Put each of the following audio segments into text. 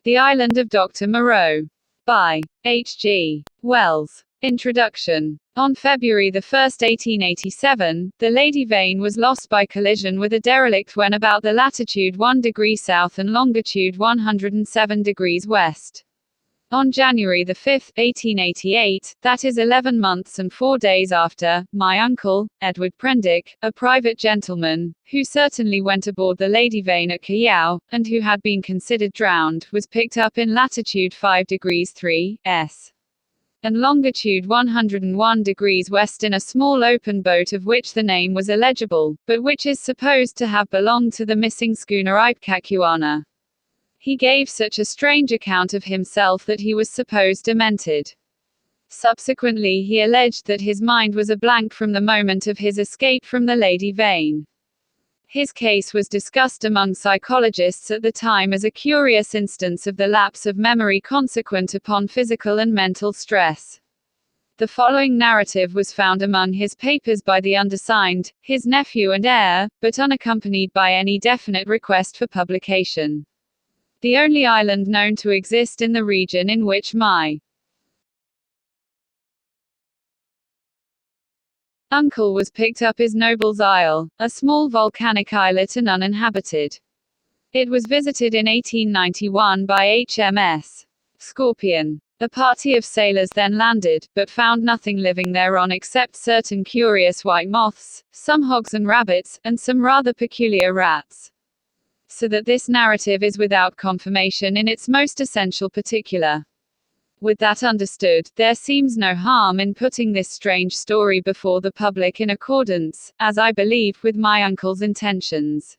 The Island of Dr Moreau. By H.G. Wells. Introduction. On February 1, 1887, the Lady Vane was lost by collision with a derelict when about the latitude 1 degree south and longitude 107 degrees west. On January 5, 1888, that is 11 months and 4 days after, my uncle, Edward Prendick, a private gentleman, who certainly went aboard the Lady Vane at Callao, and who had been considered drowned, was picked up in latitude 5 degrees 3 S. and longitude 101 degrees west in a small open boat of which the name was illegible, but which is supposed to have belonged to the missing schooner Ipecacuanha. He gave such a strange account of himself that he was supposed demented. Subsequently he alleged that his mind was a blank from the moment of his escape from the Lady Vane. His case was discussed among psychologists at the time as a curious instance of the lapse of memory consequent upon physical and mental stress. The following narrative was found among his papers by the undersigned, his nephew and heir, but unaccompanied by any definite request for publication. The only island known to exist in the region in which my uncle was picked up is Noble's Isle, a small volcanic islet and uninhabited. It was visited in 1891 by HMS Scorpion. A party of sailors then landed, but found nothing living thereon except certain curious white moths, some hogs and rabbits, and some rather peculiar rats. So that this narrative is without confirmation in its most essential particular. With that understood, there seems no harm in putting this strange story before the public in accordance, as I believe, with my uncle's intentions.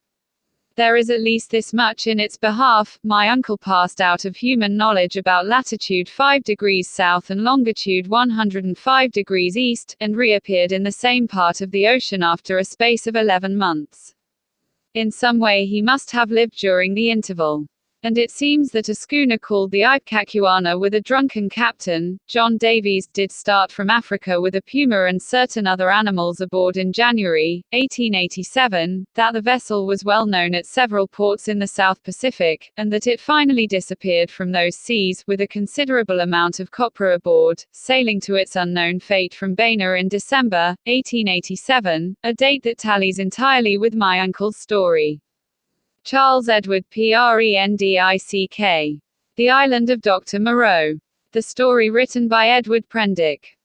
There is at least this much in its behalf: my uncle passed out of human knowledge about latitude 5 degrees south and longitude 105 degrees east, and reappeared in the same part of the ocean after a space of 11 months. In some way he must have lived during the interval. And it seems that a schooner called the Ipecacuanha with a drunken captain, John Davies, did start from Africa with a puma and certain other animals aboard in January, 1887, that the vessel was well known at several ports in the South Pacific, and that it finally disappeared from those seas, with a considerable amount of copra aboard, sailing to its unknown fate from Baina in December, 1887, a date that tallies entirely with my uncle's story. Charles Edward Prendick. The Island of Dr Moreau. The story written by Edward Prendick.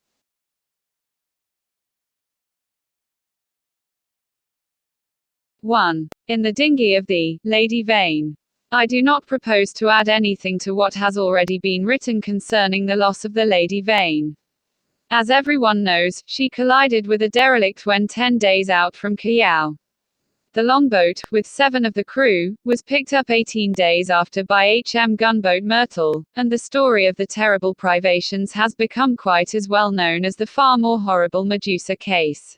1. In the dinghy of the Lady Vane. I do not propose to add anything to what has already been written concerning the loss of the Lady Vane. As everyone knows, she collided with a derelict when 10 days out from Callao. The longboat, with 7 of the crew, was picked up 18 days after by HM gunboat Myrtle, and the story of the terrible privations has become quite as well known as the far more horrible Medusa case.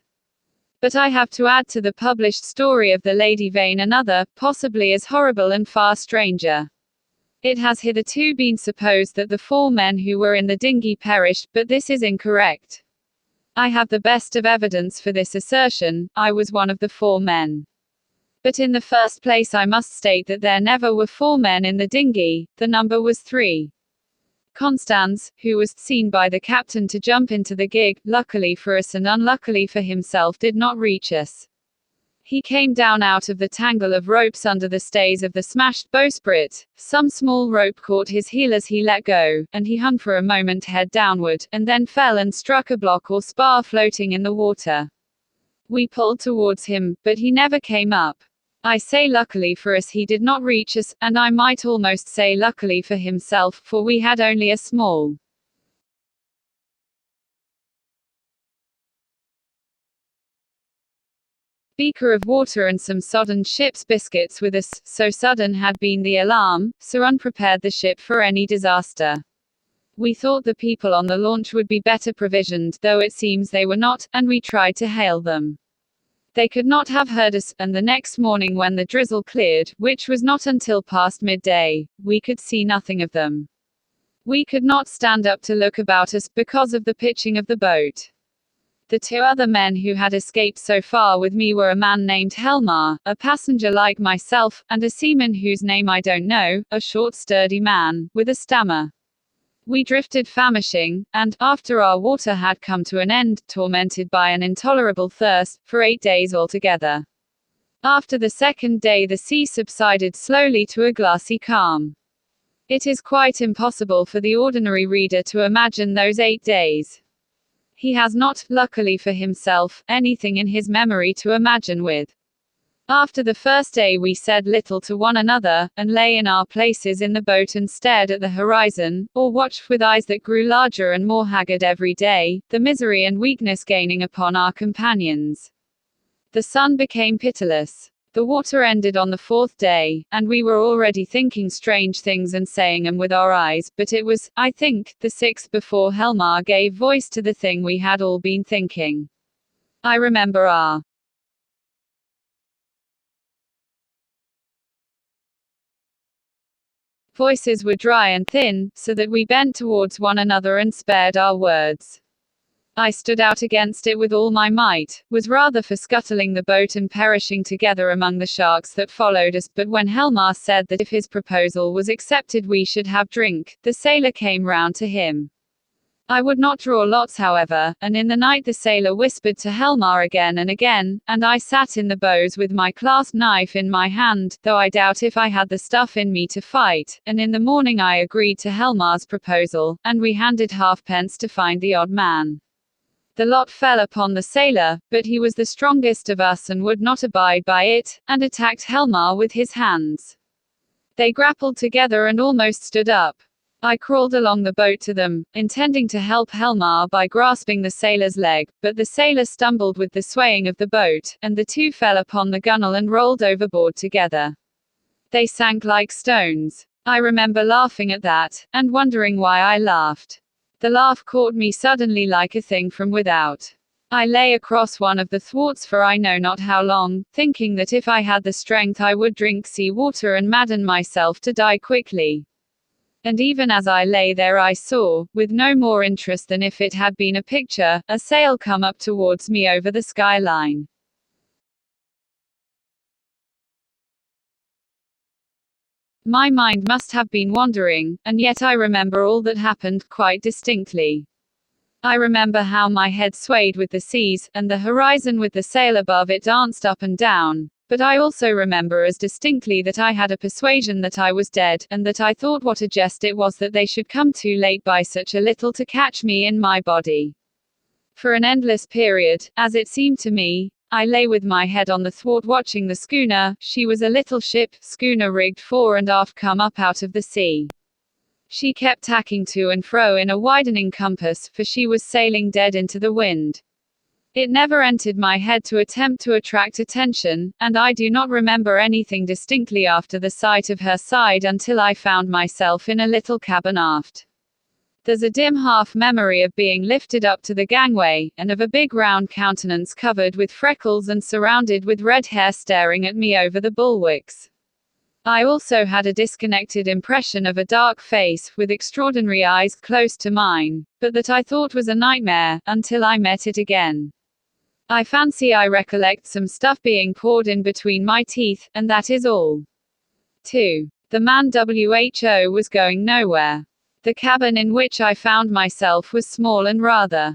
But I have to add to the published story of the Lady Vane another, possibly as horrible and far stranger. It has hitherto been supposed that the 4 men who were in the dinghy perished, but this is incorrect. I have the best of evidence for this assertion: I was one of the 4 men. But in the first place I must state that there never were 4 men in the dinghy, the number was 3. Constans, who was seen by the captain to jump into the gig, luckily for us and unluckily for himself, did not reach us. He came down out of the tangle of ropes under the stays of the smashed bowsprit. Some small rope caught his heel as he let go, and he hung for a moment head downward, and then fell and struck a block or spar floating in the water. We pulled towards him, but he never came up. I say luckily for us he did not reach us, and I might almost say luckily for himself, for we had only a small beaker of water and some sodden ship's biscuits with us, so sudden had been the alarm, so unprepared the ship for any disaster. We thought the people on the launch would be better provisioned, though it seems they were not, and we tried to hail them. They could not have heard us, and the next morning when the drizzle cleared, which was not until past midday, we could see nothing of them. We could not stand up to look about us, because of the pitching of the boat. The two other men who had escaped so far with me were a man named Helmar, a passenger like myself, and a seaman whose name I don't know, a short sturdy man, with a stammer. We drifted famishing, and, after our water had come to an end, tormented by an intolerable thirst, for 8 days altogether. After the second day the sea subsided slowly to a glassy calm. It is quite impossible for the ordinary reader to imagine those 8 days. He has not, luckily for himself, anything in his memory to imagine with. After the first day we said little to one another, and lay in our places in the boat and stared at the horizon, or watched with eyes that grew larger and more haggard every day, the misery and weakness gaining upon our companions. The sun became pitiless. The water ended on the 4th day, and we were already thinking strange things and saying them with our eyes, but it was, I think, the 6th before Helmar gave voice to the thing we had all been thinking. I remember our voices were dry and thin, so that we bent towards one another and spared our words. I stood out against it with all my might, was rather for scuttling the boat and perishing together among the sharks that followed us, but when Helmar said that if his proposal was accepted we should have drink, the sailor came round to him. I would not draw lots however, and in the night the sailor whispered to Helmar again, and I sat in the bows with my clasp knife in my hand, though I doubt if I had the stuff in me to fight, and in the morning I agreed to Helmar's proposal, and we handed halfpence to find the odd man. The lot fell upon the sailor, but he was the strongest of us and would not abide by it, and attacked Helmar with his hands. They grappled together and almost stood up. I crawled along the boat to them, intending to help Helmar by grasping the sailor's leg, but the sailor stumbled with the swaying of the boat, and the two fell upon the gunwale and rolled overboard together. They sank like stones. I remember laughing at that, and wondering why I laughed. The laugh caught me suddenly like a thing from without. I lay across one of the thwarts for I know not how long, thinking that if I had the strength I would drink sea water and madden myself to die quickly. And even as I lay there I saw, with no more interest than if it had been a picture, a sail come up towards me over the skyline. My mind must have been wandering, and yet I remember all that happened quite distinctly. I remember how my head swayed with the seas, and the horizon with the sail above it danced up and down, but I also remember as distinctly that I had a persuasion that I was dead, and that I thought what a jest it was that they should come too late by such a little to catch me in my body. For an endless period, as it seemed to me, I lay with my head on the thwart watching the schooner. She was a little ship, schooner rigged fore and aft come up out of the sea. She kept tacking to and fro in a widening compass, for she was sailing dead into the wind. It never entered my head to attempt to attract attention, and I do not remember anything distinctly after the sight of her side until I found myself in a little cabin aft. There's a dim half memory of being lifted up to the gangway, and of a big round countenance covered with freckles and surrounded with red hair staring at me over the bulwarks. I also had a disconnected impression of a dark face, with extraordinary eyes close to mine, but that I thought was a nightmare, until I met it again. I fancy I recollect some stuff being poured in between my teeth, and that is all. 2. The man WHO was going nowhere. The cabin in which I found myself was small and rather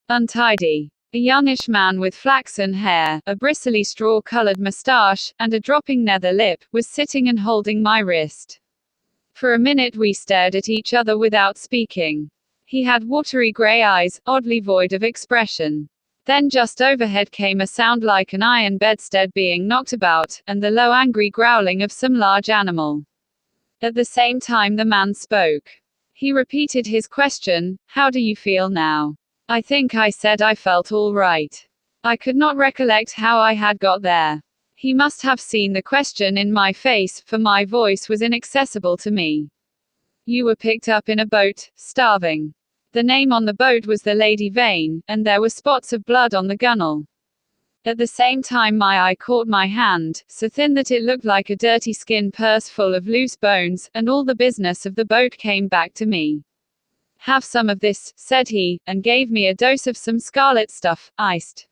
untidy. A youngish man with flaxen hair, a bristly straw-colored mustache, and a dropping nether lip, was sitting and holding my wrist. For a minute we stared at each other without speaking. He had watery gray eyes, oddly void of expression. Then just overhead came a sound like an iron bedstead being knocked about, and the low angry growling of some large animal. At the same time the man spoke. He repeated his question, "How do you feel now?" I think I said I felt all right. I could not recollect how I had got there. He must have seen the question in my face, for my voice was inaccessible to me. "You were picked up in a boat, starving." The name on the boat was the Lady Vane, and there were spots of blood on the gunwale. At the same time my eye caught my hand, so thin that it looked like a dirty skin purse full of loose bones, and all the business of the boat came back to me. "Have some of this," said he, and gave me a dose of some scarlet stuff, iced.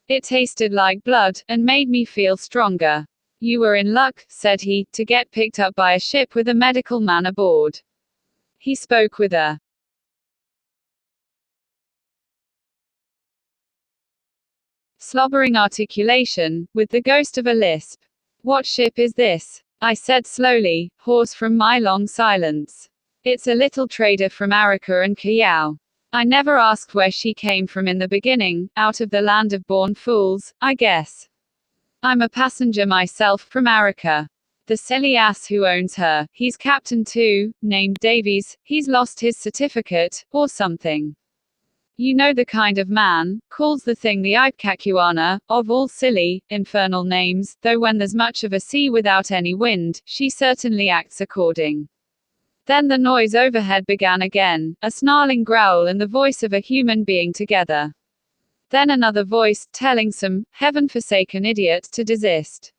It tasted like blood, and made me feel stronger. "You were in luck," said he, "to get picked up by a ship with a medical man aboard." He spoke with a slobbering articulation, with the ghost of a lisp. "What ship is this?" I said slowly, hoarse from my long silence. "It's a little trader from Arica and Callao. I never asked where she came from in the beginning, out of the land of born fools, I guess. I'm a passenger myself, from Arica. The silly ass who owns her, he's captain too, named Davies, he's lost his certificate, or something. You know the kind of man, calls the thing the Ipecacuana, of all silly, infernal names, though when there's much of a sea without any wind, she certainly acts according." Then the noise overhead began again, a snarling growl and the voice of a human being together. Then another voice, telling some heaven-forsaken idiot to desist.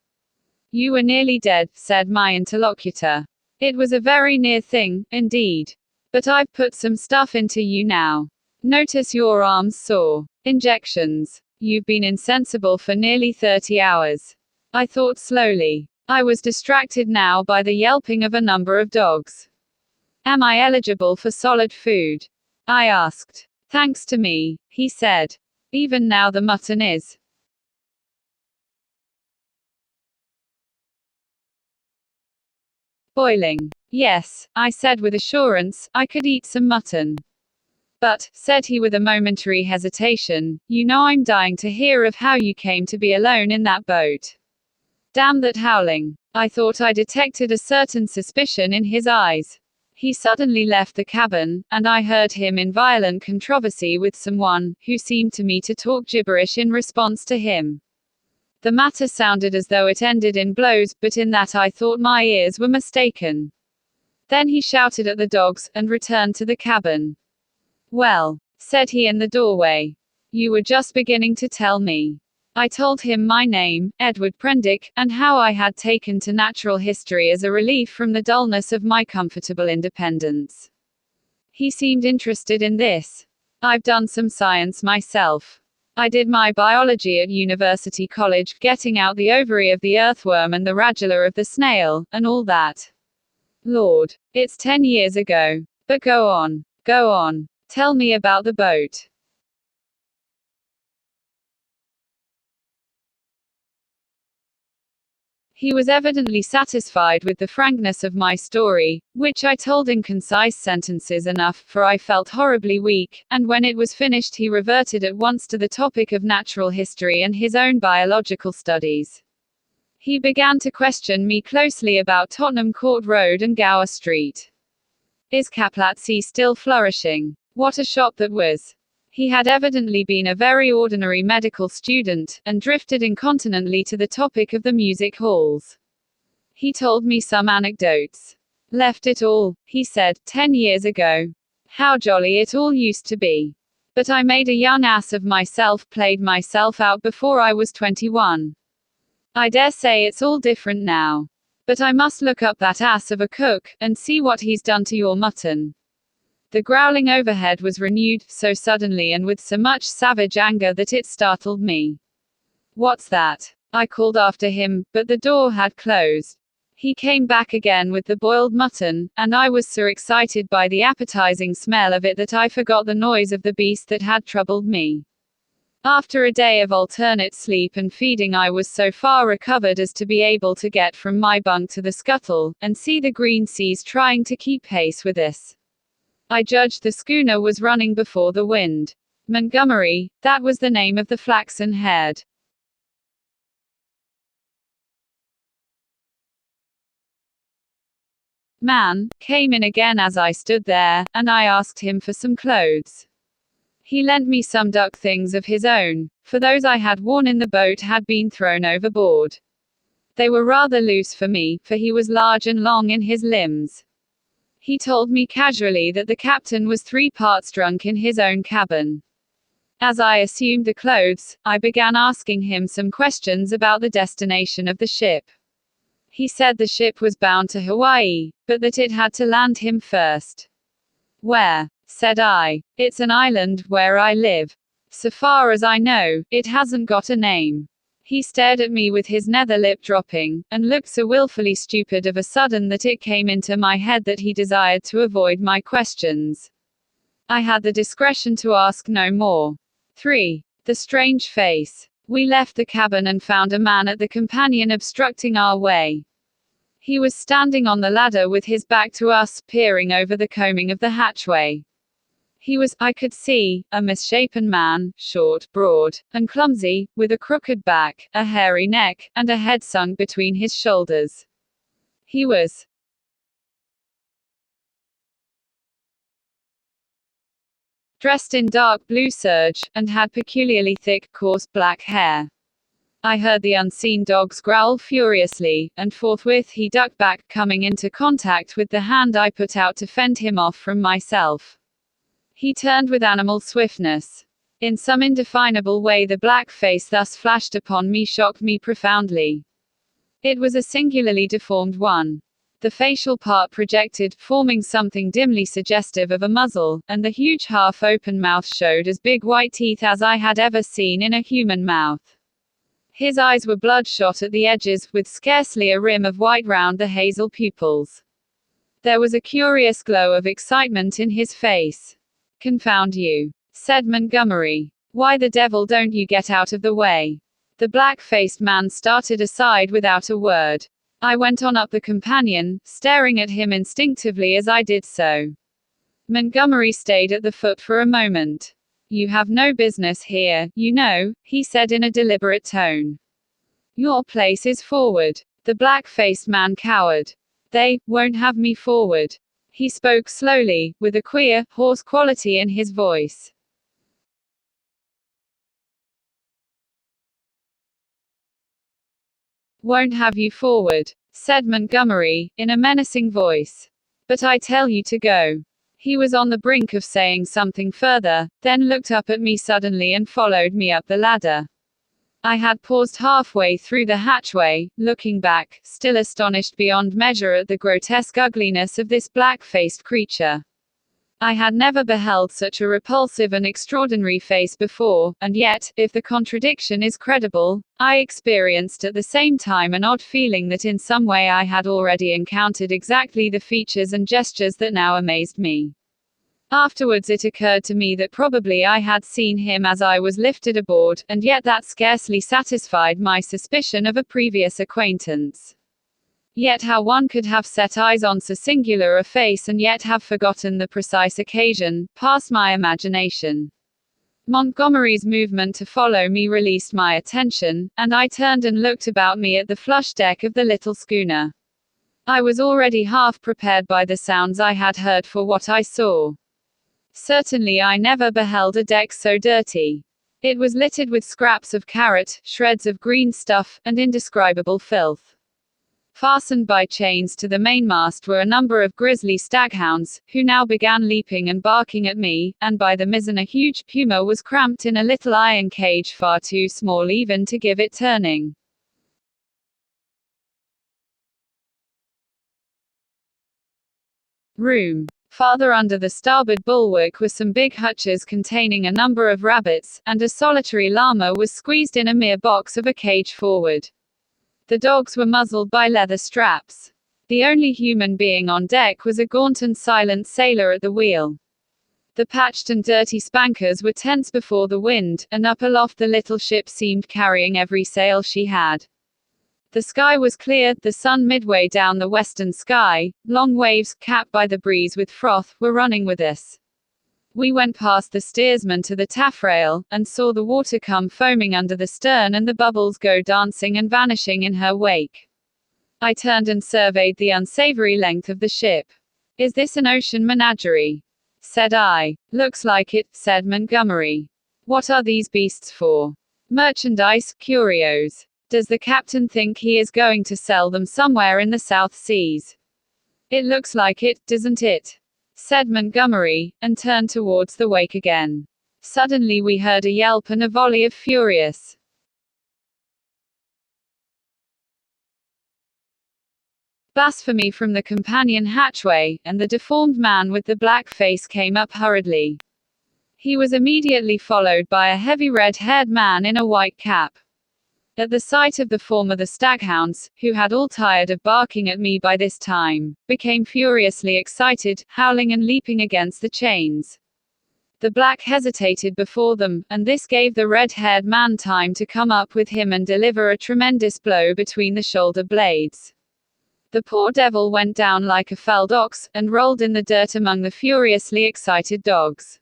"You were nearly dead," said my interlocutor. "It was a very near thing, indeed. But I've put some stuff into you now. Notice your arms sore. Injections. You've been insensible for nearly 30 hours. I thought slowly. I was distracted now by the yelping of a number of dogs. "Am I eligible for solid food?" I asked. "Thanks to me," he said. "Even now the mutton is boiling." "Yes," I said with assurance, "I could eat some mutton." "But," said he with a momentary hesitation, "you know I'm dying to hear of how you came to be alone in that boat." Damn that howling. I thought I detected a certain suspicion in his eyes. He suddenly left the cabin, and I heard him in violent controversy with someone, who seemed to me to talk gibberish in response to him. The matter sounded as though it ended in blows, but in that I thought my ears were mistaken. Then he shouted at the dogs, and returned to the cabin. "Well," said he in the doorway, "you were just beginning to tell me." I told him my name, Edward Prendick, and how I had taken to natural history as a relief from the dullness of my comfortable independence. He seemed interested in this. "I've done some science myself. I did my biology at University College, getting out the ovary of the earthworm and the radula of the snail, and all that. Lord, it's 10 years ago. But go on. Go on. Tell me about the boat." He was evidently satisfied with the frankness of my story, which I told in concise sentences enough, for I felt horribly weak, and when it was finished he reverted at once to the topic of natural history and his own biological studies. He began to question me closely about Tottenham Court Road and Gower Street. "Is Caplatzi still flourishing? What a shop that was." He had evidently been a very ordinary medical student, and drifted incontinently to the topic of the music halls. He told me some anecdotes. "Left it all," he said, 10 years ago. How jolly it all used to be. But I made a young ass of myself, played myself out before I was 21. I dare say it's all different now. But I must look up that ass of a cook, and see what he's done to your mutton." The growling overhead was renewed, so suddenly and with so much savage anger that it startled me. "What's that?" I called after him, but the door had closed. He came back again with the boiled mutton, and I was so excited by the appetizing smell of it that I forgot the noise of the beast that had troubled me. After a day of alternate sleep and feeding I was so far recovered as to be able to get from my bunk to the scuttle, and see the green seas trying to keep pace with us. I judged the schooner was running before the wind. Montgomery, that was the name of the flaxen-haired man, came in again as I stood there, and I asked him for some clothes. He lent me some duck things of his own, for those I had worn in the boat had been thrown overboard. They were rather loose for me, for he was large and long in his limbs. He told me casually that the captain was 3 parts drunk in his own cabin. As I assumed the clothes, I began asking him some questions about the destination of the ship. He said the ship was bound to Hawaii, but that it had to land him first. Where? Said I. It's an island where I live. So far as I know, it hasn't got a name. He stared at me with his nether lip dropping, and looked so willfully stupid of a sudden that it came into my head that he desired to avoid my questions. I had the discretion to ask no more. 3. The strange face. We left the cabin and found a man at the companion obstructing our way. He was standing on the ladder with his back to us, peering over the combing of the hatchway. He was, I could see, a misshapen man, short, broad, and clumsy, with a crooked back, a hairy neck, and a head sunk between his shoulders. He was dressed in dark blue serge, and had peculiarly thick, coarse, black hair. I heard the unseen dogs growl furiously, and forthwith he ducked back, coming into contact with the hand I put out to fend him off from myself. He turned with animal swiftness. In some indefinable way the black face thus flashed upon me shocked me profoundly. It was a singularly deformed one. The facial part projected, forming something dimly suggestive of a muzzle, and the huge half-open mouth showed as big white teeth as I had ever seen in a human mouth. His eyes were bloodshot at the edges, with scarcely a rim of white round the hazel pupils. There was a curious glow of excitement in his face. "Confound you," said Montgomery. "Why the devil don't you get out of the way?" The black-faced man started aside without a word. I went on up the companion, staring at him instinctively as I did so. Montgomery stayed at the foot for a moment. "You have no business here, you know," he said in a deliberate tone. "Your place is forward." The black-faced man cowered. "They won't have me forward." He spoke slowly, with a queer, hoarse quality in his voice. "Won't have you forward," said Montgomery, in a menacing voice. "But I tell you to go." He was on the brink of saying something further, then looked up at me suddenly and followed me up the ladder. I had paused halfway through the hatchway, looking back, still astonished beyond measure at the grotesque ugliness of this black-faced creature. I had never beheld such a repulsive and extraordinary face before, and yet, if the contradiction is credible, I experienced at the same time an odd feeling that in some way I had already encountered exactly the features and gestures that now amazed me. Afterwards it occurred to me that probably I had seen him as I was lifted aboard, and yet that scarcely satisfied my suspicion of a previous acquaintance. Yet how one could have set eyes on so singular a face and yet have forgotten the precise occasion, passed my imagination. Montgomery's movement to follow me released my attention, and I turned and looked about me at the flush deck of the little schooner. I was already half prepared by the sounds I had heard for what I saw. Certainly I never beheld a deck so dirty. It was littered with scraps of carrot, shreds of green stuff, and indescribable filth. Fastened by chains to the mainmast were a number of grisly staghounds, who now began leaping and barking at me, and by the mizzen a huge puma was cramped in a little iron cage far too small even to give it turning. Room. Farther under the starboard bulwark were some big hutches containing a number of rabbits, and a solitary llama was squeezed in a mere box of a cage forward. The dogs were muzzled by leather straps. The only human being on deck was a gaunt and silent sailor at the wheel. The patched and dirty spankers were tense before the wind, and up aloft the little ship seemed carrying every sail she had. The sky was clear, the sun midway down the western sky, long waves, capped by the breeze with froth, were running with us. We went past the steersman to the taffrail, and saw the water come foaming under the stern and the bubbles go dancing and vanishing in her wake. I turned and surveyed the unsavory length of the ship. "Is this an ocean menagerie?" said I. "Looks like it," said Montgomery. "What are these beasts for?" "Merchandise, curios. Does the captain think he is going to sell them somewhere in the South Seas?" "It looks like it, doesn't it?" said Montgomery, and turned towards the wake again. Suddenly we heard a yelp and a volley of furious blasphemy from the companion hatchway, and the deformed man with the black face came up hurriedly. He was immediately followed by a heavy red-haired man in a white cap. At the sight of the former, the staghounds, who had all tired of barking at me by this time, became furiously excited, howling and leaping against the chains. The black hesitated before them, and this gave the red-haired man time to come up with him and deliver a tremendous blow between the shoulder blades. The poor devil went down like a felled ox, and rolled in the dirt among the furiously excited dogs.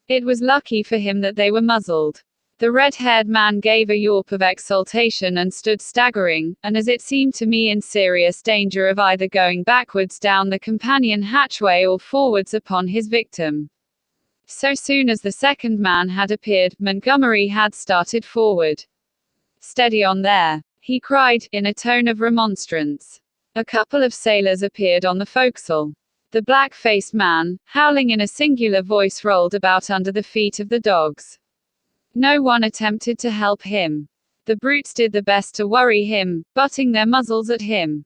It was lucky for him that they were muzzled. The red-haired man gave a yawp of exultation and stood staggering, and as it seemed to me in serious danger of either going backwards down the companion hatchway or forwards upon his victim. So soon as the second man had appeared, Montgomery had started forward. "Steady on there," he cried, in a tone of remonstrance. A couple of sailors appeared on the forecastle. The black-faced man, howling in a singular voice, rolled about under the feet of the dogs. No one attempted to help him. The brutes did their best to worry him, butting their muzzles at him.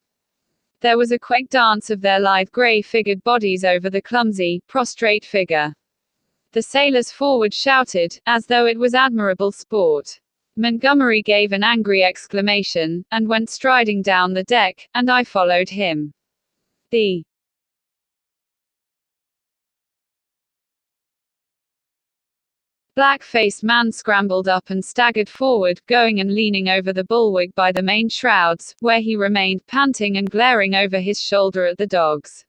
There was a quick dance of their lithe grey-figured bodies over the clumsy, prostrate figure. The sailors forward shouted, as though it was admirable sport. Montgomery gave an angry exclamation, and went striding down the deck, and I followed him. The black-faced man scrambled up and staggered forward, going and leaning over the bulwark by the main shrouds, where he remained panting and glaring over his shoulder at the dogs.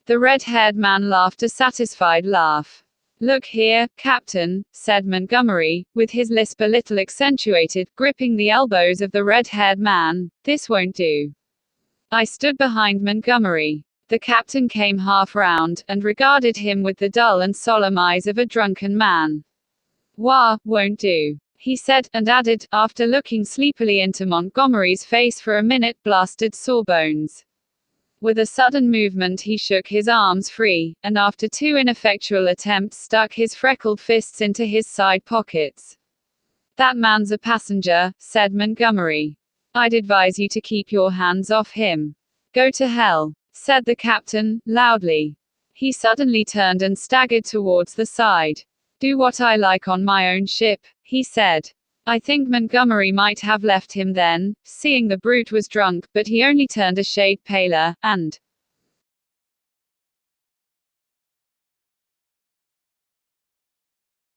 The red-haired man laughed a satisfied laugh. "Look here, Captain," said Montgomery, with his lisp a little accentuated, gripping the elbows of the red-haired man, "this won't do." I stood behind Montgomery. The captain came half round, and regarded him with the dull and solemn eyes of a drunken man. "Wah, won't do," he said, and added, after looking sleepily into Montgomery's face for a minute, "blasted sawbones." With a sudden movement he shook his arms free, and after 2 ineffectual attempts stuck his freckled fists into his side pockets. "That man's a passenger," said Montgomery. "I'd advise you to keep your hands off him." "Go to hell," said the captain, loudly. He suddenly turned and staggered towards the side. "Do what I like on my own ship," he said. I think Montgomery might have left him then, seeing the brute was drunk, but he only turned a shade paler, and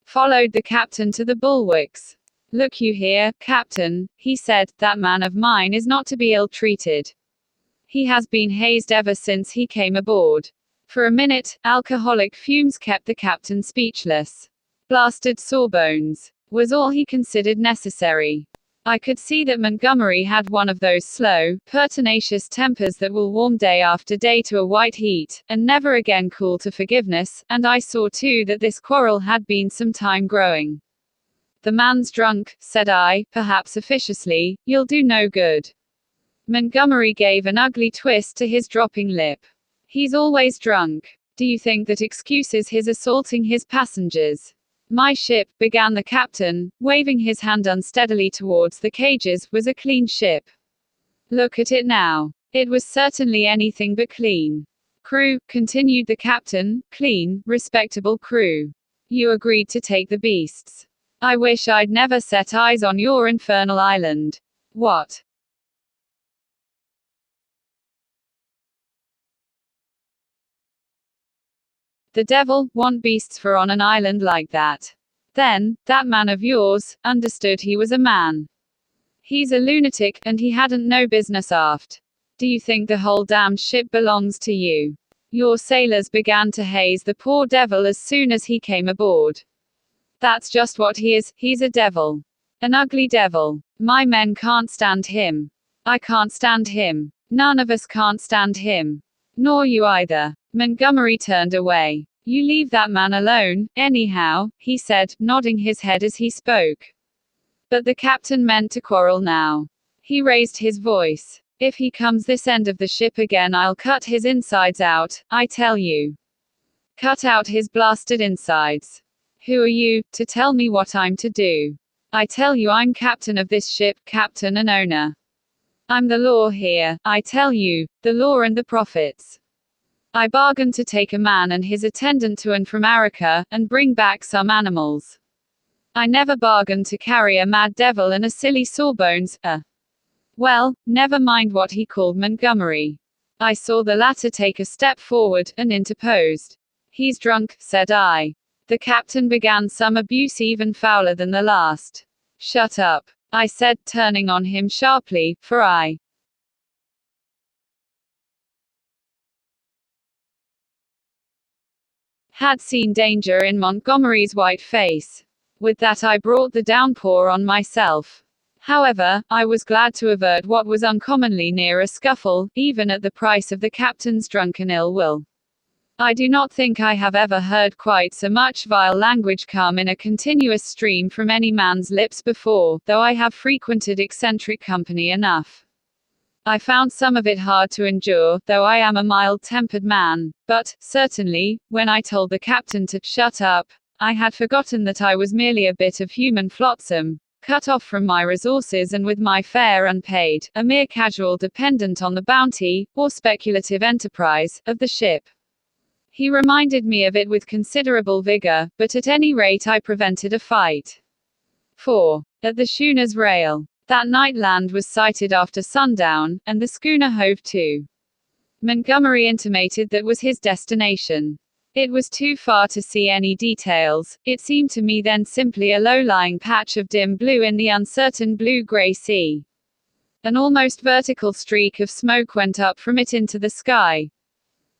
followed the captain to the bulwarks. "Look you here, Captain," he said, "that man of mine is not to be ill-treated. He has been hazed ever since he came aboard." For a minute, alcoholic fumes kept the captain speechless. "Blasted sawbones," was all he considered necessary. I could see that Montgomery had one of those slow, pertinacious tempers that will warm day after day to a white heat, and never again cool to forgiveness, and I saw too that this quarrel had been some time growing. "The man's drunk," said I, perhaps officiously, "you'll do no good." Montgomery gave an ugly twist to his dropping lip. "He's always drunk. Do you think that excuses his assaulting his passengers?" "My ship," began the captain, waving his hand unsteadily towards the cages, "was a clean ship. Look at it now. It was certainly anything but clean." "Crew," continued the captain, "clean, respectable crew. You agreed to take the beasts. I wish I'd never set eyes on your infernal island." "What? The devil want beasts for on an island like that? Then, that man of yours, understood he was a man. He's a lunatic, and he hadn't no business aft. Do you think the whole damned ship belongs to you? Your sailors began to haze the poor devil as soon as he came aboard. That's just what he is, he's a devil. An ugly devil. My men can't stand him. I can't stand him. None of us can't stand him. Nor you either." Montgomery turned away. "You leave that man alone, anyhow," he said, nodding his head as he spoke. But the captain meant to quarrel now. He raised his voice. "If he comes this end of the ship again, I'll cut his insides out, I tell you. Cut out his blasted insides. Who are you, to tell me what I'm to do? I tell you I'm captain of this ship, captain and owner. I'm the law here, I tell you, the law and the prophets. I bargained to take a man and his attendant to and from Arica, and bring back some animals. I never bargained to carry a mad devil and a silly sawbones, well, never mind what he called Montgomery. I saw the latter take a step forward, and interposed. He's drunk, said I. The captain began some abuse even fouler than the last. Shut up, I said, turning on him sharply, for I had seen danger in Montgomery's white face. With that I brought the downpour on myself. However, I was glad to avert what was uncommonly near a scuffle, even at the price of the captain's drunken ill will. I do not think I have ever heard quite so much vile language come in a continuous stream from any man's lips before, though I have frequented eccentric company enough. I found some of it hard to endure, though I am a mild-tempered man, but, certainly, when I told the captain to shut up, I had forgotten that I was merely a bit of human flotsam, cut off from my resources and with my fare unpaid, a mere casual dependent on the bounty, or speculative enterprise, of the ship. He reminded me of it with considerable vigor, but at any rate I prevented a fight. 4. At the schooner's rail. That night land was sighted after sundown, and the schooner hove to. Montgomery intimated that was his destination. It was too far to see any details, it seemed to me then simply a low-lying patch of dim blue in the uncertain blue-grey sea. An almost vertical streak of smoke went up from it into the sky.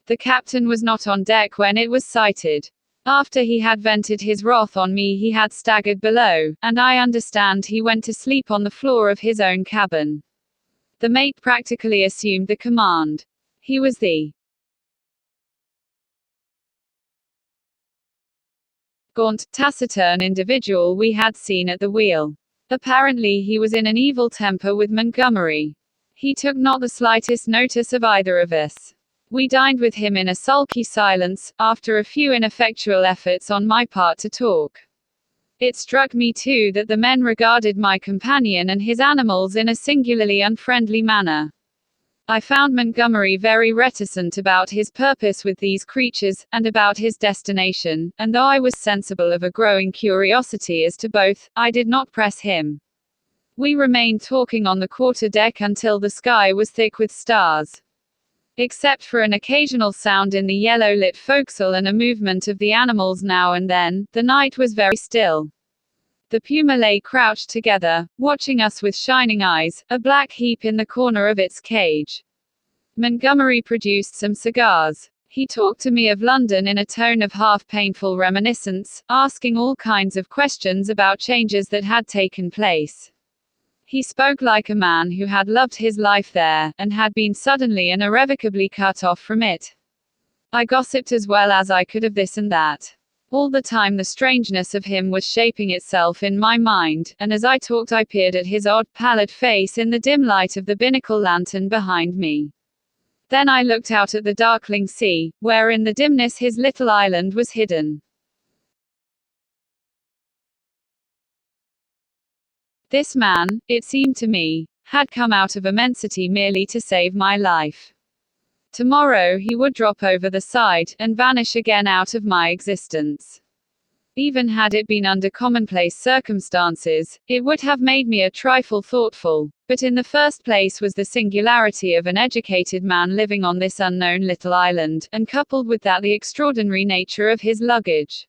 The captain was not on deck when it was sighted. After he had vented his wrath on me he had staggered below, and I understand he went to sleep on the floor of his own cabin. The mate practically assumed the command. He was the gaunt, taciturn individual we had seen at the wheel. Apparently he was in an evil temper with Montgomery. He took not the slightest notice of either of us. We dined with him in a sulky silence, after a few ineffectual efforts on my part to talk. It struck me too that the men regarded my companion and his animals in a singularly unfriendly manner. I found Montgomery very reticent about his purpose with these creatures, and about his destination, and though I was sensible of a growing curiosity as to both, I did not press him. We remained talking on the quarter-deck until the sky was thick with stars. Except for an occasional sound in the yellow-lit forecastle and a movement of the animals now and then, the night was very still. The puma lay crouched together, watching us with shining eyes, a black heap in the corner of its cage. Montgomery produced some cigars. He talked to me of London in a tone of half-painful reminiscence, asking all kinds of questions about changes that had taken place. He spoke like a man who had loved his life there, and had been suddenly and irrevocably cut off from it. I gossiped as well as I could of this and that. All the time the strangeness of him was shaping itself in my mind, and as I talked I peered at his odd pallid face in the dim light of the binnacle lantern behind me. Then I looked out at the darkling sea, where in the dimness his little island was hidden. This man, it seemed to me, had come out of immensity merely to save my life. Tomorrow he would drop over the side, and vanish again out of my existence. Even had it been under commonplace circumstances, it would have made me a trifle thoughtful, but in the first place was the singularity of an educated man living on this unknown little island, and coupled with that the extraordinary nature of his luggage.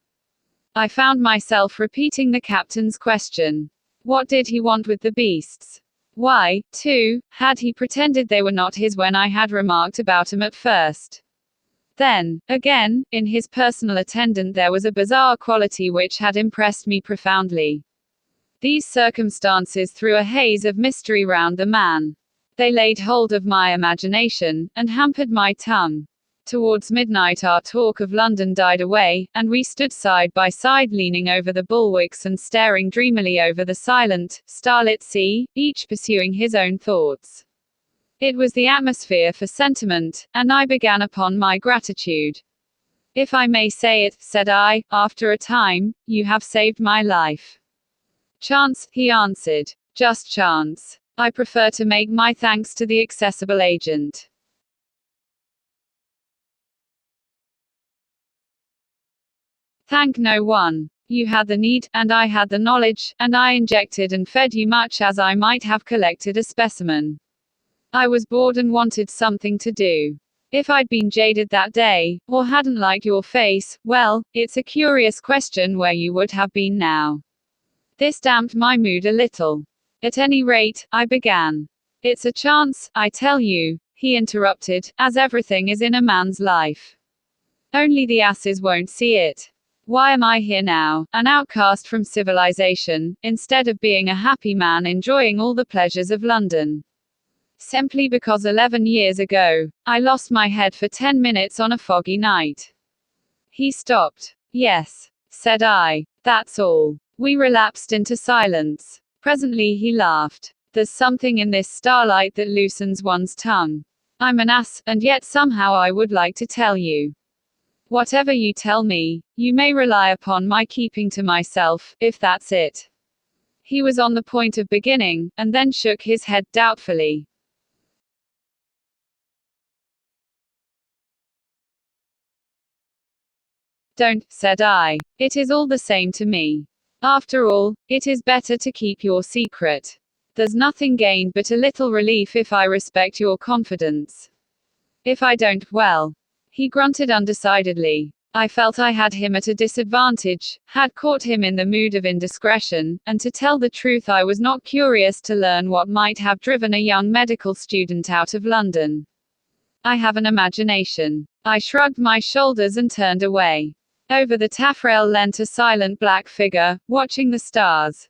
I found myself repeating the captain's question. What did he want with the beasts? Why, too, had he pretended they were not his when I had remarked about 'em at first? Then, again, in his personal attendant there was a bizarre quality which had impressed me profoundly. These circumstances threw a haze of mystery round the man. They laid hold of my imagination, and hampered my tongue. Towards midnight our talk of London died away, and we stood side by side leaning over the bulwarks and staring dreamily over the silent, starlit sea, each pursuing his own thoughts. It was the atmosphere for sentiment, and I began upon my gratitude. If I may say it, said I, after a time, you have saved my life. Chance, he answered. Just chance. I prefer to make my thanks to the accessible agent. Thank no one. You had the need, and I had the knowledge, and I injected and fed you much as I might have collected a specimen. I was bored and wanted something to do. If I'd been jaded that day, or hadn't liked your face, well, it's a curious question where you would have been now. This damped my mood a little. At any rate, I began. It's a chance, I tell you, he interrupted, as everything is in a man's life. Only the asses won't see it. Why am I here now, an outcast from civilization, instead of being a happy man enjoying all the pleasures of London? Simply because 11 years ago, I lost my head for 10 minutes on a foggy night. He stopped. Yes, said I. That's all. We relapsed into silence. Presently he laughed. There's something in this starlight that loosens one's tongue. I'm an ass, and yet somehow I would like to tell you. Whatever you tell me, you may rely upon my keeping to myself, if that's it. He was on the point of beginning, and then shook his head doubtfully. Don't, said I. It is all the same to me. After all, it is better to keep your secret. There's nothing gained but a little relief if I respect your confidence. If I don't, well. He grunted undecidedly. I felt I had him at a disadvantage, had caught him in the mood of indiscretion, and to tell the truth I was not curious to learn what might have driven a young medical student out of London. I have an imagination. I shrugged my shoulders and turned away. Over the taffrail leant a silent black figure, watching the stars.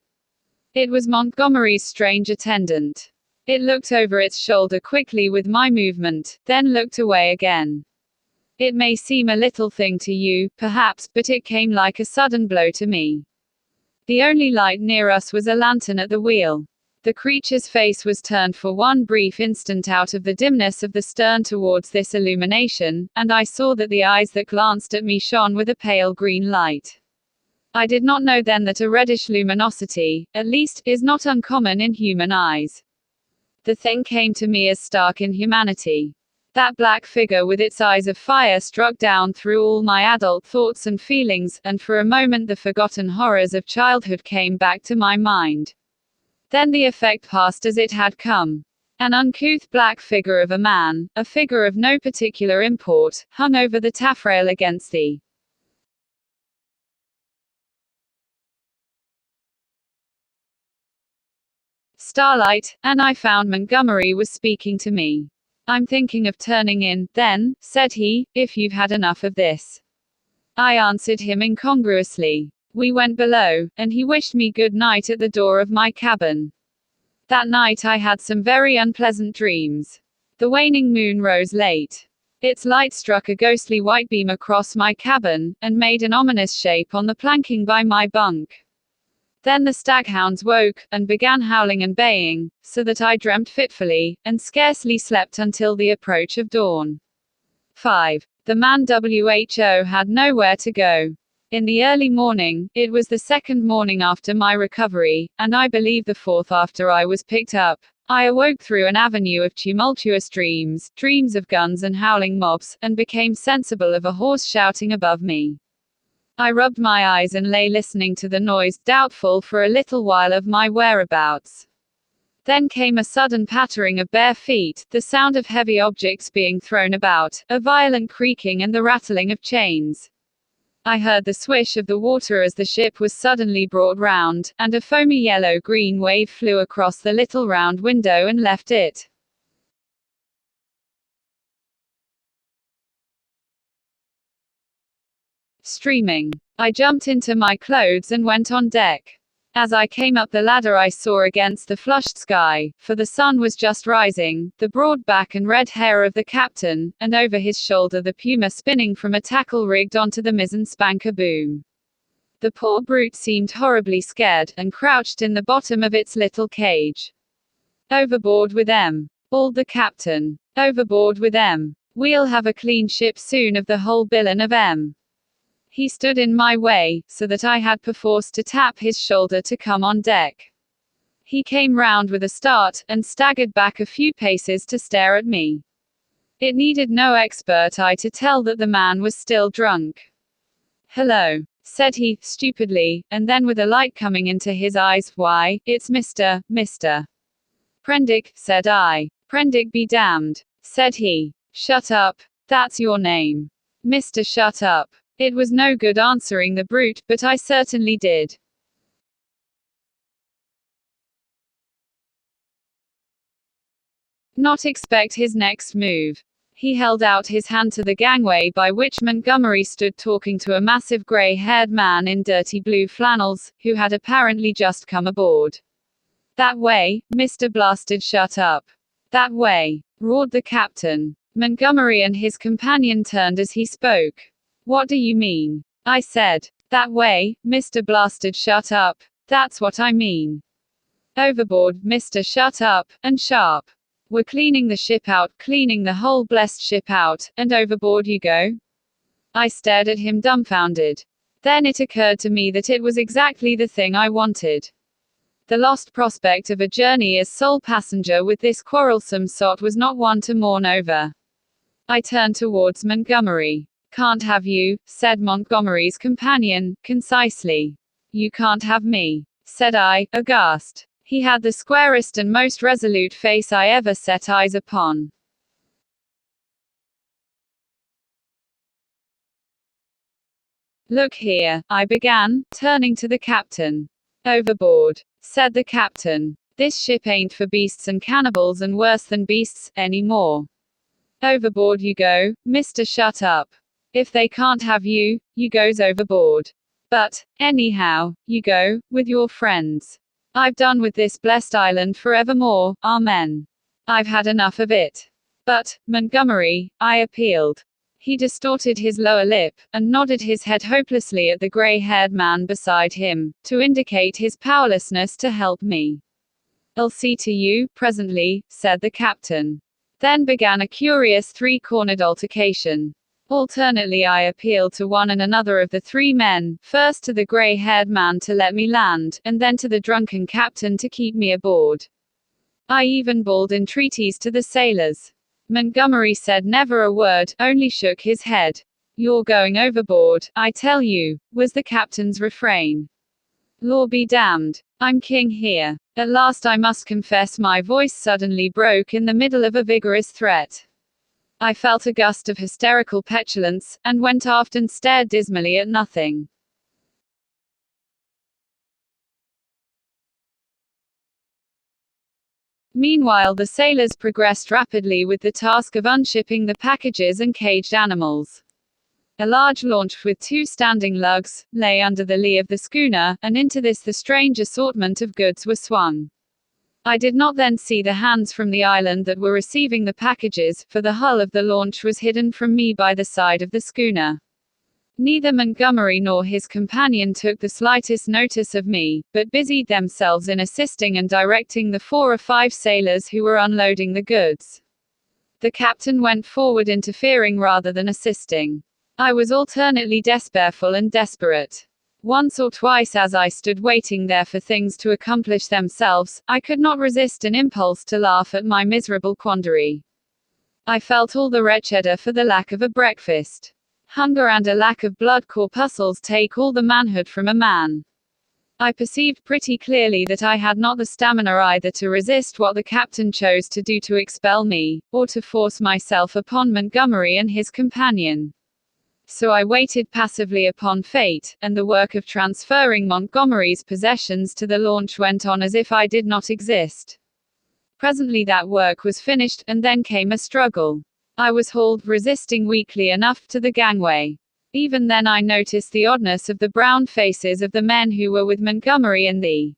It was Montgomery's strange attendant. It looked over its shoulder quickly with my movement, then looked away again. It may seem a little thing to you, perhaps, but it came like a sudden blow to me. The only light near us was a lantern at the wheel. The creature's face was turned for one brief instant out of the dimness of the stern towards this illumination, and I saw that the eyes that glanced at me shone with a pale green light. I did not know then that a reddish luminosity, at least, is not uncommon in human eyes. The thing came to me as stark inhumanity. That black figure with its eyes of fire struck down through all my adult thoughts and feelings, and for a moment the forgotten horrors of childhood came back to my mind. Then the effect passed as it had come. An uncouth black figure of a man, a figure of no particular import, hung over the taffrail against the starlight, and I found Montgomery was speaking to me. I'm thinking of turning in, then, said he, if you've had enough of this. I answered him incongruously. We went below, and he wished me good night at the door of my cabin. That night I had some very unpleasant dreams. The waning moon rose late. Its light struck a ghostly white beam across my cabin, and made an ominous shape on the planking by my bunk. Then the staghounds woke, and began howling and baying, so that I dreamt fitfully, and scarcely slept until the approach of dawn. 5. The man WHO had nowhere to go. In the early morning, it was the second morning after my recovery, and I believe the fourth after I was picked up, I awoke through an avenue of tumultuous dreams, dreams of guns and howling mobs, and became sensible of a horse shouting above me. I rubbed my eyes and lay listening to the noise, doubtful for a little while of my whereabouts. Then came a sudden pattering of bare feet, the sound of heavy objects being thrown about, a violent creaking and the rattling of chains. I heard the swish of the water as the ship was suddenly brought round, and a foamy yellow-green wave flew across the little round window and left it streaming. I jumped into my clothes and went on deck. As I came up the ladder I saw against the flushed sky, for the sun was just rising, the broad back and red hair of the captain, and over his shoulder the puma spinning from a tackle rigged onto the mizzen spanker boom. The poor brute seemed horribly scared, and crouched in the bottom of its little cage. "Overboard with 'em," bawled the captain. "Overboard with 'em. We'll have a clean ship soon of the whole bilin' of 'em." He stood in my way, so that I had perforce to tap his shoulder to come on deck. He came round with a start, and staggered back a few paces to stare at me. It needed no expert eye to tell that the man was still drunk. "Hello," said he, stupidly, and then with a light coming into his eyes, "Why, it's Mr. Prendick," said I. "Prendick be damned," said he. "Shut up. That's your name. Mr. Shut up." It was no good answering the brute, but I certainly did. Not expect his next move. He held out his hand to the gangway by which Montgomery stood talking to a massive grey-haired man in dirty blue flannels, who had apparently just come aboard. "That way, Mr. Blasted Shut Up. That way," roared the captain. Montgomery and his companion turned as he spoke. "What do you mean?" I said. "That way, Mr. Blasted Shut Up. That's what I mean. Overboard, Mr. Shut Up, and sharp. We're cleaning the ship out, cleaning the whole blessed ship out, and overboard you go?" I stared at him dumbfounded. Then it occurred to me that it was exactly the thing I wanted. The lost prospect of a journey as sole passenger with this quarrelsome sot was not one to mourn over. I turned towards Montgomery. "Can't have you," said Montgomery's companion, concisely. "You can't have me," said I, aghast. He had the squarest and most resolute face I ever set eyes upon. "Look here," I began, turning to the captain. "Overboard," said the captain. "This ship ain't for beasts and cannibals and worse than beasts, anymore. Overboard you go, Mr. Shut Up. If they can't have you, you goes overboard. But, anyhow, you go, with your friends. I've done with this blessed island forevermore, amen. I've had enough of it." "But, Montgomery," I appealed. He distorted his lower lip, and nodded his head hopelessly at the grey-haired man beside him, to indicate his powerlessness to help me. "I'll see to you, presently," said the captain. Then began a curious three-cornered altercation. Alternately I appealed to one and another of the three men, first to the grey-haired man to let me land, and then to the drunken captain to keep me aboard. I even bawled entreaties to the sailors. Montgomery said never a word, only shook his head. "You're going overboard, I tell you," was the captain's refrain. "Law be damned. I'm king here." At last I must confess my voice suddenly broke in the middle of a vigorous threat. I felt a gust of hysterical petulance, and went aft and stared dismally at nothing. Meanwhile the sailors progressed rapidly with the task of unshipping the packages and caged animals. A large launch with 2 standing lugs lay under the lee of the schooner, and into this the strange assortment of goods were swung. I did not then see the hands from the island that were receiving the packages, for the hull of the launch was hidden from me by the side of the schooner. Neither Montgomery nor his companion took the slightest notice of me, but busied themselves in assisting and directing the 4 or 5 sailors who were unloading the goods. The captain went forward interfering rather than assisting. I was alternately despairful and desperate. Once or twice as I stood waiting there for things to accomplish themselves, I could not resist an impulse to laugh at my miserable quandary. I felt all the wretcheder for the lack of a breakfast. Hunger and a lack of blood corpuscles take all the manhood from a man. I perceived pretty clearly that I had not the stamina either to resist what the captain chose to do to expel me, or to force myself upon Montgomery and his companion. So I waited passively upon fate, and the work of transferring Montgomery's possessions to the launch went on as if I did not exist. Presently that work was finished, and then came a struggle. I was hauled, resisting weakly enough, to the gangway. Even then I noticed the oddness of the brown faces of the men who were with Montgomery in the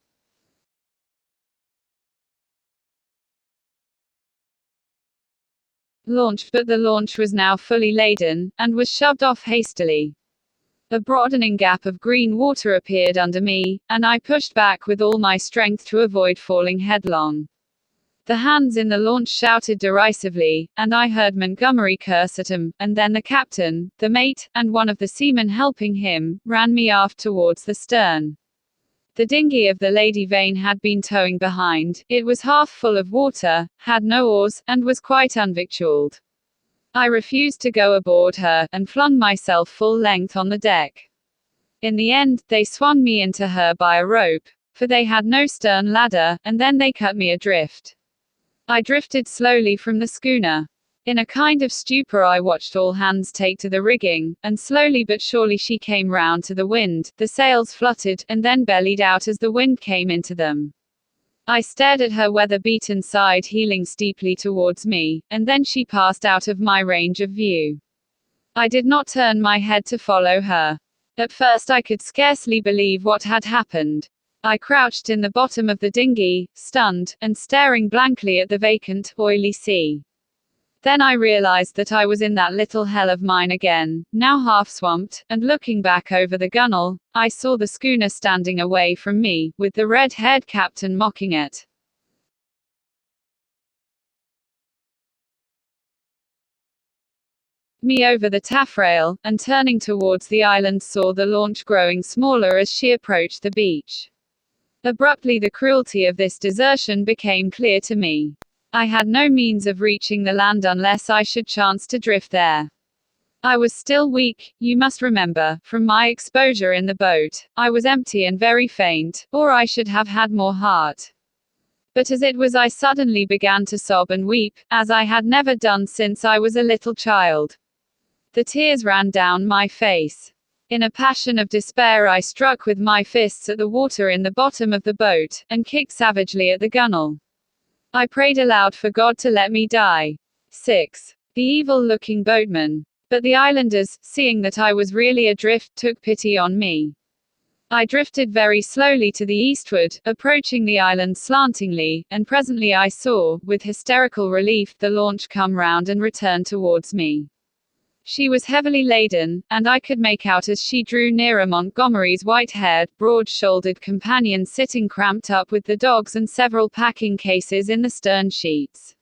launch, but the launch was now fully laden, and was shoved off hastily. A broadening gap of green water appeared under me, and I pushed back with all my strength to avoid falling headlong. The hands in the launch shouted derisively, and I heard Montgomery curse at him, and then the captain, the mate, and one of the seamen helping him, ran me aft towards the stern. The dinghy of the Lady Vane had been towing behind. It was half full of water, had no oars, and was quite unvictualled. I refused to go aboard her, and flung myself full length on the deck. In the end, they swung me into her by a rope, for they had no stern ladder, and then they cut me adrift. I drifted slowly from the schooner. In a kind of stupor I watched all hands take to the rigging, and slowly but surely she came round to the wind, the sails fluttered, and then bellied out as the wind came into them. I stared at her weather-beaten side heeling steeply towards me, and then she passed out of my range of view. I did not turn my head to follow her. At first I could scarcely believe what had happened. I crouched in the bottom of the dinghy, stunned, and staring blankly at the vacant, oily sea. Then I realized that I was in that little hell of mine again, now half swamped, and looking back over the gunwale, I saw the schooner standing away from me, with the red-haired captain mocking it. Me over the taffrail, and turning towards the island saw the launch growing smaller as she approached the beach. Abruptly the cruelty of this desertion became clear to me. I had no means of reaching the land unless I should chance to drift there. I was still weak, you must remember, from my exposure in the boat. I was empty and very faint, or I should have had more heart. But as it was I suddenly began to sob and weep, as I had never done since I was a little child. The tears ran down my face. In a passion of despair I struck with my fists at the water in the bottom of the boat, and kicked savagely at the gunwale. I prayed aloud for God to let me die. 6. The evil-looking boatman. But the islanders, seeing that I was really adrift, took pity on me. I drifted very slowly to the eastward, approaching the island slantingly, and presently I saw, with hysterical relief, the launch come round and return towards me. She was heavily laden, and I could make out as she drew nearer Montgomery's white-haired, broad-shouldered companion sitting cramped up with the dogs and several packing cases in the stern sheets.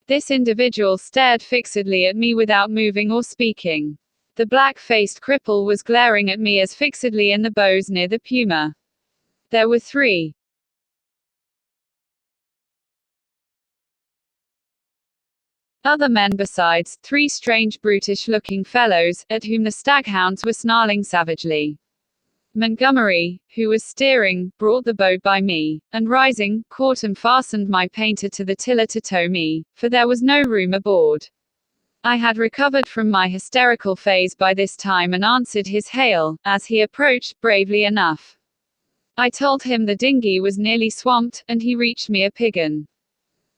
This individual stared fixedly at me without moving or speaking. The black-faced cripple was glaring at me as fixedly in the bows near the Puma. There were 3. Other men besides, 3 strange brutish-looking fellows, at whom the staghounds were snarling savagely. Montgomery, who was steering, brought the boat by me, and rising, caught and fastened my painter to the tiller to tow me, for there was no room aboard. I had recovered from my hysterical phase by this time and answered his hail, as he approached, bravely enough. I told him the dinghy was nearly swamped, and he reached me a piggin.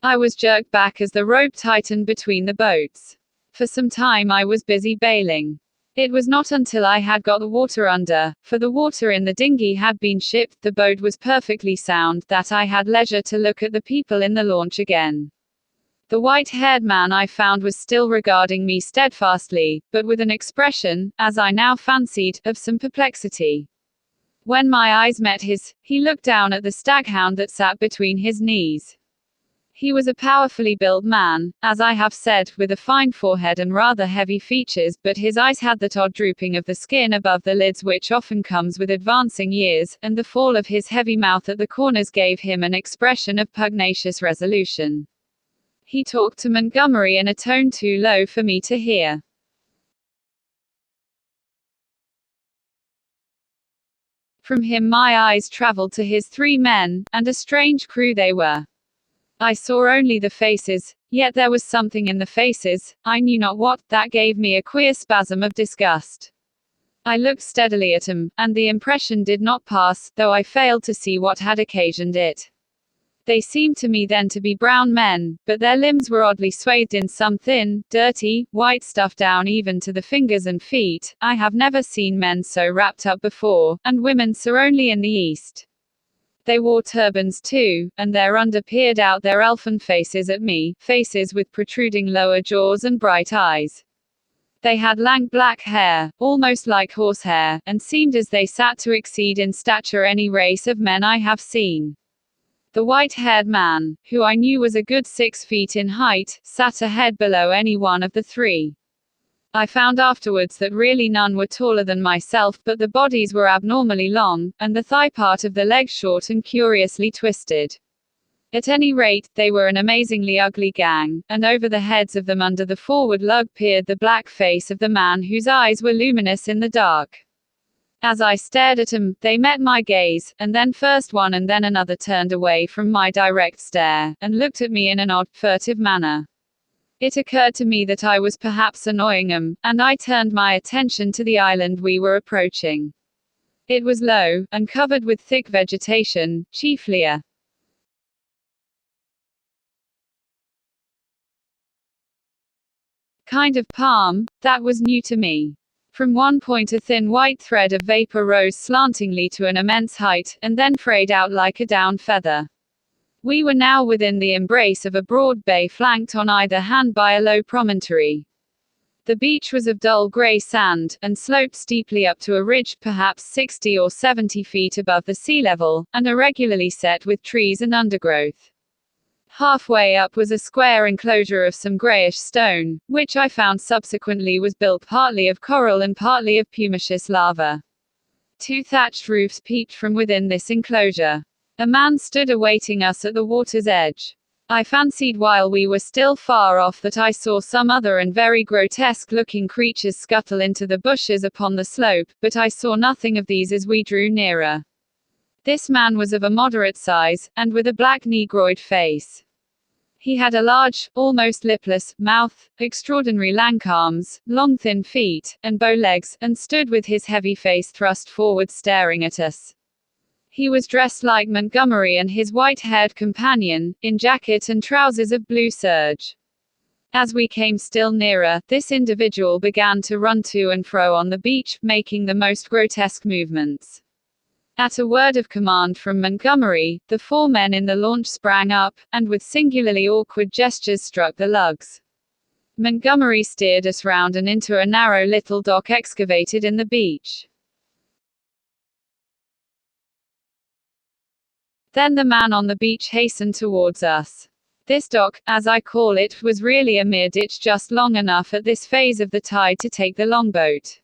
I was jerked back as the rope tightened between the boats. For some time I was busy bailing. It was not until I had got the water under, for the water in the dinghy had been shipped, the boat was perfectly sound, that I had leisure to look at the people in the launch again. The white-haired man I found was still regarding me steadfastly, but with an expression, as I now fancied, of some perplexity. When my eyes met his, he looked down at the staghound that sat between his knees. He was a powerfully built man, as I have said, with a fine forehead and rather heavy features, but his eyes had that odd drooping of the skin above the lids which often comes with advancing years, and the fall of his heavy mouth at the corners gave him an expression of pugnacious resolution. He talked to Montgomery in a tone too low for me to hear. From him my eyes travelled to his 3 men, and a strange crew they were. I saw only the faces, yet there was something in the faces, I knew not what, that gave me a queer spasm of disgust. I looked steadily at him, and the impression did not pass, though I failed to see what had occasioned it. They seemed to me then to be brown men, but their limbs were oddly swathed in some thin, dirty, white stuff down even to the fingers and feet. I have never seen men so wrapped up before, and women so only in the East. They wore turbans too, and thereunder peered out their elfin faces at me, faces with protruding lower jaws and bright eyes. They had lank black hair, almost like horsehair, and seemed as they sat to exceed in stature any race of men I have seen. The white-haired man, who I knew was a good 6 feet in height, sat a head below any one of the three. I found afterwards that really none were taller than myself, but the bodies were abnormally long, and the thigh part of the leg short and curiously twisted. At any rate, they were an amazingly ugly gang, and over the heads of them under the forward lug peered the black face of the man whose eyes were luminous in the dark. As I stared at them, they met my gaze, and then first one and then another turned away from my direct stare, and looked at me in an odd, furtive manner. It occurred to me that I was perhaps annoying them, and I turned my attention to the island we were approaching. It was low, and covered with thick vegetation, chiefly a kind of palm, that was new to me. From one point a thin white thread of vapor rose slantingly to an immense height, and then frayed out like a down feather. We were now within the embrace of a broad bay flanked on either hand by a low promontory. The beach was of dull grey sand, and sloped steeply up to a ridge perhaps 60 or 70 feet above the sea level, and irregularly set with trees and undergrowth. Halfway up was a square enclosure of some greyish stone, which I found subsequently was built partly of coral and partly of pumiceous lava. 2 thatched roofs peeped from within this enclosure. A man stood awaiting us at the water's edge. I fancied while we were still far off that I saw some other and very grotesque-looking creatures scuttle into the bushes upon the slope, but I saw nothing of these as we drew nearer. This man was of a moderate size, and with a black negroid face. He had a large, almost lipless, mouth, extraordinary lank arms, long thin feet, and bow legs, and stood with his heavy face thrust forward staring at us. He was dressed like Montgomery and his white-haired companion, in jacket and trousers of blue serge. As we came still nearer, this individual began to run to and fro on the beach, making the most grotesque movements. At a word of command from Montgomery, the 4 men in the launch sprang up, and with singularly awkward gestures struck the lugs. Montgomery steered us round and into a narrow little dock excavated in the beach. Then the man on the beach hastened towards us. This dock, as I call it, was really a mere ditch just long enough at this phase of the tide to take the longboat.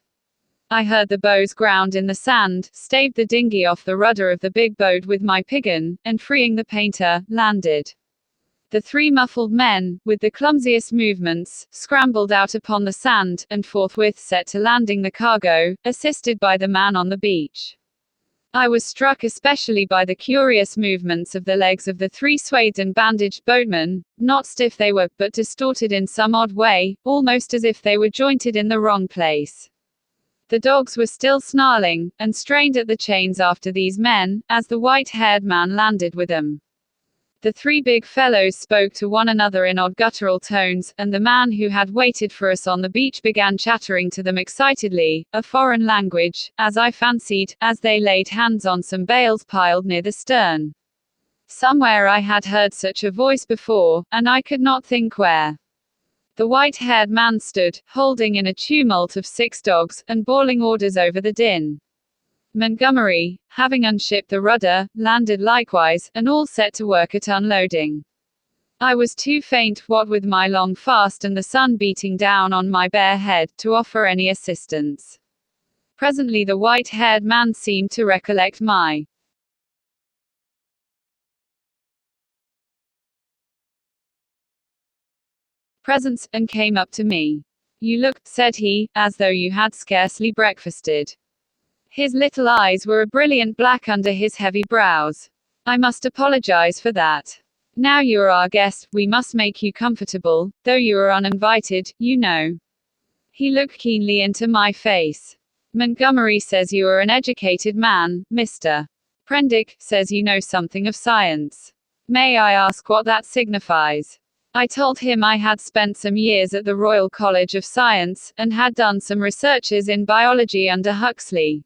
I heard the bows ground in the sand, staved the dinghy off the rudder of the big boat with my piggin, and freeing the painter, landed. The 3 muffled men, with the clumsiest movements, scrambled out upon the sand, and forthwith set to landing the cargo, assisted by the man on the beach. I was struck especially by the curious movements of the legs of the 3 swathed and bandaged boatmen, not stiff they were, but distorted in some odd way, almost as if they were jointed in the wrong place. The dogs were still snarling, and strained at the chains after these men, as the white-haired man landed with them. The 3 big fellows spoke to one another in odd guttural tones, and the man who had waited for us on the beach began chattering to them excitedly, a foreign language, as I fancied, as they laid hands on some bales piled near the stern. Somewhere I had heard such a voice before, and I could not think where. The white-haired man stood, holding in a tumult of 6 dogs, and bawling orders over the din. Montgomery, having unshipped the rudder, landed likewise, and all set to work at unloading. I was too faint, what with my long fast and the sun beating down on my bare head, to offer any assistance. Presently the white-haired man seemed to recollect my presence, and came up to me. "You look," said he, "as though you had scarcely breakfasted." His little eyes were a brilliant black under his heavy brows. "I must apologize for that. Now you are our guest, we must make you comfortable, though you are uninvited, you know." He looked keenly into my face. "Montgomery says you are an educated man, Mr. Prendick says you know something of science. May I ask what that signifies?" I told him I had spent some years at the Royal College of Science, and had done some researches in biology under Huxley.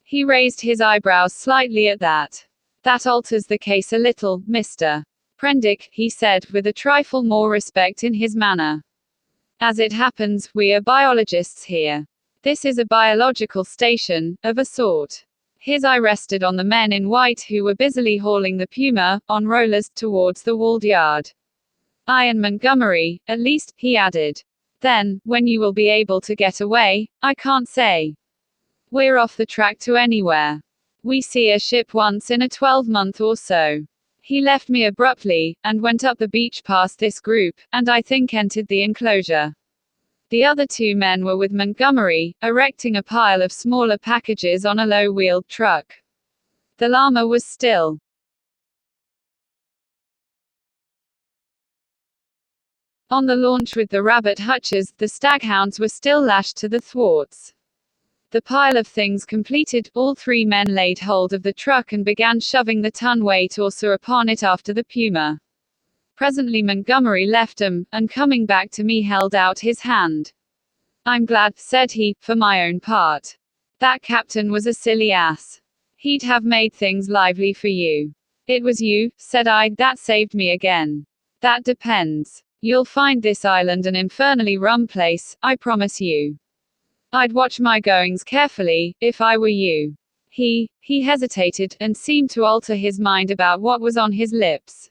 He raised his eyebrows slightly at that. "That alters the case a little, Mr. Prendick," he said, with a trifle more respect in his manner. "As it happens, we are biologists here. This is a biological station, of a sort. His eye rested on the men in white who were busily hauling the puma, on rollers, towards the walled yard. I and Montgomery, at least, he added. Then, when you will be able to get away, I can't say. We're off the track to anywhere. We see a ship once in a 12-month or so. He left me abruptly, and went up the beach past this group, and I think entered the enclosure. The other two men were with Montgomery, erecting a pile of smaller packages on a low-wheeled truck. The llama was still. On the launch with the rabbit hutches, the staghounds were still lashed to the thwarts. The pile of things completed, all three men laid hold of the truck and began shoving the ton-weight or so upon it after the puma. Presently Montgomery left them, and coming back to me held out his hand. I'm glad, said he, for my own part. That captain was a silly ass. He'd have made things lively for you. It was you, said I, that saved me again. That depends. You'll find this island an infernally rum place, I promise you. I'd watch my goings carefully, if I were you. He hesitated, and seemed to alter his mind about what was on his lips.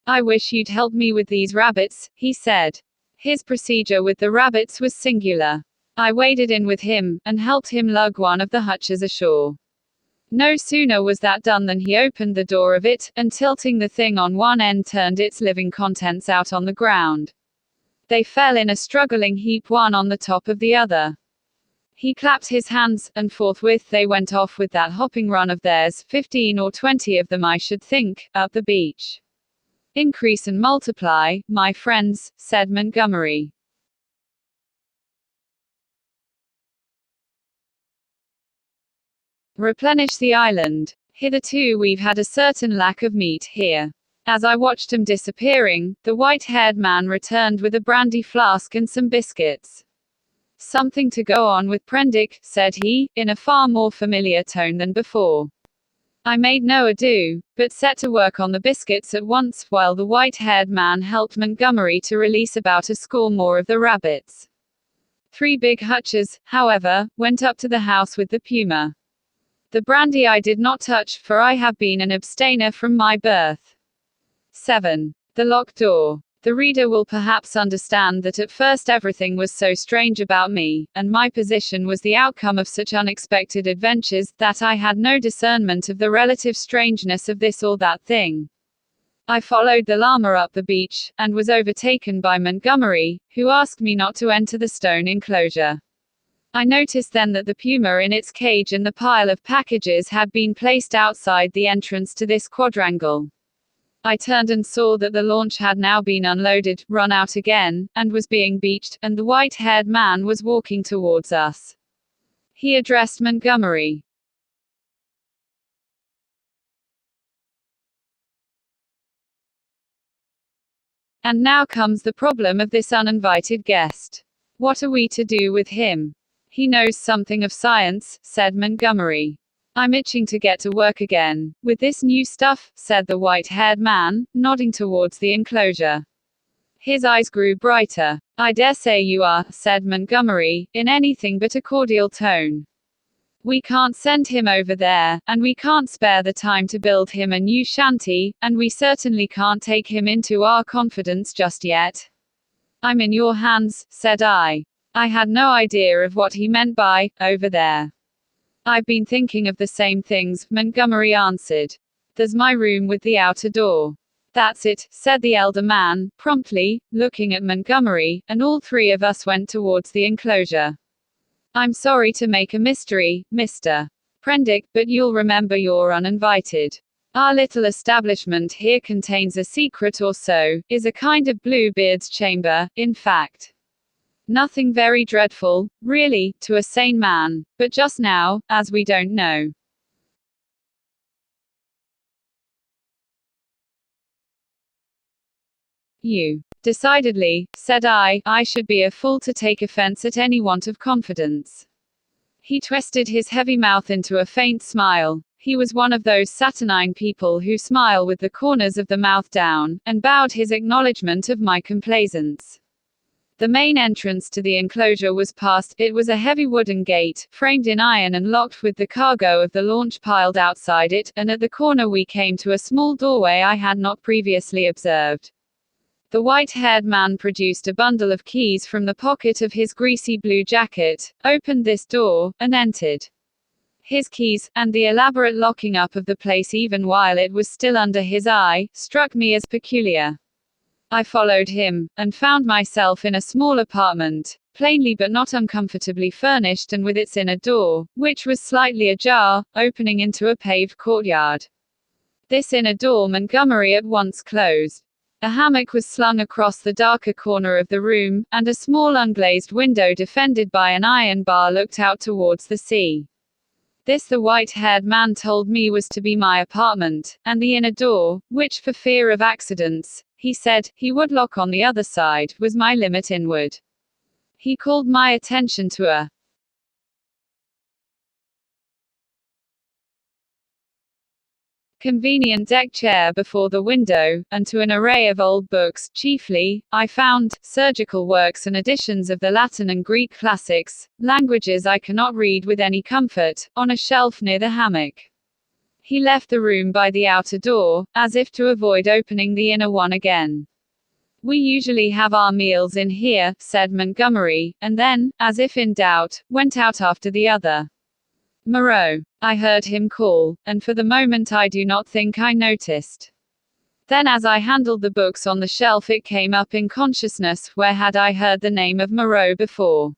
I wish you'd help me with these rabbits, he said. His procedure with the rabbits was singular. I waded in with him, and helped him lug one of the hutches ashore. No sooner was that done than he opened the door of it, and tilting the thing on one end turned its living contents out on the ground. They fell in a struggling heap one on the top of the other. He clapped his hands, and forthwith they went off with that hopping run of theirs, 15 or 20 of them I should think, up the beach. Increase and multiply, my friends, said Montgomery. Replenish the island. Hitherto we've had a certain lack of meat here. As I watched him disappearing, the white-haired man returned with a brandy flask and some biscuits. Something to go on with, Prendick, said he, in a far more familiar tone than before. I made no ado, but set to work on the biscuits at once, while the white-haired man helped Montgomery to release about a score more of the rabbits. 3 big hutches, however, went up to the house with the puma. The brandy I did not touch, for I have been an abstainer from my birth. 7. The locked door. The reader will perhaps understand that at first everything was so strange about me, and my position was the outcome of such unexpected adventures, that I had no discernment of the relative strangeness of this or that thing. I followed the llama up the beach, and was overtaken by Montgomery, who asked me not to enter the stone enclosure. I noticed then that the puma in its cage and the pile of packages had been placed outside the entrance to this quadrangle. I turned and saw that the launch had now been unloaded, run out again, and was being beached, and the white-haired man was walking towards us. He addressed Montgomery. And now comes the problem of this uninvited guest. What are we to do with him? He knows something of science, said Montgomery. I'm itching to get to work again, with this new stuff, said the white-haired man, nodding towards the enclosure. His eyes grew brighter. I dare say you are, said Montgomery, in anything but a cordial tone. We can't send him over there, and we can't spare the time to build him a new shanty, and we certainly can't take him into our confidence just yet. I'm in your hands, said I. I had no idea of what he meant by, over there. I've been thinking of the same things, Montgomery answered. There's my room with the outer door. That's it, said the elder man, promptly, looking at Montgomery, and all 3 of us went towards the enclosure. I'm sorry to make a mystery, Mr. Prendick, but you'll remember you're uninvited. Our little establishment here contains a secret or so, is a kind of Bluebeard's chamber, in fact. Nothing very dreadful, really, to a sane man, but just now, as we don't know. You. Decidedly, said I should be a fool to take offense at any want of confidence. He twisted his heavy mouth into a faint smile. He was one of those saturnine people who smile with the corners of the mouth down, and bowed his acknowledgment of my complaisance. The main entrance to the enclosure was past. It was a heavy wooden gate, framed in iron and locked with the cargo of the launch piled outside it, and at the corner we came to a small doorway I had not previously observed. The white-haired man produced a bundle of keys from the pocket of his greasy blue jacket, opened this door, and entered. His keys, and the elaborate locking up of the place even while it was still under his eye, struck me as peculiar. I followed him, and found myself in a small apartment, plainly but not uncomfortably furnished and with its inner door, which was slightly ajar, opening into a paved courtyard. This inner door Montgomery at once closed. A hammock was slung across the darker corner of the room, and a small unglazed window defended by an iron bar looked out towards the sea. This the white-haired man told me was to be my apartment, and the inner door, which for fear of accidents, he said, he would lock on the other side, was my limit inward. He called my attention to a convenient deck chair before the window, and to an array of old books, chiefly, I found, surgical works and editions of the Latin and Greek classics, languages I cannot read with any comfort, on a shelf near the hammock. He left the room by the outer door, as if to avoid opening the inner one again. "We usually have our meals in here," said Montgomery, and then, as if in doubt, went out after the other. "Moreau," I heard him call, and for the moment I do not think I noticed. Then as I handled the books on the shelf it came up in consciousness, where had I heard the name of Moreau before?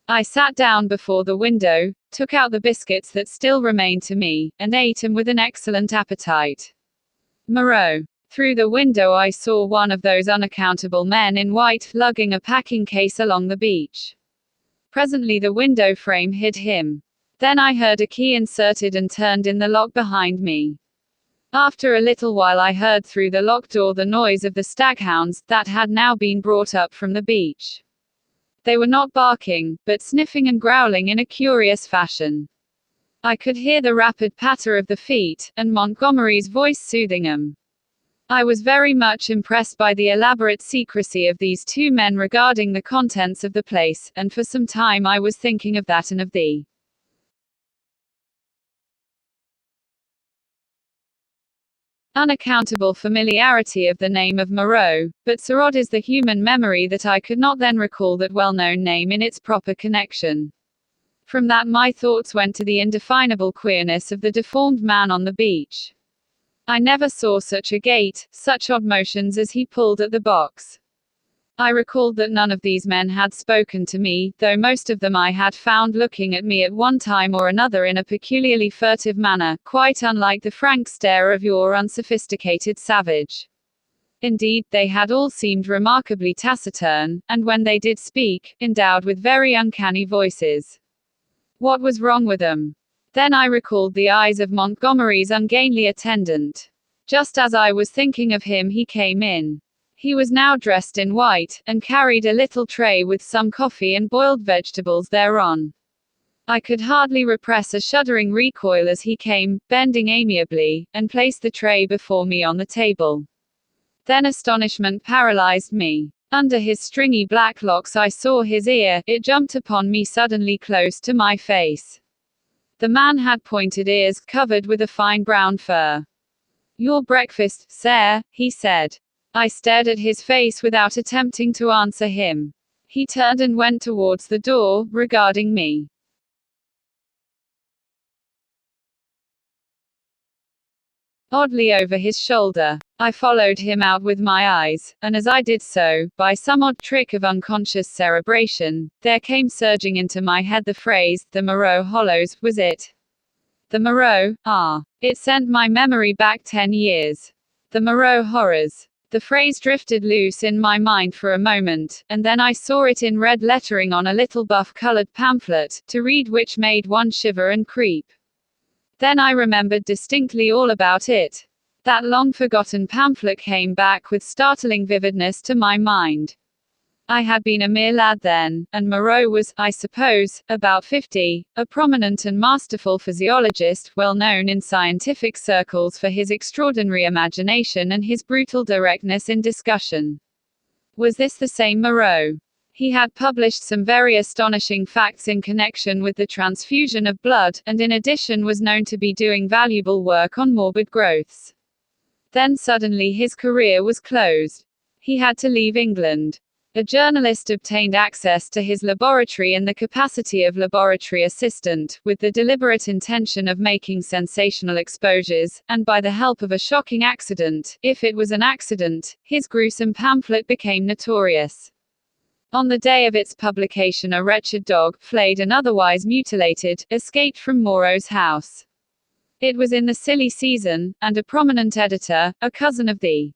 I sat down before the window, took out the biscuits that still remained to me, and ate them with an excellent appetite. Moreau. Through the window I saw one of those unaccountable men in white, lugging a packing case along the beach. Presently the window frame hid him. Then I heard a key inserted and turned in the lock behind me. After a little while I heard through the locked door the noise of the staghounds, that had now been brought up from the beach. They were not barking, but sniffing and growling in a curious fashion. I could hear the rapid patter of the feet, and Montgomery's voice soothing them. I was very much impressed by the elaborate secrecy of these two men regarding the contents of the place, and for some time I was thinking of that and of the unaccountable familiarity of the name of Moreau, but so odd is the human memory that I could not then recall that well-known name in its proper connection. From that my thoughts went to the indefinable queerness of the deformed man on the beach. I never saw such a gait, such odd motions as he pulled at the box. I recalled that none of these men had spoken to me, though most of them I had found looking at me at one time or another in a peculiarly furtive manner, quite unlike the frank stare of your unsophisticated savage. Indeed, they had all seemed remarkably taciturn, and when they did speak, endowed with very uncanny voices. What was wrong with them? Then I recalled the eyes of Montgomery's ungainly attendant. Just as I was thinking of him he came in. He was now dressed in white, and carried a little tray with some coffee and boiled vegetables thereon. I could hardly repress a shuddering recoil as he came, bending amiably, and placed the tray before me on the table. Then astonishment paralyzed me. Under his stringy black locks I saw his ear, it jumped upon me suddenly close to my face. The man had pointed ears, covered with a fine brown fur. "Your breakfast, sir," he said. I stared at his face without attempting to answer him. He turned and went towards the door, regarding me oddly over his shoulder. I followed him out with my eyes, and as I did so, by some odd trick of unconscious cerebration, there came surging into my head the phrase, "the Moreau Hollows," was it? The Moreau, ah! It sent my memory back 10 years. The Moreau horrors. The phrase drifted loose in my mind for a moment, and then I saw it in red lettering on a little buff-colored pamphlet, to read which made one shiver and creep. Then I remembered distinctly all about it. That long-forgotten pamphlet came back with startling vividness to my mind. I had been a mere lad then, and Moreau was, I suppose, about 50, a prominent and masterful physiologist, well known in scientific circles for his extraordinary imagination and his brutal directness in discussion. Was this the same Moreau? He had published some very astonishing facts in connection with the transfusion of blood, and in addition was known to be doing valuable work on morbid growths. Then suddenly his career was closed. He had to leave England. A journalist obtained access to his laboratory in the capacity of laboratory assistant, with the deliberate intention of making sensational exposures, and by the help of a shocking accident, if it was an accident, his gruesome pamphlet became notorious. On the day of its publication, a wretched dog, flayed and otherwise mutilated, escaped from Moreau's house. It was in the silly season, and a prominent editor, a cousin of the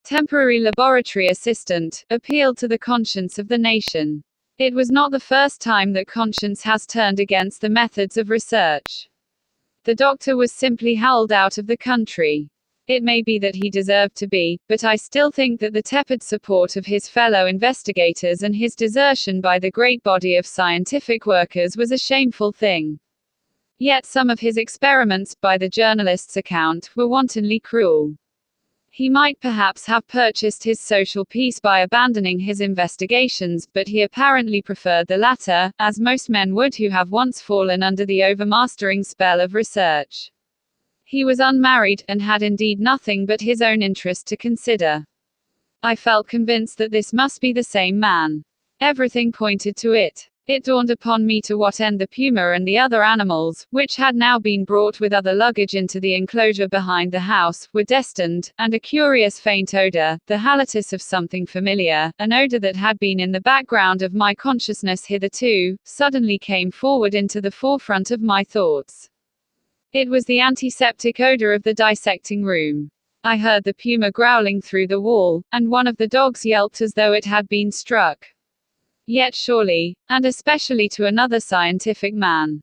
temporary laboratory assistant, appealed to the conscience of the nation. It was not the first time that conscience has turned against the methods of research. The doctor was simply howled out of the country. It may be that he deserved to be, but I still think that the tepid support of his fellow investigators and his desertion by the great body of scientific workers was a shameful thing. Yet some of his experiments, by the journalist's account, were wantonly cruel. He might perhaps have purchased his social peace by abandoning his investigations, but he apparently preferred the latter, as most men would who have once fallen under the overmastering spell of research. He was unmarried, and had indeed nothing but his own interest to consider. I felt convinced that this must be the same man. Everything pointed to it. It dawned upon me to what end the puma and the other animals, which had now been brought with other luggage into the enclosure behind the house, were destined, and a curious faint odor, the halitus of something familiar, an odor that had been in the background of my consciousness hitherto, suddenly came forward into the forefront of my thoughts. It was the antiseptic odor of the dissecting room. I heard the puma growling through the wall, and one of the dogs yelped as though it had been struck. Yet surely, and especially to another scientific man,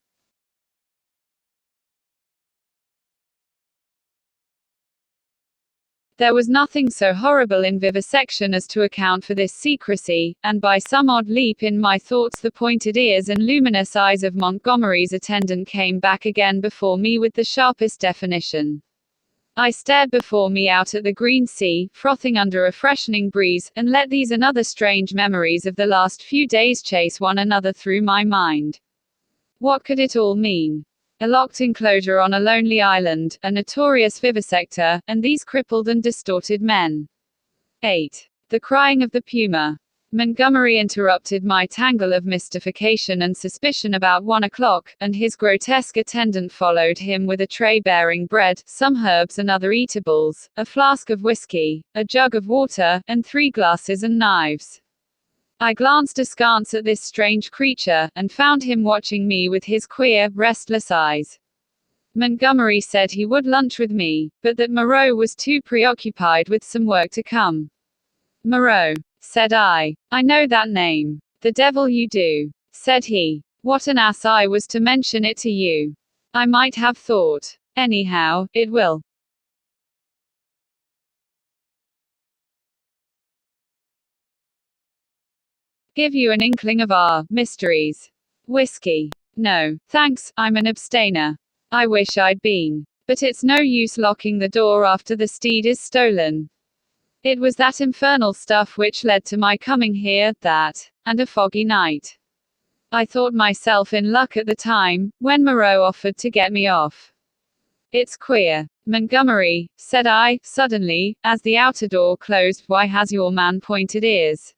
there was nothing so horrible in vivisection as to account for this secrecy, and by some odd leap in my thoughts the pointed ears and luminous eyes of Montgomery's attendant came back again before me with the sharpest definition. I stared before me out at the green sea, frothing under a freshening breeze, and let these and other strange memories of the last few days chase one another through my mind. What could it all mean? A locked enclosure on a lonely island, a notorious vivisector, and these crippled and distorted men. 8. The crying of the puma. Montgomery interrupted my tangle of mystification and suspicion about 1 o'clock, and his grotesque attendant followed him with a tray bearing bread, some herbs and other eatables, a flask of whiskey, a jug of water, and 3 glasses and knives. I glanced askance at this strange creature, and found him watching me with his queer, restless eyes. Montgomery said he would lunch with me, but that Moreau was too preoccupied with some work to come. Moreau, said I. I know that name. The devil you do, said he. What an ass I was to mention it to you. I might have thought. Anyhow, it will give you an inkling of our mysteries. Whiskey. No, thanks, I'm an abstainer. I wish I'd been. But it's no use locking the door after the steed is stolen. It was that infernal stuff which led to my coming here, that, and a foggy night. I thought myself in luck at the time, when Moreau offered to get me off. It's queer. Montgomery, said I, suddenly, as the outer door closed, why has your man pointed ears?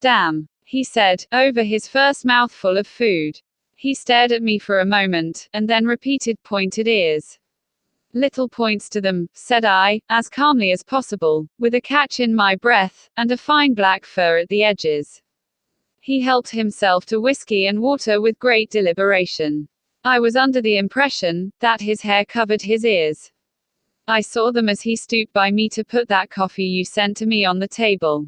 Damn, he said, over his first mouthful of food. He stared at me for a moment, and then repeated pointed ears. Little points to them, said I, as calmly as possible, with a catch in my breath, and a fine black fur at the edges. He helped himself to whiskey and water with great deliberation. I was under the impression that his hair covered his ears. I saw them as he stooped by me to put that coffee you sent to me on the table.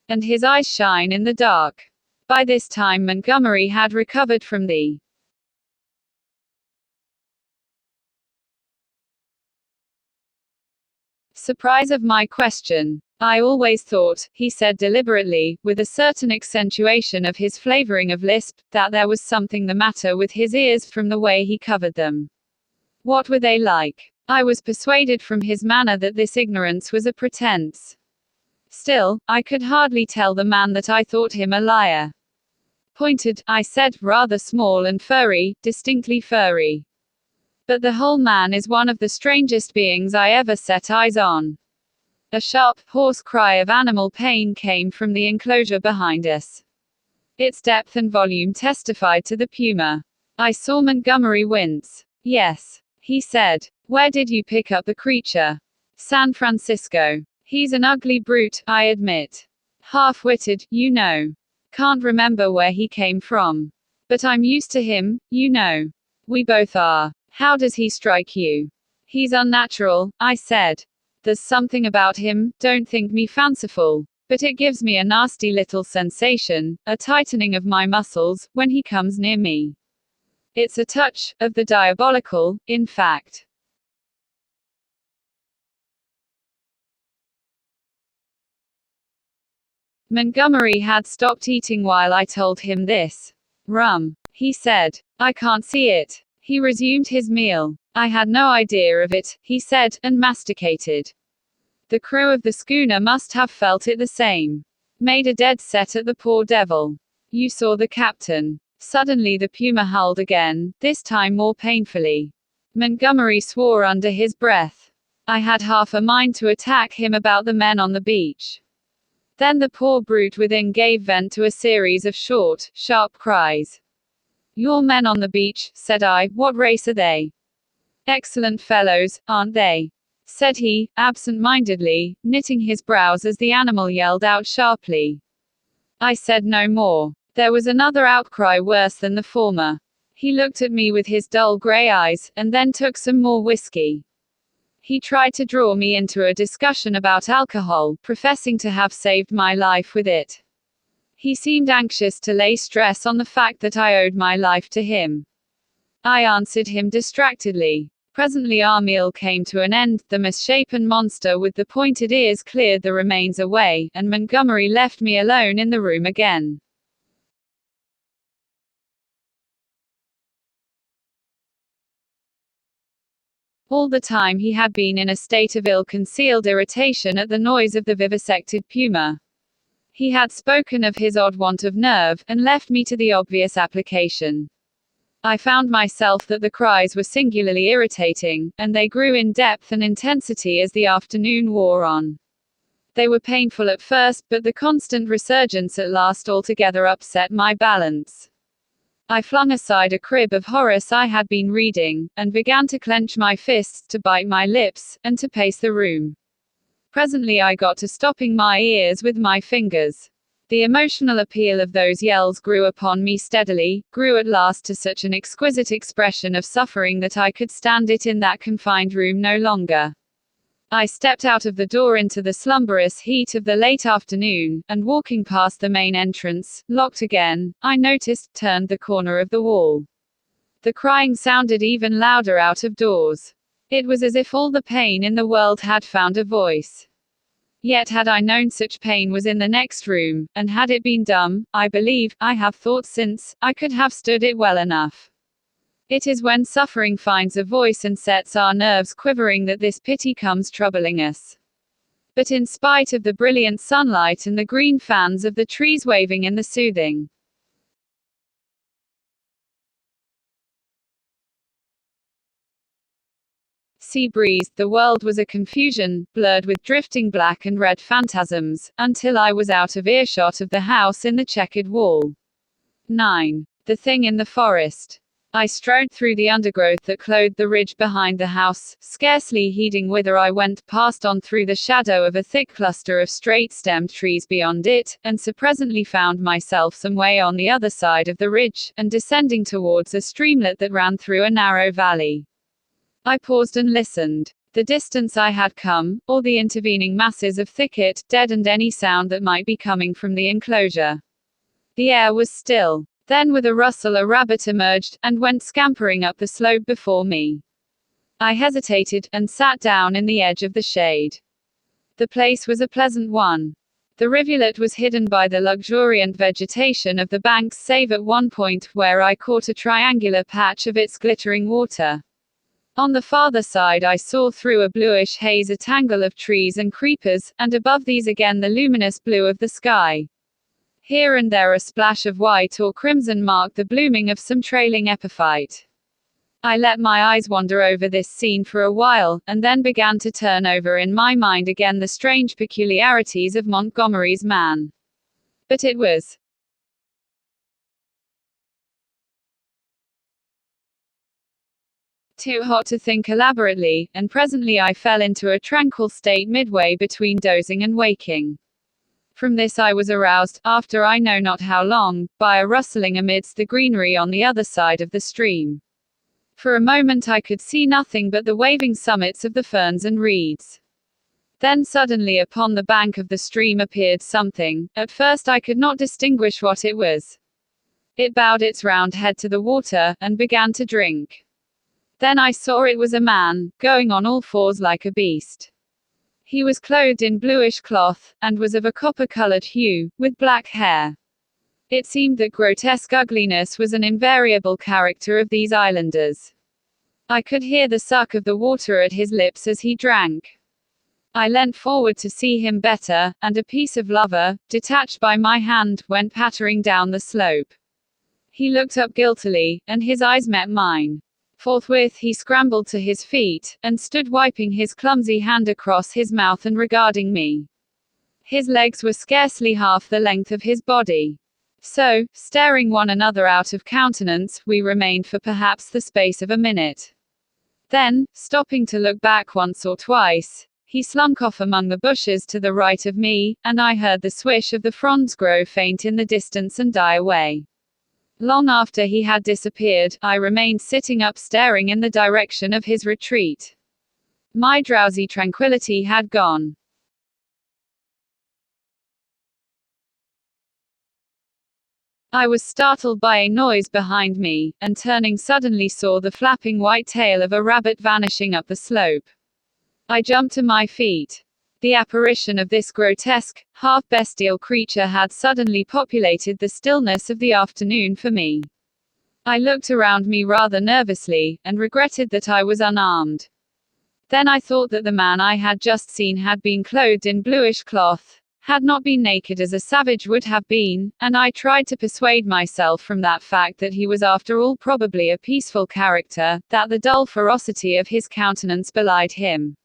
And his eyes shine in the dark. By this time Montgomery had recovered from the surprise of my question. I always thought, he said deliberately, with a certain accentuation of his flavoring of lisp, that there was something the matter with his ears from the way he covered them. What were they like? I was persuaded from his manner that this ignorance was a pretense. Still, I could hardly tell the man that I thought him a liar. Pointed, I said, rather small and furry, distinctly furry. But the whole man is one of the strangest beings I ever set eyes on. A sharp, hoarse cry of animal pain came from the enclosure behind us. Its depth and volume testified to the puma. I saw Montgomery wince. Yes, he said. Where did you pick up the creature? San Francisco. He's an ugly brute, I admit. Half-witted, you know. Can't remember where he came from. But I'm used to him, you know. We both are. How does he strike you? He's unnatural, I said. There's something about him, don't think me fanciful, but it gives me a nasty little sensation, a tightening of my muscles, when he comes near me. It's a touch of the diabolical, in fact. Montgomery had stopped eating while I told him this. Rum, he said. I can't see it. He resumed his meal. I had no idea of it, he said, and masticated. The crew of the schooner must have felt it the same. Made a dead set at the poor devil. You saw the captain. Suddenly the puma howled again, this time more painfully. Montgomery swore under his breath. I had half a mind to attack him about the men on the beach. Then the poor brute within gave vent to a series of short, sharp cries. Your men on the beach, said I, what race are they? Excellent fellows, aren't they? Said he, absent-mindedly, knitting his brows as the animal yelled out sharply. I said no more. There was another outcry worse than the former. He looked at me with his dull grey eyes, and then took some more whiskey. He tried to draw me into a discussion about alcohol, professing to have saved my life with it. He seemed anxious to lay stress on the fact that I owed my life to him. I answered him distractedly. Presently our meal came to an end, the misshapen monster with the pointed ears cleared the remains away, and Montgomery left me alone in the room again. All the time he had been in a state of ill-concealed irritation at the noise of the vivisected puma. He had spoken of his odd want of nerve, and left me to the obvious application. I found myself that the cries were singularly irritating, and they grew in depth and intensity as the afternoon wore on. They were painful at first, but the constant resurgence at last altogether upset my balance. I flung aside a crib of Horace I had been reading, and began to clench my fists, to bite my lips, and to pace the room. Presently I got to stopping my ears with my fingers. The emotional appeal of those yells grew upon me steadily, grew at last to such an exquisite expression of suffering that I could stand it in that confined room no longer. I stepped out of the door into the slumberous heat of the late afternoon, and walking past the main entrance, locked again, I noticed, turned the corner of the wall. The crying sounded even louder out of doors. It was as if all the pain in the world had found a voice. Yet had I known such pain was in the next room, and had it been dumb, I believe, I have thought since, I could have stood it well enough. It is when suffering finds a voice and sets our nerves quivering that this pity comes troubling us. But in spite of the brilliant sunlight and the green fans of the trees waving in the soothing sea breeze, the world was a confusion, blurred with drifting black and red phantasms, until I was out of earshot of the house in the checkered wall. 9. The thing in the forest. I strode through the undergrowth that clothed the ridge behind the house, scarcely heeding whither I went, passed on through the shadow of a thick cluster of straight-stemmed trees beyond it, and so presently found myself some way on the other side of the ridge, and descending towards a streamlet that ran through a narrow valley. I paused and listened. The distance I had come, or the intervening masses of thicket, deadened any sound that might be coming from the enclosure. The air was still. Then with a rustle a rabbit emerged, and went scampering up the slope before me. I hesitated, and sat down in the edge of the shade. The place was a pleasant one. The rivulet was hidden by the luxuriant vegetation of the banks save at one point, where I caught a triangular patch of its glittering water. On the farther side I saw through a bluish haze a tangle of trees and creepers, and above these again the luminous blue of the sky. Here and there a splash of white or crimson marked the blooming of some trailing epiphyte. I let my eyes wander over this scene for a while, and then began to turn over in my mind again the strange peculiarities of Montgomery's man. But it was too hot to think elaborately, and presently I fell into a tranquil state midway between dozing and waking. From this I was aroused, after I know not how long, by a rustling amidst the greenery on the other side of the stream. For a moment I could see nothing but the waving summits of the ferns and reeds. Then suddenly upon the bank of the stream appeared something. At first I could not distinguish what it was. It bowed its round head to the water, and began to drink. Then I saw it was a man, going on all fours like a beast. He was clothed in bluish cloth, and was of a copper-colored hue, with black hair. It seemed that grotesque ugliness was an invariable character of these islanders. I could hear the suck of the water at his lips as he drank. I leant forward to see him better, and a piece of lava, detached by my hand, went pattering down the slope. He looked up guiltily, and his eyes met mine. Forthwith he scrambled to his feet, and stood wiping his clumsy hand across his mouth and regarding me. His legs were scarcely half the length of his body. So, staring one another out of countenance, we remained for perhaps the space of a minute. Then, stopping to look back once or twice, he slunk off among the bushes to the right of me, and I heard the swish of the fronds grow faint in the distance and die away. Long after he had disappeared, I remained sitting up staring in the direction of his retreat. My drowsy tranquillity had gone. I was startled by a noise behind me, and turning suddenly saw the flapping white tail of a rabbit vanishing up the slope. I jumped to my feet. The apparition of this grotesque, half-bestial creature had suddenly populated the stillness of the afternoon for me. I looked around me rather nervously, and regretted that I was unarmed. Then I thought that the man I had just seen had been clothed in bluish cloth, had not been naked as a savage would have been, and I tried to persuade myself from that fact that he was after all probably a peaceful character, that the dull ferocity of his countenance belied him.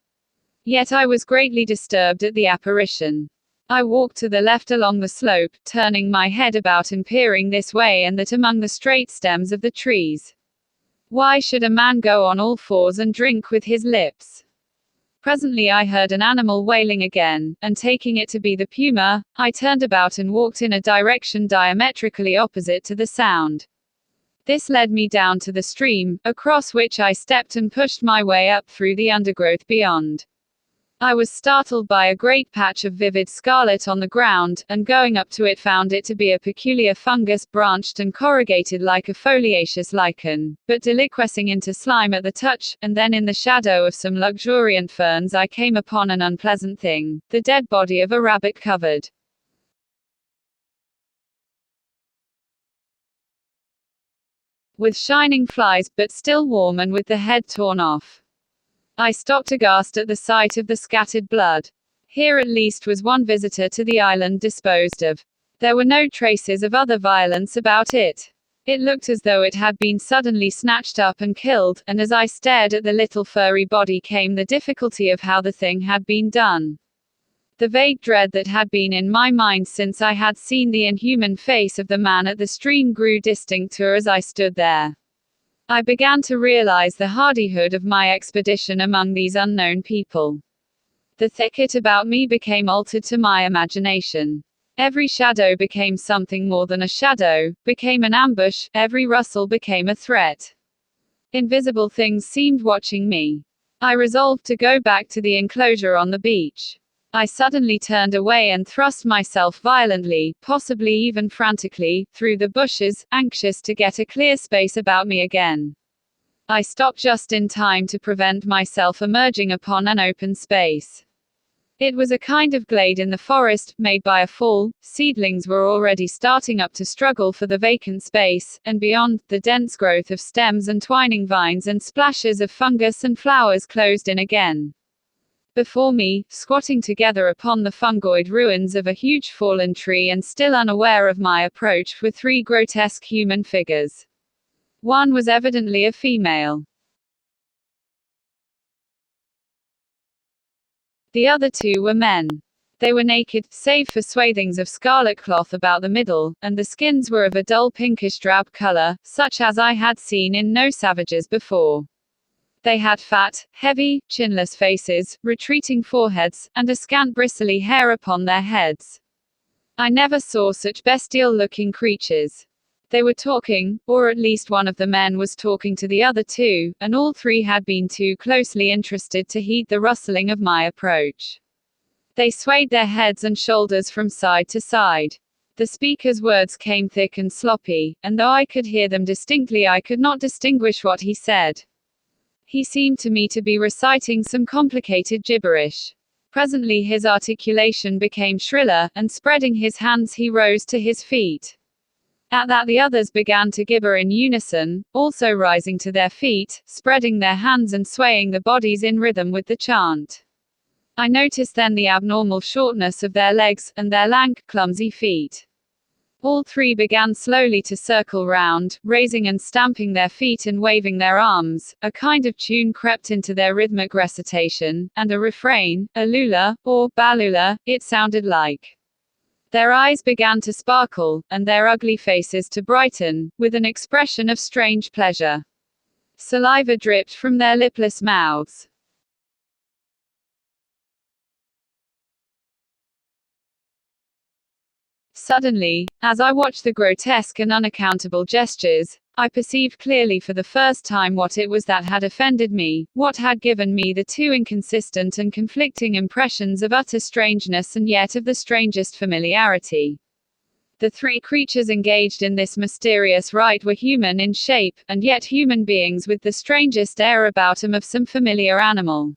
Yet I was greatly disturbed at the apparition. I walked to the left along the slope, turning my head about and peering this way and that among the straight stems of the trees. Why should a man go on all fours and drink with his lips? Presently I heard an animal wailing again, and taking it to be the puma, I turned about and walked in a direction diametrically opposite to the sound. This led me down to the stream, across which I stepped and pushed my way up through the undergrowth beyond. I was startled by a great patch of vivid scarlet on the ground, and going up to it found it to be a peculiar fungus branched and corrugated like a foliaceous lichen, but deliquescing into slime at the touch, and then in the shadow of some luxuriant ferns I came upon an unpleasant thing, the dead body of a rabbit covered with shining flies, but still warm and with the head torn off. I stopped aghast at the sight of the scattered blood. Here at least was one visitor to the island disposed of. There were no traces of other violence about it. It looked as though it had been suddenly snatched up and killed, and as I stared at the little furry body came the difficulty of how the thing had been done. The vague dread that had been in my mind since I had seen the inhuman face of the man at the stream grew distincter as I stood there. I began to realize the hardihood of my expedition among these unknown people. The thicket about me became altered to my imagination. Every shadow became something more than a shadow, became an ambush, every rustle became a threat. Invisible things seemed watching me. I resolved to go back to the enclosure on the beach. I suddenly turned away and thrust myself violently, possibly even frantically, through the bushes, anxious to get a clear space about me again. I stopped just in time to prevent myself emerging upon an open space. It was a kind of glade in the forest, made by a fall. Seedlings were already starting up to struggle for the vacant space, and beyond, the dense growth of stems and twining vines and splashes of fungus and flowers closed in again. Before me, squatting together upon the fungoid ruins of a huge fallen tree and still unaware of my approach, were three grotesque human figures. One was evidently a female. The other two were men. They were naked, save for swathings of scarlet cloth about the middle, and the skins were of a dull pinkish drab color, such as I had seen in no savages before. They had fat, heavy, chinless faces, retreating foreheads, and a scant bristly hair upon their heads. I never saw such bestial-looking creatures. They were talking, or at least one of the men was talking to the other two, and all three had been too closely interested to heed the rustling of my approach. They swayed their heads and shoulders from side to side. The speaker's words came thick and sloppy, and though I could hear them distinctly, I could not distinguish what he said. He seemed to me to be reciting some complicated gibberish. Presently his articulation became shriller, and spreading his hands he rose to his feet. At that the others began to gibber in unison, also rising to their feet, spreading their hands and swaying the bodies in rhythm with the chant. I noticed then the abnormal shortness of their legs, and their lank, clumsy feet. All three began slowly to circle round, raising and stamping their feet and waving their arms. A kind of tune crept into their rhythmic recitation, and a refrain, a lula, or balula, it sounded like. Their eyes began to sparkle, and their ugly faces to brighten, with an expression of strange pleasure. Saliva dripped from their lipless mouths. Suddenly, as I watched the grotesque and unaccountable gestures, I perceived clearly for the first time what it was that had offended me, what had given me the two inconsistent and conflicting impressions of utter strangeness and yet of the strangest familiarity. The three creatures engaged in this mysterious rite were human in shape, and yet human beings with the strangest air about them of some familiar animal.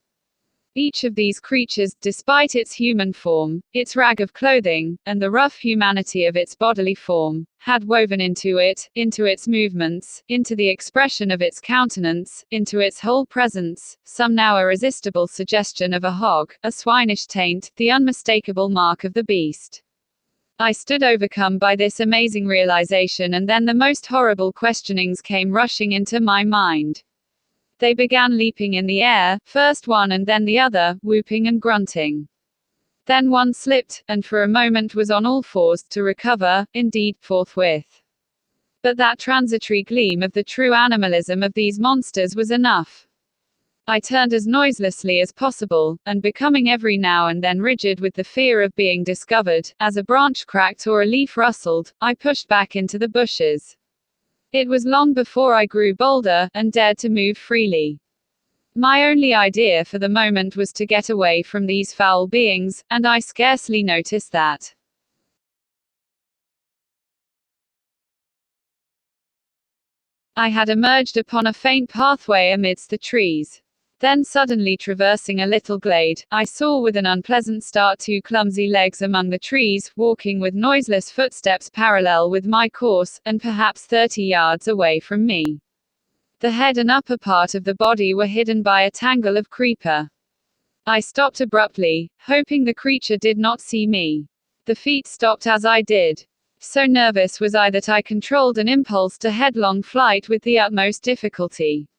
Each of these creatures, despite its human form, its rag of clothing, and the rough humanity of its bodily form, had woven into it, into its movements, into the expression of its countenance, into its whole presence, some now irresistible suggestion of a hog, a swinish taint, the unmistakable mark of the beast. I stood overcome by this amazing realization, and then the most horrible questionings came rushing into my mind. They began leaping in the air, first one and then the other, whooping and grunting. Then one slipped, and for a moment was on all fours, to recover, indeed, forthwith. But that transitory gleam of the true animalism of these monsters was enough. I turned as noiselessly as possible, and becoming every now and then rigid with the fear of being discovered, as a branch cracked or a leaf rustled, I pushed back into the bushes. It was long before I grew bolder, and dared to move freely. My only idea for the moment was to get away from these foul beings, and I scarcely noticed that. I had emerged upon a faint pathway amidst the trees. Then suddenly traversing a little glade, I saw with an unpleasant start two clumsy legs among the trees, walking with noiseless footsteps parallel with my course, and perhaps 30 yards away from me. The head and upper part of the body were hidden by a tangle of creeper. I stopped abruptly, hoping the creature did not see me. The feet stopped as I did. So nervous was I that I controlled an impulse to headlong flight with the utmost difficulty.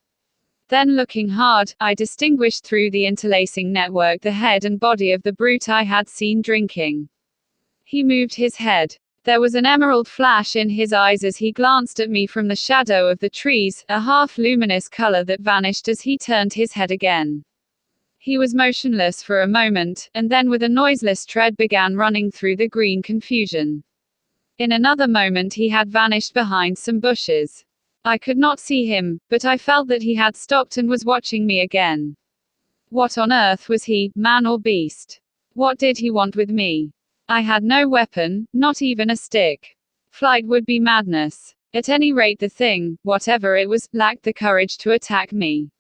Then looking hard, I distinguished through the interlacing network the head and body of the brute I had seen drinking. He moved his head. There was an emerald flash in his eyes as he glanced at me from the shadow of the trees, a half-luminous color that vanished as he turned his head again. He was motionless for a moment, and then with a noiseless tread began running through the green confusion. In another moment he had vanished behind some bushes. I could not see him, but I felt that he had stopped and was watching me again. What on earth was he, man or beast? What did he want with me? I had no weapon, not even a stick. Flight would be madness. At any rate the thing, whatever it was, lacked the courage to attack me.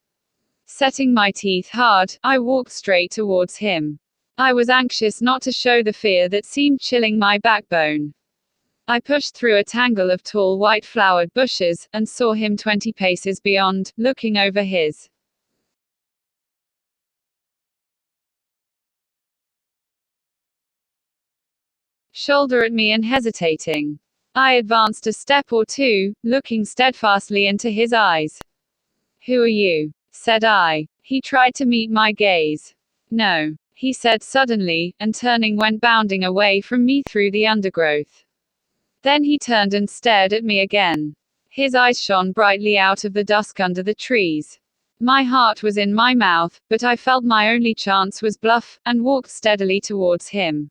Setting my teeth hard, I walked straight towards him. I was anxious not to show the fear that seemed chilling my backbone. I pushed through a tangle of tall white-flowered bushes, and saw him 20 paces beyond, looking over his shoulder at me and hesitating. I advanced a step or two, looking steadfastly into his eyes. "Who are you?" said I. He tried to meet my gaze. "No," he said suddenly, and turning went bounding away from me through the undergrowth. Then he turned and stared at me again. His eyes shone brightly out of the dusk under the trees. My heart was in my mouth, but I felt my only chance was bluff, and walked steadily towards him.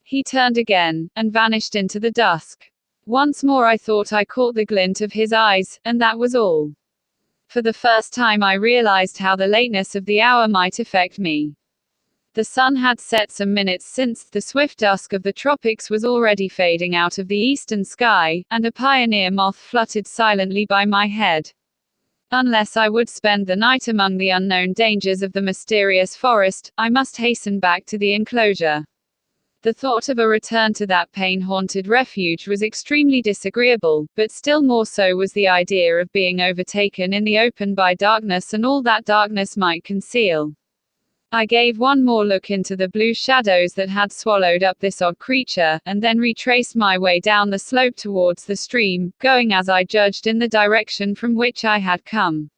He turned again, and vanished into the dusk. Once more I thought I caught the glint of his eyes, and that was all. For the first time I realized how the lateness of the hour might affect me. The sun had set some minutes since, the swift dusk of the tropics was already fading out of the eastern sky, and a pioneer moth fluttered silently by my head. Unless I would spend the night among the unknown dangers of the mysterious forest, I must hasten back to the enclosure. The thought of a return to that pain-haunted refuge was extremely disagreeable, but still more so was the idea of being overtaken in the open by darkness and all that darkness might conceal. I gave one more look into the blue shadows that had swallowed up this odd creature, and then retraced my way down the slope towards the stream, going as I judged in the direction from which I had come.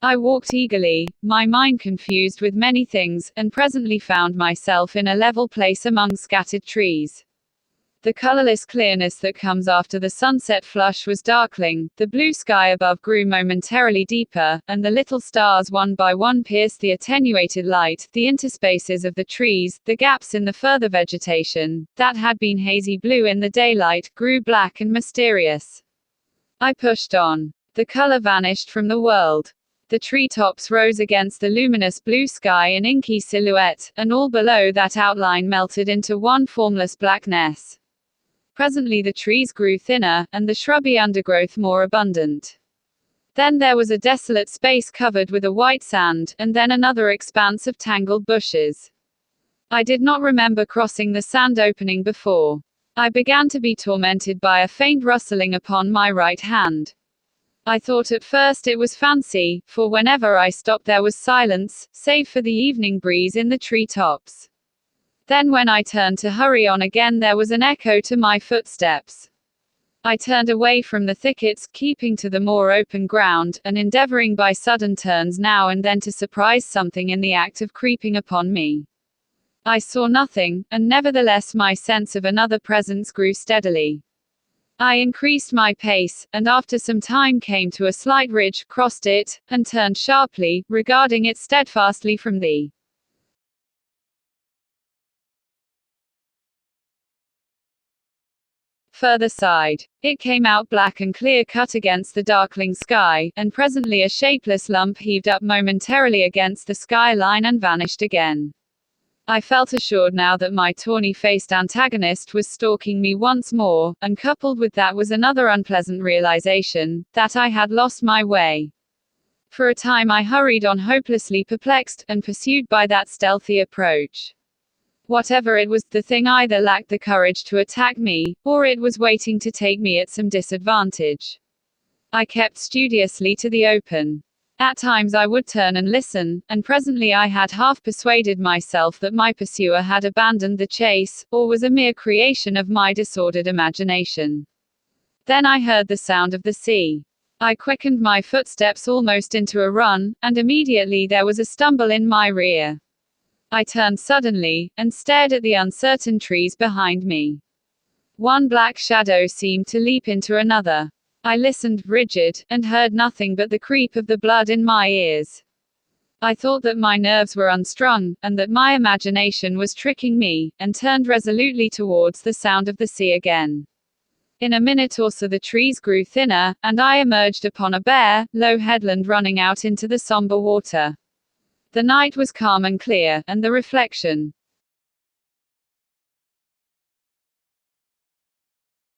I walked eagerly, my mind confused with many things, and presently found myself in a level place among scattered trees. The colorless clearness that comes after the sunset flush was darkling, the blue sky above grew momentarily deeper, and the little stars one by one pierced the attenuated light, the interspaces of the trees, the gaps in the further vegetation, that had been hazy blue in the daylight, grew black and mysterious. I pushed on. The color vanished from the world. The treetops rose against the luminous blue sky in inky silhouette, and all below that outline melted into one formless blackness. Presently the trees grew thinner, and the shrubby undergrowth more abundant. Then there was a desolate space covered with a white sand, and then another expanse of tangled bushes. I did not remember crossing the sand opening before. I began to be tormented by a faint rustling upon my right hand. I thought at first it was fancy, for whenever I stopped there was silence, save for the evening breeze in the treetops. Then when I turned to hurry on again there was an echo to my footsteps. I turned away from the thickets, keeping to the more open ground, and endeavoring by sudden turns now and then to surprise something in the act of creeping upon me. I saw nothing, and nevertheless my sense of another presence grew steadily. I increased my pace, and after some time came to a slight ridge, crossed it, and turned sharply, regarding it steadfastly from the further side. It came out black and clear-cut against the darkling sky, and presently a shapeless lump heaved up momentarily against the skyline and vanished again. I felt assured now that my tawny-faced antagonist was stalking me once more, and coupled with that was another unpleasant realization, that I had lost my way. For a time I hurried on hopelessly perplexed, and pursued by that stealthy approach. Whatever it was, the thing either lacked the courage to attack me, or it was waiting to take me at some disadvantage. I kept studiously to the open. At times I would turn and listen, and presently I had half persuaded myself that my pursuer had abandoned the chase, or was a mere creation of my disordered imagination. Then I heard the sound of the sea. I quickened my footsteps almost into a run, and immediately there was a stumble in my rear. I turned suddenly, and stared at the uncertain trees behind me. One black shadow seemed to leap into another. I listened, rigid, and heard nothing but the creep of the blood in my ears. I thought that my nerves were unstrung, and that my imagination was tricking me, and turned resolutely towards the sound of the sea again. In a minute or so the trees grew thinner, and I emerged upon a bare, low headland running out into the somber water. The night was calm and clear, and the reflection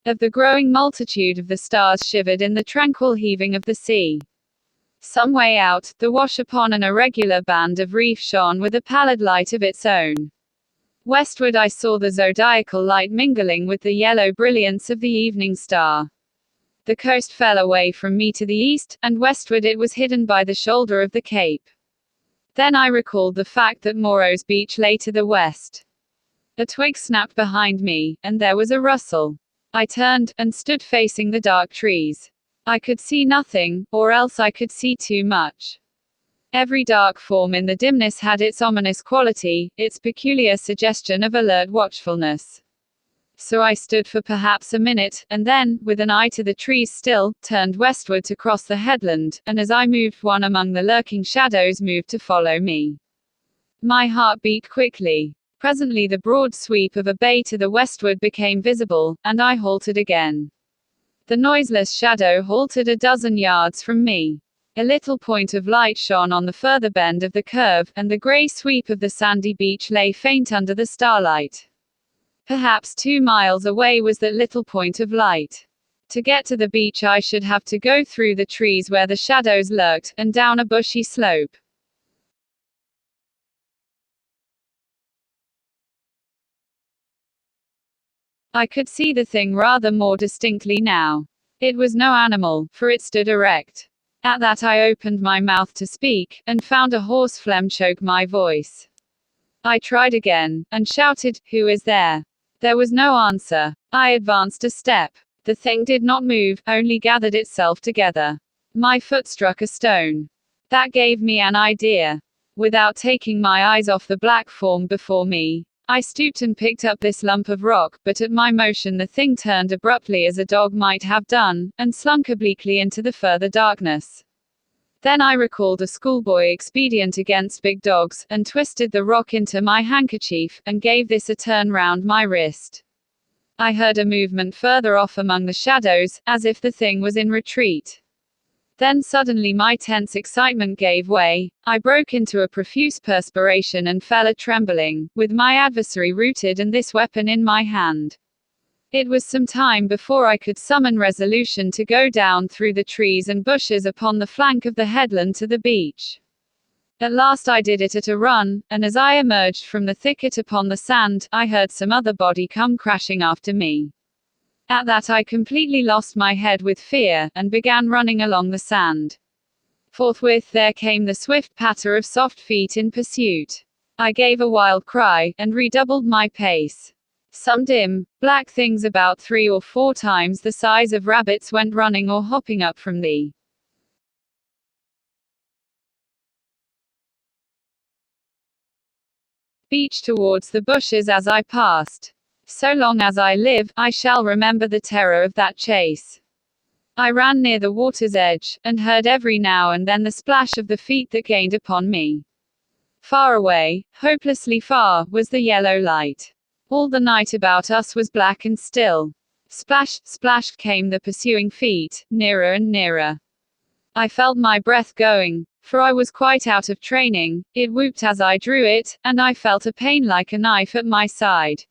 of the growing multitude of the stars shivered in the tranquil heaving of the sea. Some way out, the wash upon an irregular band of reef shone with a pallid light of its own. Westward I saw the zodiacal light mingling with the yellow brilliance of the evening star. The coast fell away from me to the east, and westward it was hidden by the shoulder of the cape. Then I recalled the fact that Moreau's beach lay to the west. A twig snapped behind me, and there was a rustle. I turned, and stood facing the dark trees. I could see nothing, or else I could see too much. Every dark form in the dimness had its ominous quality, its peculiar suggestion of alert watchfulness. So I stood for perhaps a minute, and then, with an eye to the trees still, turned westward to cross the headland, and as I moved one among the lurking shadows moved to follow me. My heart beat quickly. Presently the broad sweep of a bay to the westward became visible, and I halted again. The noiseless shadow halted a dozen yards from me. A little point of light shone on the further bend of the curve, and the grey sweep of the sandy beach lay faint under the starlight. Perhaps 2 miles away was that little point of light. To get to the beach I should have to go through the trees where the shadows lurked, and down a bushy slope. I could see the thing rather more distinctly now. It was no animal, for it stood erect. At that I opened my mouth to speak, and found a hoarse phlegm choke my voice. I tried again, and shouted, "Who is there?" There was no answer. I advanced a step. The thing did not move, only gathered itself together. My foot struck a stone. That gave me an idea. Without taking my eyes off the black form before me, I stooped and picked up this lump of rock, but at my motion the thing turned abruptly as a dog might have done, and slunk obliquely into the further darkness. Then I recalled a schoolboy expedient against big dogs, and twisted the rock into my handkerchief, and gave this a turn round my wrist. I heard a movement further off among the shadows, as if the thing was in retreat. Then suddenly my tense excitement gave way, I broke into a profuse perspiration and fell a trembling, with my adversary rooted and this weapon in my hand. It was some time before I could summon resolution to go down through the trees and bushes upon the flank of the headland to the beach. At last I did it at a run, and as I emerged from the thicket upon the sand, I heard some other body come crashing after me. At that I completely lost my head with fear, and began running along the sand. Forthwith there came the swift patter of soft feet in pursuit. I gave a wild cry, and redoubled my pace. Some dim, black things about 3 or 4 times the size of rabbits went running or hopping up from the beach towards the bushes as I passed. So long as I live, I shall remember the terror of that chase. I ran near the water's edge, and heard every now and then the splash of the feet that gained upon me. Far away, hopelessly far, was the yellow light. All the night about us was black and still. Splash, splash came the pursuing feet, nearer and nearer. I felt my breath going, for I was quite out of training. It whooped as I drew it, and I felt a pain like a knife at my side.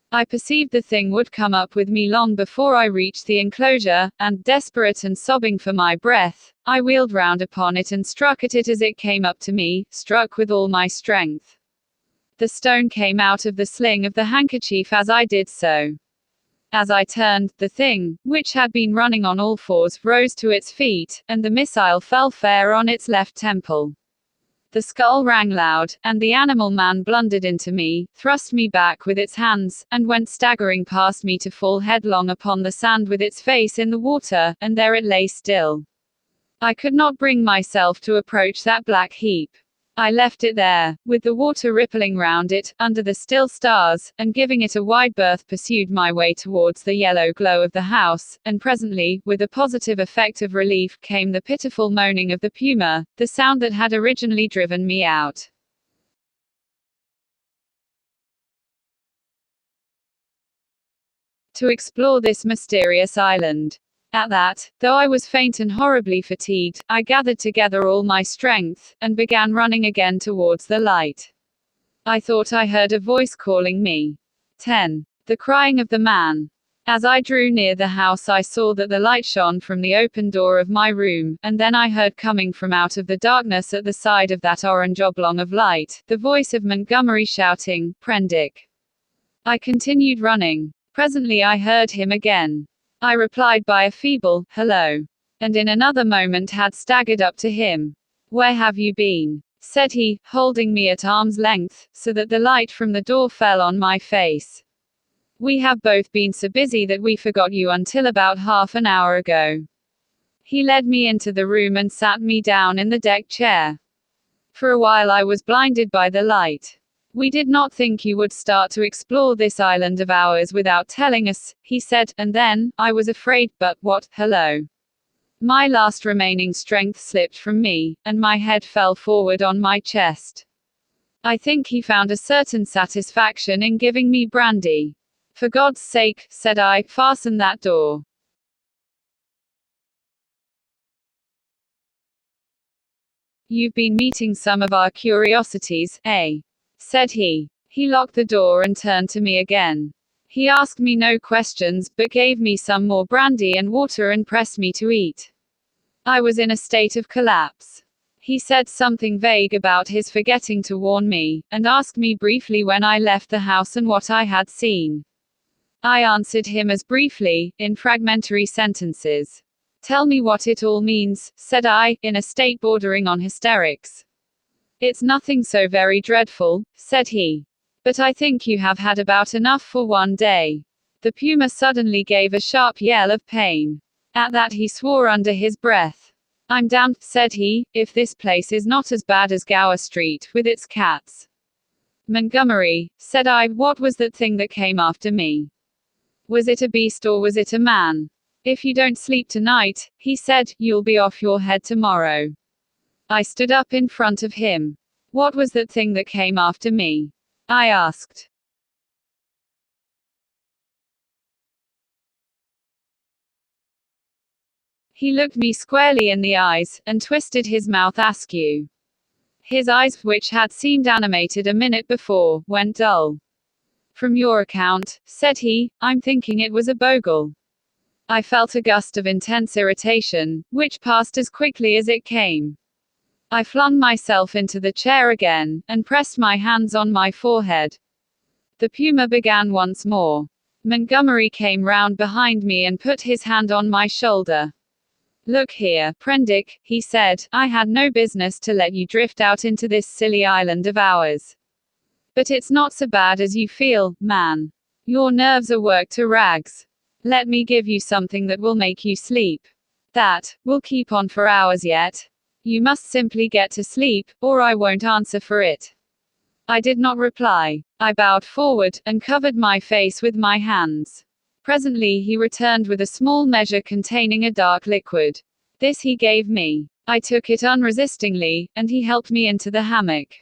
I perceived the thing would come up with me long before I reached the enclosure, and, desperate and sobbing for my breath, I wheeled round upon it and struck at it as it came up to me, struck with all my strength. The stone came out of the sling of the handkerchief as I did so. As I turned, the thing, which had been running on all fours, rose to its feet, and the missile fell fair on its left temple. The skull rang loud, and the animal man blundered into me, thrust me back with its hands, and went staggering past me to fall headlong upon the sand with its face in the water, and there it lay still. I could not bring myself to approach that black heap. I left it there, with the water rippling round it, under the still stars, and giving it a wide berth pursued my way towards the yellow glow of the house, and presently, with a positive effect of relief, came the pitiful moaning of the puma, the sound that had originally driven me out. To explore this mysterious island. At that, though I was faint and horribly fatigued, I gathered together all my strength, and began running again towards the light. I thought I heard a voice calling me. 10. The crying of the man. As I drew near the house, I saw that the light shone from the open door of my room, and then I heard coming from out of the darkness at the side of that orange oblong of light, the voice of Montgomery shouting, "Prendick." I continued running. Presently I heard him again. I replied by a feeble, "Hello," and in another moment had staggered up to him. "Where have you been?" said he, holding me at arm's length, so that the light from the door fell on my face. "We have both been so busy that we forgot you until about half an hour ago." He led me into the room and sat me down in the deck chair. For a while I was blinded by the light. "We did not think you would start to explore this island of ours without telling us," he said, and then, "I was afraid, but what, hello." My last remaining strength slipped from me, and my head fell forward on my chest. I think he found a certain satisfaction in giving me brandy. "For God's sake," said I, "fasten that door." "You've been meeting some of our curiosities, eh?" said he. He locked the door and turned to me again. He asked me no questions, but gave me some more brandy and water and pressed me to eat. I was in a state of collapse. He said something vague about his forgetting to warn me, and asked me briefly when I left the house and what I had seen. I answered him as briefly, in fragmentary sentences. "Tell me what it all means," said I, in a state bordering on hysterics. "It's nothing so very dreadful," said he. "But I think you have had about enough for one day." The puma suddenly gave a sharp yell of pain. At that he swore under his breath. "I'm damned," said he, "if this place is not as bad as Gower Street, with its cats." "Montgomery," said I, "what was that thing that came after me? Was it a beast or was it a man? If you don't sleep tonight," he said, "you'll be off your head tomorrow." I stood up in front of him. "What was that thing that came after me?" I asked. He looked me squarely in the eyes, and twisted his mouth askew. His eyes, which had seemed animated a minute before, went dull. "From your account," said he, "I'm thinking it was a bogle." I felt a gust of intense irritation, which passed as quickly as it came. I flung myself into the chair again, and pressed my hands on my forehead. The puma began once more. Montgomery came round behind me and put his hand on my shoulder. "Look here, Prendick," he said, "I had no business to let you drift out into this silly island of ours. But it's not so bad as you feel, man. Your nerves are worked to rags. Let me give you something that will make you sleep. That will keep on for hours yet. You must simply get to sleep, or I won't answer for it." I did not reply. I bowed forward, and covered my face with my hands. Presently he returned with a small measure containing a dark liquid. This he gave me. I took it unresistingly, and he helped me into the hammock.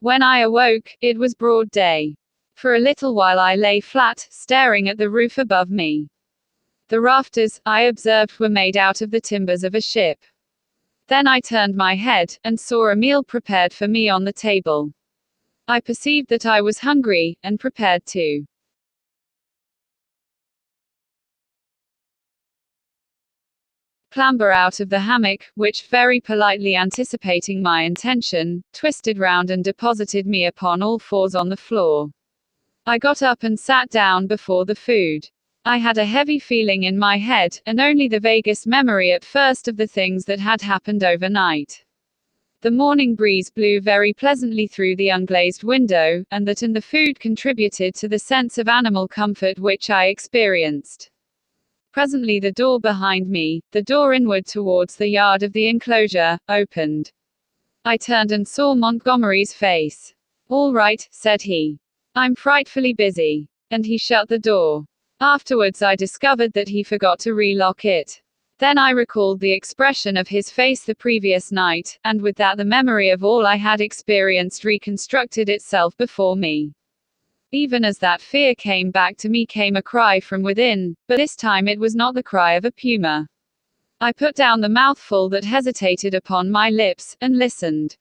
When I awoke, it was broad day. For a little while I lay flat, staring at the roof above me. The rafters, I observed, were made out of the timbers of a ship. Then I turned my head, and saw a meal prepared for me on the table. I perceived that I was hungry, and prepared to clamber out of the hammock, which, very politely anticipating my intention, twisted round and deposited me upon all fours on the floor. I got up and sat down before the food. I had a heavy feeling in my head, and only the vaguest memory at first of the things that had happened overnight. The morning breeze blew very pleasantly through the unglazed window, and that and the food contributed to the sense of animal comfort which I experienced. Presently the door behind me, the door inward towards the yard of the enclosure, opened. I turned and saw Montgomery's face. "All right," said he. "I'm frightfully busy." And he shut the door. Afterwards I discovered that he forgot to relock it. Then I recalled the expression of his face the previous night, and with that the memory of all I had experienced reconstructed itself before me. Even as that fear came back to me came a cry from within, but this time it was not the cry of a puma. I put down the mouthful that hesitated upon my lips, and listened.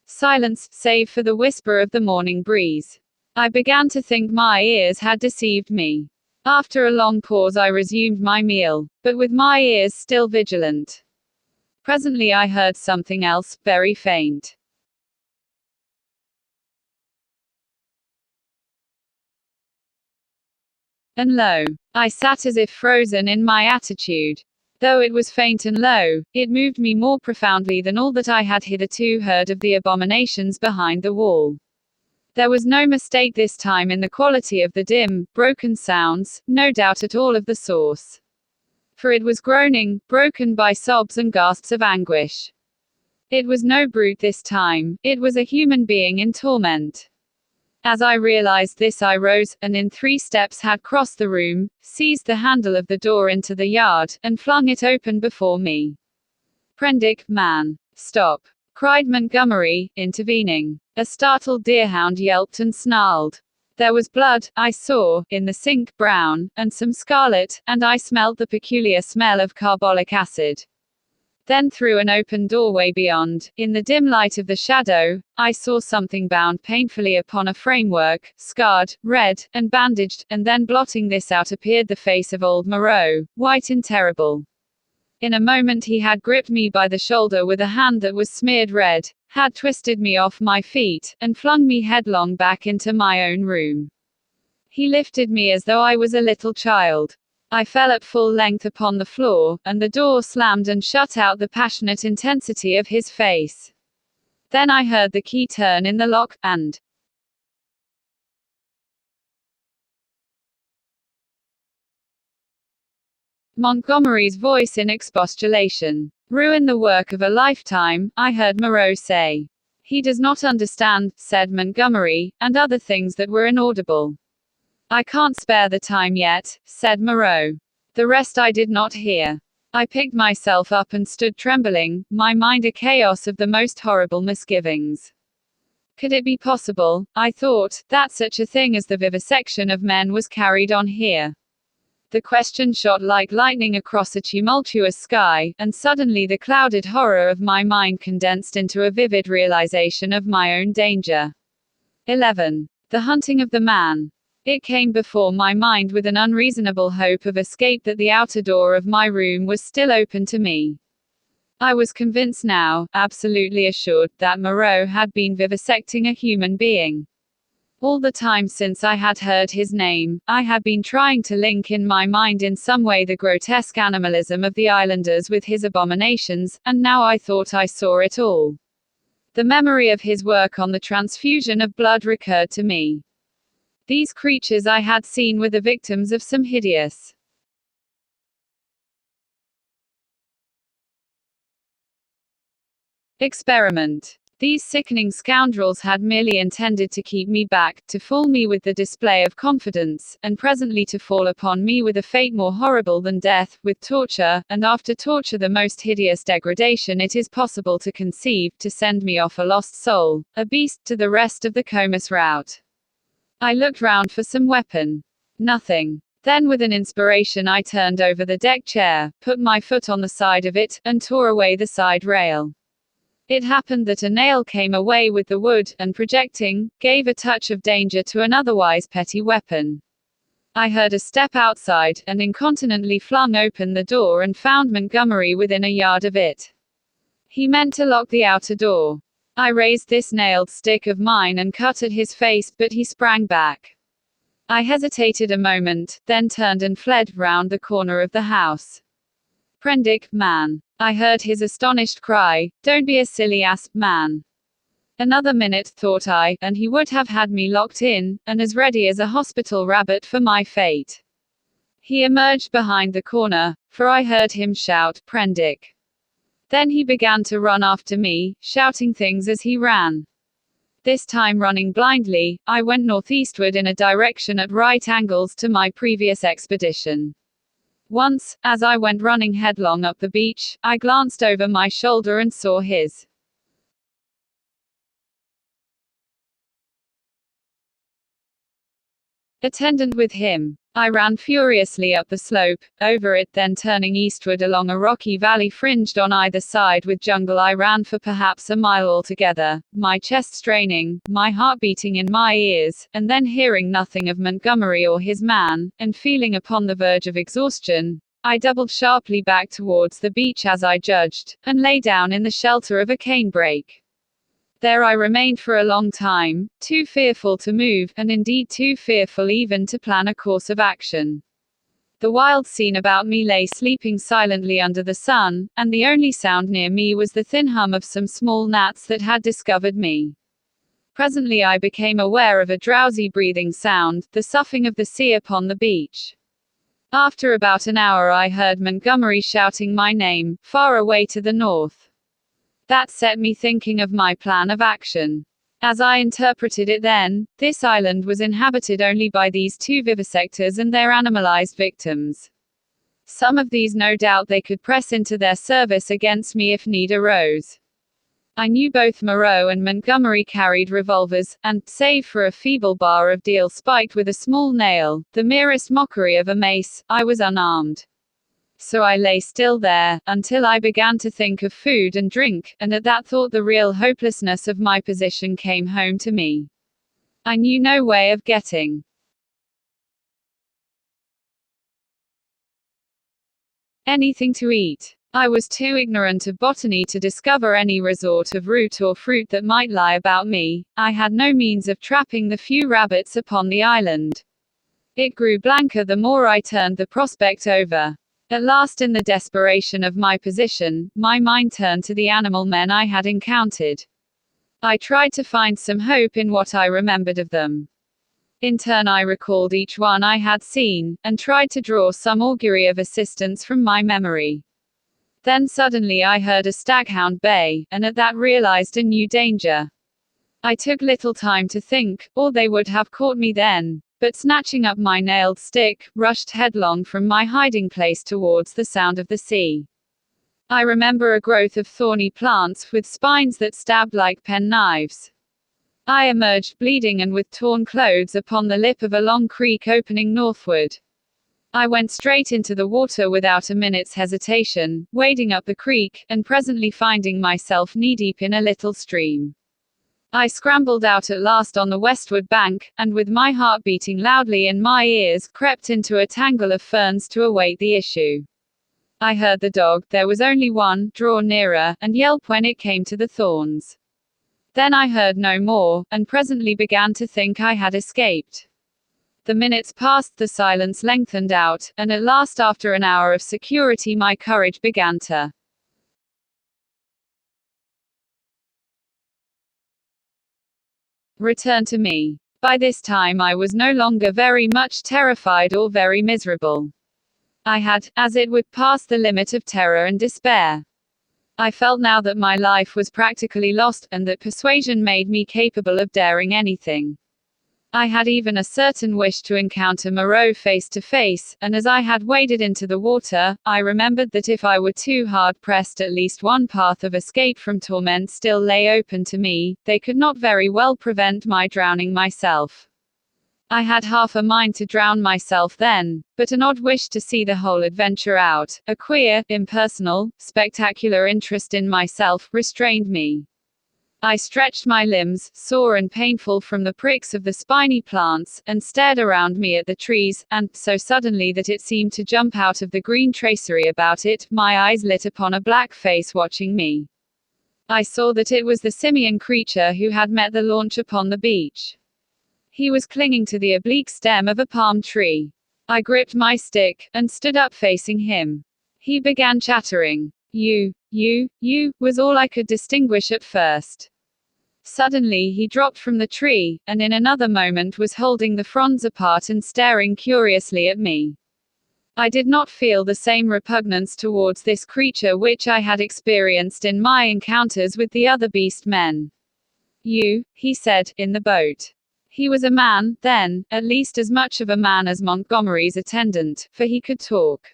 Silence, save for the whisper of the morning breeze. I began to think my ears had deceived me. After a long pause I resumed my meal, but with my ears still vigilant. Presently I heard something else, very faint. And lo! I sat as if frozen in my attitude. Though it was faint and low, it moved me more profoundly than all that I had hitherto heard of the abominations behind the wall. There was no mistake this time in the quality of the dim, broken sounds, no doubt at all of the source. For it was groaning, broken by sobs and gasps of anguish. It was no brute this time, it was a human being in torment. As I realized this I rose, and in 3 steps had crossed the room, seized the handle of the door into the yard, and flung it open before me. "Prendick, man! Stop!" cried Montgomery, intervening. A startled deerhound yelped and snarled. There was blood, I saw, in the sink, brown, and some scarlet, and I smelled the peculiar smell of carbolic acid. Then through an open doorway beyond, in the dim light of the shadow, I saw something bound painfully upon a framework, scarred, red, and bandaged, and then blotting this out appeared the face of old Moreau, white and terrible. In a moment he had gripped me by the shoulder with a hand that was smeared red, had twisted me off my feet, and flung me headlong back into my own room. He lifted me as though I was a little child. I fell at full length upon the floor, and the door slammed and shut out the passionate intensity of his face. Then I heard the key turn in the lock, and Montgomery's voice in expostulation. "Ruin the work of a lifetime," I heard Moreau say. "He does not understand," said Montgomery, and other things that were inaudible. "I can't spare the time yet," said Moreau. The rest I did not hear. I picked myself up and stood trembling, my mind a chaos of the most horrible misgivings. Could it be possible, I thought, that such a thing as the vivisection of men was carried on here? The question shot like lightning across a tumultuous sky, and suddenly the clouded horror of my mind condensed into a vivid realization of my own danger. 11. The hunting of the man. It came before my mind with an unreasonable hope of escape that the outer door of my room was still open to me. I was convinced now, absolutely assured, that Moreau had been vivisecting a human being. All the time since I had heard his name, I had been trying to link in my mind in some way the grotesque animalism of the islanders with his abominations, and now I thought I saw it all. The memory of his work on the transfusion of blood recurred to me. These creatures I had seen were the victims of some hideous experiment. These sickening scoundrels had merely intended to keep me back, to fool me with the display of confidence, and presently to fall upon me with a fate more horrible than death, with torture, and after torture the most hideous degradation it is possible to conceive, to send me off a lost soul, a beast, to the rest of the Comus rout. I looked round for some weapon. Nothing. Then with an inspiration I turned over the deck chair, put my foot on the side of it, and tore away the side rail. It happened that a nail came away with the wood, and projecting, gave a touch of danger to an otherwise petty weapon. I heard a step outside, and incontinently flung open the door and found Montgomery within a yard of it. He meant to lock the outer door. I raised this nailed stick of mine and cut at his face, but he sprang back. I hesitated a moment, then turned and fled round the corner of the house. "Prendick, man!" I heard his astonished cry. "Don't be a silly ass, man!" Another minute, thought I, and he would have had me locked in, and as ready as a hospital rabbit for my fate. He emerged behind the corner, for I heard him shout, "Prendick!" Then he began to run after me, shouting things as he ran. This time running blindly, I went northeastward in a direction at right angles to my previous expedition. Once, as I went running headlong up the beach, I glanced over my shoulder and saw his attendant with him. I ran furiously up the slope, over it, then turning eastward along a rocky valley fringed on either side with jungle. I ran for perhaps a mile altogether, my chest straining, my heart beating in my ears, and then hearing nothing of Montgomery or his man, and feeling upon the verge of exhaustion, I doubled sharply back towards the beach as I judged, and lay down in the shelter of a canebrake. There I remained for a long time, too fearful to move, and indeed too fearful even to plan a course of action. The wild scene about me lay sleeping silently under the sun, and the only sound near me was the thin hum of some small gnats that had discovered me. Presently I became aware of a drowsy breathing sound, the soughing of the sea upon the beach. After about an hour I heard Montgomery shouting my name, far away to the north. That set me thinking of my plan of action. As I interpreted it then, this island was inhabited only by these two vivisectors and their animalized victims. Some of these no doubt they could press into their service against me if need arose. I knew both Moreau and Montgomery carried revolvers, and, save for a feeble bar of deal spiked with a small nail, the merest mockery of a mace, I was unarmed. So I lay still there, until I began to think of food and drink, and at that thought the real hopelessness of my position came home to me. I knew no way of getting anything to eat. I was too ignorant of botany to discover any resort of root or fruit that might lie about me. I had no means of trapping the few rabbits upon the island. It grew blanker the more I turned the prospect over. At last, in the desperation of my position, my mind turned to the animal men I had encountered. I tried to find some hope in what I remembered of them. In turn I recalled each one I had seen, and tried to draw some augury of assistance from my memory. Then suddenly I heard a staghound bay, and at that realized a new danger. I took little time to think, or they would have caught me then, but snatching up my nailed stick, rushed headlong from my hiding place towards the sound of the sea. I remember a growth of thorny plants, with spines that stabbed like penknives. I emerged bleeding and with torn clothes upon the lip of a long creek opening northward. I went straight into the water without a minute's hesitation, wading up the creek, and presently finding myself knee-deep in a little stream. I scrambled out at last on the westward bank, and with my heart beating loudly in my ears, crept into a tangle of ferns to await the issue. I heard the dog, there was only one, draw nearer, and yelp when it came to the thorns. Then I heard no more, and presently began to think I had escaped. The minutes passed, the silence lengthened out, and at last after an hour of security my courage began to return to me. By this time I was no longer very much terrified or very miserable. I had, as it were, passed the limit of terror and despair. I felt now that my life was practically lost, and that persuasion made me capable of daring anything. I had even a certain wish to encounter Moreau face to face, and as I had waded into the water, I remembered that if I were too hard pressed, at least one path of escape from torment still lay open to me. They could not very well prevent my drowning myself. I had half a mind to drown myself then, but an odd wish to see the whole adventure out, a queer, impersonal, spectacular interest in myself, restrained me. I stretched my limbs, sore and painful from the pricks of the spiny plants, and stared around me at the trees, and, so suddenly that it seemed to jump out of the green tracery about it, my eyes lit upon a black face watching me. I saw that it was the simian creature who had met the launch upon the beach. He was clinging to the oblique stem of a palm tree. I gripped my stick, and stood up facing him. He began chattering. You, was all I could distinguish at first. Suddenly he dropped from the tree, and in another moment was holding the fronds apart and staring curiously at me. I did not feel the same repugnance towards this creature which I had experienced in my encounters with the other beast men. You, he said, in the boat. He was a man, then, at least as much of a man as Montgomery's attendant, for he could talk.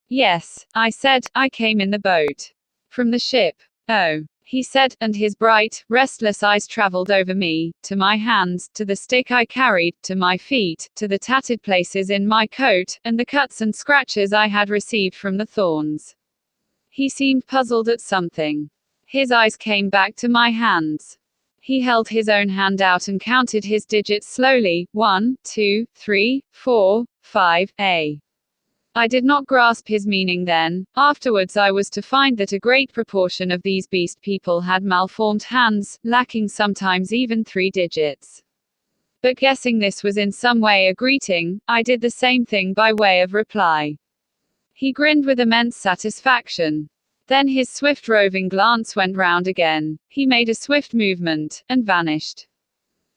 Yes, I said, I came in the boat. From the ship. Oh. he said, and his bright, restless eyes traveled over me, to my hands, to the stick I carried, to my feet, to the tattered places in my coat, and the cuts and scratches I had received from the thorns. He seemed puzzled at something. His eyes came back to my hands. He held his own hand out and counted his digits slowly, 1, 2, 3, 4, 5, A. I did not grasp his meaning then. Afterwards I was to find that a great proportion of these beast people had malformed hands, lacking sometimes even 3 digits. But guessing this was in some way a greeting, I did the same thing by way of reply. He grinned with immense satisfaction. Then his swift roving glance went round again. He made a swift movement, and vanished.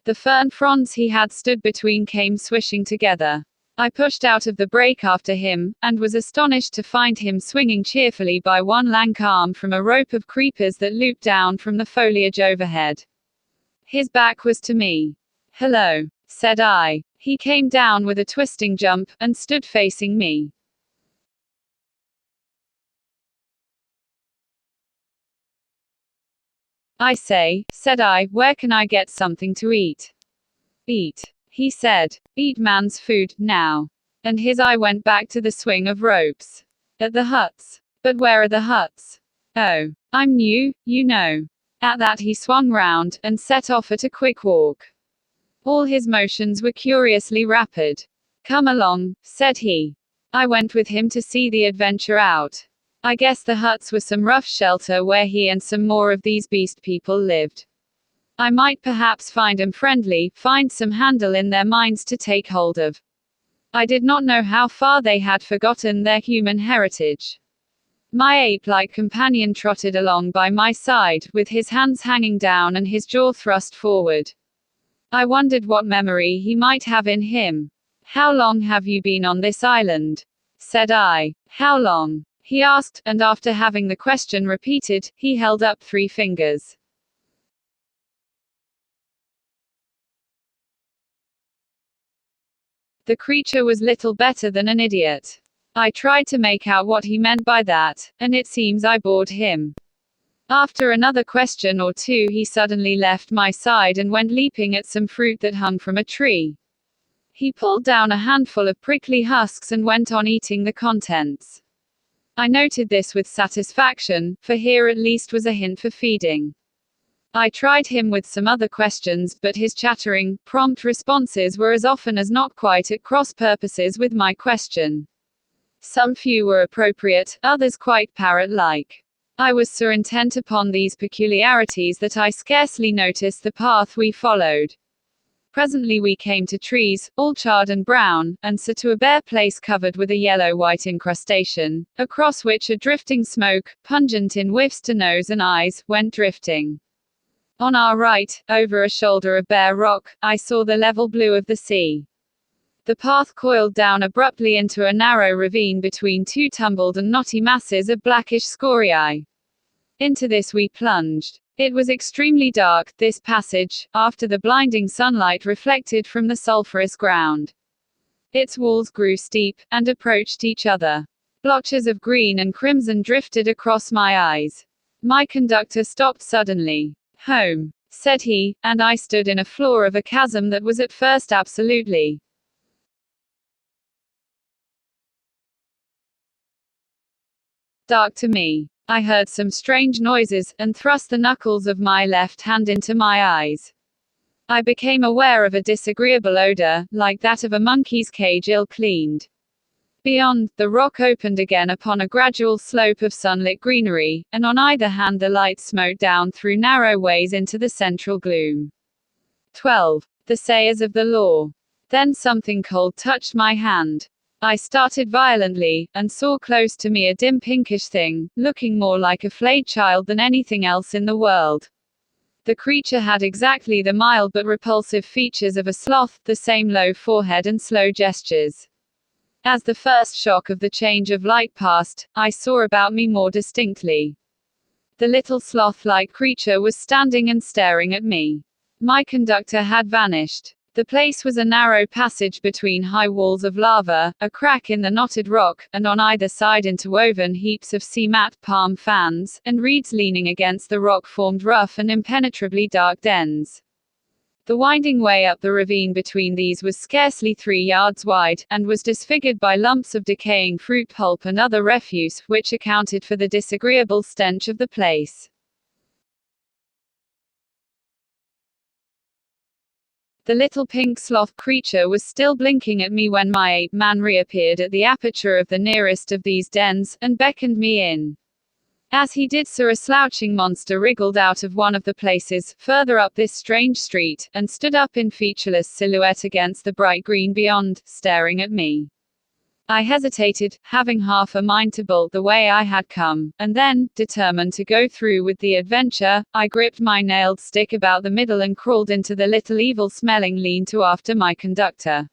The fern fronds he had stood between came swishing together. I pushed out of the brake after him, and was astonished to find him swinging cheerfully by one lank arm from a rope of creepers that looped down from the foliage overhead. His back was to me. "Hello," said I. He came down with a twisting jump, and stood facing me. "I say," said I, "where can I get something to eat?" "Eat," he said. "Eat man's food, now." And his eye went back to the swing of ropes. "At the huts." "But where are the huts?" "Oh, I'm new, you know." At that he swung round, and set off at a quick walk. All his motions were curiously rapid. "Come along," said he. I went with him to see the adventure out. I guess the huts were some rough shelter where he and some more of these beast people lived. I might perhaps find 'em friendly, find some handle in their minds to take hold of. I did not know how far they had forgotten their human heritage. My ape-like companion trotted along by my side, with his hands hanging down and his jaw thrust forward. I wondered what memory he might have in him. "How long have you been on this island?" said I. "How long?" he asked, and after having the question repeated, he held up 3 fingers. The creature was little better than an idiot. I tried to make out what he meant by that, and it seems I bored him. After another question or two he suddenly left my side and went leaping at some fruit that hung from a tree. He pulled down a handful of prickly husks and went on eating the contents. I noted this with satisfaction, for here at least was a hint for feeding. I tried him with some other questions, but his chattering, prompt responses were as often as not quite at cross purposes with my question. Some few were appropriate, others quite parrot-like. I was so intent upon these peculiarities that I scarcely noticed the path we followed. Presently we came to trees, all charred and brown, and so to a bare place covered with a yellow-white incrustation, across which a drifting smoke, pungent in whiffs to nose and eyes, went drifting. On our right, over a shoulder of bare rock, I saw the level blue of the sea. The path coiled down abruptly into a narrow ravine between 2 tumbled and knotty masses of blackish scoriae. Into this we plunged. It was extremely dark, this passage, after the blinding sunlight reflected from the sulphurous ground. Its walls grew steep, and approached each other. Blotches of green and crimson drifted across my eyes. My conductor stopped suddenly. "Home," said he, and I stood in a floor of a chasm that was at first absolutely dark to me. I heard some strange noises, and thrust the knuckles of my left hand into my eyes. I became aware of a disagreeable odor, like that of a monkey's cage ill-cleaned. Beyond, the rock opened again upon a gradual slope of sunlit greenery, and on either hand the light smote down through narrow ways into the central gloom. 12. The sayers of the law. Then something cold touched my hand. I started violently, and saw close to me a dim pinkish thing, looking more like a flayed child than anything else in the world. The creature had exactly the mild but repulsive features of a sloth, the same low forehead and slow gestures. As the first shock of the change of light passed, I saw about me more distinctly. The little sloth-like creature was standing and staring at me. My conductor had vanished. The place was a narrow passage between high walls of lava, a crack in the knotted rock, and on either side interwoven heaps of sea-mat, palm fans, and reeds leaning against the rock formed rough and impenetrably dark dens. The winding way up the ravine between these was scarcely 3 yards wide, and was disfigured by lumps of decaying fruit pulp and other refuse, which accounted for the disagreeable stench of the place. The little pink sloth creature was still blinking at me when my ape-man reappeared at the aperture of the nearest of these dens, and beckoned me in. As he did so, a slouching monster wriggled out of one of the places, further up this strange street, and stood up in featureless silhouette against the bright green beyond, staring at me. I hesitated, having half a mind to bolt the way I had come, and then, determined to go through with the adventure, I gripped my nailed stick about the middle and crawled into the little evil-smelling lean-to after my conductor.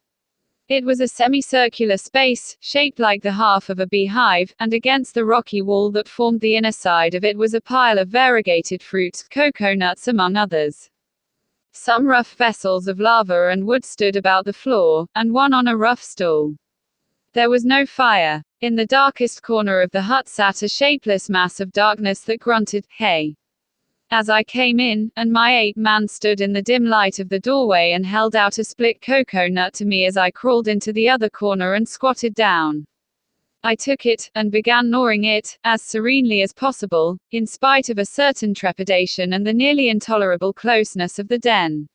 It was a semicircular space, shaped like the half of a beehive, and against the rocky wall that formed the inner side of it was a pile of variegated fruits, cocoa nuts among others. Some rough vessels of lava and wood stood about the floor, and one on a rough stool. There was no fire. In the darkest corner of the hut sat a shapeless mass of darkness that grunted, "Hey." As I came in, and my ape-man stood in the dim light of the doorway and held out a split cocoa nut to me as I crawled into the other corner and squatted down. I took it, and began gnawing it, as serenely as possible, in spite of a certain trepidation and the nearly intolerable closeness of the den.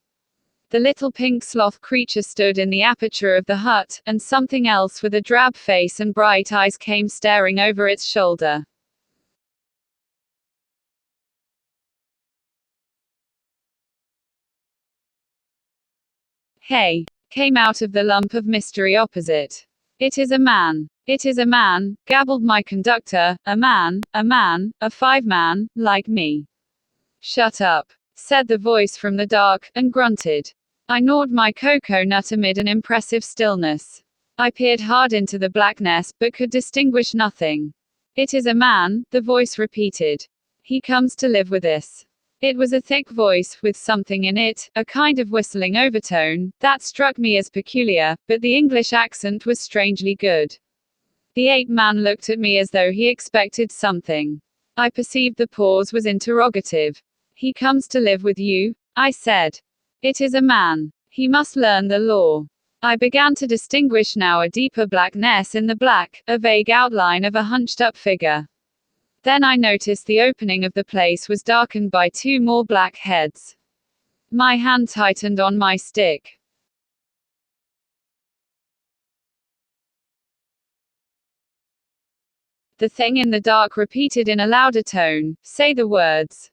The little pink sloth creature stood in the aperture of the hut, and something else with a drab face and bright eyes came staring over its shoulder. "Hey," came out of the lump of mystery opposite. "It is a man. It is a man," gabbled my conductor, a man, a 5-man, like me." "Shut up," said the voice from the dark, and grunted. I gnawed my cocoa nut amid an impressive stillness. I peered hard into the blackness, but could distinguish nothing. "It is a man," the voice repeated. "He comes to live with us." It was a thick voice, with something in it, a kind of whistling overtone, that struck me as peculiar, but the English accent was strangely good. The ape-man looked at me as though he expected something. I perceived the pause was interrogative. "He comes to live with you?" I said. "It is a man. He must learn the law." I began to distinguish now a deeper blackness in the black, a vague outline of a hunched-up figure. Then I noticed the opening of the place was darkened by 2 more black heads. My hand tightened on my stick. The thing in the dark repeated in a louder tone, "Say the words."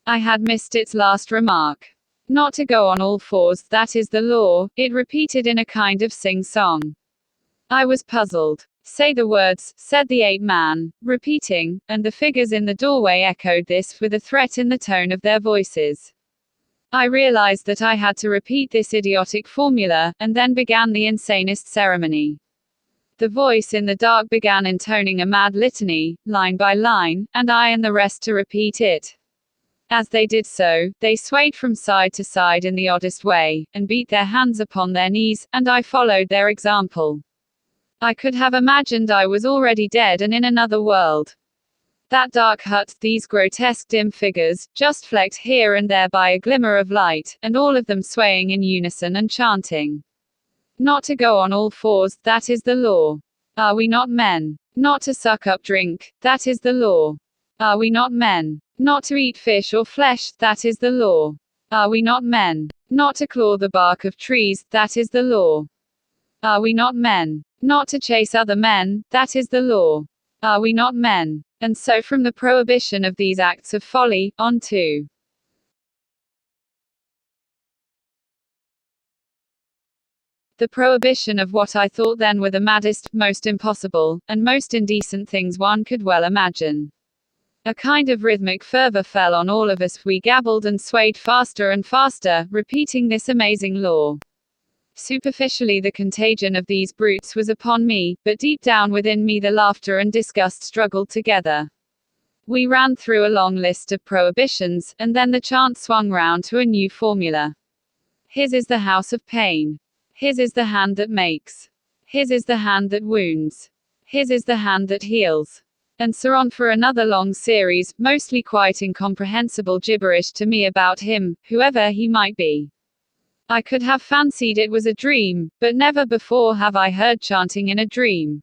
I had missed its last remark. "Not to go on all fours, that is the law," it repeated in a kind of sing-song. I was puzzled. "Say the words," said the ape-man, repeating, and the figures in the doorway echoed this, with a threat in the tone of their voices. I realized that I had to repeat this idiotic formula, and then began the insanest ceremony. The voice in the dark began intoning a mad litany, line by line, and I and the rest to repeat it. As they did so, they swayed from side to side in the oddest way, and beat their hands upon their knees, and I followed their example. I could have imagined I was already dead and in another world. That dark hut, these grotesque dim figures, just flecked here and there by a glimmer of light, and all of them swaying in unison and chanting. "Not to go on all fours, that is the law. Are we not men? Not to suck up drink, that is the law. Are we not men? Not to eat fish or flesh, that is the law. Are we not men? Not to claw the bark of trees, that is the law. Are we not men? Not to chase other men, that is the law. Are we not men?" And so from the prohibition of these acts of folly, on to the prohibition of what I thought then were the maddest, most impossible, and most indecent things one could well imagine. A kind of rhythmic fervor fell on all of us. We gabbled and swayed faster and faster, repeating this amazing law. Superficially the contagion of these brutes was upon me, but deep down within me the laughter and disgust struggled together. We ran through a long list of prohibitions, and then the chant swung round to a new formula. His is the house of pain. His is the hand that makes. His is the hand that wounds. His is the hand that heals. And so on for another long series, mostly quite incomprehensible gibberish to me about him, whoever he might be. I could have fancied it was a dream, but never before have I heard chanting in a dream.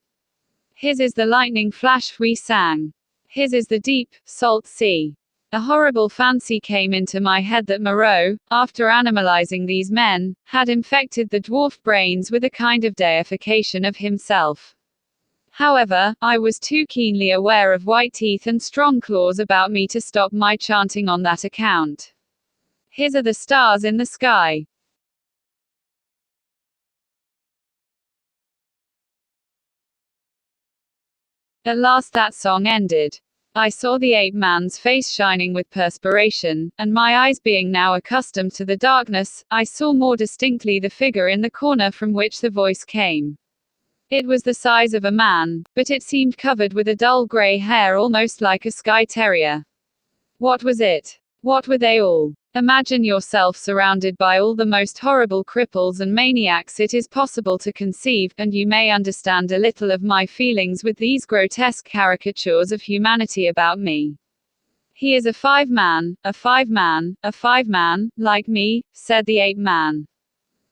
His is the lightning flash we sang. His is the deep, salt sea. A horrible fancy came into my head that Moreau, after animalizing these men, had infected the dwarf brains with a kind of deification of himself. However, I was too keenly aware of white teeth and strong claws about me to stop my chanting on that account. His are the stars in the sky. At last that song ended. I saw the ape man's face shining with perspiration, and my eyes being now accustomed to the darkness, I saw more distinctly the figure in the corner from which the voice came. It was the size of a man, but it seemed covered with a dull grey hair almost like a Skye terrier. What was it? What were they all? Imagine yourself surrounded by all the most horrible cripples and maniacs it is possible to conceive, and you may understand a little of my feelings with these grotesque caricatures of humanity about me. He is a five-man, like me, said the ape-man.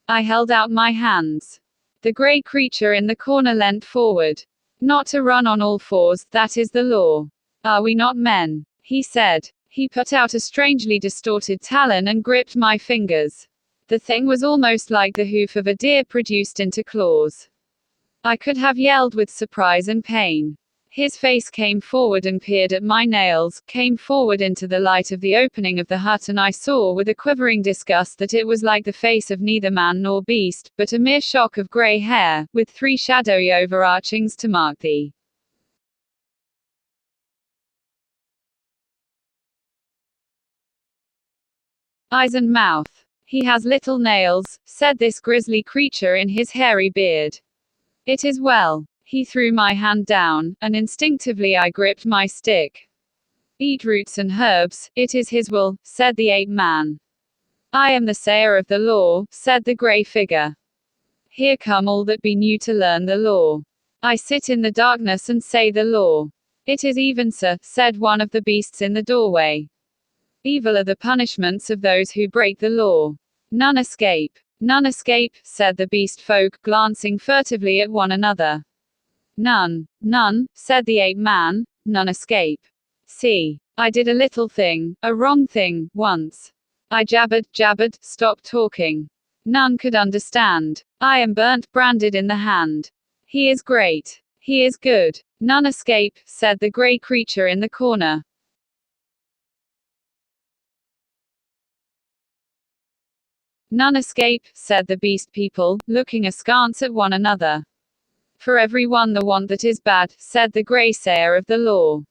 I held out my hands. The grey creature in the corner leant forward. Not to run on all fours, that is the law. Are we not men? He said. He put out a strangely distorted talon and gripped my fingers. The thing was almost like the hoof of a deer produced into claws. I could have yelled with surprise and pain. His face came forward and peered at my nails, came forward into the light of the opening of the hut, and I saw with a quivering disgust that it was like the face of neither man nor beast, but a mere shock of grey hair, with 3 shadowy overarchings to mark the eyes and mouth. He has little nails, said this grisly creature in his hairy beard. It is well. He threw my hand down, and instinctively I gripped my stick. Eat roots and herbs, it is his will, said the ape-man. I am the sayer of the law, said the grey figure. Here come all that be new to learn the law. I sit in the darkness and say the law. It is even so, said one of the beasts in the doorway. Evil are the punishments of those who break the law. None escape. None escape, said the beast folk, glancing furtively at one another. None, said the ape-man, none escape. See, I did a little thing, a wrong thing, once. I jabbered, stopped talking. None could understand. I am burnt, branded in the hand. He is great. He is good. None escape, said the grey creature in the corner. None escape, said the beast people, looking askance at one another. For every one the want that is bad, said the grey sayer of the law.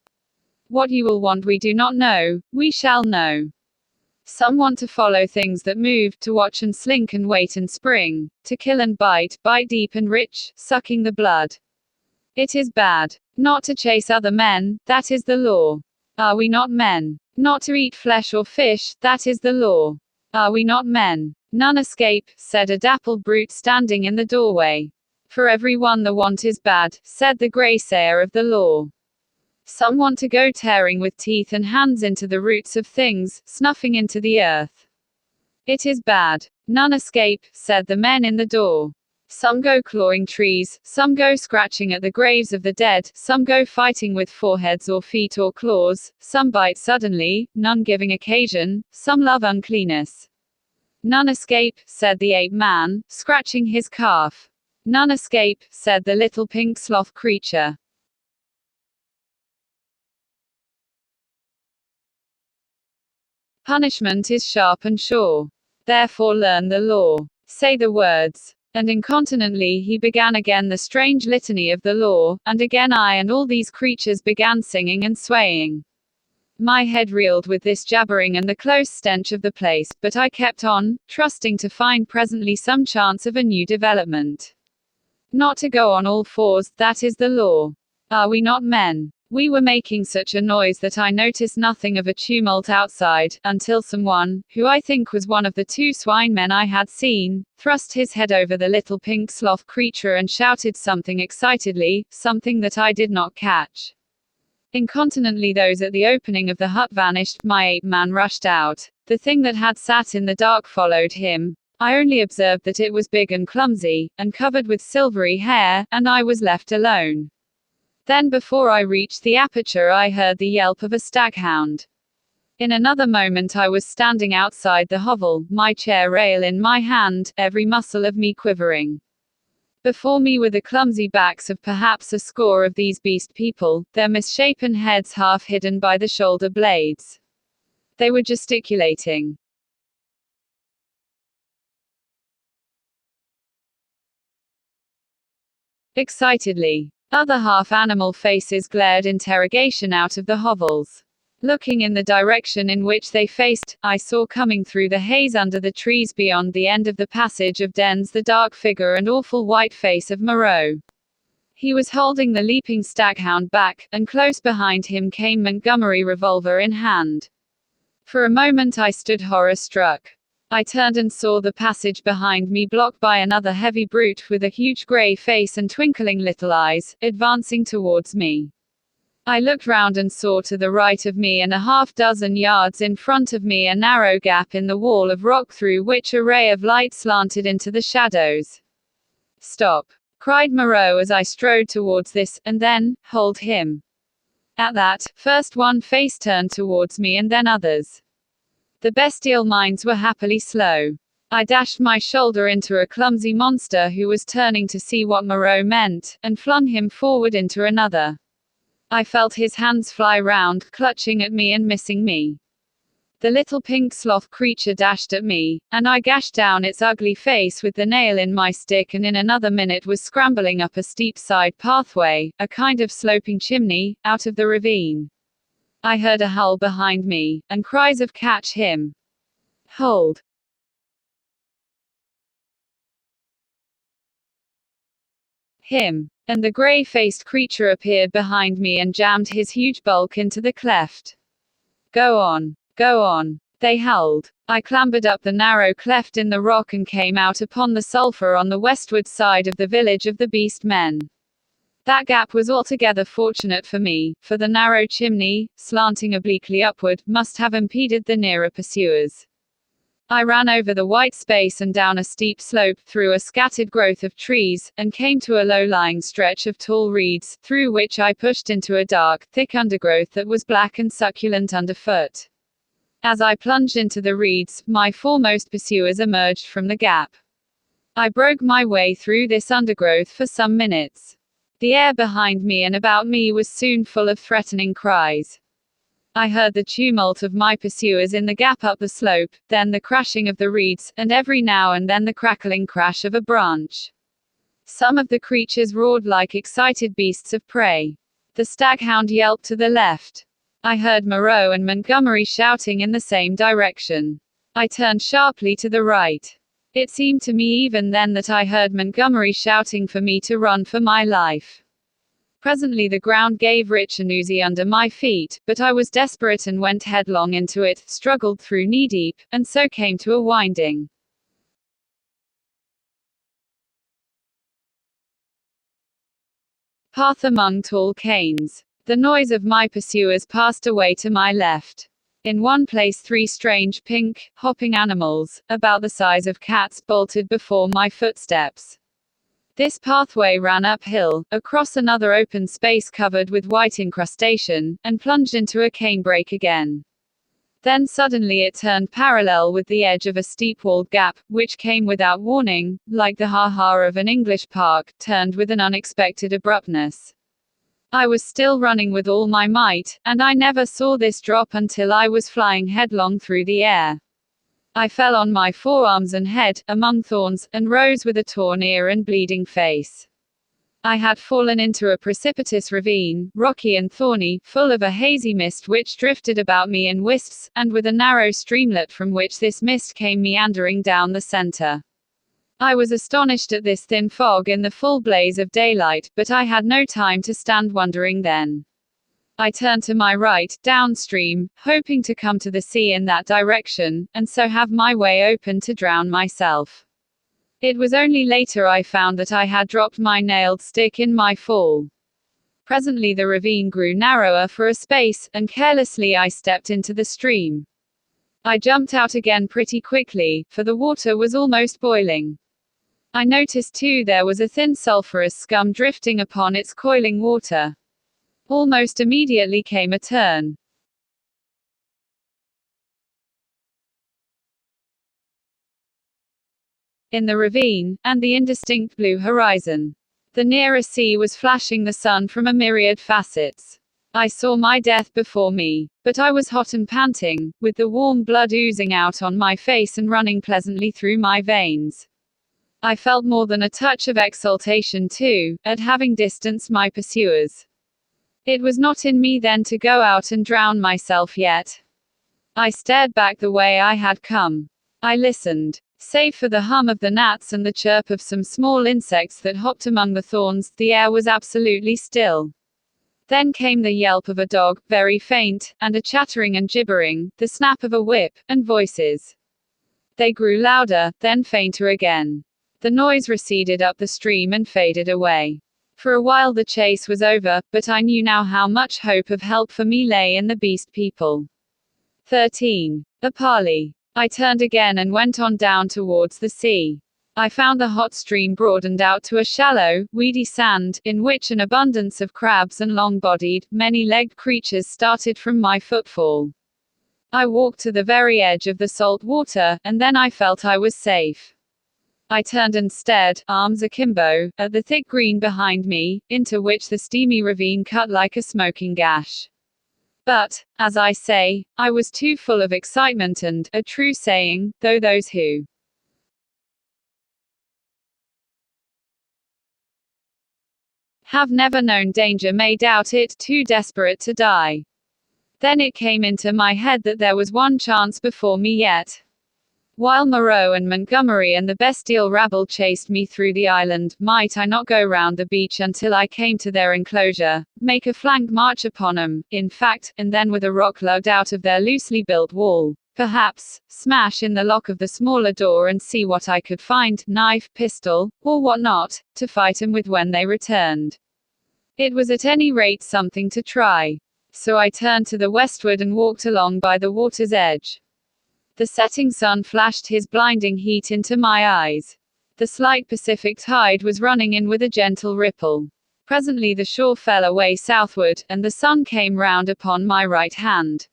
What you will want we do not know, we shall know. Some want to follow things that move, to watch and slink and wait and spring, to kill and bite deep and rich, sucking the blood. It is bad. Not to chase other men, that is the law. Are we not men? Not to eat flesh or fish, that is the law. Are we not men? None escape, said a dappled brute standing in the doorway. For every one the want is bad, said the grey sayer of the law. Some want to go tearing with teeth and hands into the roots of things, snuffing into the earth. It is bad. None escape, said the men in the door. Some go clawing trees, some go scratching at the graves of the dead, some go fighting with foreheads or feet or claws, some bite suddenly, none giving occasion, some love uncleanness. None escape, said the ape-man, scratching his calf. None escape, said the little pink sloth creature. Punishment is sharp and sure. Therefore learn the law. Say the words. And incontinently he began again the strange litany of the law, and again I and all these creatures began singing and swaying. My head reeled with this jabbering and the close stench of the place, but I kept on, trusting to find presently some chance of a new development. Not to go on all fours, that is the law. Are we not men? We were making such a noise that I noticed nothing of a tumult outside, until someone, who I think was one of the two swine men I had seen, thrust his head over the little pink sloth creature and shouted something excitedly, something that I did not catch. Incontinently those at the opening of the hut vanished, my ape-man rushed out. The thing that had sat in the dark followed him. I only observed that it was big and clumsy, and covered with silvery hair, and I was left alone. Then before I reached the aperture I heard the yelp of a staghound. In another moment I was standing outside the hovel, my chair rail in my hand, every muscle of me quivering. Before me were the clumsy backs of perhaps a score of these beast people, their misshapen heads half hidden by the shoulder blades. They were gesticulating excitedly. Other half-animal faces glared interrogation out of the hovels. Looking in the direction in which they faced, I saw coming through the haze under the trees beyond the end of the passage of dens the dark figure and awful white face of Moreau. He was holding the leaping staghound back, and close behind him came Montgomery, revolver in hand. For a moment I stood horror-struck. I turned and saw the passage behind me blocked by another heavy brute with a huge grey face and twinkling little eyes, advancing towards me. I looked round and saw to the right of me and a half-dozen yards in front of me a narrow gap in the wall of rock through which a ray of light slanted into the shadows. "Stop!" cried Moreau as I strode towards this, and then, "Hold him." At that, first one face turned towards me and then others. The bestial minds were happily slow. I dashed my shoulder into a clumsy monster who was turning to see what Moreau meant, and flung him forward into another. I felt his hands fly round, clutching at me and missing me. The little pink sloth creature dashed at me, and I gashed down its ugly face with the nail in my stick, and in another minute was scrambling up a steep side pathway, a kind of sloping chimney, out of the ravine. I heard a howl behind me, and cries of "Catch him! Hold him!" And the grey-faced creature appeared behind me and jammed his huge bulk into the cleft. "Go on! Go on!" they howled. I clambered up the narrow cleft in the rock and came out upon the sulphur on the westward side of the village of the beast men. That gap was altogether fortunate for me, for the narrow chimney, slanting obliquely upward, must have impeded the nearer pursuers. I ran over the white space and down a steep slope, through a scattered growth of trees, and came to a low-lying stretch of tall reeds, through which I pushed into a dark, thick undergrowth that was black and succulent underfoot. As I plunged into the reeds, my foremost pursuers emerged from the gap. I broke my way through this undergrowth for some minutes. The air behind me and about me was soon full of threatening cries. I heard the tumult of my pursuers in the gap up the slope, then the crashing of the reeds, and every now and then the crackling crash of a branch. Some of the creatures roared like excited beasts of prey. The staghound yelped to the left. I heard Moreau and Montgomery shouting in the same direction. I turned sharply to the right. It seemed to me even then that I heard Montgomery shouting for me to run for my life. Presently the ground gave rich and oozy under my feet, but I was desperate and went headlong into it, struggled through knee-deep, and so came to a winding path among tall canes. The noise of my pursuers passed away to my left. In one place 3 strange, pink, hopping animals, about the size of cats, bolted before my footsteps. This pathway ran uphill, across another open space covered with white incrustation, and plunged into a canebrake again. Then suddenly it turned parallel with the edge of a steep-walled gap, which came without warning, like the ha-ha of an English park, turned with an unexpected abruptness. I was still running with all my might, and I never saw this drop until I was flying headlong through the air. I fell on my forearms and head, among thorns, and rose with a torn ear and bleeding face. I had fallen into a precipitous ravine, rocky and thorny, full of a hazy mist which drifted about me in wisps, and with a narrow streamlet from which this mist came meandering down the center. I was astonished at this thin fog in the full blaze of daylight, but I had no time to stand wondering then. I turned to my right, downstream, hoping to come to the sea in that direction, and so have my way open to drown myself. It was only later I found that I had dropped my nailed stick in my fall. Presently the ravine grew narrower for a space, and carelessly I stepped into the stream. I jumped out again pretty quickly, for the water was almost boiling. I noticed too there was a thin sulphurous scum drifting upon its coiling water. Almost immediately came a turn. In the ravine, and the indistinct blue horizon. The nearer sea was flashing the sun from a myriad facets. I saw my death before me, but I was hot and panting, with the warm blood oozing out on my face and running pleasantly through my veins. I felt more than a touch of exultation too, at having distanced my pursuers. It was not in me then to go out and drown myself yet. I stared back the way I had come. I listened. Save for the hum of the gnats and the chirp of some small insects that hopped among the thorns, the air was absolutely still. Then came the yelp of a dog, very faint, and a chattering and gibbering, the snap of a whip, and voices. They grew louder, then fainter again. The noise receded up the stream and faded away. For a while the chase was over, but I knew now how much hope of help for me lay in the beast people. 13. A parley. I turned again and went on down towards the sea. I found the hot stream broadened out to a shallow, weedy sand, in which an abundance of crabs and long-bodied, many-legged creatures started from my footfall. I walked to the very edge of the salt water, and then I felt I was safe. I turned and stared, arms akimbo, at the thick green behind me, into which the steamy ravine cut like a smoking gash. But, as I say, I was too full of excitement and, a true saying, though those who have never known danger may doubt it, too desperate to die. Then it came into my head that there was one chance before me yet. While Moreau and Montgomery and the bestial rabble chased me through the island, might I not go round the beach until I came to their enclosure, make a flank march upon them, in fact, and then with a rock lugged out of their loosely built wall, perhaps, smash in the lock of the smaller door and see what I could find, knife, pistol, or what not, to fight 'em with when they returned. It was at any rate something to try. So I turned to the westward and walked along by the water's edge. The setting sun flashed his blinding heat into my eyes. The slight Pacific tide was running in with a gentle ripple. Presently the shore fell away southward, and the sun came round upon my right hand.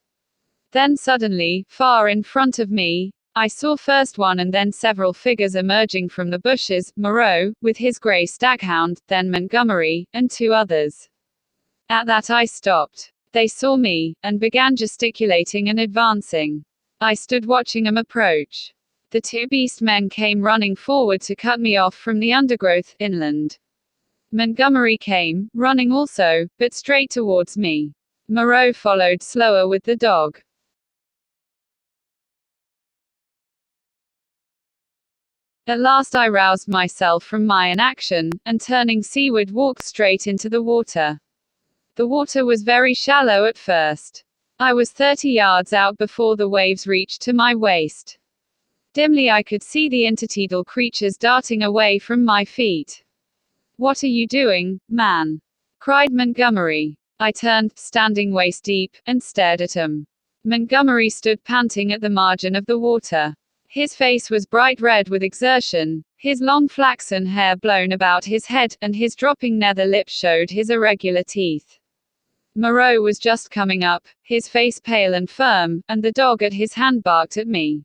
Then suddenly, far in front of me, I saw first one and then several figures emerging from the bushes, Moreau, with his grey staghound, then Montgomery, and two others. At that I stopped. They saw me, and began gesticulating and advancing. I stood watching them approach. The two beast men came running forward to cut me off from the undergrowth, inland. Montgomery came, running also, but straight towards me. Moreau followed slower with the dog. At last I roused myself from my inaction, and turning seaward walked straight into the water. The water was very shallow at first. I was 30 yards out before the waves reached to my waist. Dimly I could see the intertidal creatures darting away from my feet. "What are you doing, man?" cried Montgomery. I turned, standing waist deep, and stared at him. Montgomery stood panting at the margin of the water. His face was bright red with exertion, his long flaxen hair blown about his head, and his dropping nether lip showed his irregular teeth. Moreau was just coming up, his face pale and firm, and the dog at his hand barked at me.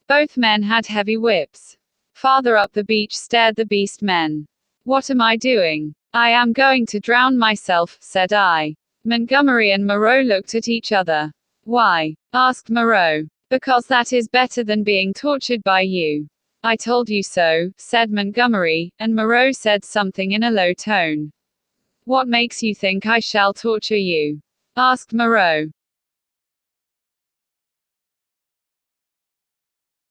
Both men had heavy whips. Farther up the beach stared the beast men. "What am I doing?" "I am going to drown myself," said I. Montgomery and Moreau looked at each other. "Why?" asked Moreau. "Because that is better than being tortured by you." "I told you so," said Montgomery, and Moreau said something in a low tone. "What makes you think I shall torture you?" asked Moreau.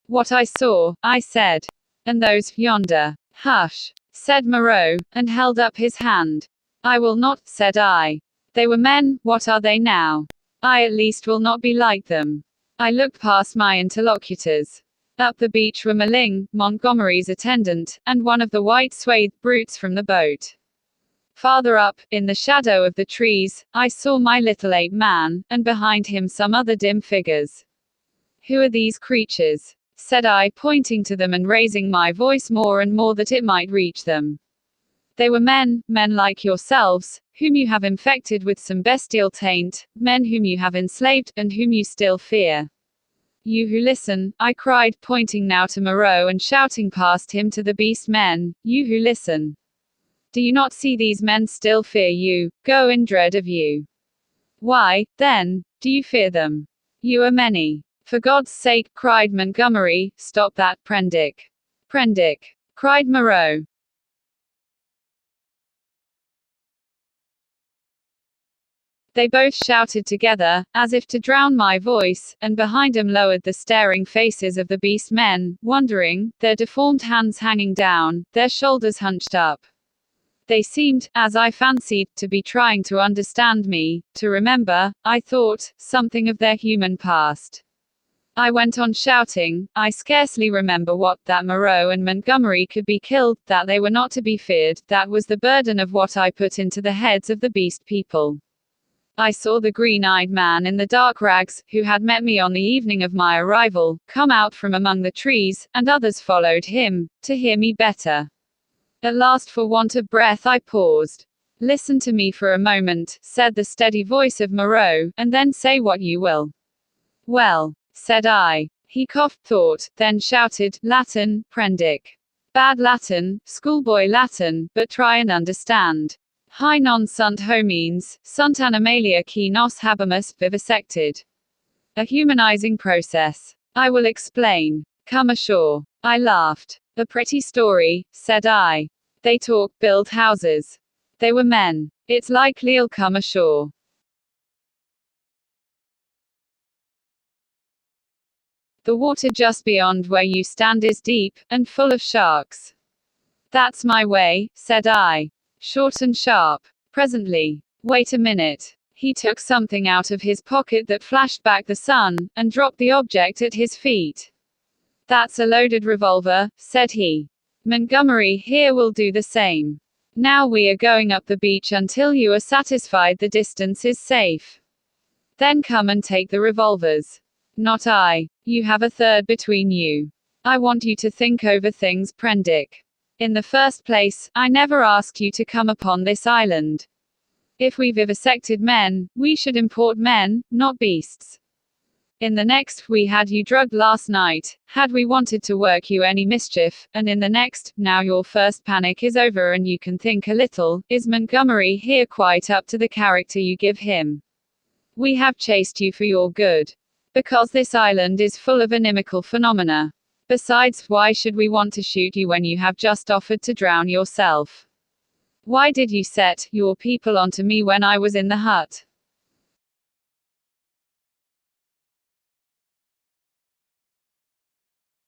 "What I saw," I said. "And those, yonder." "Hush," said Moreau, and held up his hand. "I will not," said I. They were men, what are they now? I at least will not be like them. I looked past my interlocutors. Up the beach were Maling, Montgomery's attendant, and one of the white-swathed brutes from the boat. Farther up, in the shadow of the trees, I saw my little ape man, and behind him some other dim figures. Who are these creatures? Said I, pointing to them and raising my voice more and more that it might reach them. They were men like yourselves, whom you have infected with some bestial taint, men whom you have enslaved, and whom you still fear. You who listen, I cried, pointing now to Moreau and shouting past him to the beast men, you who listen. Do you not see these men still fear you, go in dread of you? Why, then, do you fear them? You are many. For God's sake, cried Montgomery, stop that, Prendick. Prendick, cried Moreau. They both shouted together, as if to drown my voice, and behind them lowered the staring faces of the beast men, wondering, their deformed hands hanging down, their shoulders hunched up. They seemed, as I fancied, to be trying to understand me, to remember, I thought, something of their human past. I went on shouting, I scarcely remember what, that Moreau and Montgomery could be killed, that they were not to be feared, that was the burden of what I put into the heads of the beast people. I saw the green-eyed man in the dark rags, who had met me on the evening of my arrival, come out from among the trees, and others followed him, to hear me better. At last, for want of breath, I paused. Listen to me for a moment, said the steady voice of Moreau, and then say what you will. Well, said I. He coughed thought, then shouted, Latin, Prendick. Bad Latin, schoolboy Latin, but try and understand. Hi non sunt homines, sunt animalia qui nos habemus, vivisected. A humanizing process. I will explain. Come ashore. I laughed. A pretty story, said I. They talk, build houses. They were men. It's likely I'll come ashore. The water just beyond where you stand is deep, and full of sharks. That's my way, said I. Short and sharp. Presently. Wait a minute. He took something out of his pocket that flashed back the sun, and dropped the object at his feet. That's a loaded revolver, said he. Montgomery here will do the same. Now we are going up the beach until you are satisfied the distance is safe. Then come and take the revolvers. Not I. You have a third between you. I want you to think over things, Prendick. In the first place, I never asked you to come upon this island. If we vivisected men, we should import men, not beasts. In the next, we had you drugged last night, had we wanted to work you any mischief, and in the next, now your first panic is over and you can think a little, is Montgomery here quite up to the character you give him? We have chased you for your good. Because this island is full of inimical phenomena. Besides, why should we want to shoot you when you have just offered to drown yourself? Why did you set your people onto me when I was in the hut?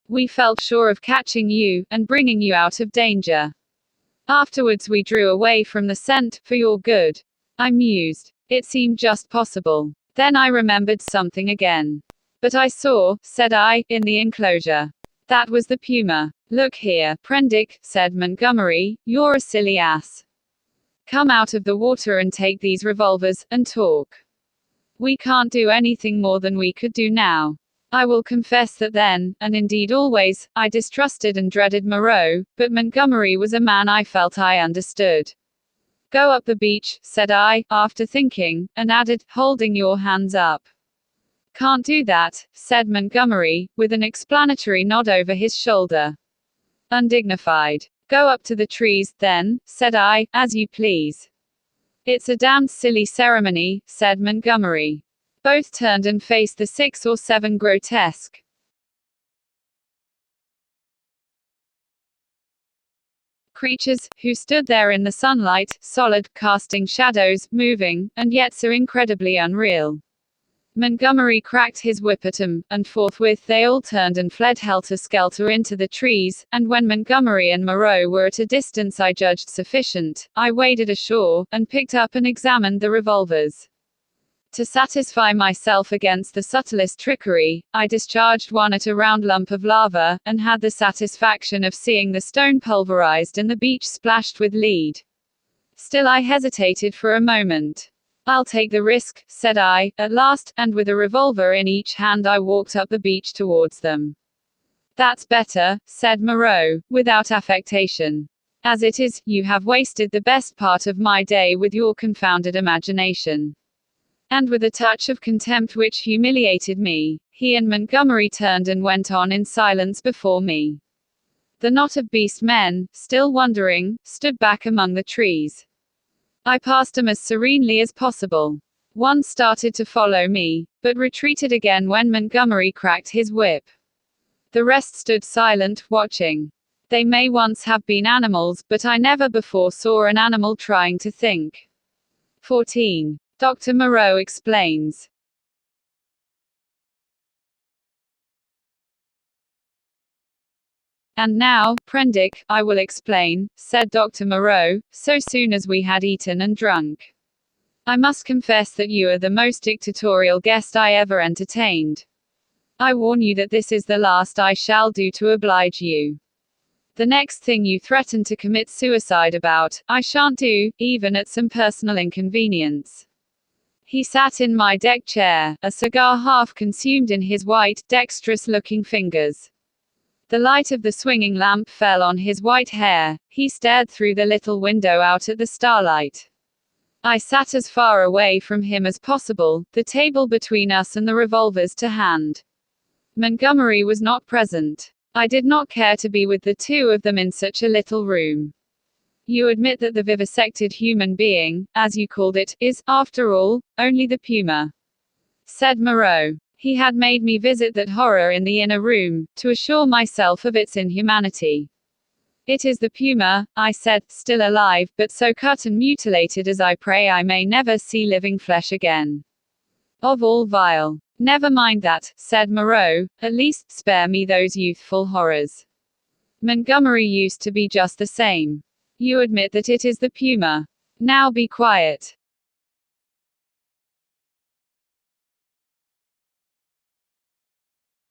We felt sure of catching you, and bringing you out of danger. Afterwards we drew away from the scent, for your good. I mused. It seemed just possible. Then I remembered something again. But I saw, said I, in the enclosure. That was the puma. Look here, Prendick, said Montgomery, you're a silly ass. Come out of the water and take these revolvers, and talk. We can't do anything more than we could do now. I will confess that then, and indeed always, I distrusted and dreaded Moreau, but Montgomery was a man I felt I understood. Go up the beach, said I, after thinking, and added, holding your hands up. Can't do that, said Montgomery, with an explanatory nod over his shoulder. Undignified. Go up to the trees, then, said I, as you please. It's a damned silly ceremony, said Montgomery. Both turned and faced the 6 or 7 grotesque creatures, who stood there in the sunlight, solid, casting shadows, moving, and yet so incredibly unreal. Montgomery cracked his whip at him, and forthwith they all turned and fled helter-skelter into the trees, and when Montgomery and Moreau were at a distance I judged sufficient, I waded ashore, and picked up and examined the revolvers. To satisfy myself against the subtlest trickery, I discharged one at a round lump of lava, and had the satisfaction of seeing the stone pulverized and the beach splashed with lead. Still I hesitated for a moment. "I'll take the risk," said I, at last, and with a revolver in each hand I walked up the beach towards them. "That's better," said Moreau, without affectation. "As it is, you have wasted the best part of my day with your confounded imagination." And with a touch of contempt which humiliated me, he and Montgomery turned and went on in silence before me. The knot of beast men, still wondering, stood back among the trees. I passed them as serenely as possible. One started to follow me, but retreated again when Montgomery cracked his whip. The rest stood silent, watching. They may once have been animals, but I never before saw an animal trying to think. 14. Dr. Moreau explains. "And now, Prendick, I will explain," said Dr. Moreau, so soon as we had eaten and drunk. "I must confess that you are the most dictatorial guest I ever entertained. I warn you that this is the last I shall do to oblige you. The next thing you threaten to commit suicide about, I shan't do, even at some personal inconvenience." He sat in my deck chair, a cigar half consumed in his white, dexterous-looking fingers. The light of the swinging lamp fell on his white hair. He stared through the little window out at the starlight. I sat as far away from him as possible, the table between us and the revolvers to hand. Montgomery was not present. I did not care to be with the two of them in such a little room. "You admit that the vivisected human being, as you called it, is, after all, only the puma," said Moreau. He had made me visit that horror in the inner room, to assure myself of its inhumanity. "It is the puma," I said, "still alive, but so cut and mutilated as I pray I may never see living flesh again. Of all vile." "Never mind that," said Moreau, "at least, spare me those youthful horrors. Montgomery used to be just the same. You admit that it is the puma. Now be quiet."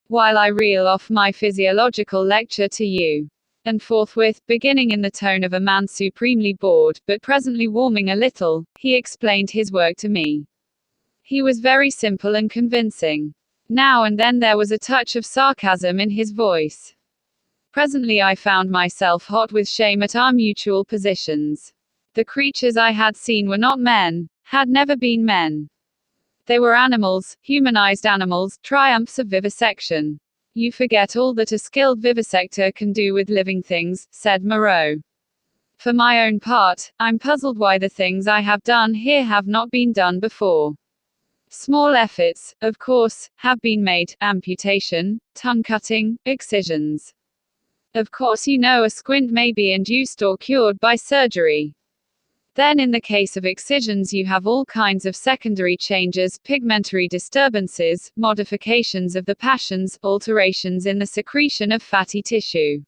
"While I reel off my physiological lecture to you." And forthwith, beginning in the tone of a man supremely bored, but presently warming a little, he explained his work to me. He was very simple and convincing. Now and then there was a touch of sarcasm in his voice. Presently I found myself hot with shame at our mutual positions. The creatures I had seen were not men, had never been men. They were animals, humanized animals, triumphs of vivisection. "You forget all that a skilled vivisector can do with living things," said Moreau. "For my own part, I'm puzzled why the things I have done here have not been done before. Small efforts, of course, have been made: amputation, tongue cutting, excisions. Of course you know a squint may be induced or cured by surgery. Then in the case of excisions you have all kinds of secondary changes, pigmentary disturbances, modifications of the passions, alterations in the secretion of fatty tissue.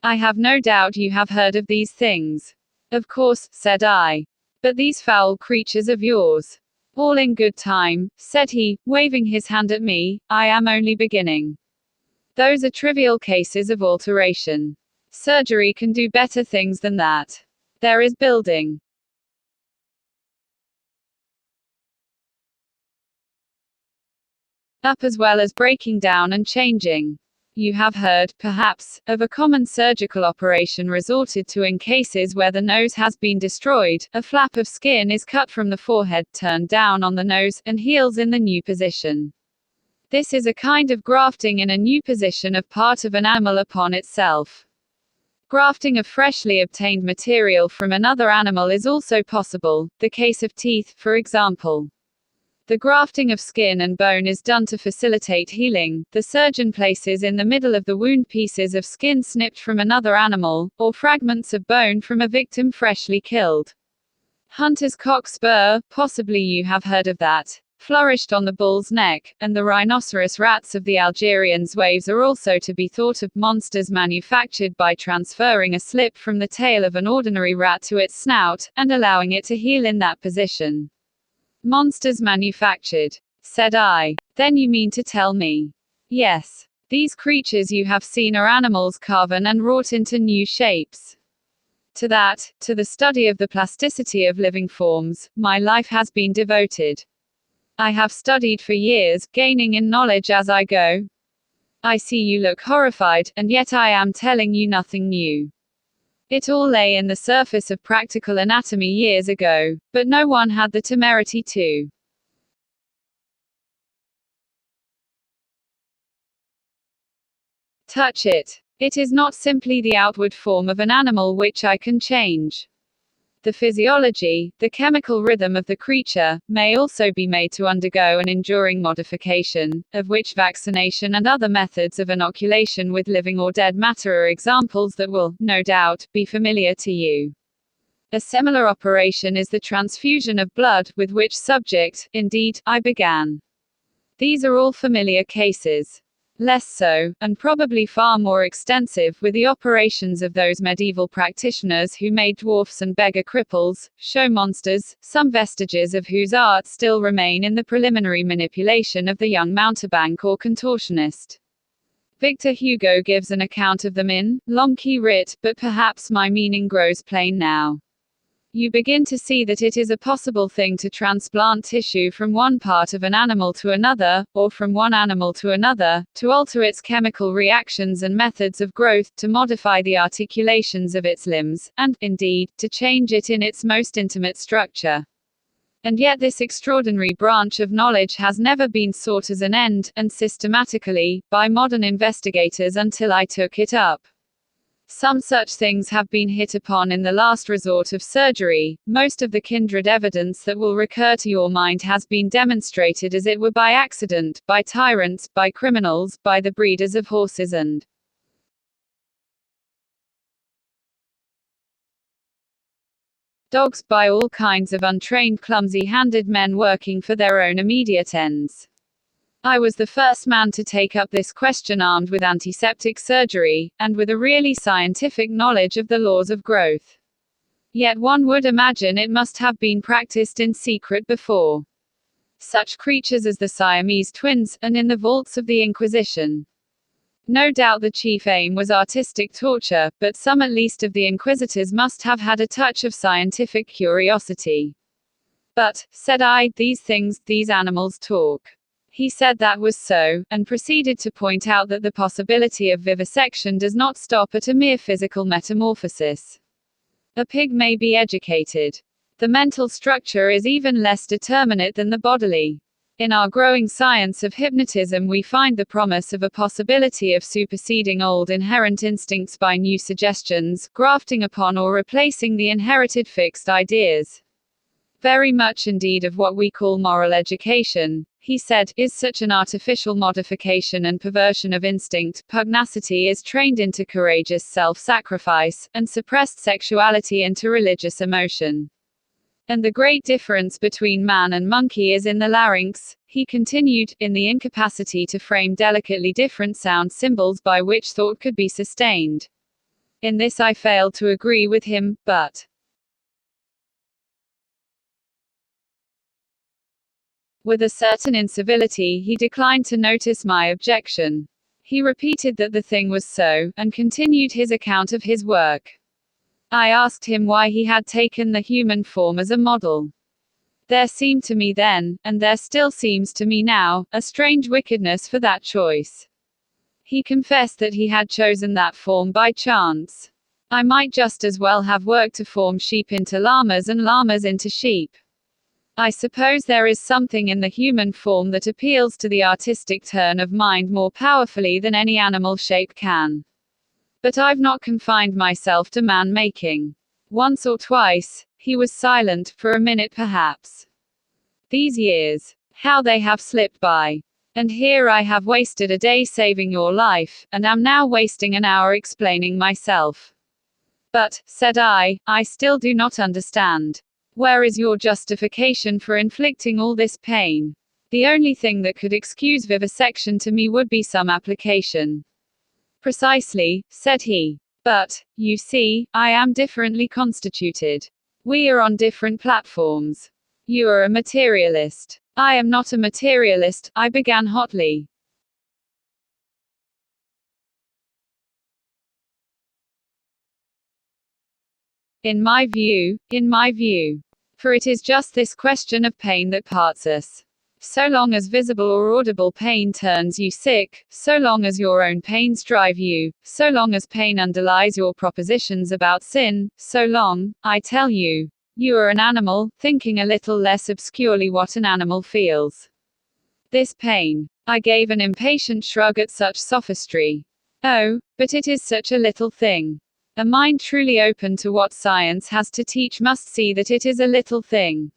I have no doubt you have heard of these things." "Of course," said I. "But these foul creatures of yours." "All in good time," said he, waving his hand at me, "I am only beginning. Those are trivial cases of alteration. Surgery can do better things than that. There is building up as well as breaking down and changing. You have heard, perhaps, of a common surgical operation resorted to in cases where the nose has been destroyed. A flap of skin is cut from the forehead, turned down on the nose, and heals in the new position. This is a kind of grafting in a new position of part of an animal upon itself. Grafting of freshly obtained material from another animal is also possible, the case of teeth, for example. The grafting of skin and bone is done to facilitate healing. The surgeon places in the middle of the wound pieces of skin snipped from another animal, or fragments of bone from a victim freshly killed. Hunter's cock spur, possibly you have heard of that. flourished on the bull's neck, and the rhinoceros rats of the Algerian zouaves are also to be thought of monsters manufactured by transferring a slip from the tail of an ordinary rat to its snout, and allowing it to heal in that position. Monsters manufactured, said I. Then you mean to tell me? Yes. These creatures you have seen are animals carven and wrought into new shapes. To that, to the study of the plasticity of living forms, my life has been devoted. I have studied for years, gaining in knowledge as I go. I see you look horrified, and yet I am telling you nothing new. It all lay in the surface of practical anatomy years ago, but no one had the temerity to touch it. It is not simply the outward form of an animal which I can change. The physiology, the chemical rhythm of the creature, may also be made to undergo an enduring modification, of which vaccination and other methods of inoculation with living or dead matter are examples that will, no doubt, be familiar to you. A similar operation is the transfusion of blood, with which subject, indeed, I began. These are all familiar cases. Less so, and probably far more extensive, were the operations of those medieval practitioners who made dwarfs and beggar cripples, show monsters, some vestiges of whose art still remain in the preliminary manipulation of the young mountebank or contortionist. Victor Hugo gives an account of them in L'Homme Rit, but perhaps my meaning grows plain now. You begin to see that it is a possible thing to transplant tissue from one part of an animal to another, or from one animal to another, to alter its chemical reactions and methods of growth, to modify the articulations of its limbs, and, indeed, to change it in its most intimate structure. And yet this extraordinary branch of knowledge has never been sought as an end, and systematically, by modern investigators until I took it up. Some such things have been hit upon in the last resort of surgery. Most of the kindred evidence that will recur to your mind has been demonstrated as it were by accident, by tyrants, by criminals, by the breeders of horses and dogs, by all kinds of untrained clumsy-handed men working for their own immediate ends. I was the first man to take up this question armed with antiseptic surgery, and with a really scientific knowledge of the laws of growth. Yet one would imagine it must have been practiced in secret before. Such creatures as the Siamese twins, and in the vaults of the Inquisition. No doubt the chief aim was artistic torture, but some at least of the inquisitors must have had a touch of scientific curiosity. But, said I, these things, these animals talk. He said that was so, and proceeded to point out that the possibility of vivisection does not stop at a mere physical metamorphosis. A pig may be educated. The mental structure is even less determinate than the bodily. In our growing science of hypnotism we find the promise of a possibility of superseding old inherent instincts by new suggestions, grafting upon or replacing the inherited fixed ideas. Very much indeed of what we call moral education, he said, is such an artificial modification and perversion of instinct. Pugnacity is trained into courageous self-sacrifice, and suppressed sexuality into religious emotion. And the great difference between man and monkey is in the larynx, he continued, in the incapacity to frame delicately different sound symbols by which thought could be sustained. In this I failed to agree with him, but with a certain incivility he declined to notice my objection. He repeated that the thing was so, and continued his account of his work. I asked him why he had taken the human form as a model. There seemed to me then, and there still seems to me now, a strange wickedness for that choice. He confessed that he had chosen that form by chance. I might just as well have worked to form sheep into llamas and llamas into sheep. I suppose there is something in the human form that appeals to the artistic turn of mind more powerfully than any animal shape can. But I've not confined myself to man-making. Once or twice, he was silent, for a minute perhaps. These years, how they have slipped by. And here I have wasted a day saving your life, and am now wasting an hour explaining myself. But, said I still do not understand. Where is your justification for inflicting all this pain? The only thing that could excuse vivisection to me would be some application. Precisely, said he. But, you see, I am differently constituted. We are on different platforms. You are a materialist. I am not a materialist, I began hotly. In my view, for it is just this question of pain that parts us. So long as visible or audible pain turns you sick, so long as your own pains drive you, so long as pain underlies your propositions about sin, so long, I tell you, you are an animal, thinking a little less obscurely what an animal feels. This pain. I gave an impatient shrug at such sophistry. Oh, but it is such a little thing. A mind truly open to what science has to teach must see that it is a little thing.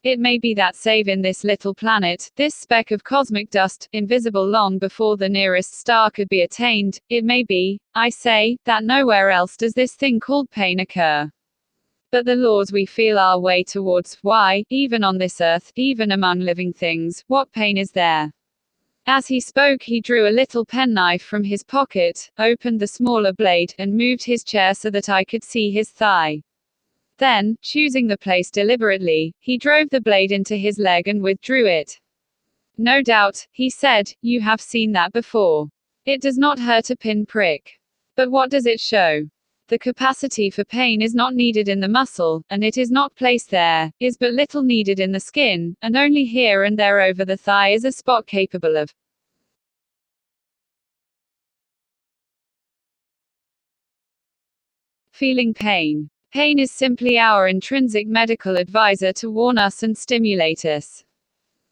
It may be that save in this little planet, this speck of cosmic dust, invisible long before the nearest star could be attained, it may be, I say, that nowhere else does this thing called pain occur. But the laws we feel our way towards, why, even on this earth, even among living things, what pain is there? As he spoke, he drew a little penknife from his pocket, opened the smaller blade, and moved his chair so that I could see his thigh. Then, choosing the place deliberately, he drove the blade into his leg and withdrew it. No doubt, he said, you have seen that before. It does not hurt a pin-prick. But what does it show? The capacity for pain is not needed in the muscle, and it is not placed there, is but little needed in the skin, and only here and there over the thigh is a spot capable of feeling pain. Pain is simply our intrinsic medical advisor to warn us and stimulate us.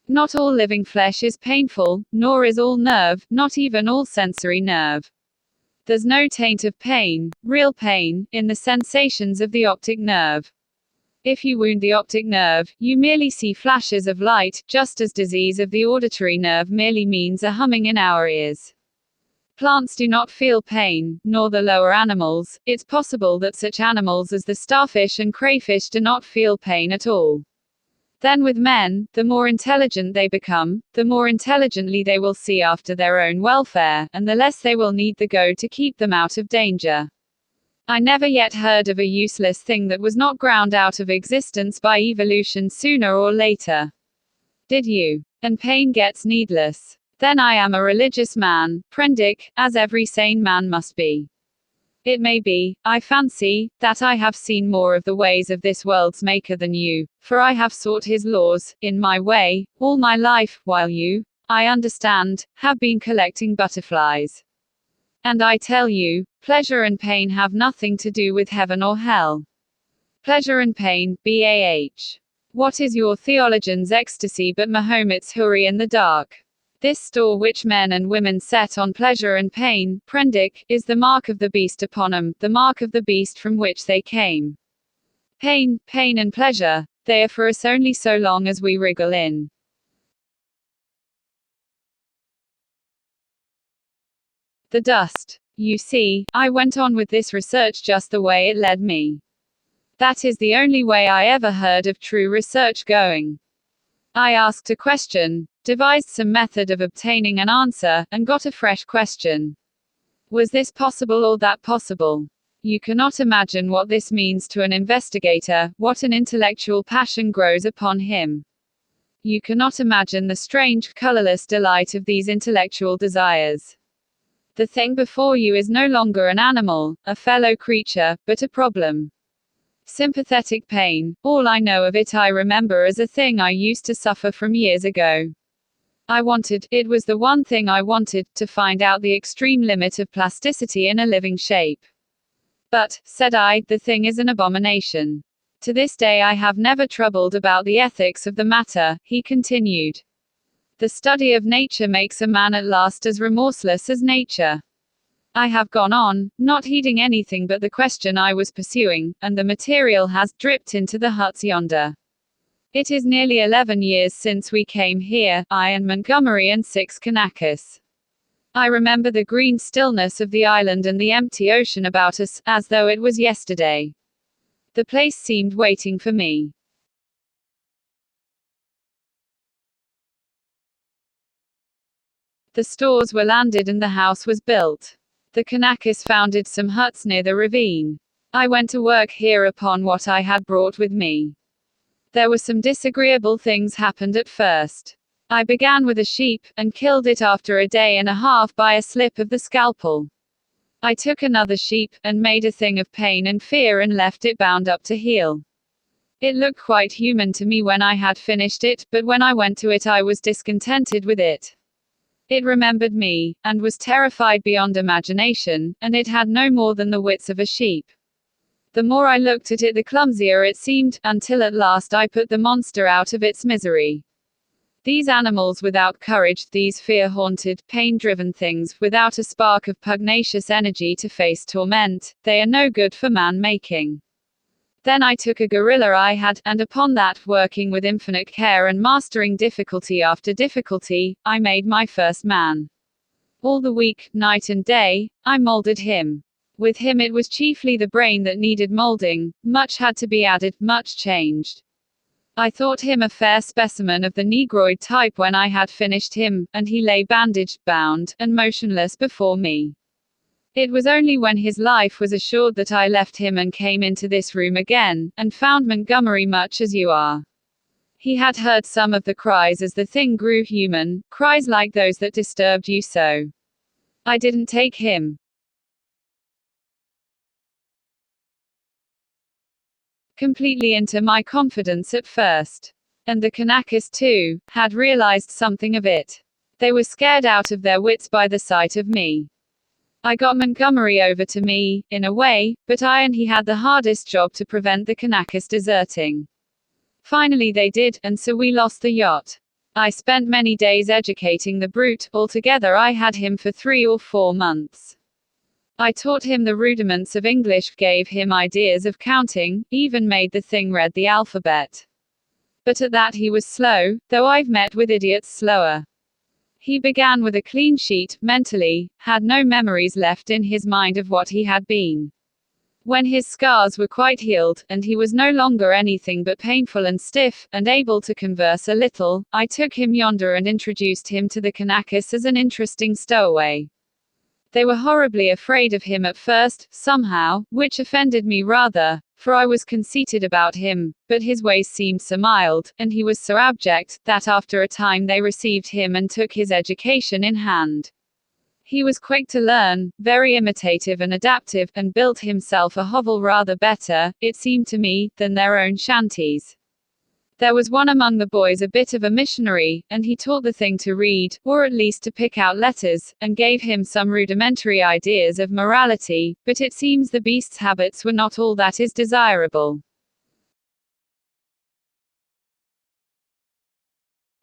Not all living flesh is painful, nor is all nerve, not even all sensory nerve. There's no taint of pain, real pain, in the sensations of the optic nerve. If you wound the optic nerve, you merely see flashes of light, just as disease of the auditory nerve merely means a humming in our ears. Plants do not feel pain, nor the lower animals. It's possible that such animals as the starfish and crayfish do not feel pain at all. Then with men, the more intelligent they become, the more intelligently they will see after their own welfare, and the less they will need the go to keep them out of danger. I never yet heard of a useless thing that was not ground out of existence by evolution sooner or later. Did you? And pain gets needless. Then I am a religious man, Prendick, as every sane man must be. It may be, I fancy, that I have seen more of the ways of this world's maker than you, for I have sought his laws, in my way, all my life, while you, I understand, have been collecting butterflies. And I tell you, pleasure and pain have nothing to do with heaven or hell. Pleasure and pain, BAH. What is your theologian's ecstasy but Mahomet's hurry in the dark? This store which men and women set on pleasure and pain, Prendick, is the mark of the beast upon 'em, the mark of the beast from which they came. Pain, pain and pleasure, they are for us only so long as we wriggle in the dust. You see, I went on with this research just the way it led me. That is the only way I ever heard of true research going. I asked a question, devised some method of obtaining an answer, and got a fresh question. Was this possible or that possible? You cannot imagine what this means to an investigator, what an intellectual passion grows upon him. You cannot imagine the strange, colorless delight of these intellectual desires. The thing before you is no longer an animal, a fellow creature, but a problem. Sympathetic pain, all I know of it I remember as a thing I used to suffer from years ago. I wanted, it was the one thing I wanted, to find out the extreme limit of plasticity in a living shape. But, said I, the thing is an abomination. To this day I have never troubled about the ethics of the matter, he continued. The study of nature makes a man at last as remorseless as nature. I have gone on, not heeding anything but the question I was pursuing, and the material has dripped into the huts yonder. It is nearly 11 years since we came here, I and Montgomery and 6 Kanakas. I remember the green stillness of the island and the empty ocean about us, as though it was yesterday. The place seemed waiting for me. The stores were landed and the house was built. The Kanakis founded some huts near the ravine. I went to work here upon what I had brought with me. There were some disagreeable things happened at first. I began with a sheep, and killed it after a day and a half by a slip of the scalpel. I took another sheep, and made a thing of pain and fear and left it bound up to heal. It looked quite human to me when I had finished it, but when I went to it I was discontented with it. It remembered me, and was terrified beyond imagination, and it had no more than the wits of a sheep. The more I looked at it the clumsier it seemed, until at last I put the monster out of its misery. These animals without courage, these fear-haunted, pain-driven things, without a spark of pugnacious energy to face torment, they are no good for man-making. Then I took a gorilla I had, and upon that, working with infinite care and mastering difficulty after difficulty, I made my first man. All the week, night and day, I molded him. With him it was chiefly the brain that needed molding, much had to be added, much changed. I thought him a fair specimen of the Negroid type when I had finished him, and he lay bandaged, bound, and motionless before me. It was only when his life was assured that I left him and came into this room again, and found Montgomery much as you are. He had heard some of the cries as the thing grew human, cries like those that disturbed you so. I didn't take him completely into my confidence at first. And the Kanakis, too, had realized something of it. They were scared out of their wits by the sight of me. I got Montgomery over to me, in a way, but I and he had the hardest job to prevent the Kanakis deserting. Finally they did, and so we lost the yacht. I spent many days educating the brute, altogether I had him for 3 or 4 months. I taught him the rudiments of English, gave him ideas of counting, even made the thing read the alphabet. But at that he was slow, though I've met with idiots slower. He began with a clean sheet, mentally, had no memories left in his mind of what he had been. When his scars were quite healed, and he was no longer anything but painful and stiff, and able to converse a little, I took him yonder and introduced him to the Kanakis as an interesting stowaway. They were horribly afraid of him at first, somehow, which offended me rather, for I was conceited about him, but his ways seemed so mild, and he was so abject, that after a time they received him and took his education in hand. He was quick to learn, very imitative and adaptive, and built himself a hovel rather better, it seemed to me, than their own shanties. There was one among the boys a bit of a missionary, and he taught the thing to read, or at least to pick out letters, and gave him some rudimentary ideas of morality, but it seems the beast's habits were not all that is desirable.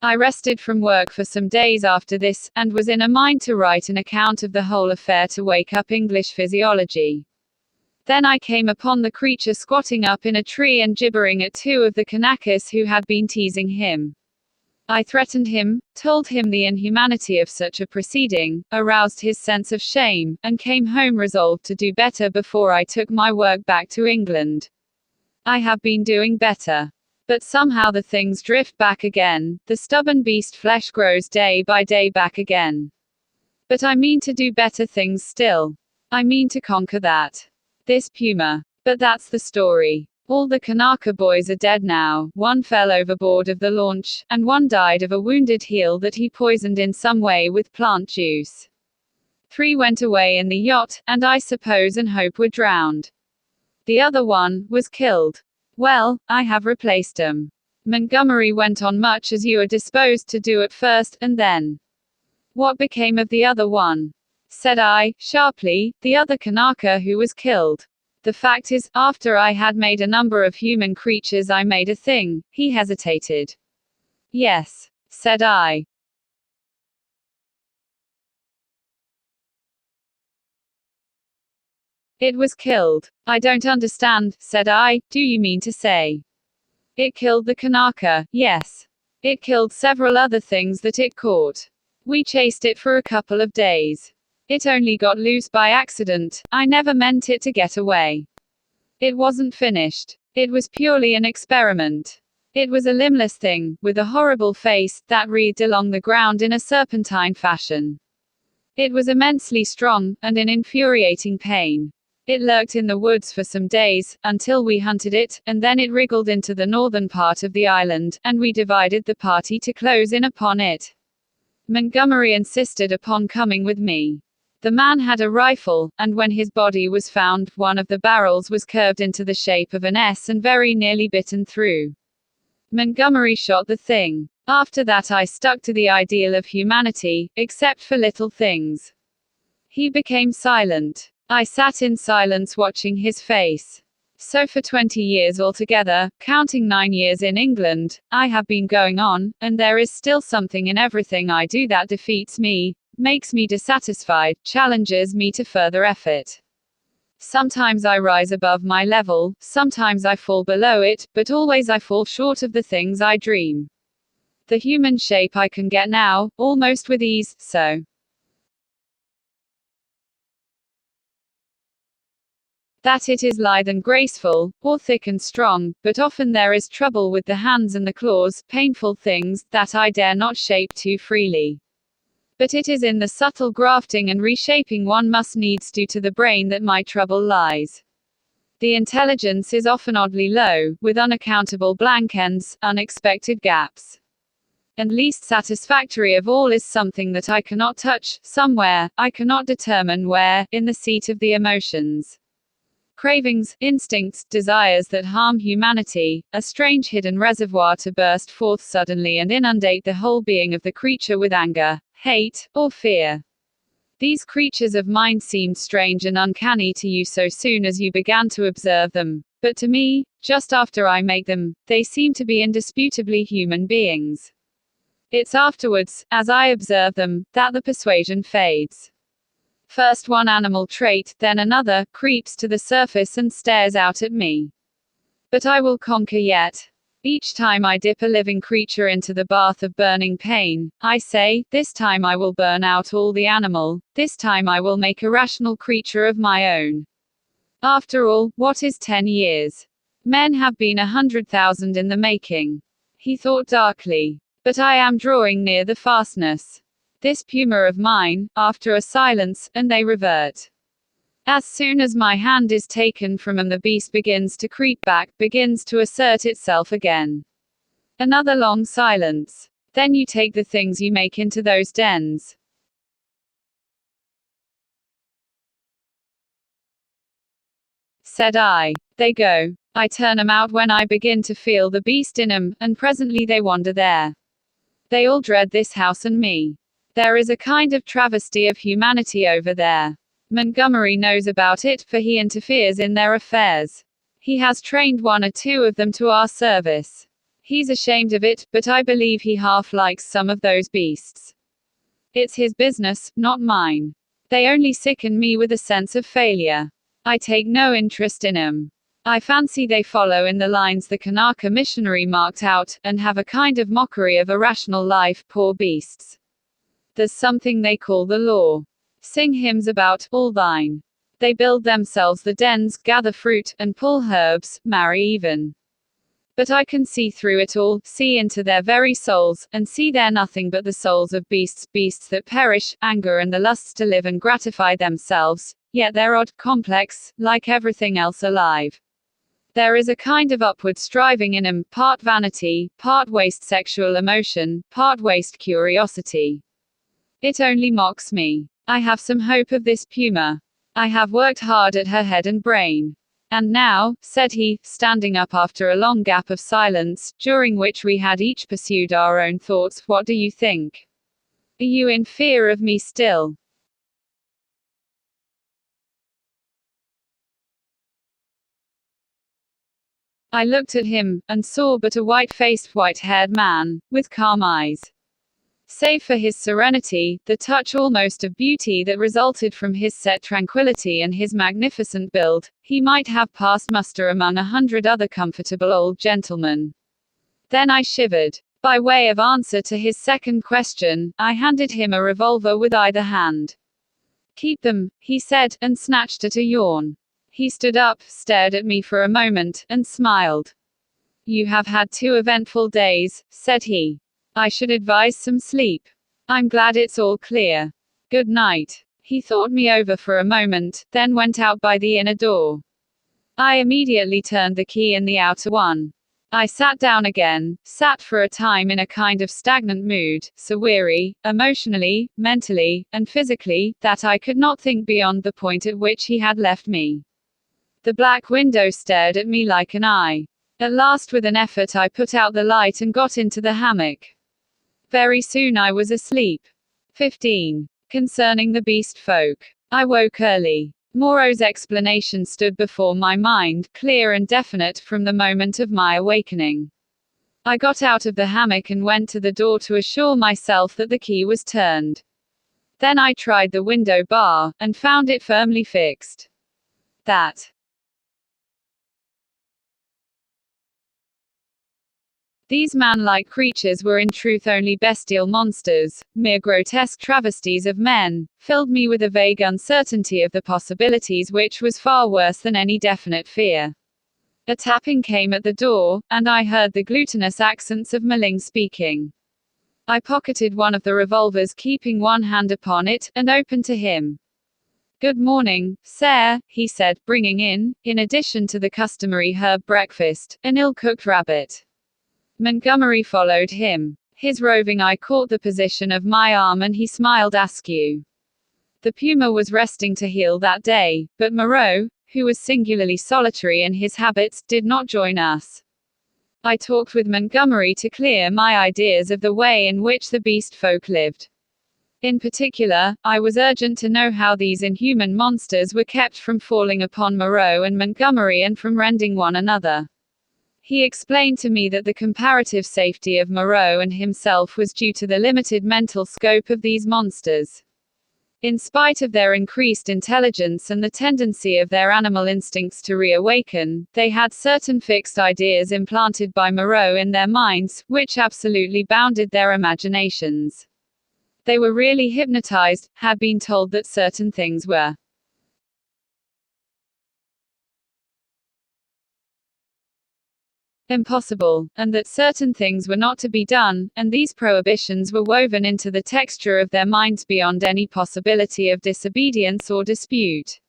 I rested from work for some days after this, and was in a mind to write an account of the whole affair to wake up English physiology. Then I came upon the creature squatting up in a tree and gibbering at 2 of the Kanakis who had been teasing him. I threatened him, told him the inhumanity of such a proceeding, aroused his sense of shame, and came home resolved to do better before I took my work back to England. I have been doing better. But somehow the things drift back again, the stubborn beast flesh grows day by day back again. But I mean to do better things still. I mean to conquer that. This puma. But that's the story. All the Kanaka boys are dead now, one fell overboard of the launch, and one died of a wounded heel that he poisoned in some way with plant juice. 3 went away in the yacht, and I suppose and hope were drowned. The other one was killed. Well, I have replaced him. Montgomery went on much as you are disposed to do at first, and then. What became of the other one? Said I, sharply, the other Kanaka who was killed. The fact is, after I had made a number of human creatures I made a thing. He hesitated. Yes, said I. It was killed. I don't understand, said I, do you mean to say? It killed the Kanaka, yes. It killed several other things that it caught. We chased it for a couple of days. It only got loose by accident, I never meant it to get away. It wasn't finished. It was purely an experiment. It was a limbless thing, with a horrible face, that wreathed along the ground in a serpentine fashion. It was immensely strong, and in infuriating pain. It lurked in the woods for some days, until we hunted it, and then it wriggled into the northern part of the island, and we divided the party to close in upon it. Montgomery insisted upon coming with me. The man had a rifle, and when his body was found, one of the barrels was curved into the shape of an S and very nearly bitten through. Montgomery shot the thing. After that I stuck to the ideal of humanity, except for little things. He became silent. I sat in silence watching his face. So for 20 years altogether, counting 9 years in England, I have been going on, and there is still something in everything I do that defeats me, makes me dissatisfied, challenges me to further effort. Sometimes I rise above my level, sometimes I fall below it, but always I fall short of the things I dream. The human shape I can get now, almost with ease, so. That it is lithe and graceful, or thick and strong, but often there is trouble with the hands and the claws, painful things, that I dare not shape too freely. But it is in the subtle grafting and reshaping one must needs do to the brain that my trouble lies. The intelligence is often oddly low, with unaccountable blank ends, unexpected gaps. And least satisfactory of all is something that I cannot touch, somewhere, I cannot determine where, in the seat of the emotions. Cravings, instincts, desires that harm humanity, a strange hidden reservoir to burst forth suddenly and inundate the whole being of the creature with anger, hate, or fear. These creatures of mind seemed strange and uncanny to you so soon as you began to observe them, but to me, just after I make them, they seem to be indisputably human beings. It's afterwards, as I observe them, that the persuasion fades. First one animal trait, then another, creeps to the surface and stares out at me. But I will conquer yet. Each time I dip a living creature into the bath of burning pain, I say, this time I will burn out all the animal, this time I will make a rational creature of my own. After all, what is 10 years? Men have been 100,000 in the making. He thought darkly. But I am drawing near the fastness. This puma of mine, after a silence, and they revert. As soon as my hand is taken from him, the beast begins to creep back, begins to assert itself again. Another long silence. Then you take the things you make into those dens. Said I. They go. I turn 'em out when I begin to feel the beast in 'em, and presently they wander there. They all dread this house and me. There is a kind of travesty of humanity over there. Montgomery knows about it, for he interferes in their affairs. He has trained 1 or 2 of them to our service. He's ashamed of it, but I believe he half likes some of those beasts. It's his business, not mine. They only sicken me with a sense of failure. I take no interest in 'em. I fancy they follow in the lines the Kanaka missionary marked out, and have a kind of mockery of a rational life, poor beasts. There's something they call the law. Sing hymns about, all thine. They build themselves the dens, gather fruit, and pull herbs, marry even. But I can see through it all, see into their very souls, and see they're nothing but the souls of beasts, beasts that perish, anger and the lusts to live and gratify themselves, yet they're odd, complex, like everything else alive. There is a kind of upward striving in 'em, part vanity, part waste sexual emotion, part waste curiosity. It only mocks me. I have some hope of this puma. I have worked hard at her head and brain. And now, said he, standing up after a long gap of silence, during which we had each pursued our own thoughts, what do you think? Are you in fear of me still? I looked at him, and saw but a white-faced, white-haired man, with calm eyes. Save for his serenity, the touch almost of beauty that resulted from his set tranquility and his magnificent build, he might have passed muster among 100 other comfortable old gentlemen. Then I shivered. By way of answer to his second question, I handed him a revolver with either hand. Keep them, he said, and snatched at a yawn. He stood up, stared at me for a moment, and smiled. You have had 2 eventful days, said he. I should advise some sleep. I'm glad it's all clear. Good night. He thought me over for a moment, then went out by the inner door. I immediately turned the key in the outer one. I sat down again, sat for a time in a kind of stagnant mood, so weary, emotionally, mentally, and physically, that I could not think beyond the point at which he had left me. The black window stared at me like an eye. At last, with an effort, I put out the light and got into the hammock. Very soon I was asleep. 15. Concerning the beast folk. I woke early. Moreau's explanation stood before my mind, clear and definite from the moment of my awakening. I got out of the hammock and went to the door to assure myself that the key was turned. Then I tried the window bar, and found it firmly fixed. These man-like creatures were in truth only bestial monsters, mere grotesque travesties of men, filled me with a vague uncertainty of the possibilities which was far worse than any definite fear. A tapping came at the door, and I heard the glutinous accents of Maling speaking. I pocketed one of the revolvers, keeping one hand upon it, and opened to him. "Good morning, sir," he said, bringing in addition to the customary herb breakfast, an ill-cooked rabbit. Montgomery followed him. His roving eye caught the position of my arm and he smiled askew. The puma was resting to heal that day, but Moreau, who was singularly solitary in his habits, did not join us. I talked with Montgomery to clear my ideas of the way in which the beast folk lived. In particular, I was urgent to know how these inhuman monsters were kept from falling upon Moreau and Montgomery and from rending one another. He explained to me that the comparative safety of Moreau and himself was due to the limited mental scope of these monsters. In spite of their increased intelligence and the tendency of their animal instincts to reawaken, they had certain fixed ideas implanted by Moreau in their minds, which absolutely bounded their imaginations. They were really hypnotized, had been told that certain things were impossible, and that certain things were not to be done, and these prohibitions were woven into the texture of their minds beyond any possibility of disobedience or dispute.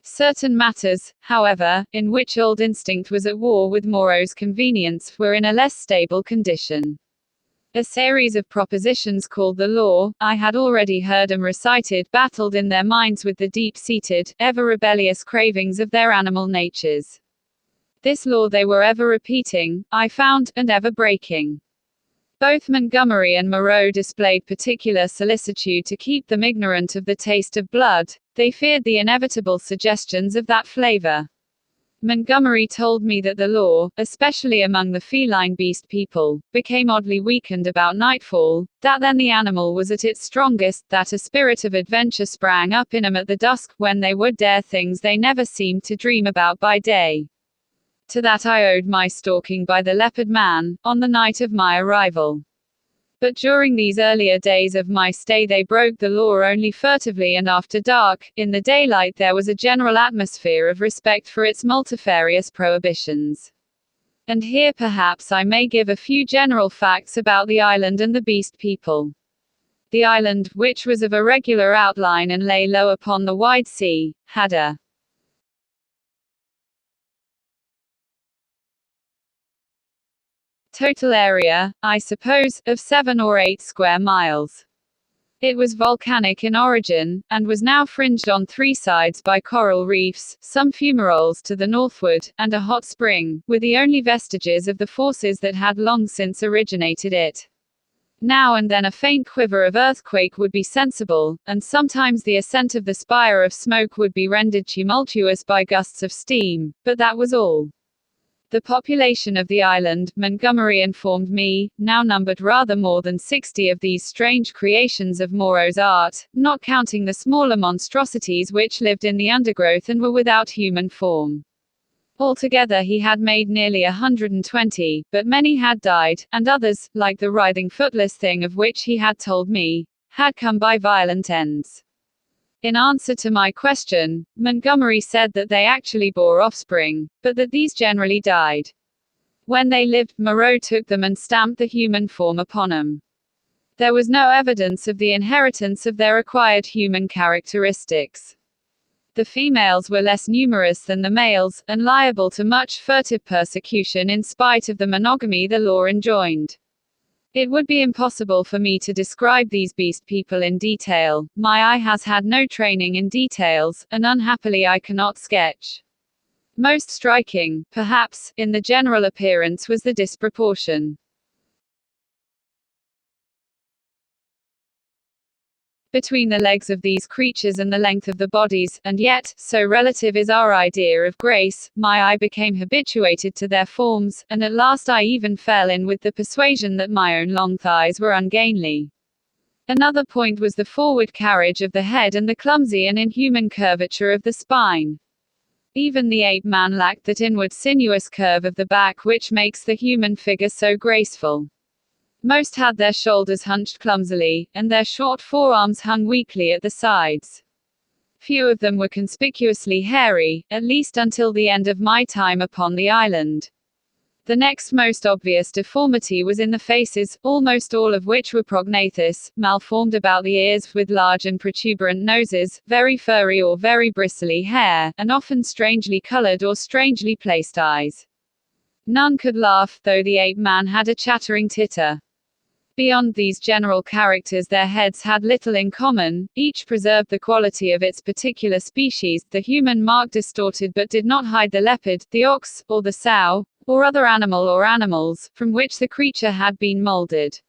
Certain matters, however, in which old instinct was at war with Moreau's convenience, were in a less stable condition. A series of propositions called the law, I had already heard and recited, battled in their minds with the deep-seated, ever-rebellious cravings of their animal natures. This law they were ever repeating, I found, and ever breaking. Both Montgomery and Moreau displayed particular solicitude to keep them ignorant of the taste of blood. They feared the inevitable suggestions of that flavor. Montgomery told me that the law, especially among the feline beast people, became oddly weakened about nightfall, that then the animal was at its strongest, that a spirit of adventure sprang up in them at the dusk, when they would dare things they never seemed to dream about by day. To that I owed my stalking by the leopard man, on the night of my arrival. But during these earlier days of my stay they broke the law only furtively and after dark. In the daylight there was a general atmosphere of respect for its multifarious prohibitions. And here perhaps I may give a few general facts about the island and the beast people. The island, which was of irregular outline and lay low upon the wide sea, had a total area, I suppose, of 7 or 8 square miles. It was volcanic in origin, and was now fringed on 3 sides by coral reefs, some fumaroles to the northward, and a hot spring, were the only vestiges of the forces that had long since originated it. Now and then a faint quiver of earthquake would be sensible, and sometimes the ascent of the spire of smoke would be rendered tumultuous by gusts of steam, but that was all. The population of the island, Montgomery informed me, now numbered rather more than 60 of these strange creations of Moreau's art, not counting the smaller monstrosities which lived in the undergrowth and were without human form. Altogether he had made nearly 120, but many had died, and others, like the writhing footless thing of which he had told me, had come by violent ends. In answer to my question, Montgomery said that they actually bore offspring, but that these generally died. When they lived, Moreau took them and stamped the human form upon them. There was no evidence of the inheritance of their acquired human characteristics. The females were less numerous than the males, and liable to much furtive persecution in spite of the monogamy the law enjoined. It would be impossible for me to describe these beast people in detail. My eye has had no training in details, and unhappily I cannot sketch. Most striking, perhaps, in the general appearance was the disproportion between the legs of these creatures and the length of the bodies, and yet, so relative is our idea of grace, my eye became habituated to their forms, and at last I even fell in with the persuasion that my own long thighs were ungainly. Another point was the forward carriage of the head and the clumsy and inhuman curvature of the spine. Even the ape-man lacked that inward sinuous curve of the back which makes the human figure so graceful. Most had their shoulders hunched clumsily, and their short forearms hung weakly at the sides. Few of them were conspicuously hairy, at least until the end of my time upon the island. The next most obvious deformity was in the faces, almost all of which were prognathous, malformed about the ears, with large and protuberant noses, very furry or very bristly hair, and often strangely colored or strangely placed eyes. None could laugh, though the ape-man had a chattering titter. Beyond these general characters their heads had little in common, each preserved the quality of its particular species, the human mark distorted but did not hide the leopard, the ox, or the sow, or other animal or animals, from which the creature had been molded.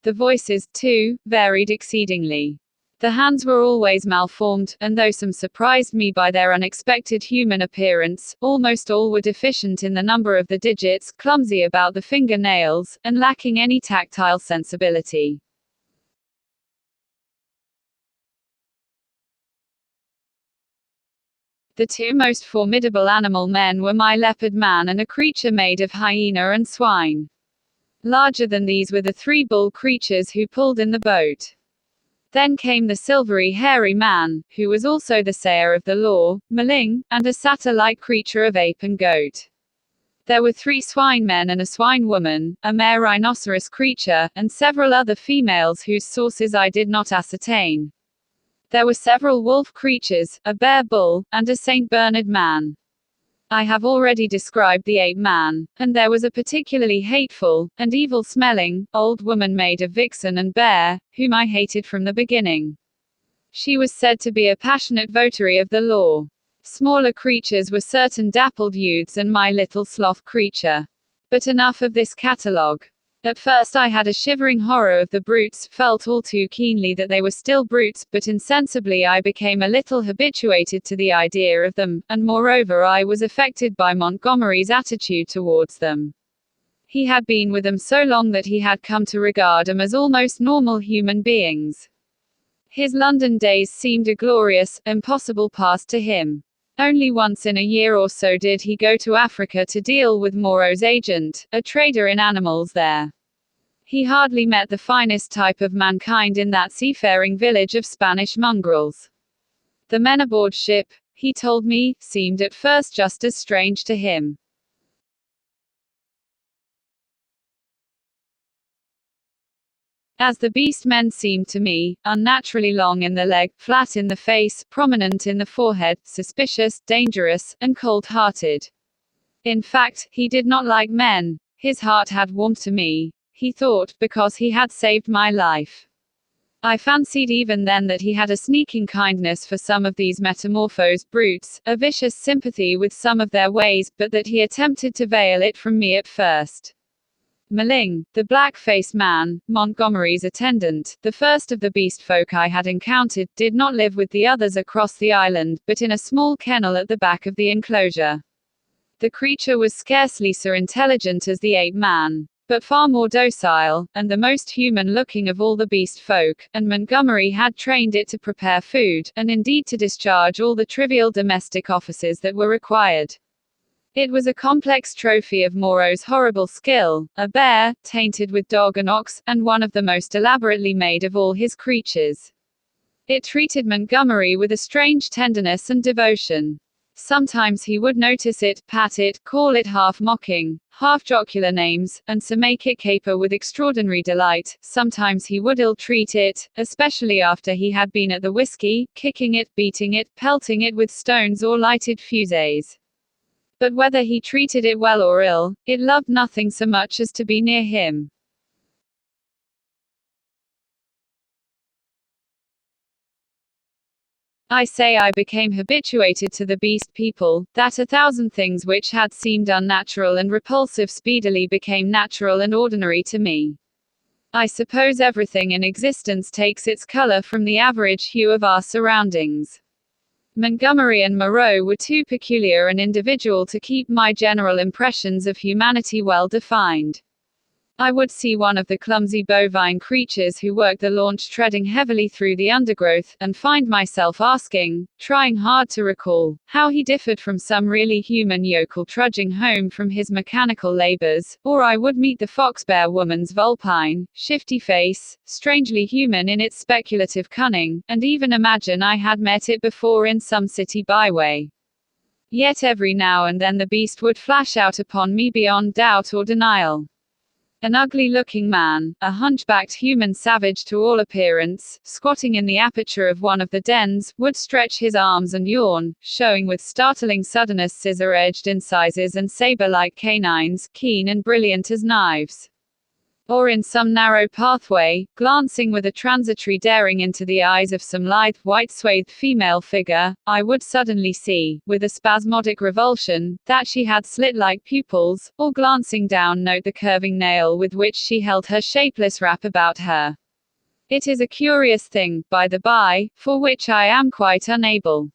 The voices, too, varied exceedingly. The hands were always malformed, and though some surprised me by their unexpected human appearance, almost all were deficient in the number of the digits, clumsy about the finger-nails, and lacking any tactile sensibility. The two most formidable animal men were my leopard man and a creature made of hyena and swine. Larger than these were the three bull creatures who pulled in the boat. Then came the silvery hairy man, who was also the sayer of the law, Maling, and a satyr-like creature of ape and goat. There were 3 swine men and a swine woman, a mare rhinoceros creature, and several other females whose sources I did not ascertain. There were several wolf creatures, a bear bull, and a Saint Bernard man. I have already described the ape-man, and there was a particularly hateful, and evil-smelling, old woman made of vixen and bear, whom I hated from the beginning. She was said to be a passionate votary of the law. Smaller creatures were certain dappled youths and my little sloth creature. But enough of this catalogue. At first I had a shivering horror of the brutes, felt all too keenly that they were still brutes, but insensibly I became a little habituated to the idea of them, and moreover I was affected by Montgomery's attitude towards them. He had been with them so long that he had come to regard them as almost normal human beings. His London days seemed a glorious, impossible past to him. Only once in a year or so did he go to Africa to deal with Moreau's agent, a trader in animals there. He hardly met the finest type of mankind in that seafaring village of Spanish mongrels. The men aboard ship, he told me, seemed at first just as strange to him as the beast men seemed to me, unnaturally long in the leg, flat in the face, prominent in the forehead, suspicious, dangerous, and cold-hearted. In fact, he did not like men. His heart had warmed to me, he thought, because he had saved my life. I fancied even then that he had a sneaking kindness for some of these metamorphosed brutes, a vicious sympathy with some of their ways, but that he attempted to veil it from me at first. Maling, the black-faced man, Montgomery's attendant, the first of the beast folk I had encountered, did not live with the others across the island, but in a small kennel at the back of the enclosure. The creature was scarcely so intelligent as the ape-man, but far more docile, and the most human-looking of all the beast folk, and Montgomery had trained it to prepare food, and indeed to discharge all the trivial domestic offices that were required. It was a complex trophy of Moreau's horrible skill, a bear, tainted with dog and ox, and one of the most elaborately made of all his creatures. It treated Montgomery with a strange tenderness and devotion. Sometimes he would notice it, pat it, call it half-mocking, half-jocular names, and so make it caper with extraordinary delight. Sometimes he would ill-treat it, especially after he had been at the whiskey, kicking it, beating it, pelting it with stones or lighted fusees. But whether he treated it well or ill, it loved nothing so much as to be near him. I say I became habituated to the beast people, that 1,000 things which had seemed unnatural and repulsive speedily became natural and ordinary to me. I suppose everything in existence takes its color from the average hue of our surroundings. Montgomery and Moreau were too peculiar and individual to keep my general impressions of humanity well defined. I would see one of the clumsy bovine creatures who worked the launch treading heavily through the undergrowth, and find myself asking, trying hard to recall, how he differed from some really human yokel trudging home from his mechanical labors, or I would meet the fox-bear woman's vulpine, shifty face, strangely human in its speculative cunning, and even imagine I had met it before in some city byway. Yet every now and then the beast would flash out upon me beyond doubt or denial. An ugly-looking man, a hunchbacked human savage to all appearance, squatting in the aperture of one of the dens, would stretch his arms and yawn, showing with startling suddenness scissor-edged incisors and saber-like canines, keen and brilliant as knives. Or in some narrow pathway, glancing with a transitory daring into the eyes of some lithe, white-swathed female figure, I would suddenly see, with a spasmodic revulsion, that she had slit-like pupils, or glancing down note the curving nail with which she held her shapeless wrap about her. It is a curious thing, by the by, for which I am quite unable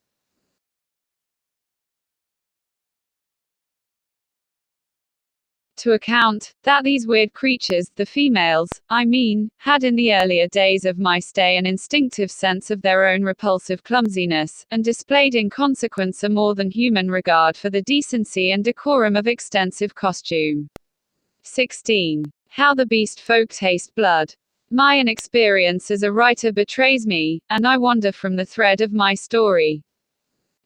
to account, that these weird creatures, the females, I mean, had in the earlier days of my stay an instinctive sense of their own repulsive clumsiness, and displayed in consequence a more than human regard for the decency and decorum of extensive costume. 16. How the beast folk taste blood. My inexperience as a writer betrays me, and I wander from the thread of my story.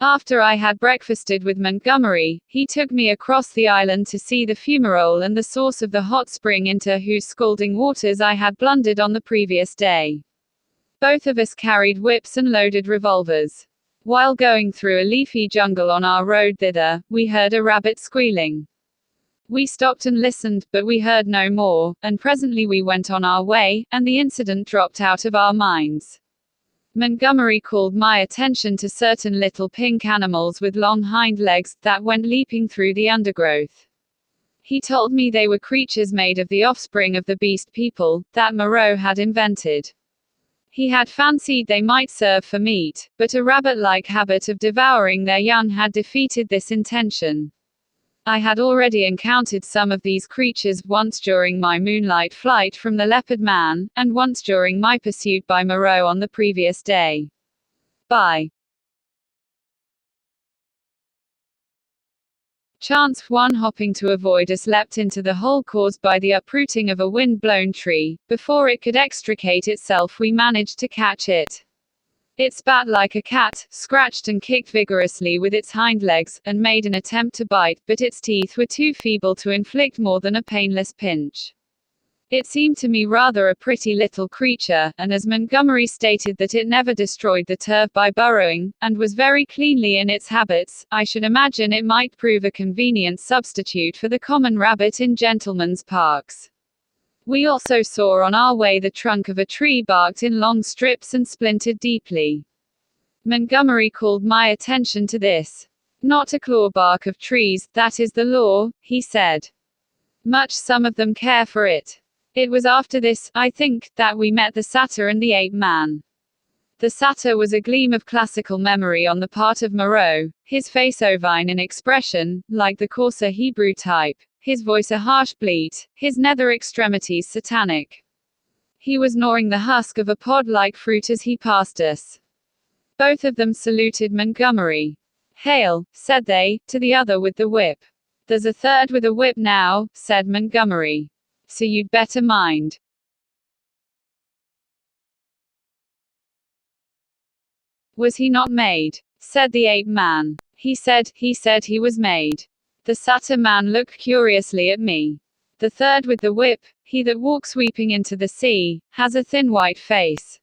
After I had breakfasted with Montgomery, he took me across the island to see the fumarole and the source of the hot spring into whose scalding waters I had blundered on the previous day. Both of us carried whips and loaded revolvers. While going through a leafy jungle on our road thither, we heard a rabbit squealing. We stopped and listened, but we heard no more, and presently we went on our way, and the incident dropped out of our minds. Montgomery called my attention to certain little pink animals with long hind legs, that went leaping through the undergrowth. He told me they were creatures made of the offspring of the beast people, that Moreau had invented. He had fancied they might serve for meat, but a rabbit-like habit of devouring their young had defeated this intention. I had already encountered some of these creatures, once during my moonlight flight from the leopard man, and once during my pursuit by Moreau on the previous day. By chance, one hopping to avoid us leapt into the hole caused by the uprooting of a wind-blown tree. Before it could extricate itself, we managed to catch it. It spat like a cat, scratched and kicked vigorously with its hind legs, and made an attempt to bite, but its teeth were too feeble to inflict more than a painless pinch. It seemed to me rather a pretty little creature, and as Montgomery stated that it never destroyed the turf by burrowing, and was very cleanly in its habits, I should imagine it might prove a convenient substitute for the common rabbit in gentlemen's parks. We also saw on our way the trunk of a tree barked in long strips and splintered deeply. Montgomery called my attention to this. Not to claw bark of trees, that is the law, he said. Much some of them care for it. It was after this, I think, that we met the satyr and the ape man. The satyr was a gleam of classical memory on the part of Moreau, his face ovine in expression, like the coarser Hebrew type, his voice a harsh bleat, his nether extremities satanic. He was gnawing the husk of a pod-like fruit as he passed us. Both of them saluted Montgomery. "Hail," said they, to the other with the whip. "There's a third with a whip now," said Montgomery. "So you'd better mind." "Was he not made?" said the ape man. He said he was made. The satyr man looked curiously at me. The third with the whip, he that walks weeping into the sea, has a thin white face.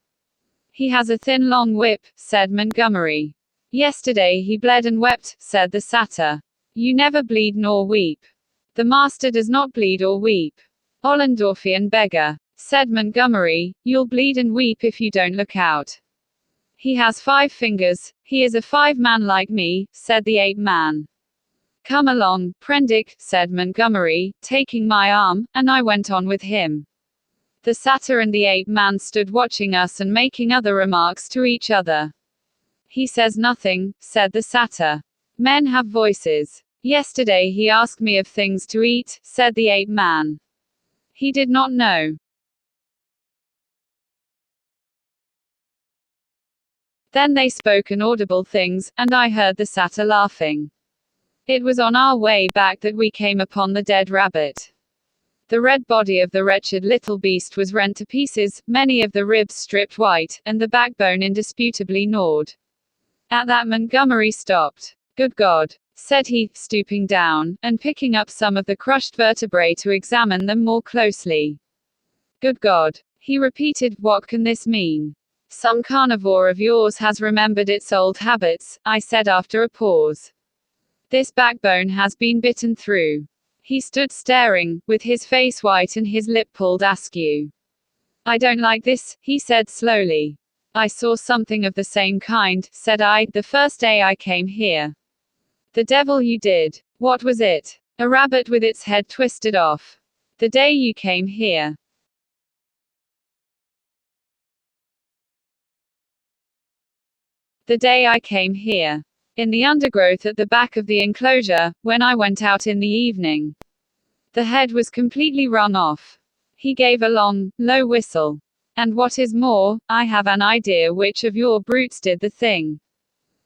He has a thin long whip, said Montgomery. Yesterday he bled and wept, said the satyr. You never bleed nor weep. The master does not bleed or weep. Ollendorfian beggar, said Montgomery, you'll bleed and weep if you don't look out. He has 5 fingers, he is a 5-man like me, said the ape-man. Come along, Prendick, said Montgomery, taking my arm, and I went on with him. The satyr and the ape-man stood watching us and making other remarks to each other. He says nothing, said the satyr. Men have voices. Yesterday he asked me of things to eat, said the ape-man. He did not know. Then they spoke inaudible things, and I heard the satyr laughing. It was on our way back that we came upon the dead rabbit. The red body of the wretched little beast was rent to pieces, many of the ribs stripped white, and the backbone indisputably gnawed. At that Montgomery stopped. Good God, said he, stooping down, and picking up some of the crushed vertebrae to examine them more closely. Good God, he repeated, what can this mean? Some carnivore of yours has remembered its old habits, I said after a pause. This backbone has been bitten through. He stood staring, with his face white and his lip pulled askew. I don't like this, he said slowly. I saw something of the same kind, said I, the first day I came here. The devil you did. What was it? A rabbit with its head twisted off. The day you came here. The day I came here. In the undergrowth at the back of the enclosure, when I went out in the evening. The head was completely wrung off. He gave a long, low whistle. And what is more, I have an idea which of your brutes did the thing.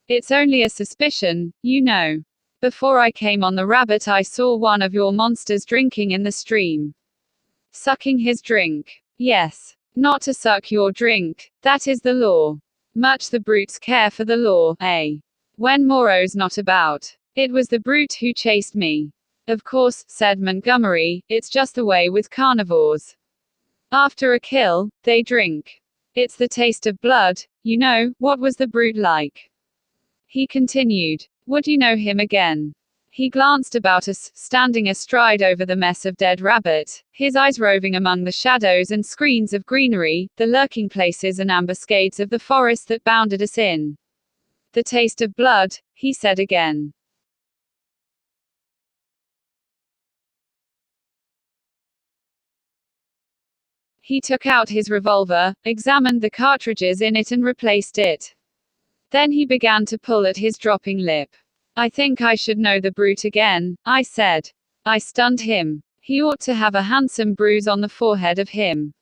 It's only a suspicion, you know. Before I came on the rabbit I saw one of your monsters drinking in the stream. Sucking his drink. Yes. Not to suck your drink, that is the law. Much the brutes care for the law, eh? When Moreau's not about. It was the brute who chased me. Of course, said Montgomery, it's just the way with carnivores. After a kill, they drink. It's the taste of blood, you know. What was the brute like? He continued. Would you know him again? He glanced about us, standing astride over the mess of dead rabbit, his eyes roving among the shadows and screens of greenery, the lurking places and ambuscades of the forest that bounded us in. The taste of blood, he said again. He took out his revolver, examined the cartridges in it and replaced it. Then he began to pull at his dropping lip. I think I should know the brute again, I said. I stunned him. He ought to have a handsome bruise on the forehead of him.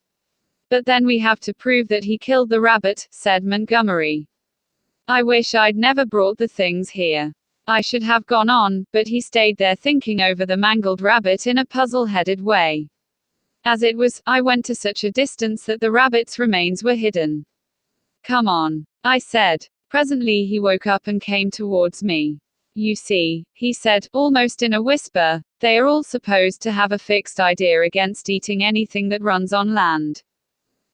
But then we have to prove that he killed the rabbit, said Montgomery. I wish I'd never brought the things here. I should have gone on, but he stayed there thinking over the mangled rabbit in a puzzle-headed way. As it was, I went to such a distance that the rabbit's remains were hidden. Come on, I said. Presently he woke up and came towards me. You see, he said, almost in a whisper, they are all supposed to have a fixed idea against eating anything that runs on land.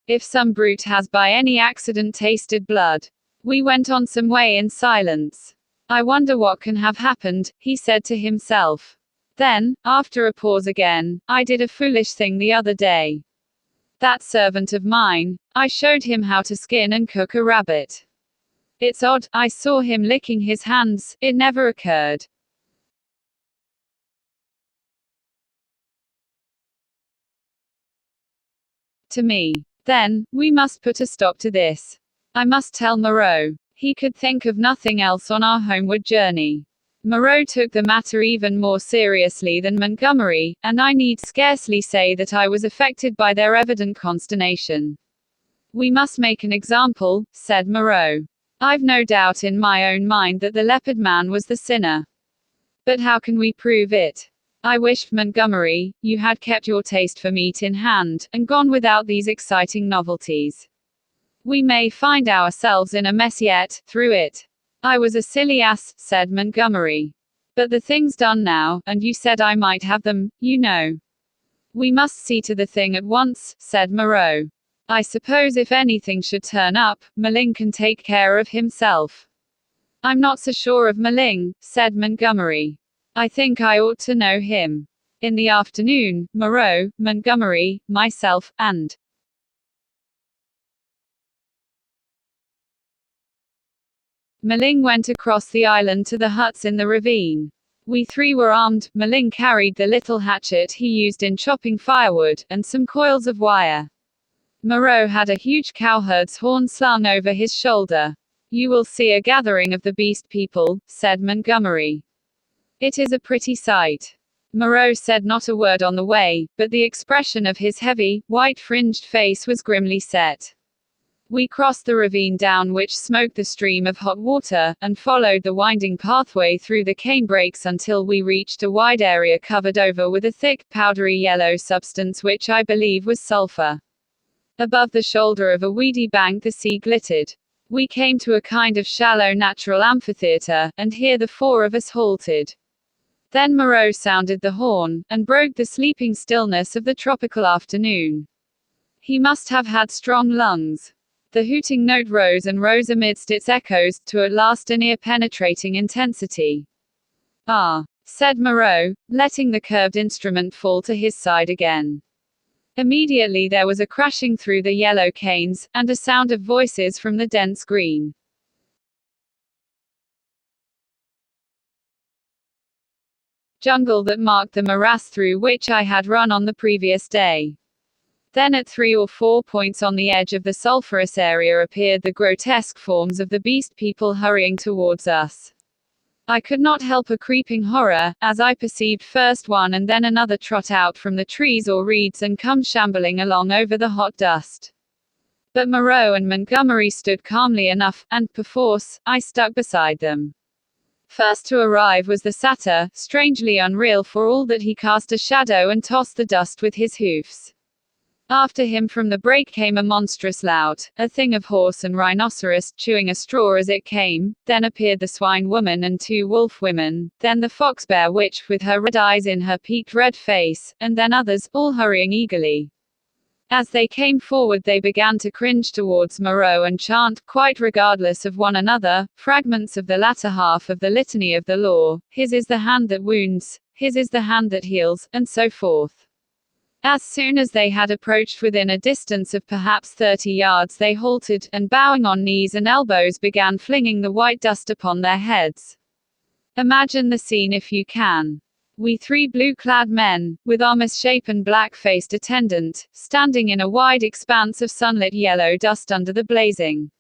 If some brute has by any accident tasted blood. We went on some way in silence. I wonder what can have happened, he said to himself. Then, after a pause again, I did a foolish thing the other day. That servant of mine, I showed him how to skin and cook a rabbit. It's odd, I saw him licking his hands, it never occurred to me. Then, we must put a stop to this. I must tell Moreau. He could think of nothing else on our homeward journey. Moreau took the matter even more seriously than Montgomery, and I need scarcely say that I was affected by their evident consternation. We must make an example, said Moreau. I've no doubt in my own mind that the leopard man was the sinner. But how can we prove it? I wish, Montgomery, you had kept your taste for meat in hand, and gone without these exciting novelties. We may find ourselves in a mess yet, through it. I was a silly ass, said Montgomery. But the thing's done now, and you said I might have them, you know. We must see to the thing at once, said Moreau. I suppose if anything should turn up, Maling can take care of himself. I'm not so sure of Maling, said Montgomery. I think I ought to know him. In the afternoon, Moreau, Montgomery, myself, and Maling went across the island to the huts in the ravine. We three were armed. Maling carried the little hatchet he used in chopping firewood, and some coils of wire. Moreau had a huge cowherd's horn slung over his shoulder. You will see a gathering of the beast people, said Montgomery. It is a pretty sight. Moreau said not a word on the way, but the expression of his heavy, white-fringed face was grimly set. We crossed the ravine down which smoked the stream of hot water, and followed the winding pathway through the canebrakes until we reached a wide area covered over with a thick, powdery yellow substance which I believe was sulfur. Above the shoulder of a weedy bank the sea glittered. We came to a kind of shallow natural amphitheater, and here the four of us halted. Then Moreau sounded the horn, and broke the sleeping stillness of the tropical afternoon. He must have had strong lungs. The hooting note rose and rose amidst its echoes, to at last an ear-penetrating intensity. Ah, said Moreau, letting the curved instrument fall to his side again. Immediately there was a crashing through the yellow canes, and a sound of voices from the dense green jungle that marked the morass through which I had run on the previous day. Then at 3 or 4 points on the edge of the sulphurous area appeared the grotesque forms of the beast people hurrying towards us. I could not help a creeping horror, as I perceived first one and then another trot out from the trees or reeds and come shambling along over the hot dust. But Moreau and Montgomery stood calmly enough, and, perforce, I stuck beside them. First to arrive was the satyr, strangely unreal for all that he cast a shadow and tossed the dust with his hoofs. After him from the brake came a monstrous lout, a thing of horse and rhinoceros, chewing a straw as it came. Then appeared the swine woman and 2 wolf women, then the fox bear witch with her red eyes in her peaked red face, and then others, all hurrying eagerly. As they came forward they began to cringe towards Moreau and chant, quite regardless of one another, fragments of the latter half of the litany of the law: his is the hand that wounds, his is the hand that heals, and so forth. As soon as they had approached within a distance of perhaps 30 yards they halted, and bowing on knees and elbows began flinging the white dust upon their heads. Imagine the scene if you can. We 3 blue-clad men, with our misshapen black-faced attendant, standing in a wide expanse of sunlit yellow dust under the blazing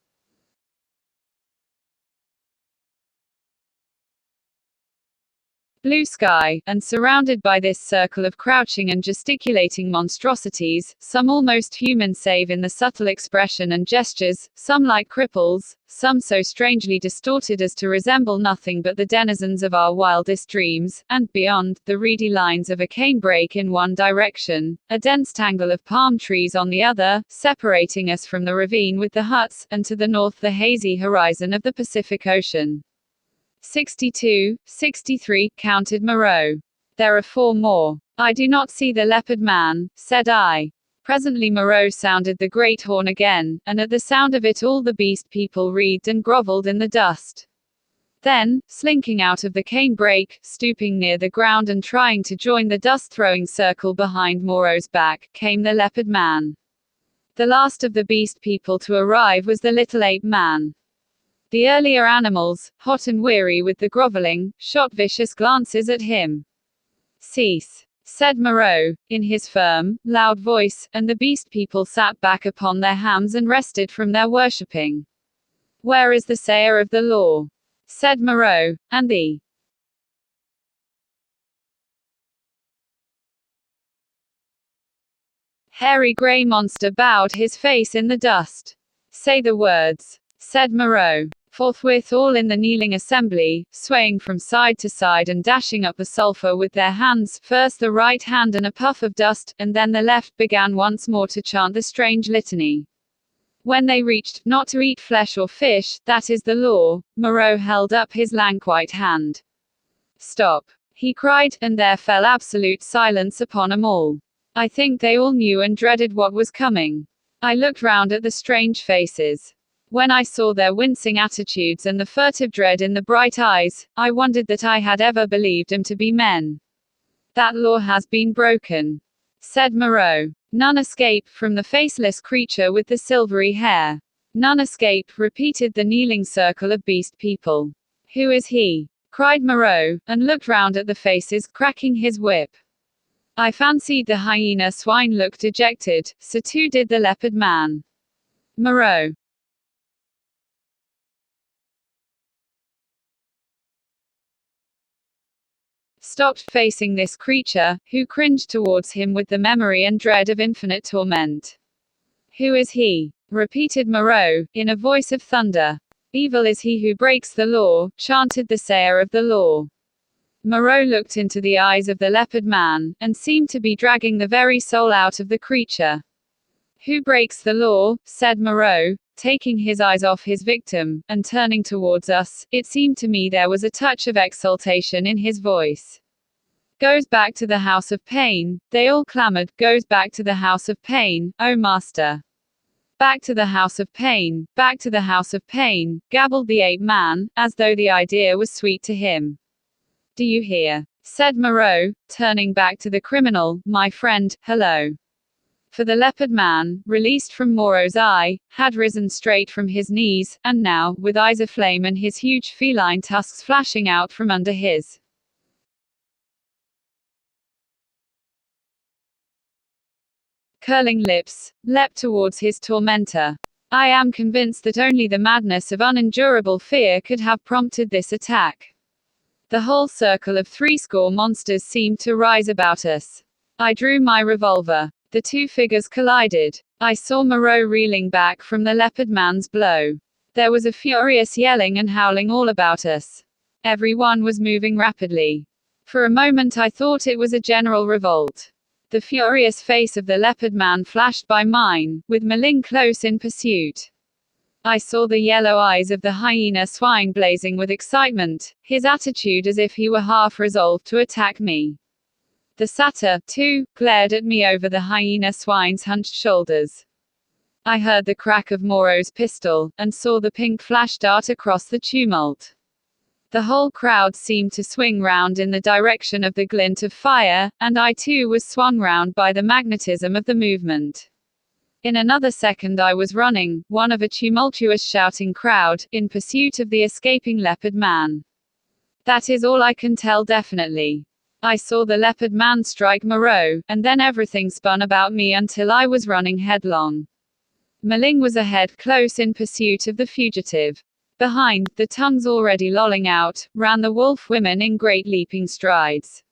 blue sky, and surrounded by this circle of crouching and gesticulating monstrosities, some almost human save in the subtle expression and gestures, some like cripples, some so strangely distorted as to resemble nothing but the denizens of our wildest dreams, and beyond, the reedy lines of a canebrake in one direction, a dense tangle of palm trees on the other, separating us from the ravine with the huts, and to the north the hazy horizon of the Pacific Ocean. 62, 63, counted Moreau. There are 4 more. I do not see the leopard man, said I. Presently Moreau sounded the great horn again, and at the sound of it all the beast people wreathed and grovelled in the dust. Then, slinking out of the canebrake, stooping near the ground and trying to join the dust-throwing circle behind Moreau's back, came the leopard man. The last of the beast people to arrive was the little ape man. The earlier animals, hot and weary with the grovelling, shot vicious glances at him. Cease, said Moreau, in his firm, loud voice, and the beast people sat back upon their hams and rested from their worshipping. Where is the sayer of the law? Said Moreau, and the hairy grey monster bowed his face in the dust. Say the words, said Moreau. Forthwith all in the kneeling assembly, swaying from side to side and dashing up the sulphur with their hands, first the right hand and a puff of dust, and then the left, began once more to chant the strange litany. When they reached, not to eat flesh or fish, that is the law, Moreau held up his lank white hand. Stop! He cried, and there fell absolute silence upon them all. I think they all knew and dreaded what was coming. I looked round at the strange faces. When I saw their wincing attitudes and the furtive dread in the bright eyes, I wondered that I had ever believed them to be men. That law has been broken, said Moreau. None escape from the faceless creature with the silvery hair. None escape, repeated the kneeling circle of beast people. Who is he? Cried Moreau, and looked round at the faces, cracking his whip. I fancied the hyena swine looked dejected, so too did the leopard man. Moreau stopped facing this creature, who cringed towards him with the memory and dread of infinite torment. Who is he? Repeated Moreau, in a voice of thunder. Evil is he who breaks the law, chanted the sayer of the law. Moreau looked into the eyes of the leopard man, and seemed to be dragging the very soul out of the creature. Who breaks the law? Said Moreau, taking his eyes off his victim, and turning towards us. It seemed to me there was a touch of exultation in his voice. Goes back to the house of pain, they all clamored, goes back to the house of pain, O master. Back to the house of pain, back to the house of pain, gabbled the ape man, as though the idea was sweet to him. Do you hear? Said Moreau, turning back to the criminal, my friend, hello. For the leopard man, released from Moreau's eye, had risen straight from his knees, and now, with eyes aflame and his huge feline tusks flashing out from under his curling lips, leapt towards his tormentor. I am convinced that only the madness of unendurable fear could have prompted this attack. The whole circle of 80 monsters seemed to rise about us. I drew my revolver. The two figures collided. I saw Moreau reeling back from the leopard man's blow. There was a furious yelling and howling all about us. Everyone was moving rapidly. For a moment I thought it was a general revolt. The furious face of the leopard man flashed by mine, with Meling close in pursuit. I saw the yellow eyes of the hyena swine blazing with excitement, his attitude as if he were half resolved to attack me. The satyr, too, glared at me over the hyena swine's hunched shoulders. I heard the crack of Moreau's pistol, and saw the pink flash dart across the tumult. The whole crowd seemed to swing round in the direction of the glint of fire, and I too was swung round by the magnetism of the movement. In another second I was running, one of a tumultuous shouting crowd, in pursuit of the escaping leopard man. That is all I can tell definitely. I saw the leopard man strike Moreau, and then everything spun about me until I was running headlong. Meling was ahead, close in pursuit of the fugitive. Behind, the tongues already lolling out, ran the wolf women in great leaping strides.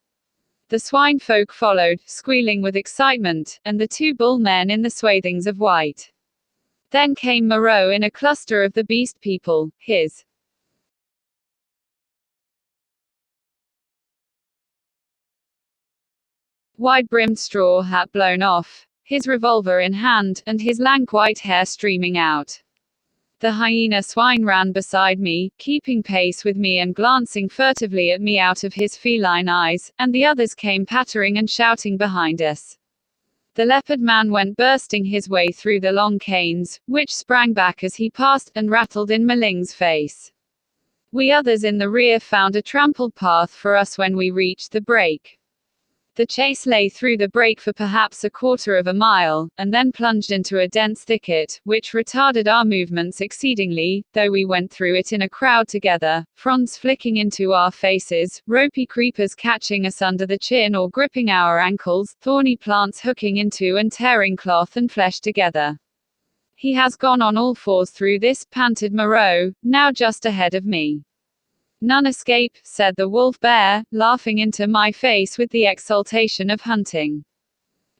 The swine folk followed, squealing with excitement, and the two bull men in the swathings of white. Then came Moreau in a cluster of the beast people, his wide-brimmed straw hat blown off, his revolver in hand, and his lank white hair streaming out. The hyena swine ran beside me, keeping pace with me and glancing furtively at me out of his feline eyes, and the others came pattering and shouting behind us. The leopard man went bursting his way through the long canes, which sprang back as he passed, and rattled in Meling's face. We others in the rear found a trampled path for us when we reached the break. The chase lay through the break for perhaps a quarter of a mile, and then plunged into a dense thicket, which retarded our movements exceedingly, though we went through it in a crowd together, fronds flicking into our faces, ropey creepers catching us under the chin or gripping our ankles, thorny plants hooking into and tearing cloth and flesh together. He has gone on all fours through this, panted Moreau, now just ahead of me. None escape, said the wolf bear, laughing into my face with the exultation of hunting.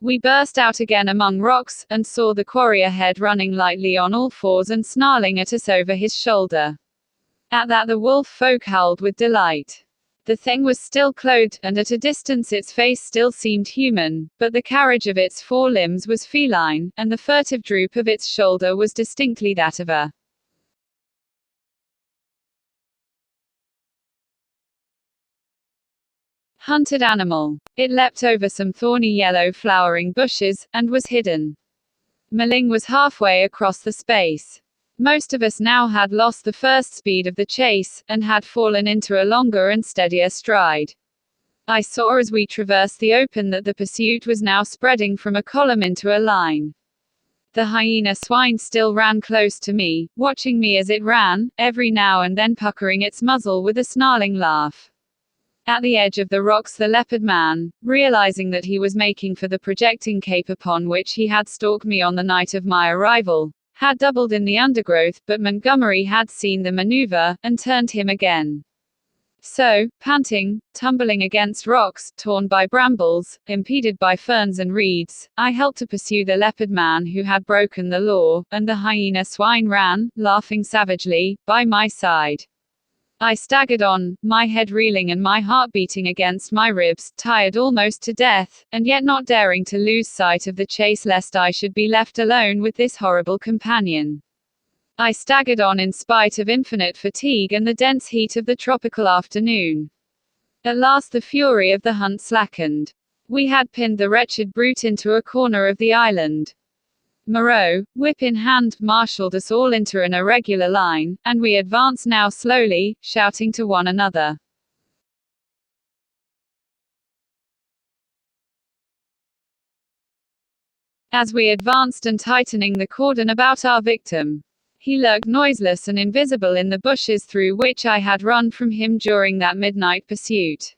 We burst out again among rocks, and saw the quarry ahead running lightly on all fours and snarling at us over his shoulder. At that the wolf folk howled with delight. The thing was still clothed, and at a distance its face still seemed human, but the carriage of its four limbs was feline, and the furtive droop of its shoulder was distinctly that of a hunted animal. It leapt over some thorny yellow flowering bushes, and was hidden. Maling was halfway across the space. Most of us now had lost the first speed of the chase, and had fallen into a longer and steadier stride. I saw as we traversed the open that the pursuit was now spreading from a column into a line. The hyena swine still ran close to me, watching me as it ran, every now and then puckering its muzzle with a snarling laugh. At the edge of the rocks the leopard man, realizing that he was making for the projecting cape upon which he had stalked me on the night of my arrival, had doubled in the undergrowth, but Montgomery had seen the maneuver, and turned him again. So, panting, tumbling against rocks, torn by brambles, impeded by ferns and reeds, I helped to pursue the leopard man who had broken the law, and the hyena swine ran, laughing savagely, by my side. I staggered on, my head reeling and my heart beating against my ribs, tired almost to death, and yet not daring to lose sight of the chase lest I should be left alone with this horrible companion. I staggered on in spite of infinite fatigue and the dense heat of the tropical afternoon. At last the fury of the hunt slackened. We had pinned the wretched brute into a corner of the island. Moreau, whip in hand, marshaled us all into an irregular line, and we advanced now slowly, shouting to one another. As we advanced and tightening the cordon about our victim, he lurked noiseless and invisible in the bushes through which I had run from him during that midnight pursuit.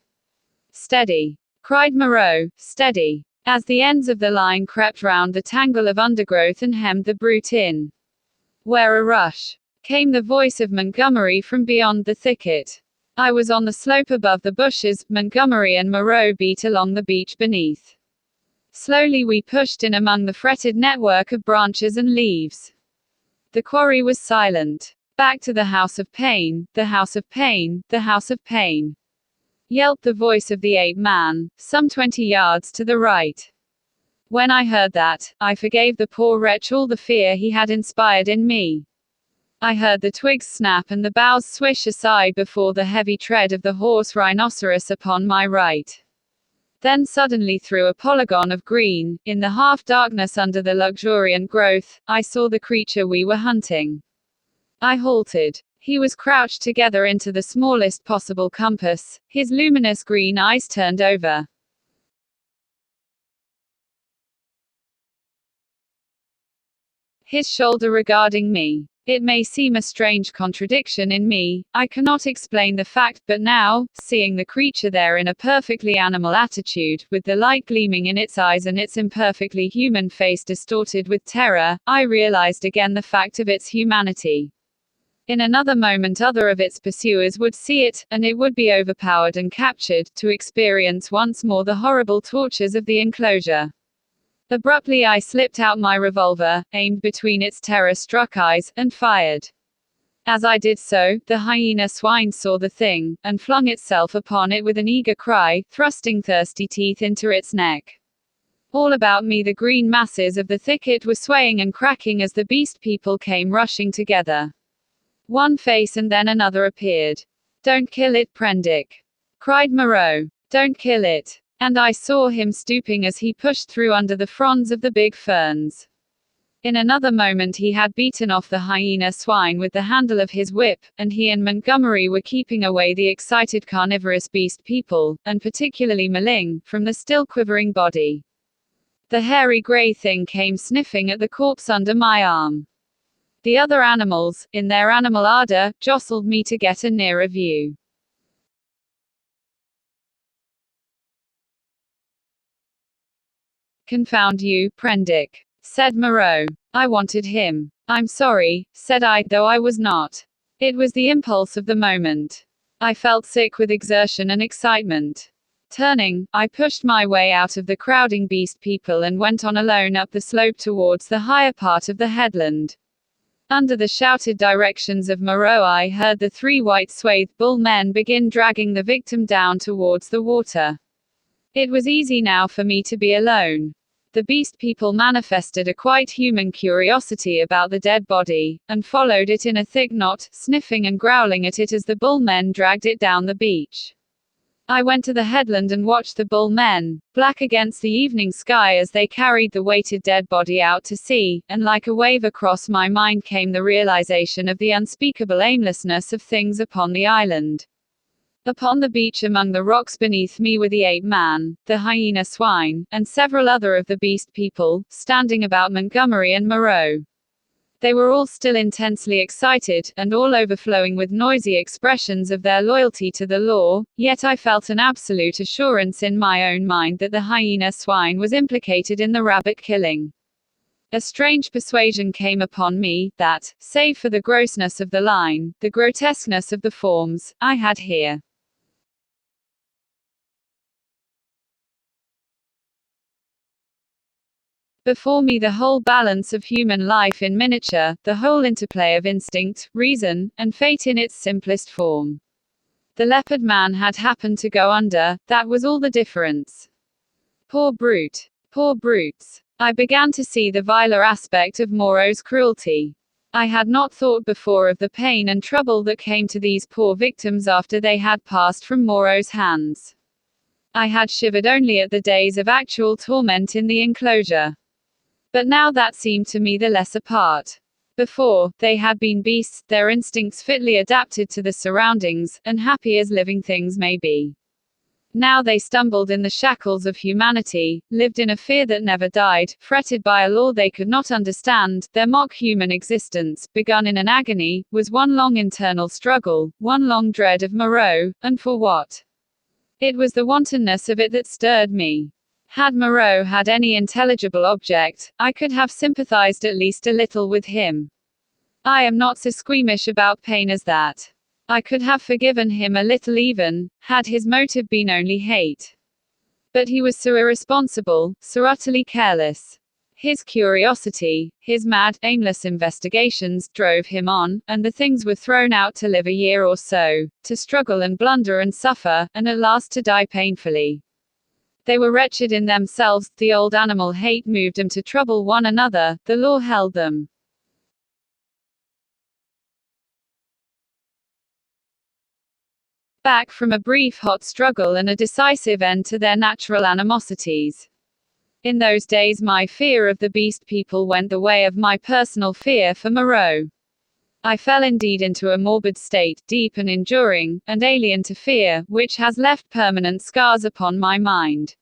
"Steady!" cried Moreau, "steady!" as the ends of the line crept round the tangle of undergrowth and hemmed the brute in. "Where a rush!" came the voice of Montgomery from beyond the thicket. I was on the slope above the bushes, Montgomery and Moreau beat along the beach beneath. Slowly we pushed in among the fretted network of branches and leaves. The quarry was silent. "Back to the house of pain, the house of pain, the house of pain," yelped the voice of the ape-man, some 20 yards to the right. When I heard that, I forgave the poor wretch all the fear he had inspired in me. I heard the twigs snap and the boughs swish aside before the heavy tread of the horse rhinoceros upon my right. Then suddenly through a polygon of green, in the half-darkness under the luxuriant growth, I saw the creature we were hunting. I halted. He was crouched together into the smallest possible compass, his luminous green eyes turned over. His shoulder regarding me. It may seem a strange contradiction in me, I cannot explain the fact, but now, seeing the creature there in a perfectly animal attitude, with the light gleaming in its eyes and its imperfectly human face distorted with terror, I realized again the fact of its humanity. In another moment other of its pursuers would see it, and it would be overpowered and captured, to experience once more the horrible tortures of the enclosure. Abruptly I slipped out my revolver, aimed between its terror-struck eyes, and fired. As I did so, the hyena swine saw the thing, and flung itself upon it with an eager cry, thrusting thirsty teeth into its neck. All about me the green masses of the thicket were swaying and cracking as the beast people came rushing together. One face and then another appeared. "Don't kill it, Prendick!" cried Moreau. "Don't kill it!" And I saw him stooping as he pushed through under the fronds of the big ferns. In another moment he had beaten off the hyena swine with the handle of his whip, and he and Montgomery were keeping away the excited carnivorous beast people, and particularly Maling, from the still quivering body. The hairy grey thing came sniffing at the corpse under my arm. The other animals, in their animal ardor, jostled me to get a nearer view. "Confound you, Prendick," said Moreau. "I wanted him." "I'm sorry," said I, though I was not. It was the impulse of the moment. I felt sick with exertion and excitement. Turning, I pushed my way out of the crowding beast people and went on alone up the slope towards the higher part of the headland. Under the shouted directions of Moreau, I heard the 3 white-swathed bull men begin dragging the victim down towards the water. It was easy now for me to be alone. The beast people manifested a quite human curiosity about the dead body, and followed it in a thick knot, sniffing and growling at it as the bull men dragged it down the beach. I went to the headland and watched the bull men, black against the evening sky, as they carried the weighted dead body out to sea, and like a wave across my mind came the realization of the unspeakable aimlessness of things upon the island. Upon the beach among the rocks beneath me were the ape man, the hyena swine, and several other of the beast people, standing about Montgomery and Moreau. They were all still intensely excited, and all overflowing with noisy expressions of their loyalty to the law, yet I felt an absolute assurance in my own mind that the hyena swine was implicated in the rabbit killing. A strange persuasion came upon me, that, save for the grossness of the line, the grotesqueness of the forms, I had here before me the whole balance of human life in miniature, the whole interplay of instinct, reason, and fate in its simplest form. The leopard man had happened to go under, that was all the difference. Poor brute. Poor brutes. I began to see the viler aspect of Moreau's cruelty. I had not thought before of the pain and trouble that came to these poor victims after they had passed from Moreau's hands. I had shivered only at the days of actual torment in the enclosure. But now that seemed to me the lesser part. Before, they had been beasts, their instincts fitly adapted to the surroundings, and happy as living things may be. Now they stumbled in the shackles of humanity, lived in a fear that never died, fretted by a law they could not understand. Their mock-human existence, begun in an agony, was one long internal struggle, one long dread of Moreau, and for what? It was the wantonness of it that stirred me. Had Moreau had any intelligible object, I could have sympathized at least a little with him. I am not so squeamish about pain as that. I could have forgiven him a little even, had his motive been only hate. But he was so irresponsible, so utterly careless. His curiosity, his mad, aimless investigations, drove him on, and the things were thrown out to live a year or so, to struggle and blunder and suffer, and at last to die painfully. They were wretched in themselves, the old animal hate moved them to trouble one another, the law held them back from a brief hot struggle and a decisive end to their natural animosities. In those days my fear of the beast people went the way of my personal fear for Moreau. I fell indeed into a morbid state, deep and enduring, and alien to fear, which has left permanent scars upon my mind.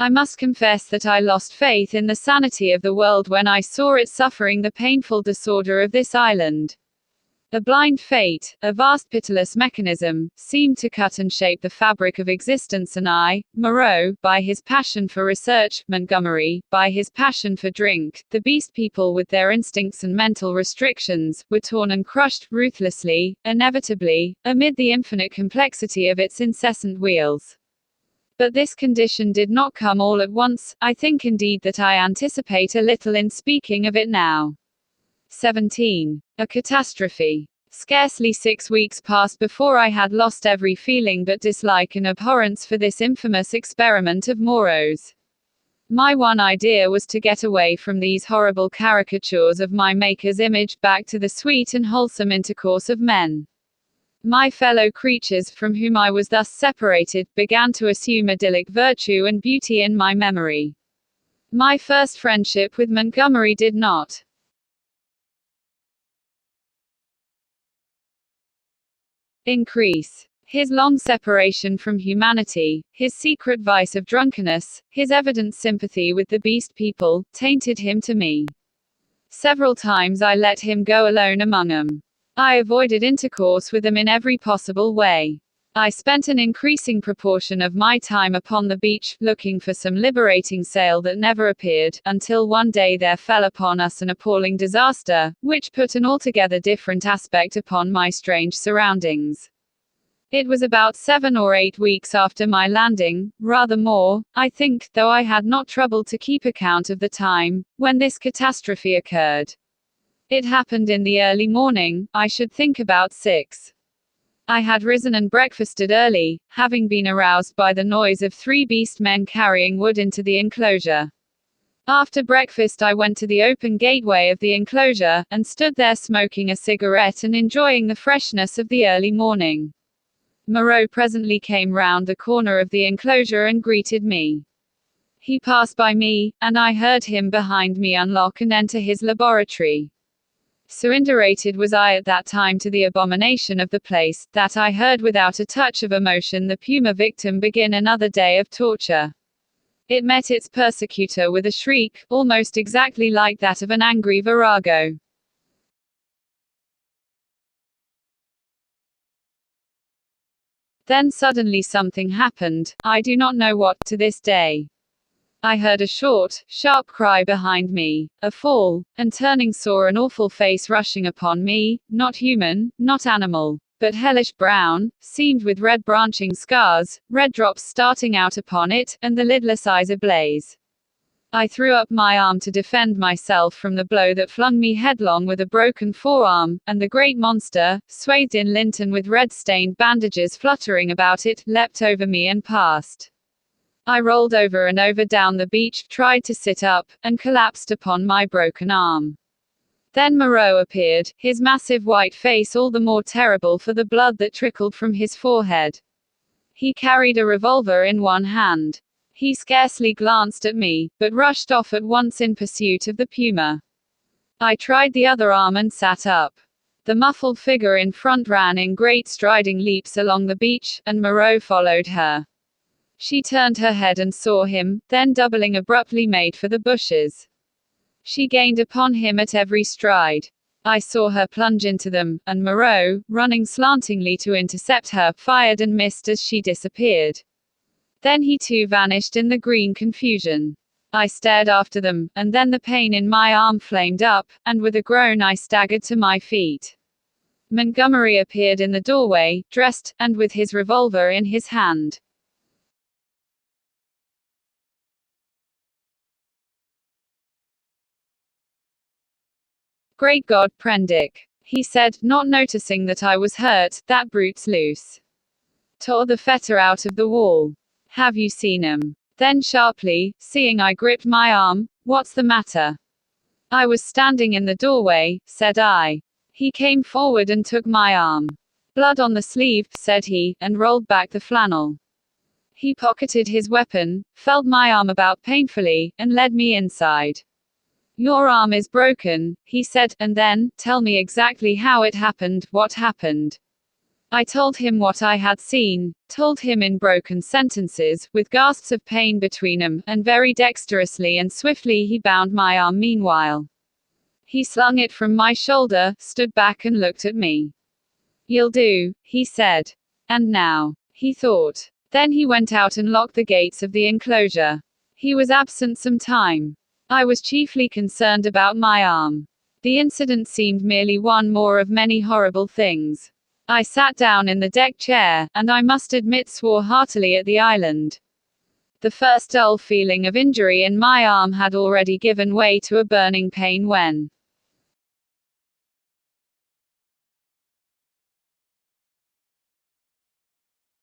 I must confess that I lost faith in the sanity of the world when I saw it suffering the painful disorder of this island. A blind fate, a vast pitiless mechanism, seemed to cut and shape the fabric of existence, and I, Moreau, by his passion for research, Montgomery, by his passion for drink, the beast people with their instincts and mental restrictions, were torn and crushed, ruthlessly, inevitably, amid the infinite complexity of its incessant wheels. But this condition did not come all at once. I think indeed that I anticipate a little in speaking of it now. 17. A catastrophe. Scarcely 6 weeks passed before I had lost every feeling but dislike and abhorrence for this infamous experiment of Moreau's. My one idea was to get away from these horrible caricatures of my Maker's image, back to the sweet and wholesome intercourse of men. My fellow creatures, from whom I was thus separated, began to assume idyllic virtue and beauty in my memory. My first friendship with Montgomery did not increase. His long separation from humanity, his secret vice of drunkenness, his evident sympathy with the beast people, tainted him to me. Several times I let him go alone among them. I avoided intercourse with them in every possible way. I spent an increasing proportion of my time upon the beach, looking for some liberating sail that never appeared, until one day there fell upon us an appalling disaster, which put an altogether different aspect upon my strange surroundings. It was about 7 or 8 weeks after my landing, rather more, I think, though I had not troubled to keep account of the time, when this catastrophe occurred. It happened in the early morning, I should think about 6. I had risen and breakfasted early, having been aroused by the noise of 3 beast men carrying wood into the enclosure. After breakfast I went to the open gateway of the enclosure, and stood there smoking a cigarette and enjoying the freshness of the early morning. Moreau presently came round the corner of the enclosure and greeted me. He passed by me, and I heard him behind me unlock and enter his laboratory. So indurated was I at that time to the abomination of the place, that I heard without a touch of emotion the puma victim begin another day of torture. It met its persecutor with a shriek, almost exactly like that of an angry virago. Then suddenly something happened, I do not know what, to this day. I heard a short, sharp cry behind me, a fall, and turning saw an awful face rushing upon me, not human, not animal, but hellish brown, seamed with red branching scars, red drops starting out upon it, and the lidless eyes ablaze. I threw up my arm to defend myself from the blow that flung me headlong with a broken forearm, and the great monster, swathed in lint and with red-stained bandages fluttering about it, leapt over me and passed. I rolled over and over down the beach, tried to sit up, and collapsed upon my broken arm. Then Moreau appeared, his massive white face all the more terrible for the blood that trickled from his forehead. He carried a revolver in one hand. He scarcely glanced at me, but rushed off at once in pursuit of the puma. I tried the other arm and sat up. The muffled figure in front ran in great striding leaps along the beach, and Moreau followed her. She turned her head and saw him, then doubling abruptly made for the bushes. She gained upon him at every stride. I saw her plunge into them, and Moreau, running slantingly to intercept her, fired and missed as she disappeared. Then he too vanished in the green confusion. I stared after them, and then the pain in my arm flamed up, and with a groan I staggered to my feet. Montgomery appeared in the doorway, dressed, and with his revolver in his hand. "Great God, Prendick," he said, not noticing that I was hurt, "that brute's loose. Tore the fetter out of the wall. Have you seen him?" Then sharply, seeing I gripped my arm, "What's the matter?" "I was standing in the doorway," said I. He came forward and took my arm. "Blood on the sleeve," said he, and rolled back the flannel. He pocketed his weapon, felt my arm about painfully, and led me inside. "Your arm is broken," he said, and then, "Tell me exactly how it happened, what happened." I told him what I had seen, told him in broken sentences, with gasps of pain between them, and very dexterously and swiftly he bound my arm meanwhile. He slung it from my shoulder, stood back and looked at me. "You'll do," he said. "And now," he thought. Then he went out and locked the gates of the enclosure. He was absent some time. I was chiefly concerned about my arm. The incident seemed merely one more of many horrible things. I sat down in the deck chair, and I must admit swore heartily at the island. The first dull feeling of injury in my arm had already given way to a burning pain when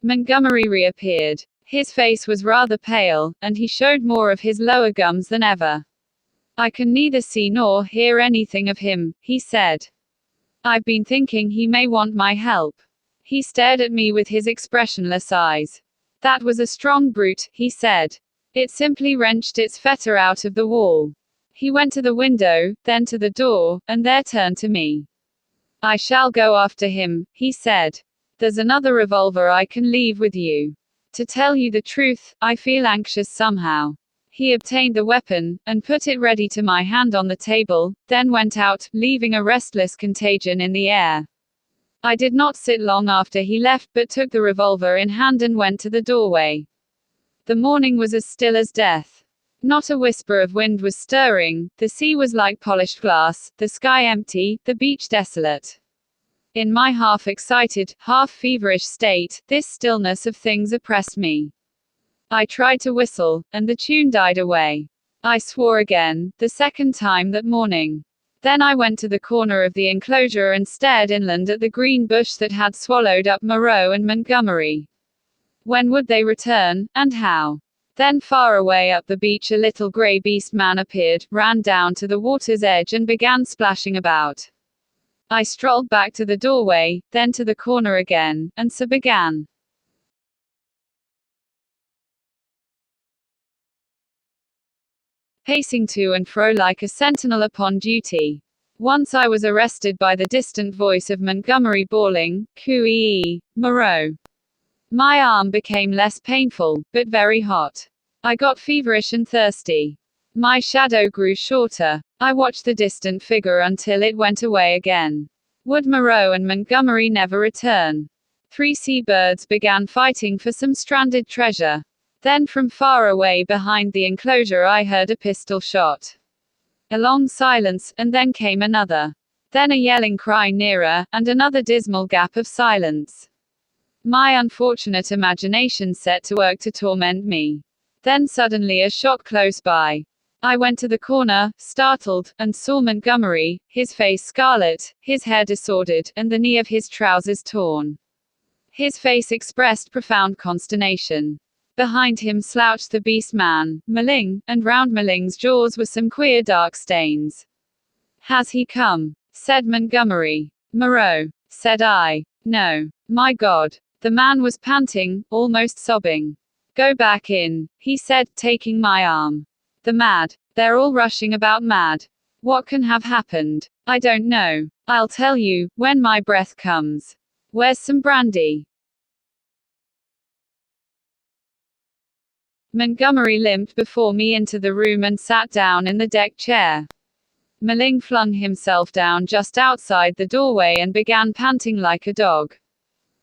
Montgomery reappeared. His face was rather pale, and he showed more of his lower gums than ever. "I can neither see nor hear anything of him," he said. "I've been thinking he may want my help." He stared at me with his expressionless eyes. "That was a strong brute," he said. "It simply wrenched its fetter out of the wall." He went to the window, then to the door, and there turned to me. "I shall go after him," he said. "There's another revolver I can leave with you. To tell you the truth, I feel anxious somehow." He obtained the weapon, and put it ready to my hand on the table, then went out, leaving a restless contagion in the air. I did not sit long after he left, but took the revolver in hand and went to the doorway. The morning was as still as death. Not a whisper of wind was stirring, the sea was like polished glass, the sky empty, the beach desolate. In my half-excited, half-feverish state, this stillness of things oppressed me. I tried to whistle, and the tune died away. I swore again, the second time that morning. Then I went to the corner of the enclosure and stared inland at the green bush that had swallowed up Moreau and Montgomery. When would they return, and how? Then far away up the beach a little grey beast man appeared, ran down to the water's edge and began splashing about. I strolled back to the doorway, then to the corner again, and so began. Pacing to and fro like a sentinel upon duty. Once I was arrested by the distant voice of Montgomery bawling, "Coo-ee, Moreau." My arm became less painful, but very hot. I got feverish and thirsty. My shadow grew shorter. I watched the distant figure until it went away again. Would Moreau and Montgomery never return? 3 seabirds began fighting for some stranded treasure. Then from far away behind the enclosure I heard a pistol shot. A long silence, and then came another. Then a yelling cry nearer, and another dismal gap of silence. My unfortunate imagination set to work to torment me. Then suddenly a shot close by. I went to the corner, startled, and saw Montgomery, his face scarlet, his hair disordered, and the knee of his trousers torn. His face expressed profound consternation. Behind him slouched the beast man, Meling, and round Meling's jaws were some queer dark stains. "Has he come?" said Montgomery. "Moreau," said I. "No. My God." The man was panting, almost sobbing. "Go back in," he said, taking my arm. "The mad. They're all rushing about mad. What can have happened? I don't know. I'll tell you, when my breath comes. Where's some brandy?" Montgomery limped before me into the room and sat down in the deck chair. Meling flung himself down just outside the doorway and began panting like a dog.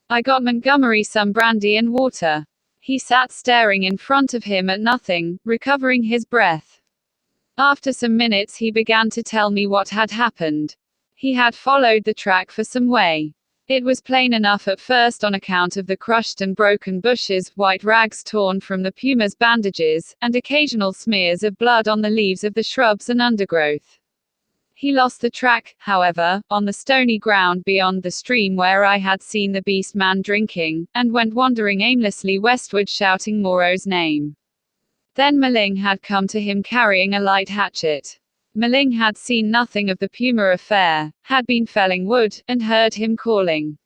I got Montgomery some brandy and water. He sat staring in front of him at nothing, recovering his breath. After some minutes he began to tell me what had happened. He had followed the track for some way. It was plain enough at first on account of the crushed and broken bushes, white rags torn from the puma's bandages, and occasional smears of blood on the leaves of the shrubs and undergrowth. He lost the track, however, on the stony ground beyond the stream where I had seen the beast man drinking, and went wandering aimlessly westward shouting Moreau's name. Then Meling had come to him carrying a light hatchet. Meling had seen nothing of the puma affair, had been felling wood, and heard him calling.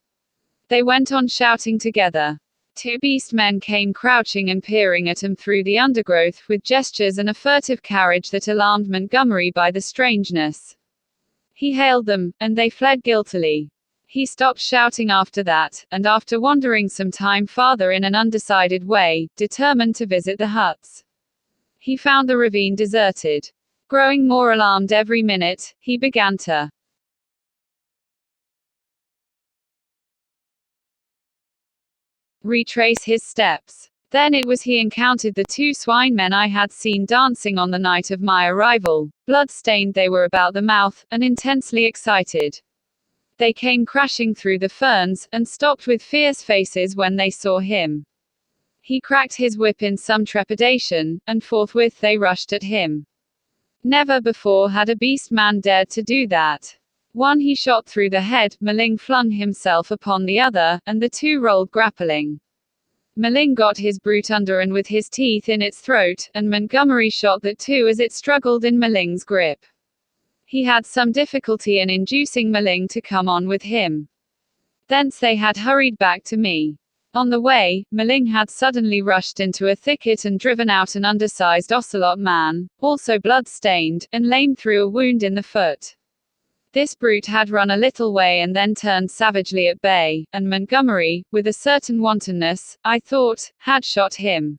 They went on shouting together. 2 beast men came crouching and peering at him through the undergrowth with gestures and a furtive carriage that alarmed Montgomery by the strangeness. He hailed them, and they fled guiltily. He stopped shouting after that, and after wandering some time farther in an undecided way, determined to visit the huts. He found the ravine deserted. Growing more alarmed every minute, he began to retrace his steps. Then it was he encountered the 2 swine men I had seen dancing on the night of my arrival. Blood-stained they were about the mouth, and intensely excited. They came crashing through the ferns, and stopped with fierce faces when they saw him. He cracked his whip in some trepidation, and forthwith they rushed at him. Never before had a beast man dared to do that. One he shot through the head, Meling flung himself upon the other, and the 2 rolled grappling. Meling got his brute under and with his teeth in its throat, and Montgomery shot that too as it struggled in Meling's grip. He had some difficulty in inducing Meling to come on with him. Thence they had hurried back to me. On the way, Meling had suddenly rushed into a thicket and driven out an undersized ocelot man, also blood-stained, and lame through a wound in the foot. This brute had run a little way and then turned savagely at bay, and Montgomery, with a certain wantonness, I thought, had shot him.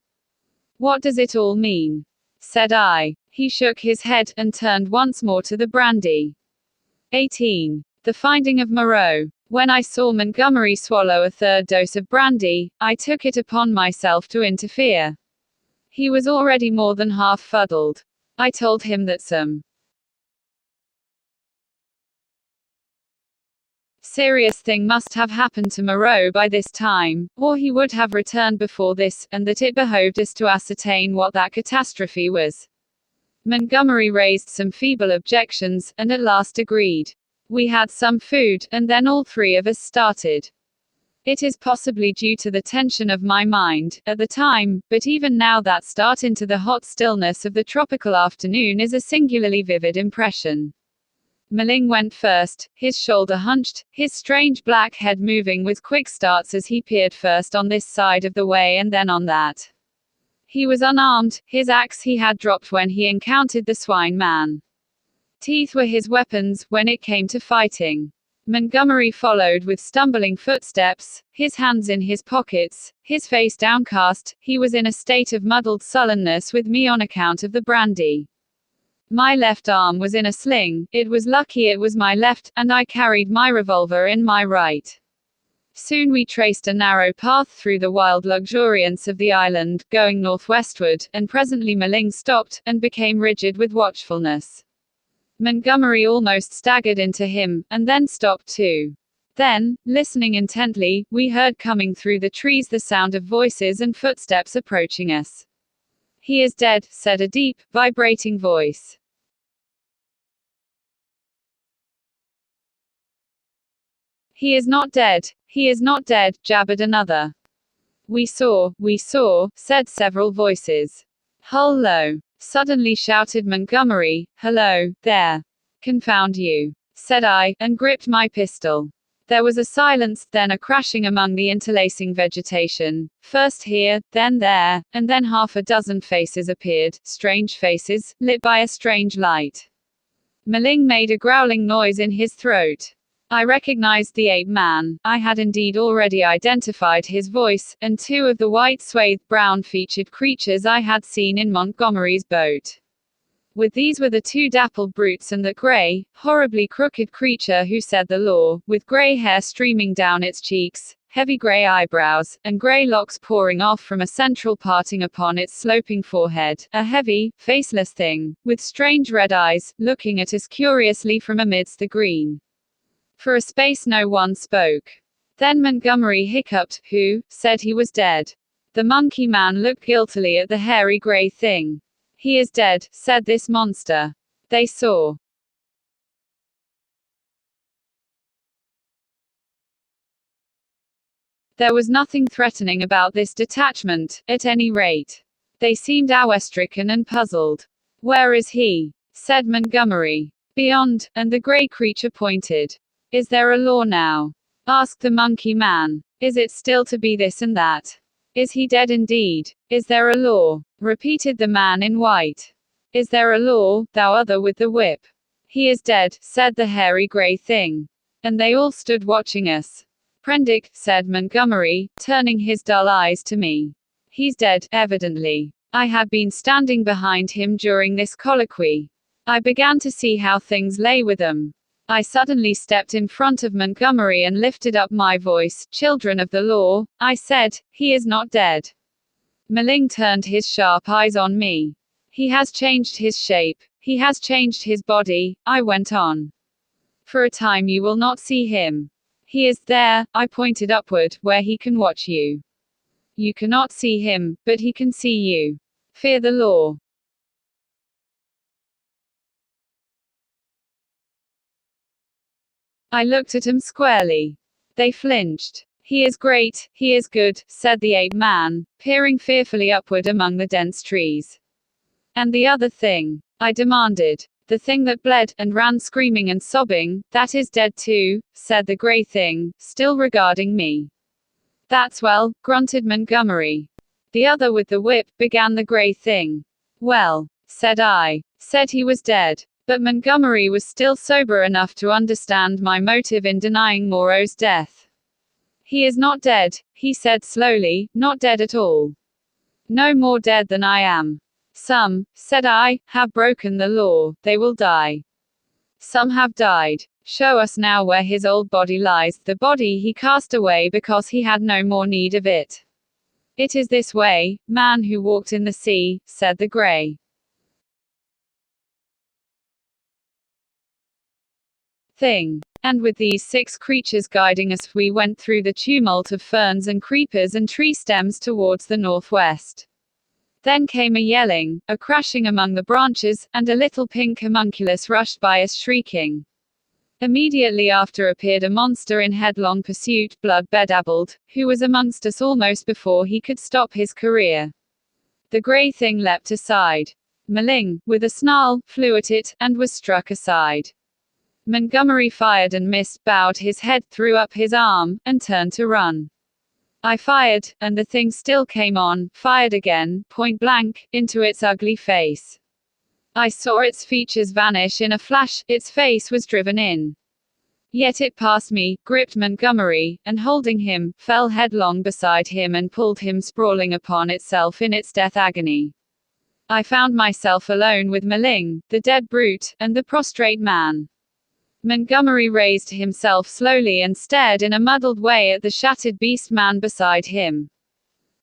"What does it all mean?" said I. He shook his head, and turned once more to the brandy. 18. The finding of Moreau. When I saw Montgomery swallow a 3rd dose of brandy, I took it upon myself to interfere. He was already more than half fuddled. I told him that some serious thing must have happened to Moreau by this time, or he would have returned before this, and that it behoved us to ascertain what that catastrophe was. Montgomery raised some feeble objections, and at last agreed. We had some food, and then all three of us started. It is possibly due to the tension of my mind, at the time, but even now that start into the hot stillness of the tropical afternoon is a singularly vivid impression. Meling went first, his shoulder hunched, his strange black head moving with quick starts as he peered first on this side of the way and then on that. He was unarmed, his axe he had dropped when he encountered the swine man. Teeth were his weapons, when it came to fighting. Montgomery followed with stumbling footsteps, his hands in his pockets, his face downcast. He was in a state of muddled sullenness with me on account of the brandy. My left arm was in a sling, it was lucky it was my left, and I carried my revolver in my right. Soon we traced a narrow path through the wild luxuriance of the island, going northwestward, and presently Meling stopped, and became rigid with watchfulness. Montgomery almost staggered into him, and then stopped too. Then, listening intently, we heard coming through the trees the sound of voices and footsteps approaching us. "He is dead," said a deep, vibrating voice. "He is not dead. He is not dead," jabbered another. We saw, said several voices. "Hullo!" suddenly shouted Montgomery. "Hello, there. Confound you," said I, and gripped my pistol. There was a silence, then a crashing among the interlacing vegetation, first here, then there, and then half a dozen faces appeared, strange faces, lit by a strange light. Meling made a growling noise in his throat. I recognized the ape-man. I had indeed already identified his voice, and two of the white swathed brown-featured creatures I had seen in Montgomery's boat. With these were the two dappled brutes and that grey, horribly crooked creature who said the law, with grey hair streaming down its cheeks, heavy grey eyebrows, and grey locks pouring off from a central parting upon its sloping forehead, a heavy, faceless thing, with strange red eyes, looking at us curiously from amidst the green. For a space no one spoke. Then Montgomery hiccuped, "Who said he was dead?" The monkey man looked guiltily at the hairy grey thing. "He is dead," said this monster. They saw. There was nothing threatening about this detachment, at any rate. They seemed awe-stricken and puzzled. "Where is he?" said Montgomery. "Beyond," and the grey creature pointed. "Is there a law now?" asked the monkey man. "Is it still to be this and that? Is he dead indeed? Is there a law?" repeated the man in white. "Is there a law, thou other with the whip?" "He is dead," said the hairy grey thing. And they all stood watching us. "Prendick," said Montgomery, turning his dull eyes to me. "He's dead, evidently." I had been standing behind him during this colloquy. I began to see how things lay with them. I suddenly stepped in front of Montgomery and lifted up my voice. "Children of the law," I said, "he is not dead." Meling turned his sharp eyes on me. "He has changed his shape. He has changed his body," I went on. "For a time you will not see him. He is there," I pointed upward, "where he can watch you. You cannot see him, but he can see you. Fear the law." I looked at them squarely. They flinched. "He is great, he is good," said the ape-man, peering fearfully upward among the dense trees. "And the other thing?" I demanded. "The thing that bled, and ran screaming and sobbing, that is dead too," said the grey thing, still regarding me. "That's well," grunted Montgomery. "The other with the whip," began the grey thing. "Well," said I. "Said he was dead." But Montgomery was still sober enough to understand my motive in denying Moreau's death. "He is not dead," he said slowly, "not dead at all. No more dead than I am. Some," said I, "have broken the law, they will die. Some have died. Show us now where his old body lies, the body he cast away because he had no more need of it." "It is this way, man who walked in the sea," said the grey thing. And with these 6 creatures guiding us, we went through the tumult of ferns and creepers and tree stems towards the northwest. Then came a yelling, a crashing among the branches, and a little pink homunculus rushed by us shrieking. Immediately after appeared a monster in headlong pursuit, blood-bedabbled, who was amongst us almost before he could stop his career. The grey thing leapt aside. Maling, with a snarl, flew at it, and was struck aside. Montgomery fired and missed, bowed his head, threw up his arm, and turned to run. I fired, and the thing still came on, fired again, point blank, into its ugly face. I saw its features vanish in a flash, its face was driven in. Yet it passed me, gripped Montgomery, and holding him, fell headlong beside him and pulled him sprawling upon itself in its death agony. I found myself alone with Maling, the dead brute, and the prostrate man. Montgomery raised himself slowly and stared in a muddled way at the shattered beast man beside him.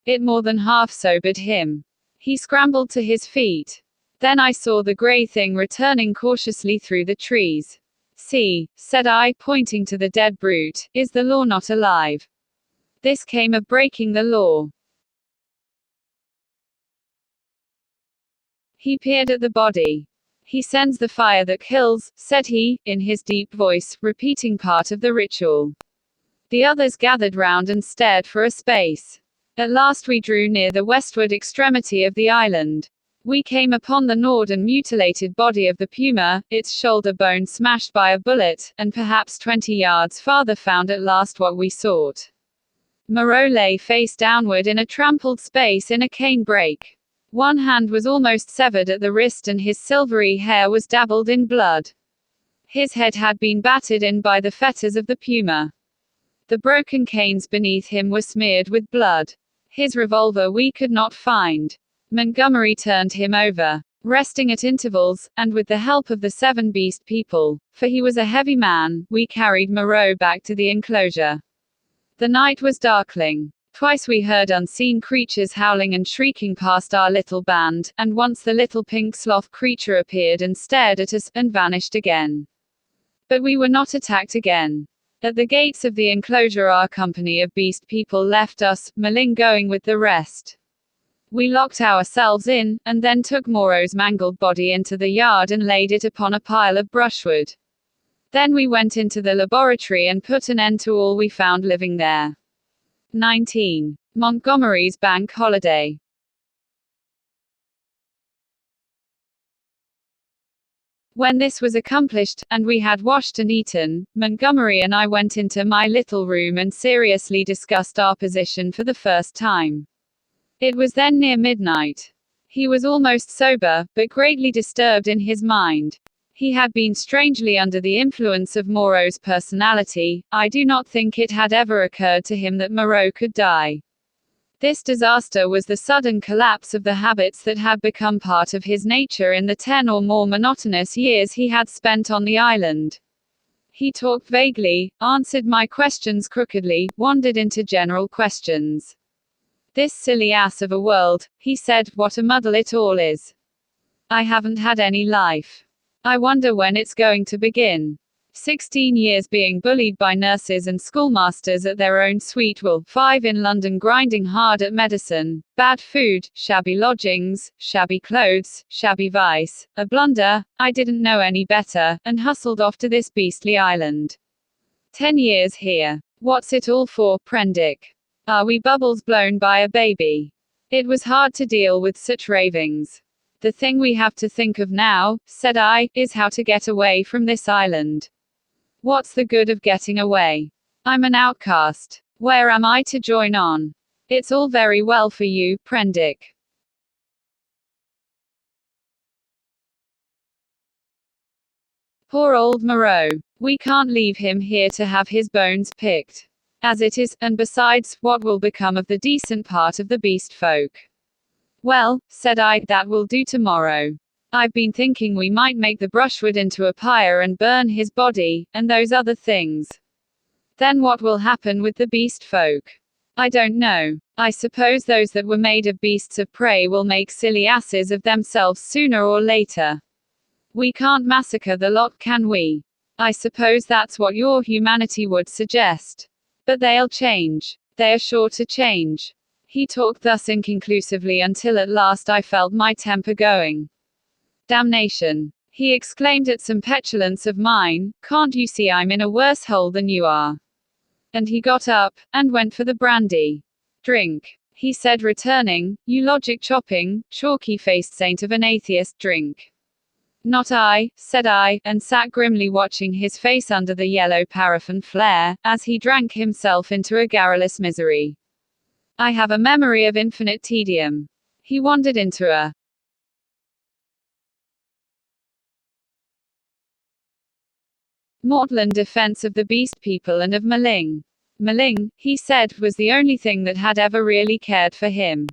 It more than half sobered him. He scrambled to his feet. Then I saw the grey thing returning cautiously through the trees. "See," said I, pointing to the dead brute, "is the law not alive? This came of breaking the law." He peered at the body. "He sends the fire that kills," said he, in his deep voice, repeating part of the ritual. The others gathered round and stared for a space. At last we drew near the westward extremity of the island. We came upon the gnawed and mutilated body of the puma, its shoulder bone smashed by a bullet, and perhaps 20 yards farther found at last what we sought. Moreau lay face downward in a trampled space in a cane brake. One hand was almost severed at the wrist and his silvery hair was dabbled in blood. His head had been battered in by the fetters of the puma. The broken canes beneath him were smeared with blood. His revolver we could not find. Montgomery turned him over, resting at intervals, and with the help of the 7 beast people, for he was a heavy man, we carried Moreau back to the enclosure. The night was darkling. Twice we heard unseen creatures howling and shrieking past our little band, and once the little pink sloth creature appeared and stared at us, and vanished again. But we were not attacked again. At the gates of the enclosure our company of beast people left us, Maling going with the rest. We locked ourselves in, and then took Moreau's mangled body into the yard and laid it upon a pile of brushwood. Then we went into the laboratory and put an end to all we found living there. 19. Montgomery's Bank Holiday. When this was accomplished, and we had washed and eaten, Montgomery and I went into my little room and seriously discussed our position for the first time. It was then near midnight. He was almost sober, but greatly disturbed in his mind. He had been strangely under the influence of Moreau's personality. I do not think it had ever occurred to him that Moreau could die. This disaster was the sudden collapse of the habits that had become part of his nature in the 10 or more monotonous years he had spent on the island. He talked vaguely, answered my questions crookedly, wandered into general questions. "This silly ass of a world," he said, "what a muddle it all is. I haven't had any life. I wonder when it's going to begin. 16 years being bullied by nurses and schoolmasters at their own sweet will, 5 in London grinding hard at medicine, bad food, shabby lodgings, shabby clothes, shabby vice, a blunder, I didn't know any better, and hustled off to this beastly island. 10 years here. What's it all for, Prendick? Are we bubbles blown by a baby?" It was hard to deal with such ravings. "The thing we have to think of now," said I, "is how to get away from this island. What's the good of getting away? I'm an outcast. Where am I to join on? It's all very well for you, Prendick. Poor old Moreau. We can't leave him here to have his bones picked. As it is, and besides, what will become of the decent part of the beast folk?" "Well," said I, "that will do tomorrow. I've been thinking we might make the brushwood into a pyre and burn his body, and those other things. Then what will happen with the beast folk? I don't know. I suppose those that were made of beasts of prey will make silly asses of themselves sooner or later. We can't massacre the lot, can we? I suppose that's what your humanity would suggest. But they'll change. They are sure to change. He talked thus inconclusively until at last I felt my temper going. Damnation! He exclaimed at some petulance of mine, can't you see I'm in a worse hole than you are? And he got up, and went for the brandy. Drink, he said returning, you logic-chopping, chalky-faced saint of an atheist, drink. Not I, said I, and sat grimly watching his face under the yellow paraffin flare, as he drank himself into a garrulous misery. I have a memory of infinite tedium. He wandered into a maudlin defense of the beast people and of Meling. Meling, he said, was the only thing that had ever really cared for him.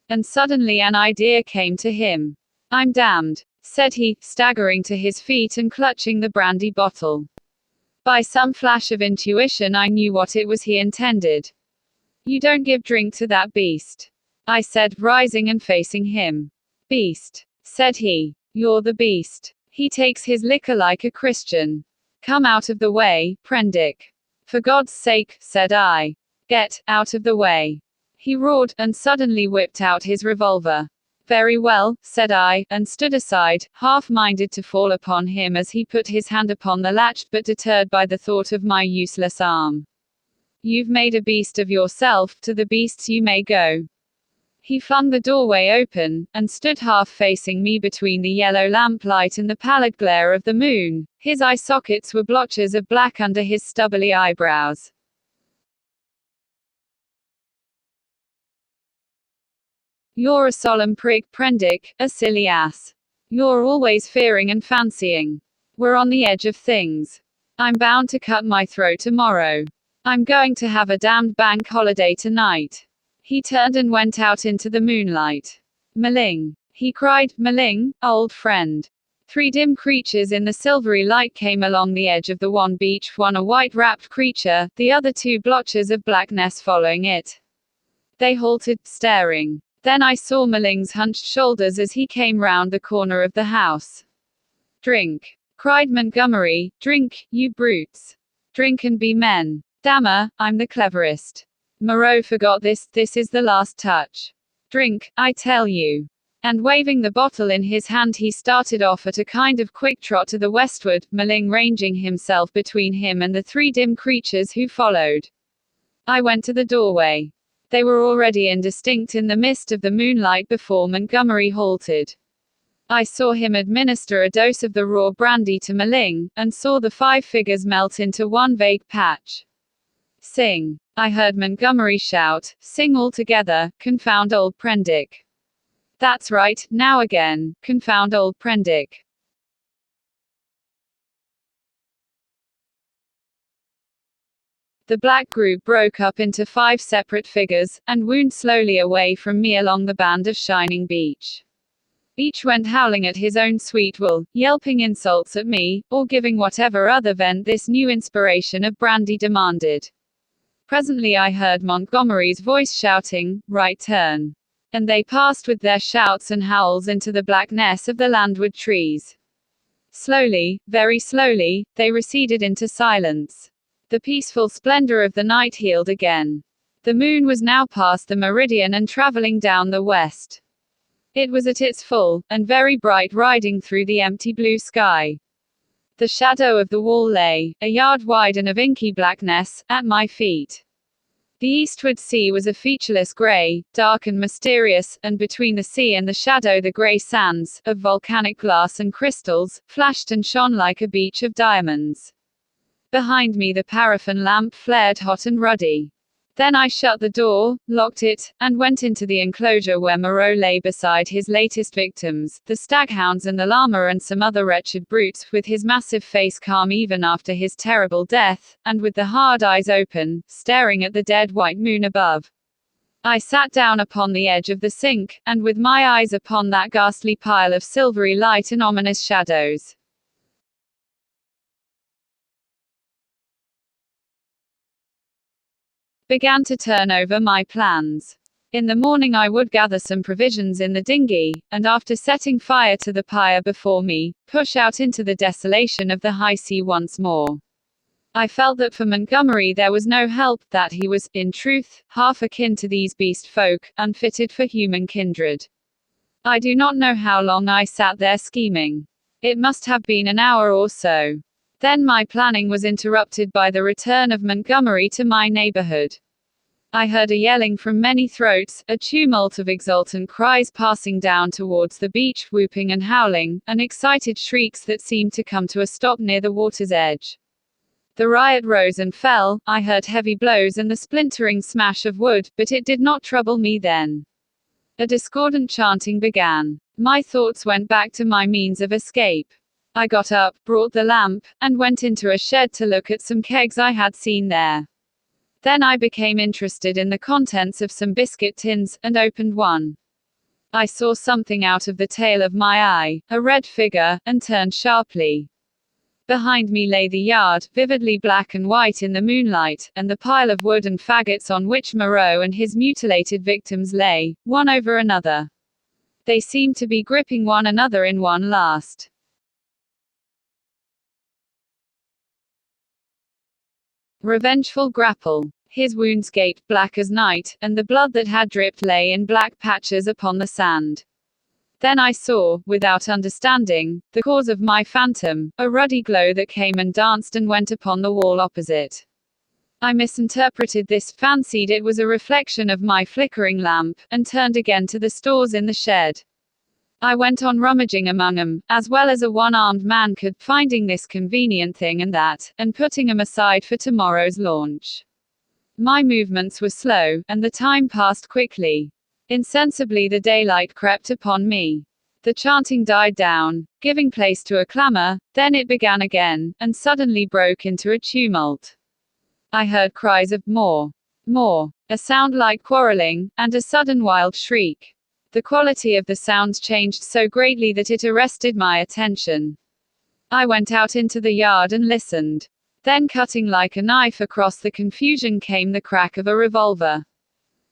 And suddenly an idea came to him. I'm damned, said he, staggering to his feet and clutching the brandy bottle. By some flash of intuition I knew what it was he intended. You don't give drink to that beast, I said, rising and facing him. Beast, said he. You're the beast. He takes his liquor like a Christian. Come out of the way, Prendick. For God's sake, said I. Get out of the way. He roared, and suddenly whipped out his revolver. Very well, said I, and stood aside, half-minded to fall upon him as he put his hand upon the latch, but deterred by the thought of my useless arm. You've made a beast of yourself, to the beasts you may go. He flung the doorway open, and stood half-facing me between the yellow lamplight and the pallid glare of the moon. His eye sockets were blotches of black under his stubbly eyebrows. You're a solemn prig, Prendick, a silly ass. You're always fearing and fancying. We're on the edge of things. I'm bound to cut my throat tomorrow. I'm going to have a damned bank holiday tonight. He turned and went out into the moonlight. Meling, he cried, Meling, old friend. 3 dim creatures in the silvery light came along the edge of the one beach, one a white-wrapped creature, the other 2 blotches of blackness following it. They halted, staring. Then I saw Meling's hunched shoulders as he came round the corner of the house. Drink, cried Montgomery, drink, you brutes. Drink and be men. Dammer, I'm the cleverest. Moreau forgot this is the last touch. Drink, I tell you. And waving the bottle in his hand he started off at a kind of quick trot to the westward, Meling ranging himself between him and the 3 dim creatures who followed. I went to the doorway. They were already indistinct in the mist of the moonlight before Montgomery halted. I saw him administer a dose of the raw brandy to Meling, and saw the 5 figures melt into one vague patch. Sing, I heard Montgomery shout, sing all together, confound old Prendick. That's right, now again, confound old Prendick. The black group broke up into 5 separate figures, and wound slowly away from me along the band of shining beach. Each went howling at his own sweet will, yelping insults at me, or giving whatever other vent this new inspiration of brandy demanded. Presently I heard Montgomery's voice shouting, right turn. And they passed with their shouts and howls into the blackness of the landward trees. Slowly, very slowly, they receded into silence. The peaceful splendor of the night healed again. The moon was now past the meridian and traveling down the west. It was at its full, and very bright, riding through the empty blue sky. The shadow of the wall lay, a yard wide and of inky blackness, at my feet. The eastward sea was a featureless grey, dark and mysterious, and between the sea and the shadow the grey sands, of volcanic glass and crystals, flashed and shone like a beach of diamonds. Behind me the paraffin lamp flared hot and ruddy. Then I shut the door, locked it, and went into the enclosure where Moreau lay beside his latest victims, the staghounds and the llama and some other wretched brutes, with his massive face calm even after his terrible death, and with the hard eyes open, staring at the dead white moon above. I sat down upon the edge of the sink, and with my eyes upon that ghastly pile of silvery light and ominous shadows, began to turn over my plans. In the morning I would gather some provisions in the dinghy, and after setting fire to the pyre before me, push out into the desolation of the high sea once more. I felt that for Montgomery there was no help, that he was, in truth, half akin to these beast folk, unfitted for human kindred. I do not know how long I sat there scheming. It must have been an hour or so. Then my planning was interrupted by the return of Montgomery to my neighborhood. I heard a yelling from many throats, a tumult of exultant cries passing down towards the beach, whooping and howling, and excited shrieks that seemed to come to a stop near the water's edge. The riot rose and fell, I heard heavy blows and the splintering smash of wood, but it did not trouble me then. A discordant chanting began. My thoughts went back to my means of escape. I got up, brought the lamp, and went into a shed to look at some kegs I had seen there. Then I became interested in the contents of some biscuit tins, and opened one. I saw something out of the tail of my eye, a red figure, and turned sharply. Behind me lay the yard, vividly black and white in the moonlight, and the pile of wood and faggots on which Moreau and his mutilated victims lay, one over another. They seemed to be gripping one another in one last revengeful grapple. His wounds gaped, black as night, and the blood that had dripped lay in black patches upon the sand. Then I saw, without understanding, the cause of my phantom, a ruddy glow that came and danced and went upon the wall opposite. I misinterpreted this, fancied it was a reflection of my flickering lamp, and turned again to the stores in the shed. I went on rummaging among them, as well as a one-armed man could, finding this convenient thing and that, and putting 'em aside for tomorrow's launch. My movements were slow, and the time passed quickly. Insensibly the daylight crept upon me. The chanting died down, giving place to a clamor, then it began again, and suddenly broke into a tumult. I heard cries of more, a sound like quarreling, and a sudden wild shriek. The quality of the sounds changed so greatly that it arrested my attention. I went out into the yard and listened. Then, cutting like a knife across the confusion, came the crack of a revolver.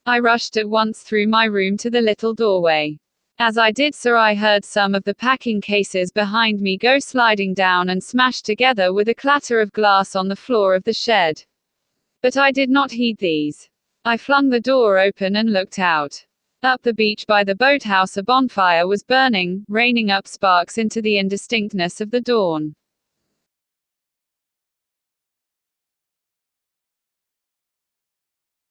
I rushed at once through my room to the little doorway. As I did so, I heard some of the packing cases behind me go sliding down and smash together with a clatter of glass on the floor of the shed. But I did not heed these. I flung the door open and looked out. Up the beach by the boathouse a bonfire was burning, raining up sparks into the indistinctness of the dawn.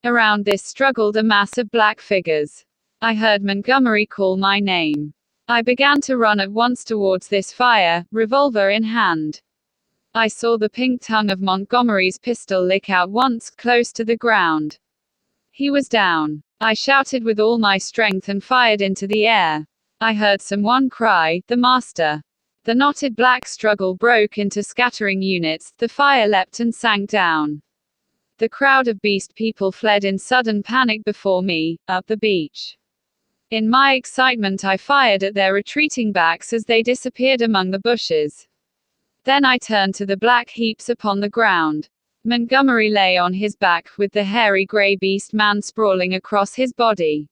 Around this struggled a mass of black figures. I heard Montgomery call my name. I began to run at once towards this fire, revolver in hand. I saw the pink tongue of Montgomery's pistol lick out once, close to the ground. He was down. I shouted with all my strength and fired into the air. I heard someone cry, "The master!" The knotted black struggle broke into scattering units, the fire leapt and sank down. The crowd of beast people fled in sudden panic before me, up the beach. In my excitement I fired at their retreating backs as they disappeared among the bushes. Then I turned to the black heaps upon the ground. Montgomery lay on his back, with the hairy grey beast man sprawling across his body.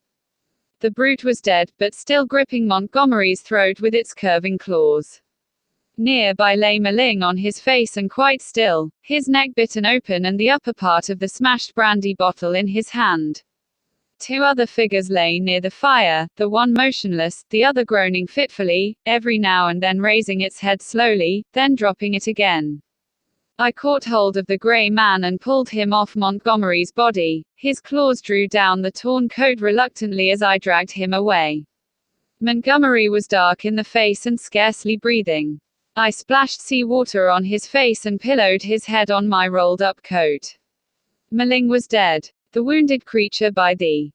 The brute was dead, but still gripping Montgomery's throat with its curving claws. Nearby lay Meling on his face and quite still, his neck bitten open and the upper part of the smashed brandy bottle in his hand. Two other figures lay near the fire, the one motionless, the other groaning fitfully, every now and then raising its head slowly, then dropping it again. I caught hold of the grey man and pulled him off Montgomery's body. His claws drew down the torn coat reluctantly as I dragged him away. Montgomery was dark in the face and scarcely breathing. I splashed seawater on his face and pillowed his head on my rolled-up coat. Meling was dead. The wounded creature by the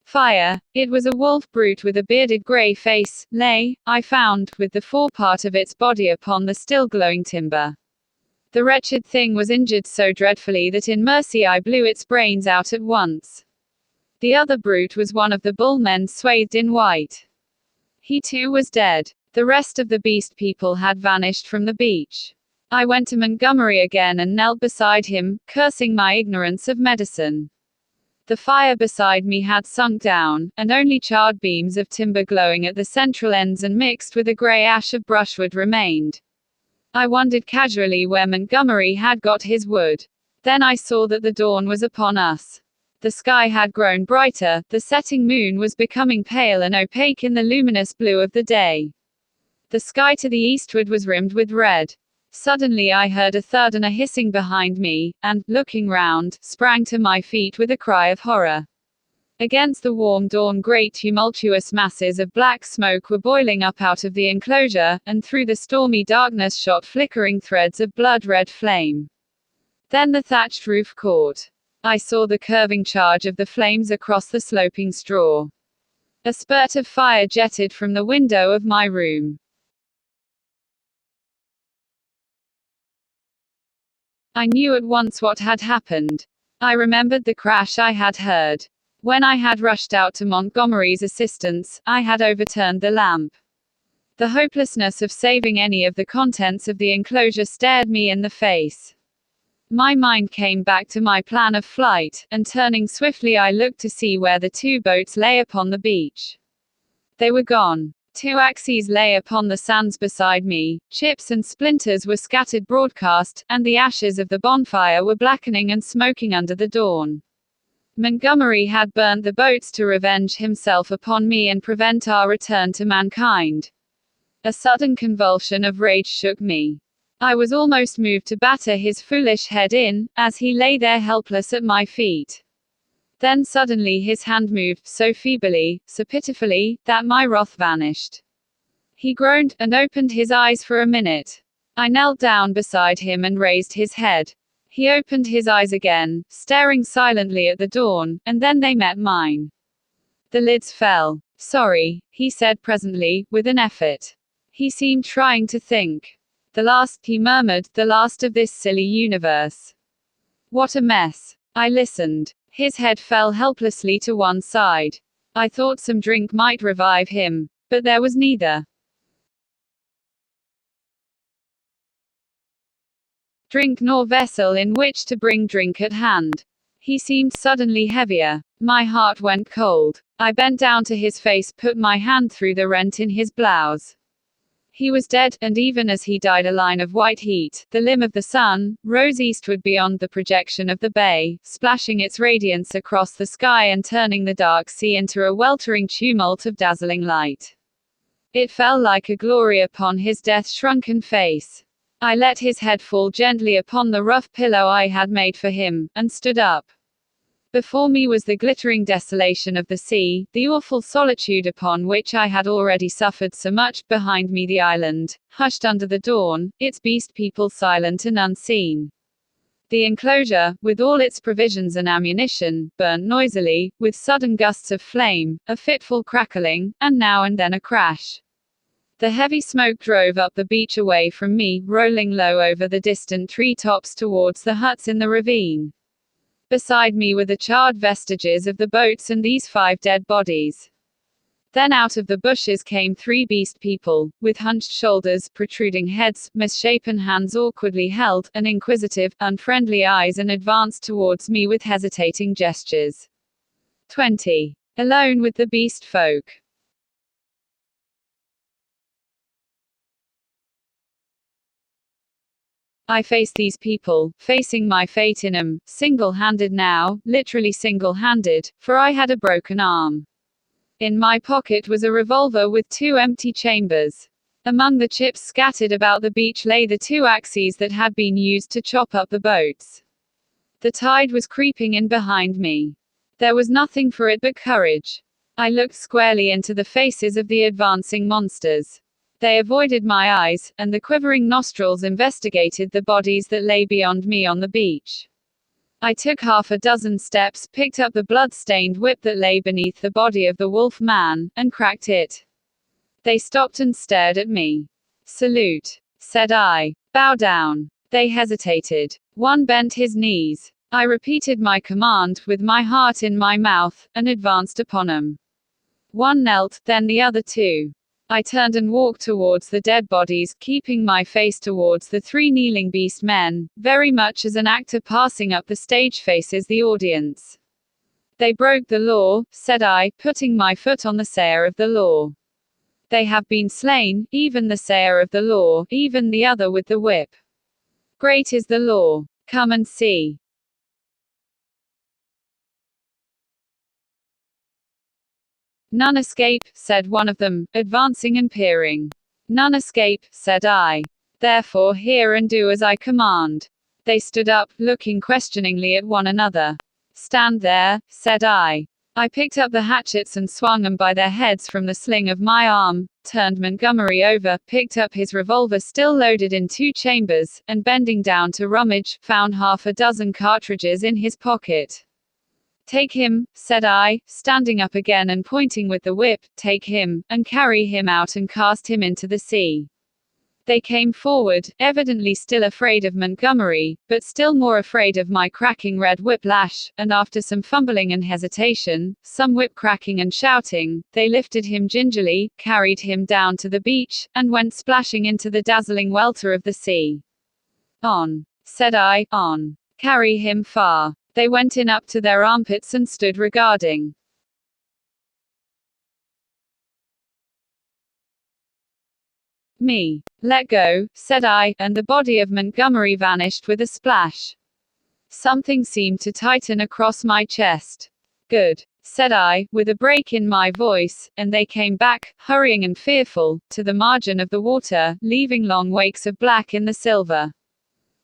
fire, it was a wolf brute with a bearded grey face, lay, I found, with the forepart of its body upon the still glowing timber. The wretched thing was injured so dreadfully that in mercy I blew its brains out at once. The other brute was one of the bullmen swathed in white. He too was dead. The rest of the beast people had vanished from the beach. I went to Montgomery again and knelt beside him, cursing my ignorance of medicine. The fire beside me had sunk down, and only charred beams of timber glowing at the central ends and mixed with a grey ash of brushwood remained. I wondered casually where Montgomery had got his wood. Then I saw that the dawn was upon us. The sky had grown brighter, the setting moon was becoming pale and opaque in the luminous blue of the day. The sky to the eastward was rimmed with red. Suddenly I heard a thud and a hissing behind me, and, looking round, sprang to my feet with a cry of horror. Against the warm dawn great tumultuous masses of black smoke were boiling up out of the enclosure, and through the stormy darkness shot flickering threads of blood-red flame. Then the thatched roof caught. I saw the curving charge of the flames across the sloping straw. A spurt of fire jetted from the window of my room. I knew at once what had happened. I remembered the crash I had heard. When I had rushed out to Montgomery's assistance, I had overturned the lamp. The hopelessness of saving any of the contents of the enclosure stared me in the face. My mind came back to my plan of flight, and turning swiftly I looked to see where the two boats lay upon the beach. They were gone. Two axes lay upon the sands beside me, chips and splinters were scattered broadcast, and the ashes of the bonfire were blackening and smoking under the dawn. Montgomery had burnt the boats to revenge himself upon me and prevent our return to mankind. A sudden convulsion of rage shook me. I was almost moved to batter his foolish head in, as he lay there helpless at my feet. Then suddenly his hand moved, so feebly, so pitifully, that my wrath vanished. He groaned, and opened his eyes for a minute. I knelt down beside him and raised his head. He opened his eyes again, staring silently at the dawn, and then they met mine. The lids fell. "Sorry," he said presently, with an effort. He seemed trying to think. "The last," he murmured, "the last of this silly universe. What a mess." I listened. His head fell helplessly to one side. I thought some drink might revive him, but there was neither drink nor vessel in which to bring drink at hand. He seemed suddenly heavier. My heart went cold. I bent down to his face, put my hand through the rent in his blouse. He was dead, and even as he died a line of white heat, the limb of the sun, rose eastward beyond the projection of the bay, splashing its radiance across the sky and turning the dark sea into a weltering tumult of dazzling light. It fell like a glory upon his death-shrunken face. I let his head fall gently upon the rough pillow I had made for him, and stood up. Before me was the glittering desolation of the sea, the awful solitude upon which I had already suffered so much, behind me the island, hushed under the dawn, its beast people silent and unseen. The enclosure, with all its provisions and ammunition, burnt noisily, with sudden gusts of flame, a fitful crackling, and now and then a crash. The heavy smoke drove up the beach away from me, rolling low over the distant tree-tops towards the huts in the ravine. Beside me were the charred vestiges of the boats and these 5 dead bodies. Then out of the bushes came 3 beast people, with hunched shoulders, protruding heads, misshapen hands awkwardly held, and inquisitive, unfriendly eyes, and advanced towards me with hesitating gestures. 20. Alone with the beast folk. I faced these people, facing my fate in 'em, single-handed now, literally single-handed, for I had a broken arm. In my pocket was a revolver with 2 empty chambers. Among the chips scattered about the beach lay the 2 axes that had been used to chop up the boats. The tide was creeping in behind me. There was nothing for it but courage. I looked squarely into the faces of the advancing monsters. They avoided my eyes, and the quivering nostrils investigated the bodies that lay beyond me on the beach. I took 6 steps, picked up the blood-stained whip that lay beneath the body of the wolf man, and cracked it. They stopped and stared at me. "Salute," said I. "Bow down." They hesitated. One bent his knees. I repeated my command, with my heart in my mouth, and advanced upon him. One knelt, then the other 2. I turned and walked towards the dead bodies, keeping my face towards the 3 kneeling beast men, very much as an actor passing up the stage faces the audience. They broke the law, said I, putting my foot on the sayer of the law. They have been slain, even the sayer of the law, even the other with the whip. Great is the law. Come and see. None escape, said one of them, advancing and peering. None escape, said I. Therefore hear and do as I command. They stood up, looking questioningly at one another. Stand there, said I. I picked up the hatchets and swung them by their heads from the sling of my arm, turned Montgomery over, picked up his revolver still loaded in 2 chambers, and bending down to rummage, found half a dozen cartridges in his pocket. Take him, said I, standing up again and pointing with the whip, take him, and carry him out and cast him into the sea. They came forward, evidently still afraid of Montgomery, but still more afraid of my cracking red whiplash, and after some fumbling and hesitation, some whip cracking and shouting, they lifted him gingerly, carried him down to the beach, and went splashing into the dazzling welter of the sea. On, said I, on. Carry him far. They went in up to their armpits and stood regarding. Me. Let go, said I, and the body of Montgomery vanished with a splash. Something seemed to tighten across my chest. Good, said I, with a break in my voice, and they came back, hurrying and fearful, to the margin of the water, leaving long wakes of black in the silver.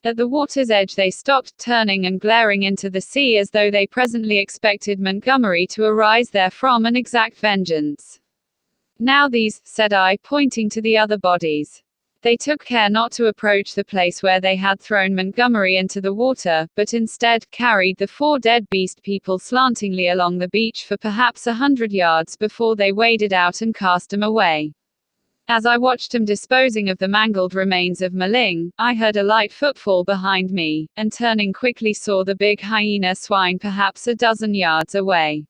At the water's edge they stopped, turning and glaring into the sea as though they presently expected Montgomery to arise therefrom and exact vengeance. Now these, said I, pointing to the other bodies. They took care not to approach the place where they had thrown Montgomery into the water, but instead, carried the 4 dead beast people slantingly along the beach for perhaps 100 yards before they waded out and cast them away. As I watched them disposing of the mangled remains of Maling, I heard a light footfall behind me, and turning quickly saw the big hyena swine perhaps a dozen yards away.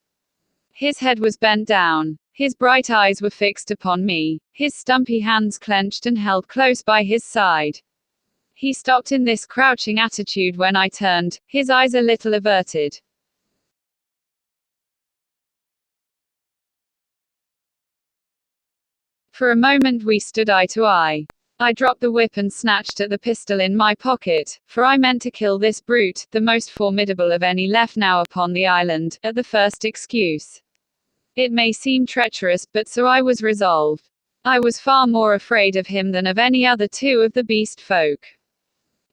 His head was bent down. His bright eyes were fixed upon me, his stumpy hands clenched and held close by his side. He stopped in this crouching attitude when I turned, his eyes a little averted. For a moment we stood eye to eye. I dropped the whip and snatched at the pistol in my pocket, for I meant to kill this brute, the most formidable of any left now upon the island, at the first excuse. It may seem treacherous, but so I was resolved. I was far more afraid of him than of any other 2 of the beast folk.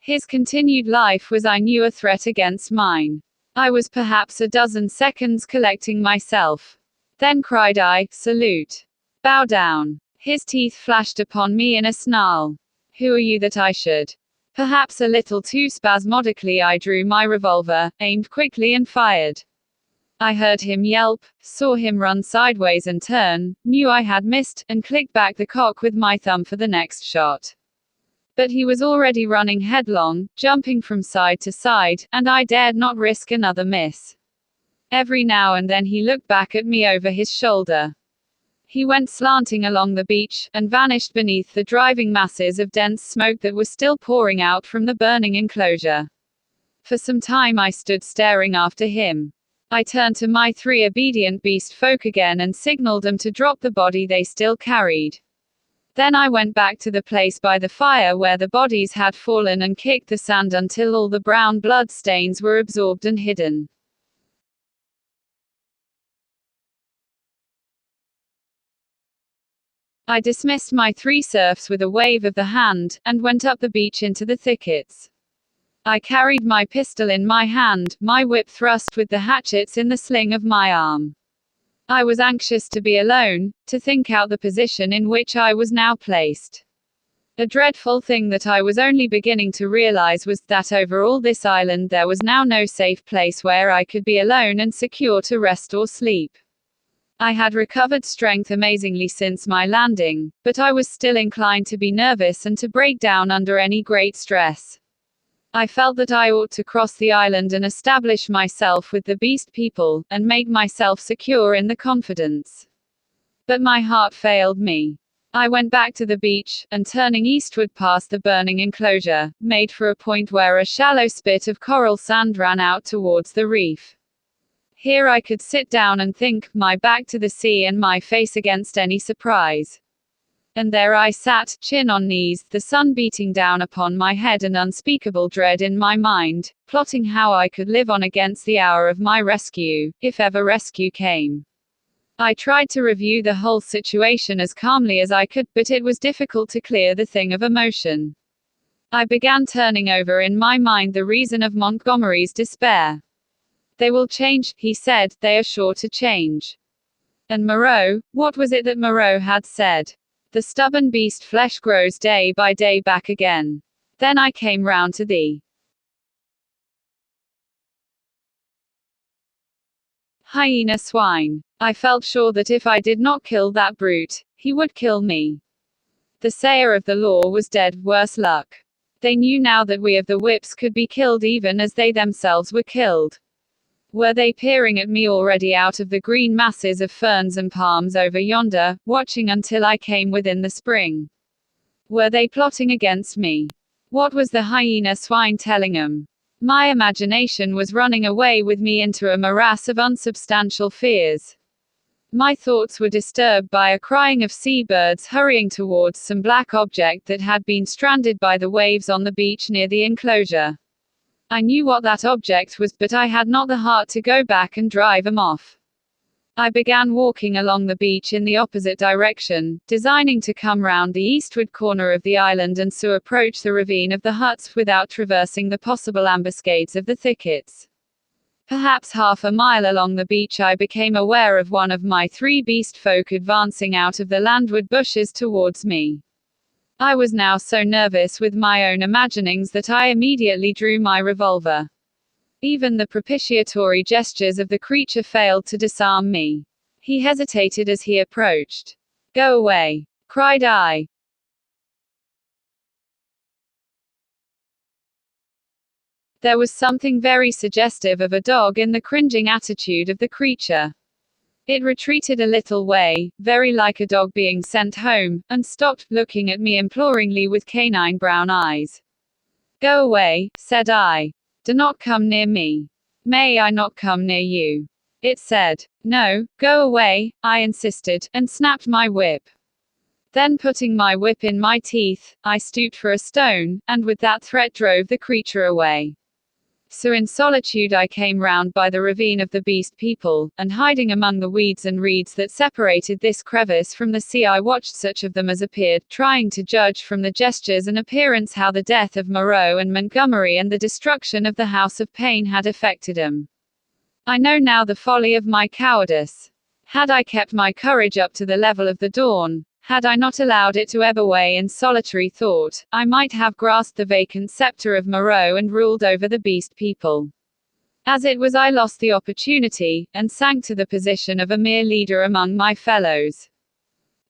His continued life was, I knew, a threat against mine. I was perhaps a dozen seconds collecting myself. Then cried I, salute. Bow down. His teeth flashed upon me in a snarl. Who are you that I should? Perhaps a little too spasmodically I drew my revolver, aimed quickly and fired. I heard him yelp, saw him run sideways and turn, knew I had missed, and clicked back the cock with my thumb for the next shot. But he was already running headlong, jumping from side to side, and I dared not risk another miss. Every now and then he looked back at me over his shoulder. He went slanting along the beach, and vanished beneath the driving masses of dense smoke that were still pouring out from the burning enclosure. For some time I stood staring after him. I turned to my 3 obedient beast folk again and signaled them to drop the body they still carried. Then I went back to the place by the fire where the bodies had fallen and kicked the sand until all the brown blood stains were absorbed and hidden. I dismissed my 3 serfs with a wave of the hand, and went up the beach into the thickets. I carried my pistol in my hand, my whip thrust with the hatchets in the sling of my arm. I was anxious to be alone, to think out the position in which I was now placed. A dreadful thing that I was only beginning to realize was that over all this island there was now no safe place where I could be alone and secure to rest or sleep. I had recovered strength amazingly since my landing, but I was still inclined to be nervous and to break down under any great stress. I felt that I ought to cross the island and establish myself with the beast people, and make myself secure in the confidence. But my heart failed me. I went back to the beach, and turning eastward past the burning enclosure, made for a point where a shallow spit of coral sand ran out towards the reef. Here I could sit down and think, my back to the sea and my face against any surprise. And there I sat, chin on knees, the sun beating down upon my head and unspeakable dread in my mind, plotting how I could live on against the hour of my rescue, if ever rescue came. I tried to review the whole situation as calmly as I could, but it was difficult to clear the thing of emotion. I began turning over in my mind the reason of Montgomery's despair. They will change, he said, they are sure to change. And Moreau, what was it that Moreau had said? The stubborn beast flesh grows day by day back again. Then I came round to the hyena swine. I felt sure that if I did not kill that brute, he would kill me. The sayer of the law was dead, worse luck. They knew now that we of the whips could be killed even as they themselves were killed. Were they peering at me already out of the green masses of ferns and palms over yonder, watching until I came within the spring? Were they plotting against me? What was the hyena swine telling them? My imagination was running away with me into a morass of unsubstantial fears. My thoughts were disturbed by a crying of seabirds hurrying towards some black object that had been stranded by the waves on the beach near the enclosure. I knew what that object was, but I had not the heart to go back and drive them off. I began walking along the beach in the opposite direction, designing to come round the eastward corner of the island and so approach the ravine of the huts without traversing the possible ambuscades of the thickets. Perhaps half a mile along the beach I became aware of one of my 3 beast folk advancing out of the landward bushes towards me. I was now so nervous with my own imaginings that I immediately drew my revolver. Even the propitiatory gestures of the creature failed to disarm me. He hesitated as he approached. "Go away!" cried I. There was something very suggestive of a dog in the cringing attitude of the creature. It retreated a little way, very like a dog being sent home, and stopped, looking at me imploringly with canine brown eyes. "Go away," said I. "Do not come near me." "May I not come near you?" it said. "No, go away," I insisted, and snapped my whip. Then putting my whip in my teeth, I stooped for a stone, and with that threat drove the creature away. So in solitude I came round by the ravine of the beast people, and hiding among the weeds and reeds that separated this crevice from the sea I watched such of them as appeared, trying to judge from the gestures and appearance how the death of Moreau and Montgomery and the destruction of the House of Pain had affected them. I know now the folly of my cowardice. Had I kept my courage up to the level of the dawn, had I not allowed it to ebb away in solitary thought, I might have grasped the vacant scepter of Moreau and ruled over the beast people. As it was, I lost the opportunity, and sank to the position of a mere leader among my fellows.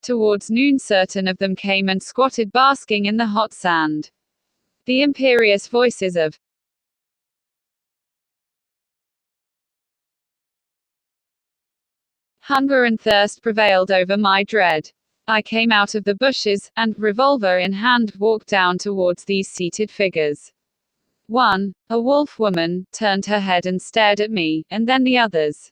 Towards noon certain of them came and squatted basking in the hot sand. The imperious voices of hunger and thirst prevailed over my dread. I came out of the bushes, and, revolver in hand, walked down towards these seated figures. One, a wolf woman, turned her head and stared at me, and then the others.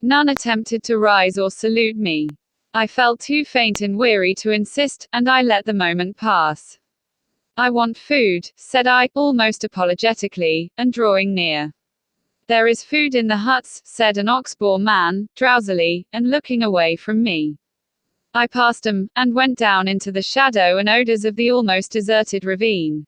None attempted to rise or salute me. I felt too faint and weary to insist, and I let the moment pass. "I want food," said I, almost apologetically, and drawing near. "There is food in the huts," said an ox-boar man, drowsily, and looking away from me. I passed him, and went down into the shadow and odors of the almost deserted ravine.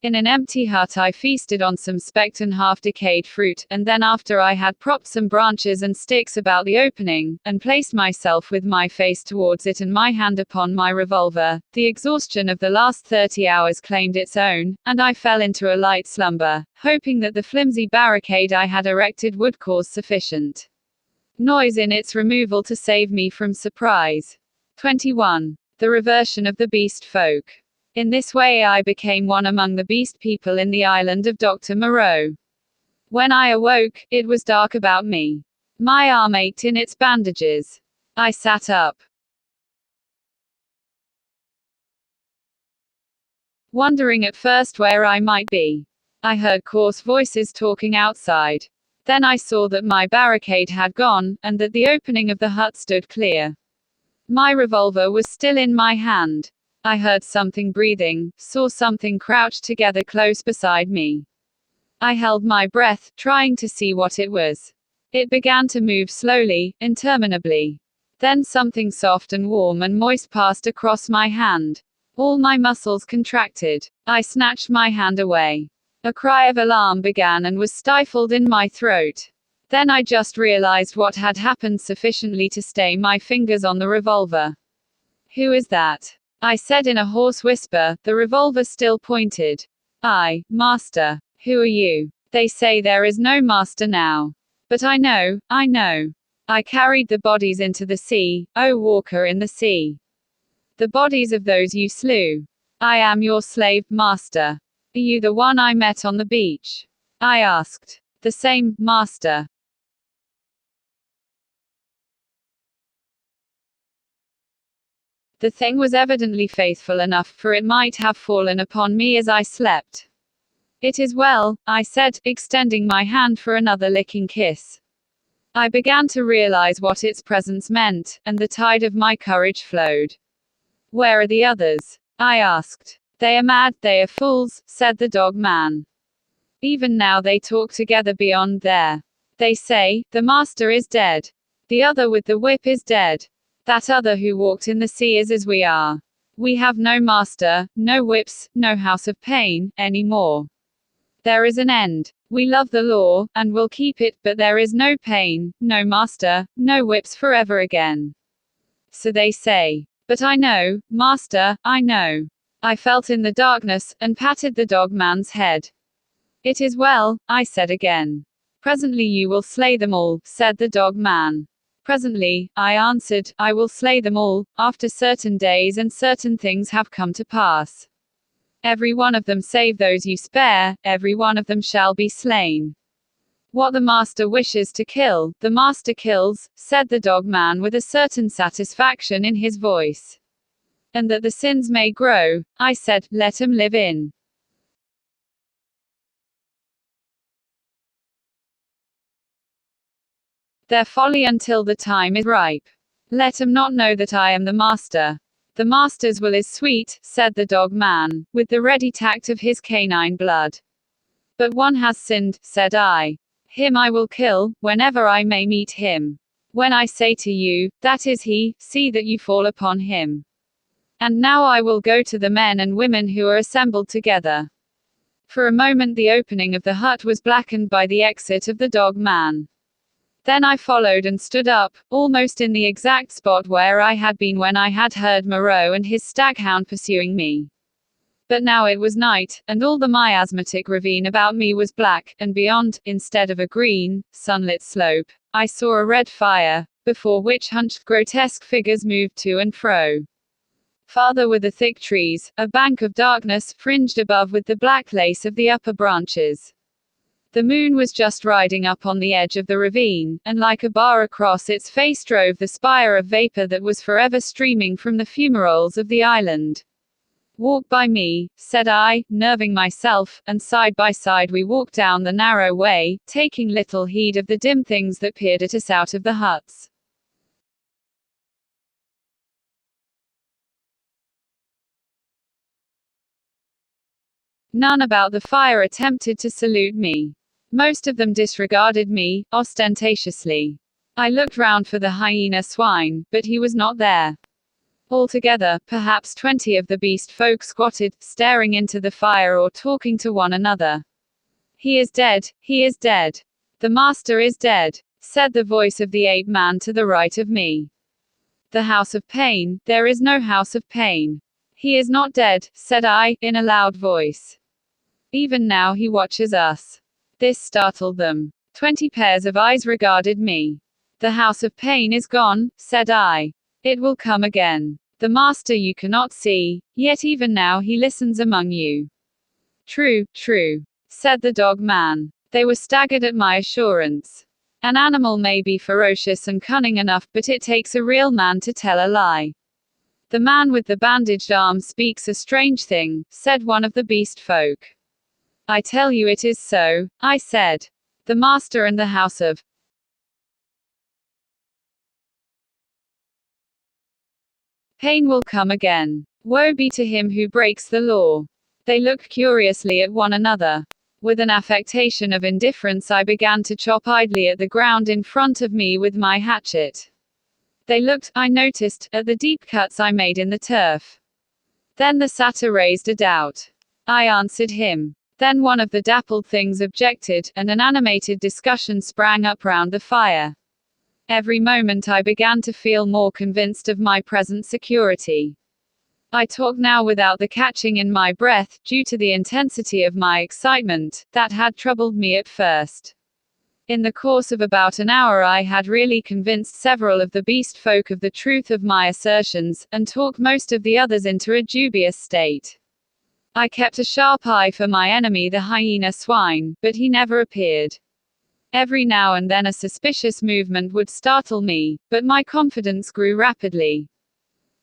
In an empty hut I feasted on some specked and half-decayed fruit, and then after I had propped some branches and sticks about the opening, and placed myself with my face towards it and my hand upon my revolver, the exhaustion of the last 30 hours claimed its own, and I fell into a light slumber, hoping that the flimsy barricade I had erected would cause sufficient noise in its removal to save me from surprise. 21. The reversion of the beast folk. In this way I became one among the beast people in the island of Dr. Moreau. When I awoke, it was dark about me. My arm ached in its bandages. I sat up, wondering at first where I might be. I heard coarse voices talking outside. Then I saw that my barricade had gone, and that the opening of the hut stood clear. My revolver was still in my hand. I heard something breathing, saw something crouched together close beside me. I held my breath, trying to see what it was. It began to move slowly, interminably. Then something soft and warm and moist passed across my hand. All my muscles contracted. I snatched my hand away. A cry of alarm began and was stifled in my throat. Then I just realized what had happened sufficiently to stay my fingers on the revolver. "Who is that?" I said in a hoarse whisper, the revolver still pointed. "Master. Who are you?" "They say there is no master now. But I know. I carried the bodies into the sea, O walker in the sea. The bodies of those you slew. I am your slave, master. Are you the one I met on the beach?" I asked. "The same, master." The thing was evidently faithful enough, for it might have fallen upon me as I slept. "It is well," I said, extending my hand for another licking kiss. I began to realize what its presence meant, and the tide of my courage flowed. "Where are the others?" I asked. "They are mad, they are fools," said the dog man. "Even now they talk together beyond there. They say, the master is dead. The other with the whip is dead. That other who walked in the sea is as we are. We have no master, no whips, no house of pain, anymore. There is an end. We love the law, and will keep it, but there is no pain, no master, no whips forever again. So they say. But I know, master, I know." I felt in the darkness, and patted the dog man's head. "It is well," I said again. "Presently you will slay them all," said the dog man. "Presently," I answered, "I will slay them all, after certain days and certain things have come to pass. Every one of them save those you spare, every one of them shall be slain. What the master wishes to kill, the master kills," said the dog man with a certain satisfaction in his voice. "And that the sins may grow," I said, "let 'em live in their folly until the time is ripe. Let 'em not know that I am the master. The master's will is sweet," said the dog man, with the ready tact of his canine blood. "But one has sinned," said I. "Him I will kill, whenever I may meet him. When I say to you, that is he, see that you fall upon him. And now I will go to the men and women who are assembled together." For a moment the opening of the hut was blackened by the exit of the dog man. Then I followed and stood up, almost in the exact spot where I had been when I had heard Moreau and his staghound pursuing me. But now it was night, and all the miasmatic ravine about me was black, and beyond, instead of a green, sunlit slope, I saw a red fire, before which hunched, grotesque figures moved to and fro. Farther were the thick trees, a bank of darkness, fringed above with the black lace of the upper branches. The moon was just riding up on the edge of the ravine, and like a bar across its face drove the spire of vapor that was forever streaming from the fumaroles of the island. "Walk by me," said I, nerving myself, and side by side we walked down the narrow way, taking little heed of the dim things that peered at us out of the huts. None about the fire attempted to salute me. Most of them disregarded me, ostentatiously. I looked round for the hyena swine, but he was not there. Altogether, perhaps 20 of the beast folk squatted, staring into the fire or talking to one another. "He is dead, he is dead. The master is dead," said the voice of the ape man to the right of me. "The house of pain, there is no house of pain. He is not dead," said I, in a loud voice. "Even now he watches us." This startled them. 20 pairs of eyes regarded me. "The house of pain is gone," said I. "It will come again. The master you cannot see, yet even now he listens among you." "True, true," said the dog man. They were staggered at my assurance. "An animal may be ferocious and cunning enough, but it takes a real man to tell a lie." "The man with the bandaged arm speaks a strange thing," said one of the beast folk. "I tell you it is so," I said. The master and the house of pain will come again. Woe be to him who breaks the law. They looked curiously at one another. With an affectation of indifference, I began to chop idly at the ground in front of me with my hatchet. They looked, I noticed, at the deep cuts I made in the turf. Then the satyr raised a doubt. I answered him. Then one of the dappled things objected, and an animated discussion sprang up round the fire. Every moment I began to feel more convinced of my present security. I talked now without the catching in my breath, due to the intensity of my excitement, that had troubled me at first. In the course of about an hour I had really convinced several of the beast folk of the truth of my assertions, and talked most of the others into a dubious state. I kept a sharp eye for my enemy the hyena swine, but he never appeared. Every now and then a suspicious movement would startle me, but my confidence grew rapidly.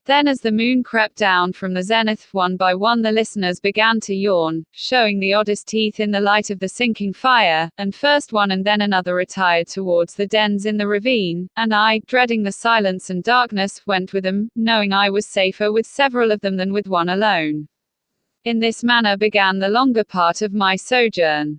Then as the moon crept down from the zenith, one by one the listeners began to yawn, showing the oddest teeth in the light of the sinking fire, and first one and then another retired towards the dens in the ravine, and I, dreading the silence and darkness, went with them, knowing I was safer with several of them than with one alone. In this manner began the longer part of my sojourn.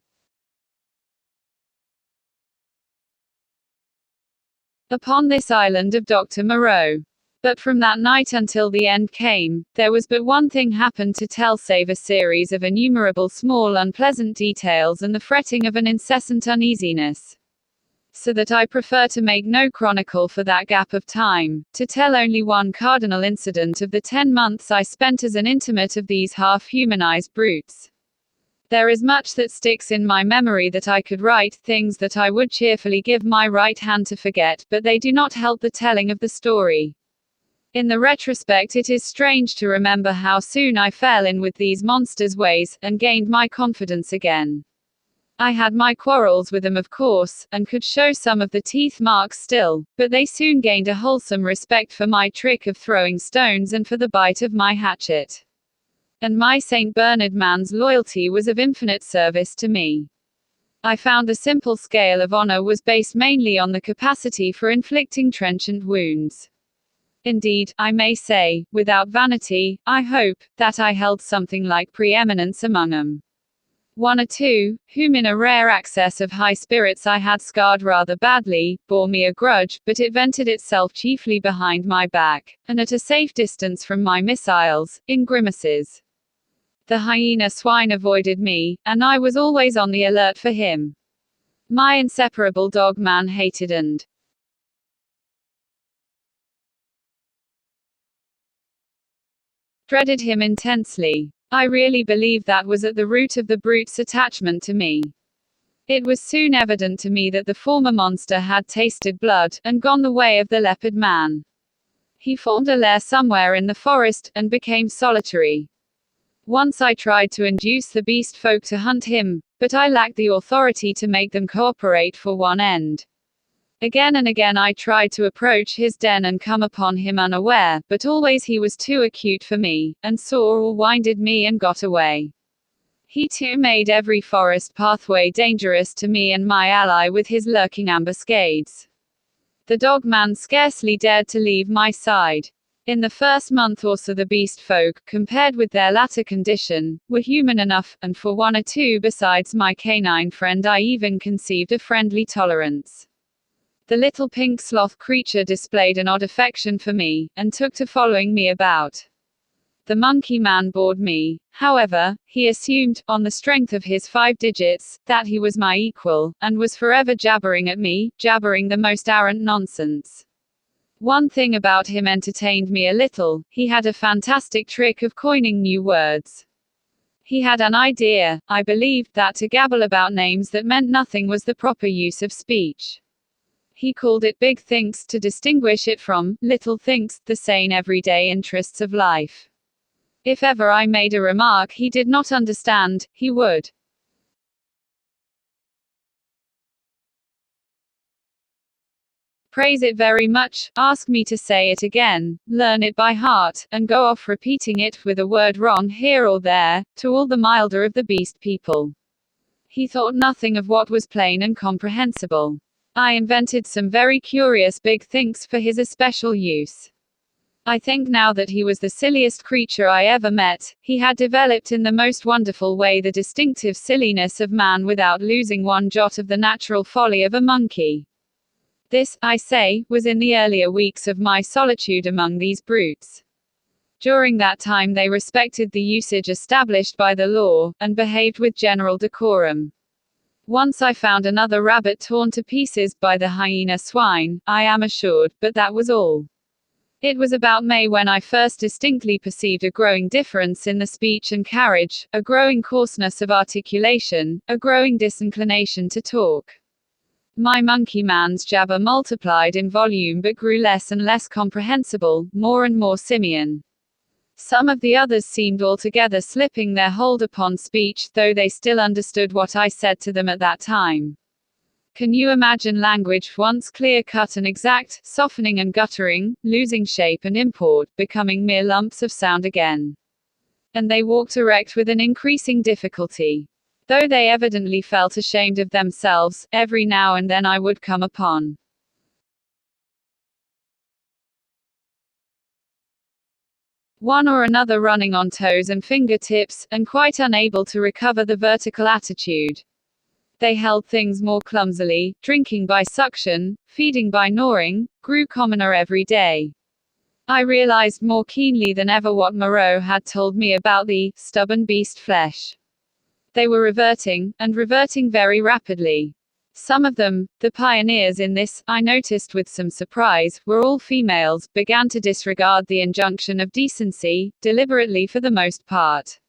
Upon this island of Dr. Moreau. But from that night until the end came, there was but one thing happened to tell save a series of innumerable small unpleasant details and the fretting of an incessant uneasiness. So that I prefer to make no chronicle for that gap of time, to tell only one cardinal incident of the 10 months I spent as an intimate of these half-humanized brutes. There is much that sticks in my memory that I could write, things that I would cheerfully give my right hand to forget, but they do not help the telling of the story. In the retrospect it is strange to remember how soon I fell in with these monsters' ways, and gained my confidence again. I had my quarrels with them of course, and could show some of the teeth marks still, but they soon gained a wholesome respect for my trick of throwing stones and for the bite of my hatchet. And my St. Bernard man's loyalty was of infinite service to me. I found the simple scale of honor was based mainly on the capacity for inflicting trenchant wounds. Indeed, I may say, without vanity, I hope, that I held something like preeminence among them. One or two, whom in a rare access of high spirits I had scarred rather badly, bore me a grudge, but it vented itself chiefly behind my back, and at a safe distance from my missiles, in grimaces. The hyena swine avoided me, and I was always on the alert for him. My inseparable dog man hated and dreaded him intensely. I really believe that was at the root of the brute's attachment to me. It was soon evident to me that the former monster had tasted blood, and gone the way of the leopard man. He formed a lair somewhere in the forest, and became solitary. Once I tried to induce the beast folk to hunt him, but I lacked the authority to make them cooperate for one end. Again and again I tried to approach his den and come upon him unaware, but always he was too acute for me, and saw or winded me and got away. He too made every forest pathway dangerous to me and my ally with his lurking ambuscades. The dog man scarcely dared to leave my side. In the first month or so the beast folk, compared with their latter condition, were human enough, and for one or two besides my canine friend I even conceived a friendly tolerance. The little pink sloth creature displayed an odd affection for me, and took to following me about. The monkey man bored me, however. He assumed, on the strength of his 5 digits, that he was my equal, and was forever jabbering at me, jabbering the most arrant nonsense. One thing about him entertained me a little: he had a fantastic trick of coining new words. He had an idea, I believed, that to gabble about names that meant nothing was the proper use of speech. He called it big thinks to distinguish it from little thinks, the sane everyday interests of life. If ever I made a remark he did not understand, he would praise it very much, ask me to say it again, learn it by heart, and go off repeating it, with a word wrong here or there, to all the milder of the beast people. He thought nothing of what was plain and comprehensible. I invented some very curious big things for his especial use. I think now that he was the silliest creature I ever met. He had developed in the most wonderful way the distinctive silliness of man without losing one jot of the natural folly of a monkey. This, I say, was in the earlier weeks of my solitude among these brutes. During that time they respected the usage established by the law, and behaved with general decorum. Once I found another rabbit torn to pieces by the hyena swine, I am assured, but that was all. It was about May when I first distinctly perceived a growing difference in the speech and carriage, a growing coarseness of articulation, a growing disinclination to talk. My monkey man's jabber multiplied in volume but grew less and less comprehensible, more and more simian. Some of the others seemed altogether slipping their hold upon speech, though they still understood what I said to them at that time. Can you imagine language, once clear-cut and exact, softening and guttering, losing shape and import, becoming mere lumps of sound again? And they walked erect with an increasing difficulty. Though they evidently felt ashamed of themselves, every now and then I would come upon one or another running on toes and fingertips, and quite unable to recover the vertical attitude. They held things more clumsily, drinking by suction, feeding by gnawing, grew commoner every day. I realized more keenly than ever what Moreau had told me about the stubborn beast flesh. They were reverting, and reverting very rapidly. Some of them, the pioneers in this, I noticed with some surprise, were all females, began to disregard the injunction of decency, deliberately for the most part.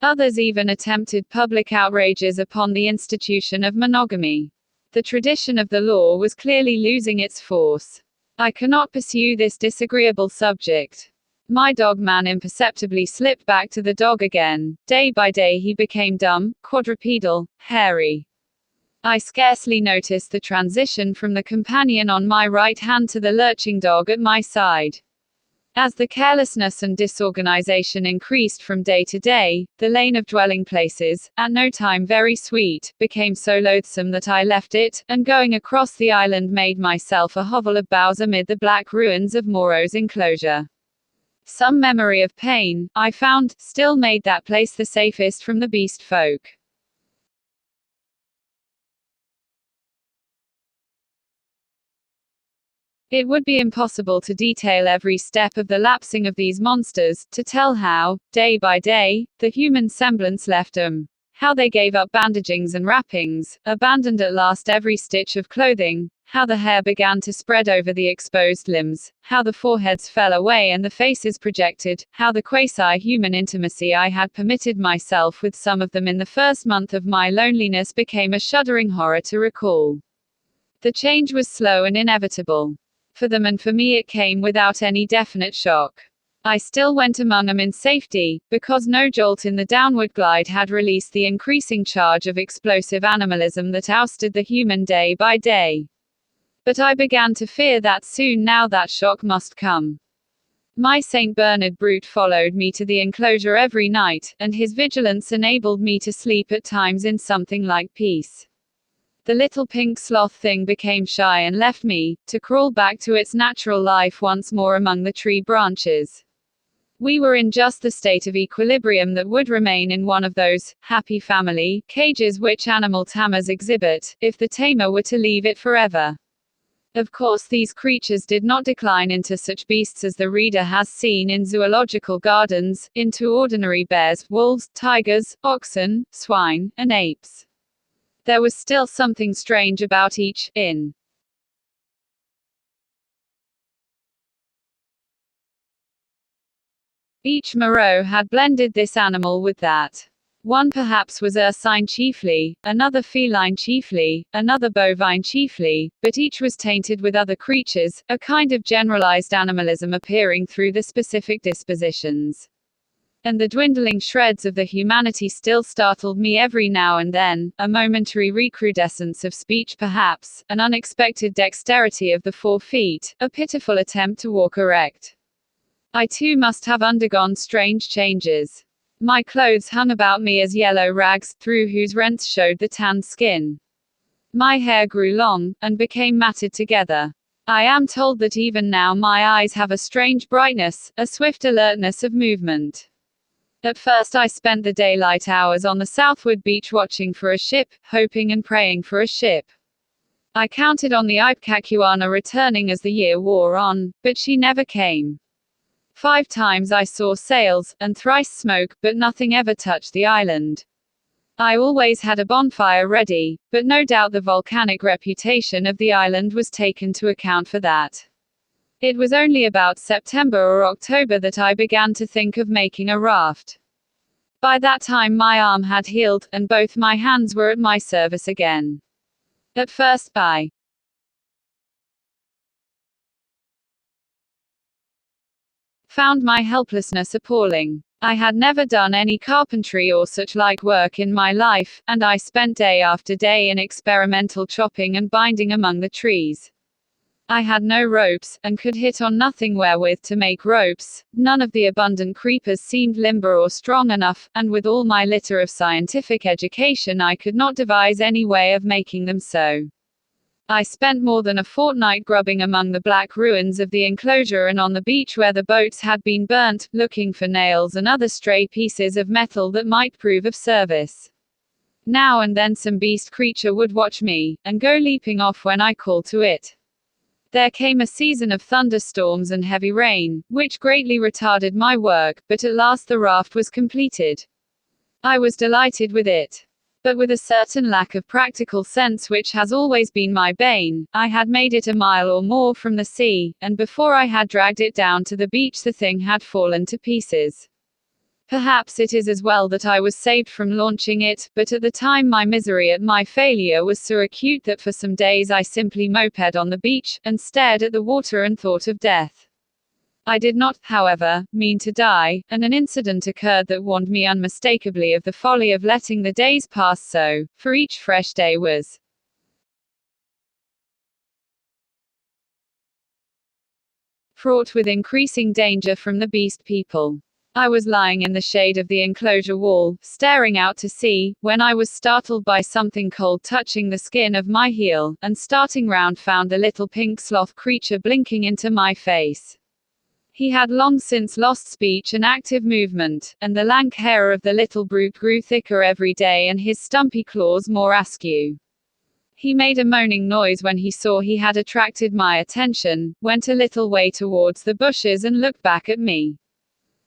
Others even attempted public outrages upon the institution of monogamy. The tradition of the law was clearly losing its force. I cannot pursue this disagreeable subject. My dog-man imperceptibly slipped back to the dog again. Day by day he became dumb, quadrupedal, hairy. I scarcely noticed the transition from the companion on my right hand to the lurching dog at my side. As the carelessness and disorganization increased from day to day, the lane of dwelling places, at no time very sweet, became so loathsome that I left it, and going across the island made myself a hovel of boughs amid the black ruins of Moreau's enclosure. Some memory of pain, I found, still made that place the safest from the beast folk. It would be impossible to detail every step of the lapsing of these monsters, to tell how, day by day, the human semblance left them. How they gave up bandagings and wrappings, abandoned at last every stitch of clothing, how the hair began to spread over the exposed limbs, how the foreheads fell away and the faces projected, how the quasi-human intimacy I had permitted myself with some of them in the first month of my loneliness became a shuddering horror to recall. The change was slow and inevitable. For them and for me it came without any definite shock. I still went among them in safety, because no jolt in the downward glide had released the increasing charge of explosive animalism that ousted the human day by day. But I began to fear that soon now that shock must come. My St. Bernard brute followed me to the enclosure every night, and his vigilance enabled me to sleep at times in something like peace. The little pink sloth thing became shy and left me, to crawl back to its natural life once more among the tree branches. We were in just the state of equilibrium that would remain in one of those happy family cages which animal tamers exhibit, if the tamer were to leave it forever. Of course these creatures did not decline into such beasts as the reader has seen in zoological gardens, into ordinary bears, wolves, tigers, oxen, swine, and apes. There was still something strange about each, in each Moreau had blended this animal with that. One perhaps was ursine chiefly, another feline chiefly, another bovine chiefly, but each was tainted with other creatures, a kind of generalized animalism appearing through the specific dispositions. And the dwindling shreds of the humanity still startled me every now and then, a momentary recrudescence of speech perhaps, an unexpected dexterity of the 4 feet, a pitiful attempt to walk erect. I too must have undergone strange changes. My clothes hung about me as yellow rags, through whose rents showed the tanned skin. My hair grew long, and became matted together. I am told that even now my eyes have a strange brightness, a swift alertness of movement. At first I spent the daylight hours on the southward beach watching for a ship, hoping and praying for a ship. I counted on the Ipecacuana returning as the year wore on, but she never came. 5 times I saw sails, and thrice smoke, but nothing ever touched the island. I always had a bonfire ready, but no doubt the volcanic reputation of the island was taken to account for that. It was only about September or October that I began to think of making a raft. By that time my arm had healed, and both my hands were at my service again. At first, I found my helplessness appalling. I had never done any carpentry or such like work in my life, and I spent day after day in experimental chopping and binding among the trees. I had no ropes, and could hit on nothing wherewith to make ropes. None of the abundant creepers seemed limber or strong enough, and with all my litter of scientific education I could not devise any way of making them so. I spent more than a fortnight grubbing among the black ruins of the enclosure and on the beach where the boats had been burnt, looking for nails and other stray pieces of metal that might prove of service. Now and then some beast creature would watch me, and go leaping off when I called to it. There came a season of thunderstorms and heavy rain, which greatly retarded my work, but at last the raft was completed. I was delighted with it. But with a certain lack of practical sense which has always been my bane, I had made it a mile or more from the sea, and before I had dragged it down to the beach the thing had fallen to pieces. Perhaps it is as well that I was saved from launching it, but at the time my misery at my failure was so acute that for some days I simply moped on the beach, and stared at the water and thought of death. I did not, however, mean to die, and an incident occurred that warned me unmistakably of the folly of letting the days pass so, for each fresh day was fraught with increasing danger from the beast people. I was lying in the shade of the enclosure wall, staring out to sea, when I was startled by something cold touching the skin of my heel, and starting round found the little pink sloth creature blinking into my face. He had long since lost speech and active movement, and the lank hair of the little brute grew thicker every day and his stumpy claws more askew. He made a moaning noise when he saw he had attracted my attention, went a little way towards the bushes and looked back at me.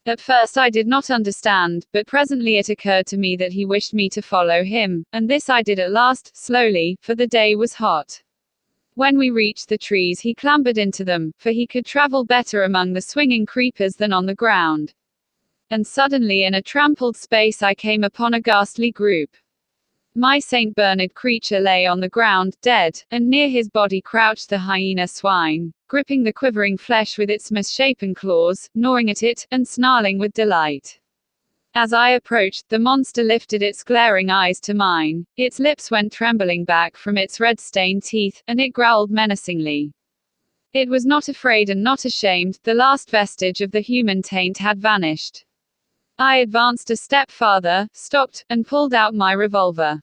At first I did not understand, but presently it occurred to me that he wished me to follow him, and this I did at last, slowly, for the day was hot. When we reached the trees he clambered into them, for he could travel better among the swinging creepers than on the ground. And suddenly in a trampled space I came upon a ghastly group. My St. Bernard creature lay on the ground, dead, and near his body crouched the hyena swine, gripping the quivering flesh with its misshapen claws, gnawing at it, and snarling with delight. As I approached, the monster lifted its glaring eyes to mine, its lips went trembling back from its red-stained teeth, and it growled menacingly. It was not afraid and not ashamed, the last vestige of the human taint had vanished. I advanced a step farther, stopped, and pulled out my revolver.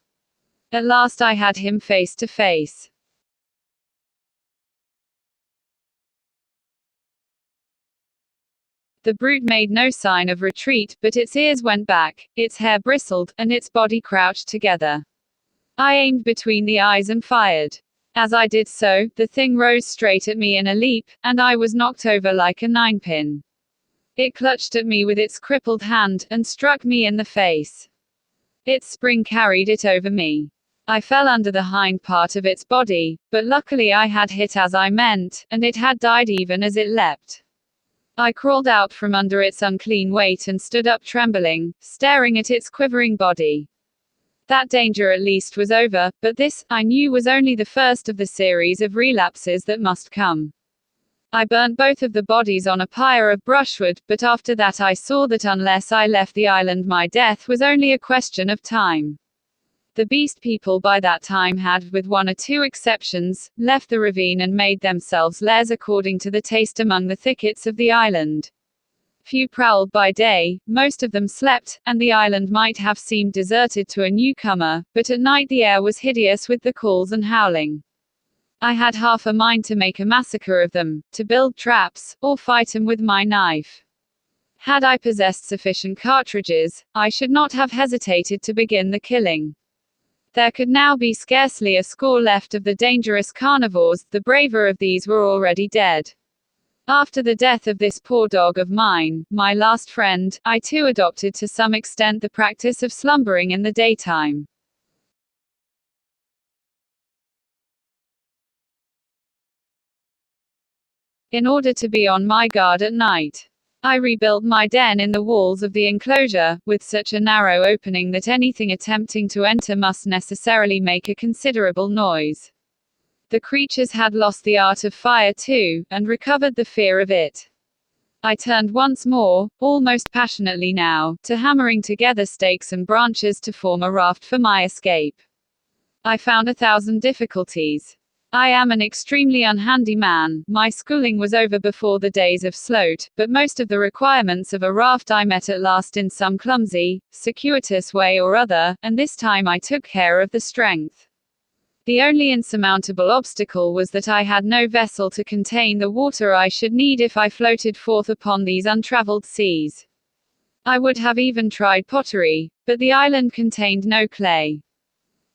At last I had him face to face. The brute made no sign of retreat, but its ears went back, its hair bristled, and its body crouched together. I aimed between the eyes and fired. As I did so, the thing rose straight at me in a leap, and I was knocked over like a ninepin. It clutched at me with its crippled hand, and struck me in the face. Its spring carried it over me. I fell under the hind part of its body, but luckily I had hit as I meant, and it had died even as it leapt. I crawled out from under its unclean weight and stood up trembling, staring at its quivering body. That danger at least was over, but this, I knew, was only the first of the series of relapses that must come. I burnt both of the bodies on a pyre of brushwood, but after that I saw that unless I left the island my death was only a question of time. The beast people by that time had, with 1 or 2 exceptions, left the ravine and made themselves lairs according to the taste among the thickets of the island. Few prowled by day, most of them slept, and the island might have seemed deserted to a newcomer, but at night the air was hideous with the calls and howling. I had half a mind to make a massacre of them, to build traps, or fight 'em with my knife. Had I possessed sufficient cartridges, I should not have hesitated to begin the killing. There could now be scarcely a score left of the dangerous carnivores, the braver of these were already dead. After the death of this poor dog of mine, my last friend, I too adopted to some extent the practice of slumbering in the daytime. In order to be on my guard at night, I rebuilt my den in the walls of the enclosure, with such a narrow opening that anything attempting to enter must necessarily make a considerable noise. The creatures had lost the art of fire too, and recovered the fear of it. I turned once more, almost passionately now, to hammering together stakes and branches to form a raft for my escape. I found 1,000 difficulties. I am an extremely unhandy man, my schooling was over before the days of Sloat, but most of the requirements of a raft I met at last in some clumsy, circuitous way or other, and this time I took care of the strength. The only insurmountable obstacle was that I had no vessel to contain the water I should need if I floated forth upon these untraveled seas. I would have even tried pottery, but the island contained no clay.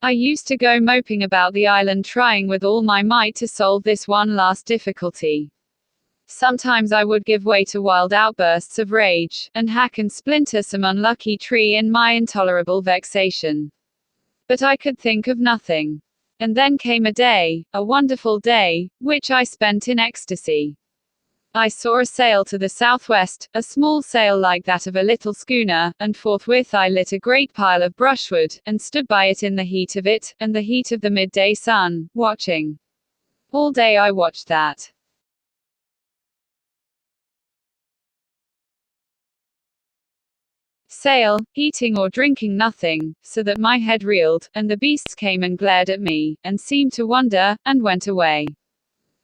I used to go moping about the island trying with all my might to solve this one last difficulty. Sometimes I would give way to wild outbursts of rage, and hack and splinter some unlucky tree in my intolerable vexation. But I could think of nothing. And then came a day, a wonderful day, which I spent in ecstasy. I saw a sail to the southwest, a small sail like that of a little schooner, and forthwith I lit a great pile of brushwood, and stood by it in the heat of it, and the heat of the midday sun, watching. All day I watched that sail, eating or drinking nothing, so that my head reeled, and the beasts came and glared at me, and seemed to wonder, and went away.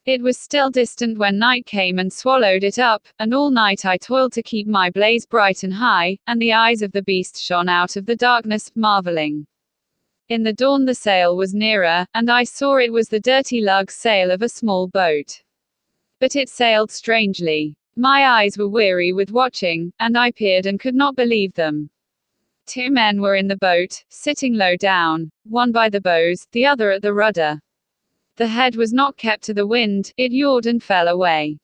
It was still distant when night came and swallowed it up, and all night I toiled to keep my blaze bright and high, and the eyes of the beast shone out of the darkness, marveling. In the dawn the sail was nearer, and I saw it was the dirty lug sail of a small boat. But it sailed strangely. My eyes were weary with watching, and I peered and could not believe them. 2 men were in the boat, sitting low down, one by the bows, the other at the rudder. The head was not kept to the wind, it yawed and fell away.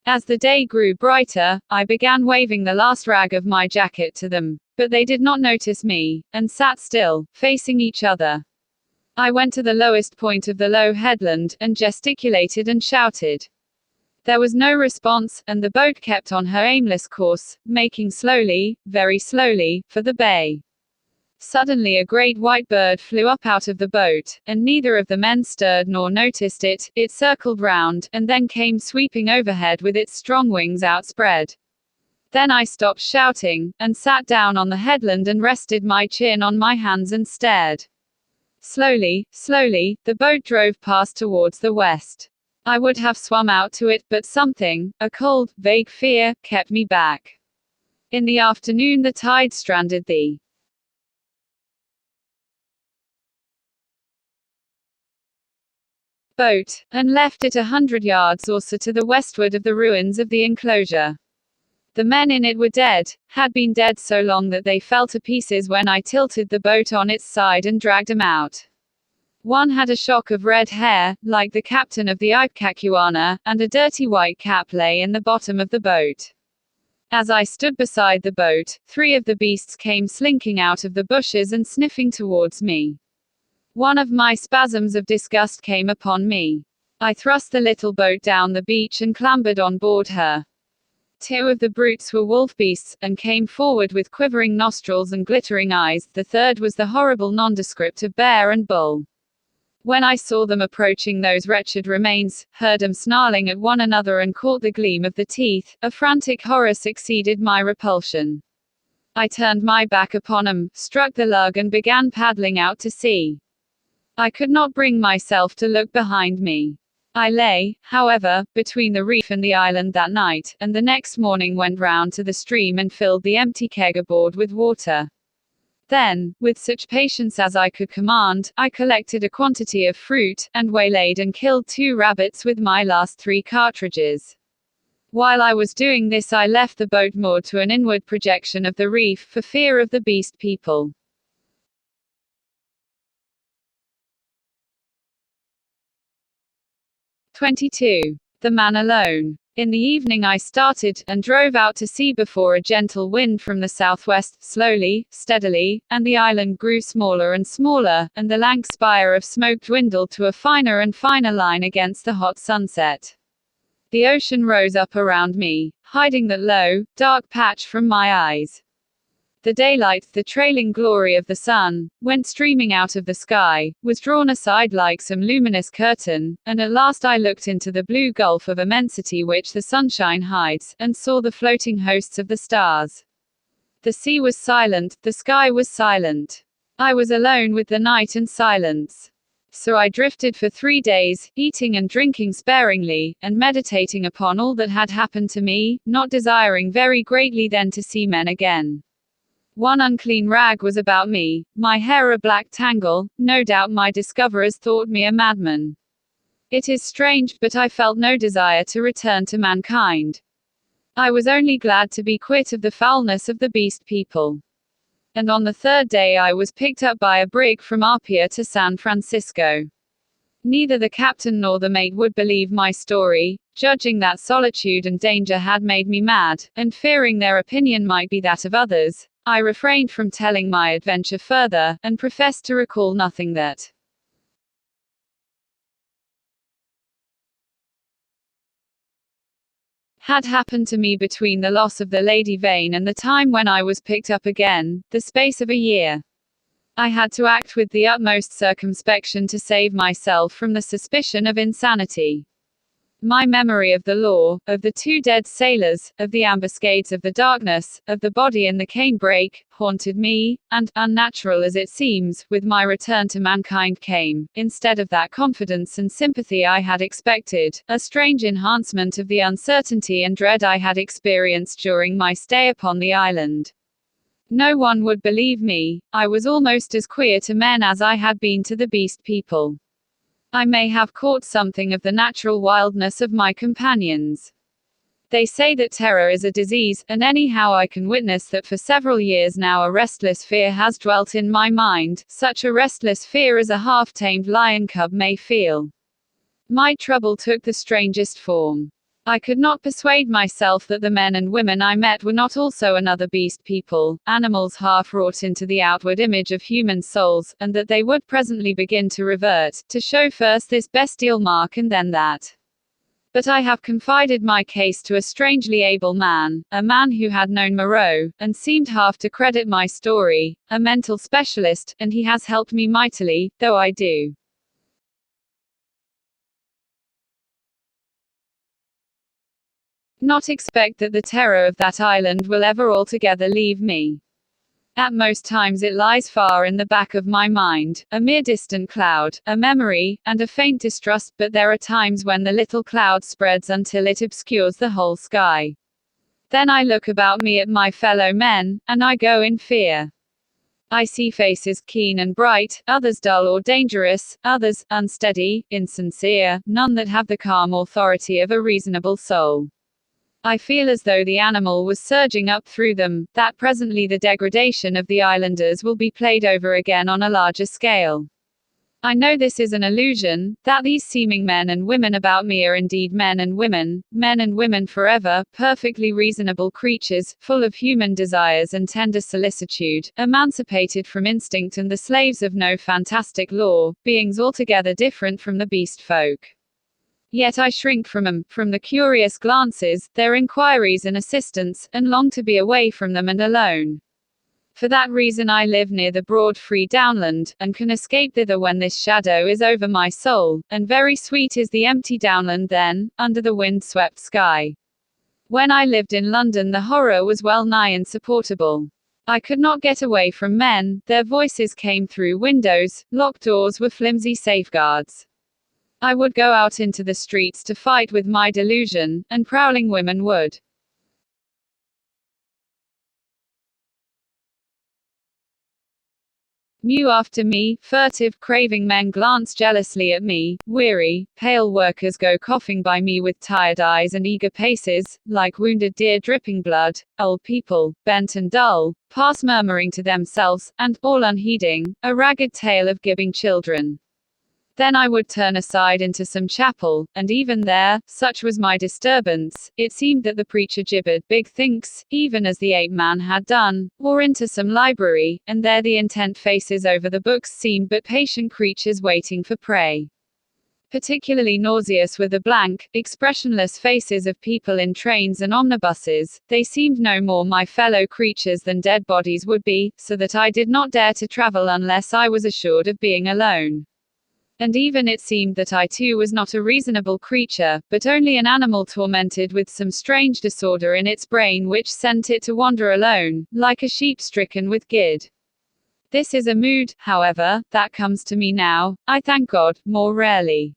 As the day grew brighter, I began waving the last rag of my jacket to them, but they did not notice me, and sat still, facing each other. I went to the lowest point of the low headland, and gesticulated and shouted. There was no response, and the boat kept on her aimless course, making slowly, very slowly, for the bay. Suddenly a great white bird flew up out of the boat, and neither of the men stirred nor noticed it. It circled round, and then came sweeping overhead with its strong wings outspread. Then I stopped shouting, and sat down on the headland and rested my chin on my hands and stared. Slowly, slowly, the boat drove past towards the west. I would have swum out to it, but something, a cold, vague fear, kept me back. In the afternoon the tide stranded the boat, and left it 100 yards or so to the westward of the ruins of the enclosure. The men in it were dead, had been dead so long that they fell to pieces when I tilted the boat on its side and dragged them out. One had a shock of red hair, like the captain of the Ipecacuana, and a dirty white cap lay in the bottom of the boat. As I stood beside the boat, 3 of the beasts came slinking out of the bushes and sniffing towards me. One of my spasms of disgust came upon me. I thrust the little boat down the beach and clambered on board her. 2 of the brutes were wolf beasts, and came forward with quivering nostrils and glittering eyes. The third was the horrible nondescript of bear and bull. When I saw them approaching those wretched remains, heard them snarling at one another and caught the gleam of the teeth, a frantic horror succeeded my repulsion. I turned my back upon them, struck the lug and began paddling out to sea. I could not bring myself to look behind me. I lay, however, between the reef and the island that night, and the next morning went round to the stream and filled the empty keg aboard with water. Then, with such patience as I could command, I collected a quantity of fruit, and waylaid and killed 2 rabbits with my last 3 cartridges. While I was doing this, I left the boat moored to an inward projection of the reef, for fear of the beast people. "22. The Man Alone. In the evening I started, and drove out to sea before a gentle wind from the southwest, slowly, steadily, and the island grew smaller and smaller, and the lank spire of smoke dwindled to a finer and finer line against the hot sunset. The ocean rose up around me, hiding that low, dark patch from my eyes. The daylight, the trailing glory of the sun, went streaming out of the sky, was drawn aside like some luminous curtain, and at last I looked into the blue gulf of immensity which the sunshine hides, and saw the floating hosts of the stars. The sea was silent, the sky was silent. I was alone with the night and silence. So I drifted for 3 days, eating and drinking sparingly, and meditating upon all that had happened to me, not desiring very greatly then to see men again. One unclean rag was about me, my hair a black tangle, no doubt my discoverers thought me a madman. It is strange, but I felt no desire to return to mankind. I was only glad to be quit of the foulness of the beast people. And on the 3rd day I was picked up by a brig from Apia to San Francisco. Neither the captain nor the mate would believe my story, judging that solitude and danger had made me mad, and fearing their opinion might be that of others. I refrained from telling my adventure further, and professed to recall nothing that had happened to me between the loss of the Lady Vane and the time when I was picked up again, the space of a year. I had to act with the utmost circumspection to save myself from the suspicion of insanity. My memory of the law, of the 2 dead sailors, of the ambuscades of the darkness, of the body in the cane brake, haunted me, and, unnatural as it seems, with my return to mankind came, instead of that confidence and sympathy I had expected, a strange enhancement of the uncertainty and dread I had experienced during my stay upon the island. No one would believe me. I was almost as queer to men as I had been to the beast people. I may have caught something of the natural wildness of my companions. They say that terror is a disease, and anyhow I can witness that for several years now a restless fear has dwelt in my mind, such a restless fear as a half-tamed lion cub may feel. My trouble took the strangest form. I could not persuade myself that the men and women I met were not also another beast people, animals half wrought into the outward image of human souls, and that they would presently begin to revert, to show first this bestial mark and then that. But I have confided my case to a strangely able man, a man who had known Moreau, and seemed half to credit my story, a mental specialist, and he has helped me mightily, though I do not expect that the terror of that island will ever altogether leave me. At most times it lies far in the back of my mind, a mere distant cloud, a memory, and a faint distrust, but there are times when the little cloud spreads until it obscures the whole sky. Then I look about me at my fellow men, and I go in fear. I see faces keen and bright, others dull or dangerous, others unsteady, insincere, none that have the calm authority of a reasonable soul. I feel as though the animal was surging up through them, that presently the degradation of the islanders will be played over again on a larger scale. I know this is an illusion, that these seeming men and women about me are indeed men and women forever, perfectly reasonable creatures, full of human desires and tender solicitude, emancipated from instinct and the slaves of no fantastic law, beings altogether different from the beast folk. Yet I shrink from them, from the curious glances, their inquiries and assistance, and long to be away from them and alone. For that reason I live near the broad free downland, and can escape thither when this shadow is over my soul, and very sweet is the empty downland then, under the wind-swept sky. When I lived in London the horror was well nigh insupportable. I could not get away from men, their voices came through windows, locked doors were flimsy safeguards. I would go out into the streets to fight with my delusion, and prowling women would mew after me, furtive, craving men glance jealously at me, weary, pale workers go coughing by me with tired eyes and eager paces, like wounded deer dripping blood, old people, bent and dull, pass murmuring to themselves, and, all unheeding, a ragged tale of gibbing children. Then I would turn aside into some chapel, and even there, such was my disturbance, it seemed that the preacher gibbered big thinks, even as the ape-man had done, or into some library, and there the intent faces over the books seemed but patient creatures waiting for prey. Particularly nauseous were the blank, expressionless faces of people in trains and omnibuses. They seemed no more my fellow creatures than dead bodies would be, so that I did not dare to travel unless I was assured of being alone. And even it seemed that I too was not a reasonable creature, but only an animal tormented with some strange disorder in its brain which sent it to wander alone, like a sheep stricken with gid. This is a mood, however, that comes to me now, I thank God, more rarely.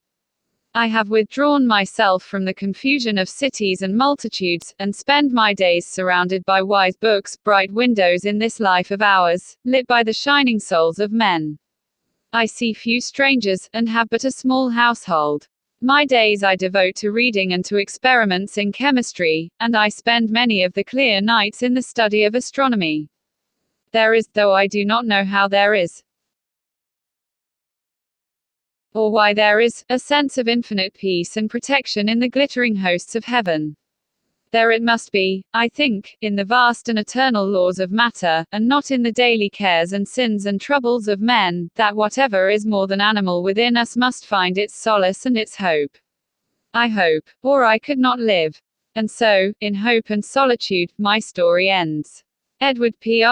I have withdrawn myself from the confusion of cities and multitudes, and spend my days surrounded by wise books, bright windows in this life of ours, lit by the shining souls of men. I see few strangers, and have but a small household. My days I devote to reading and to experiments in chemistry, and I spend many of the clear nights in the study of astronomy. There is, though I do not know how there is, or why there is, a sense of infinite peace and protection in the glittering hosts of heaven. There it must be, I think, in the vast and eternal laws of matter, and not in the daily cares and sins and troubles of men, that whatever is more than animal within us must find its solace and its hope. I hope, or I could not live. And so, in hope and solitude, my story ends. Edward Prendick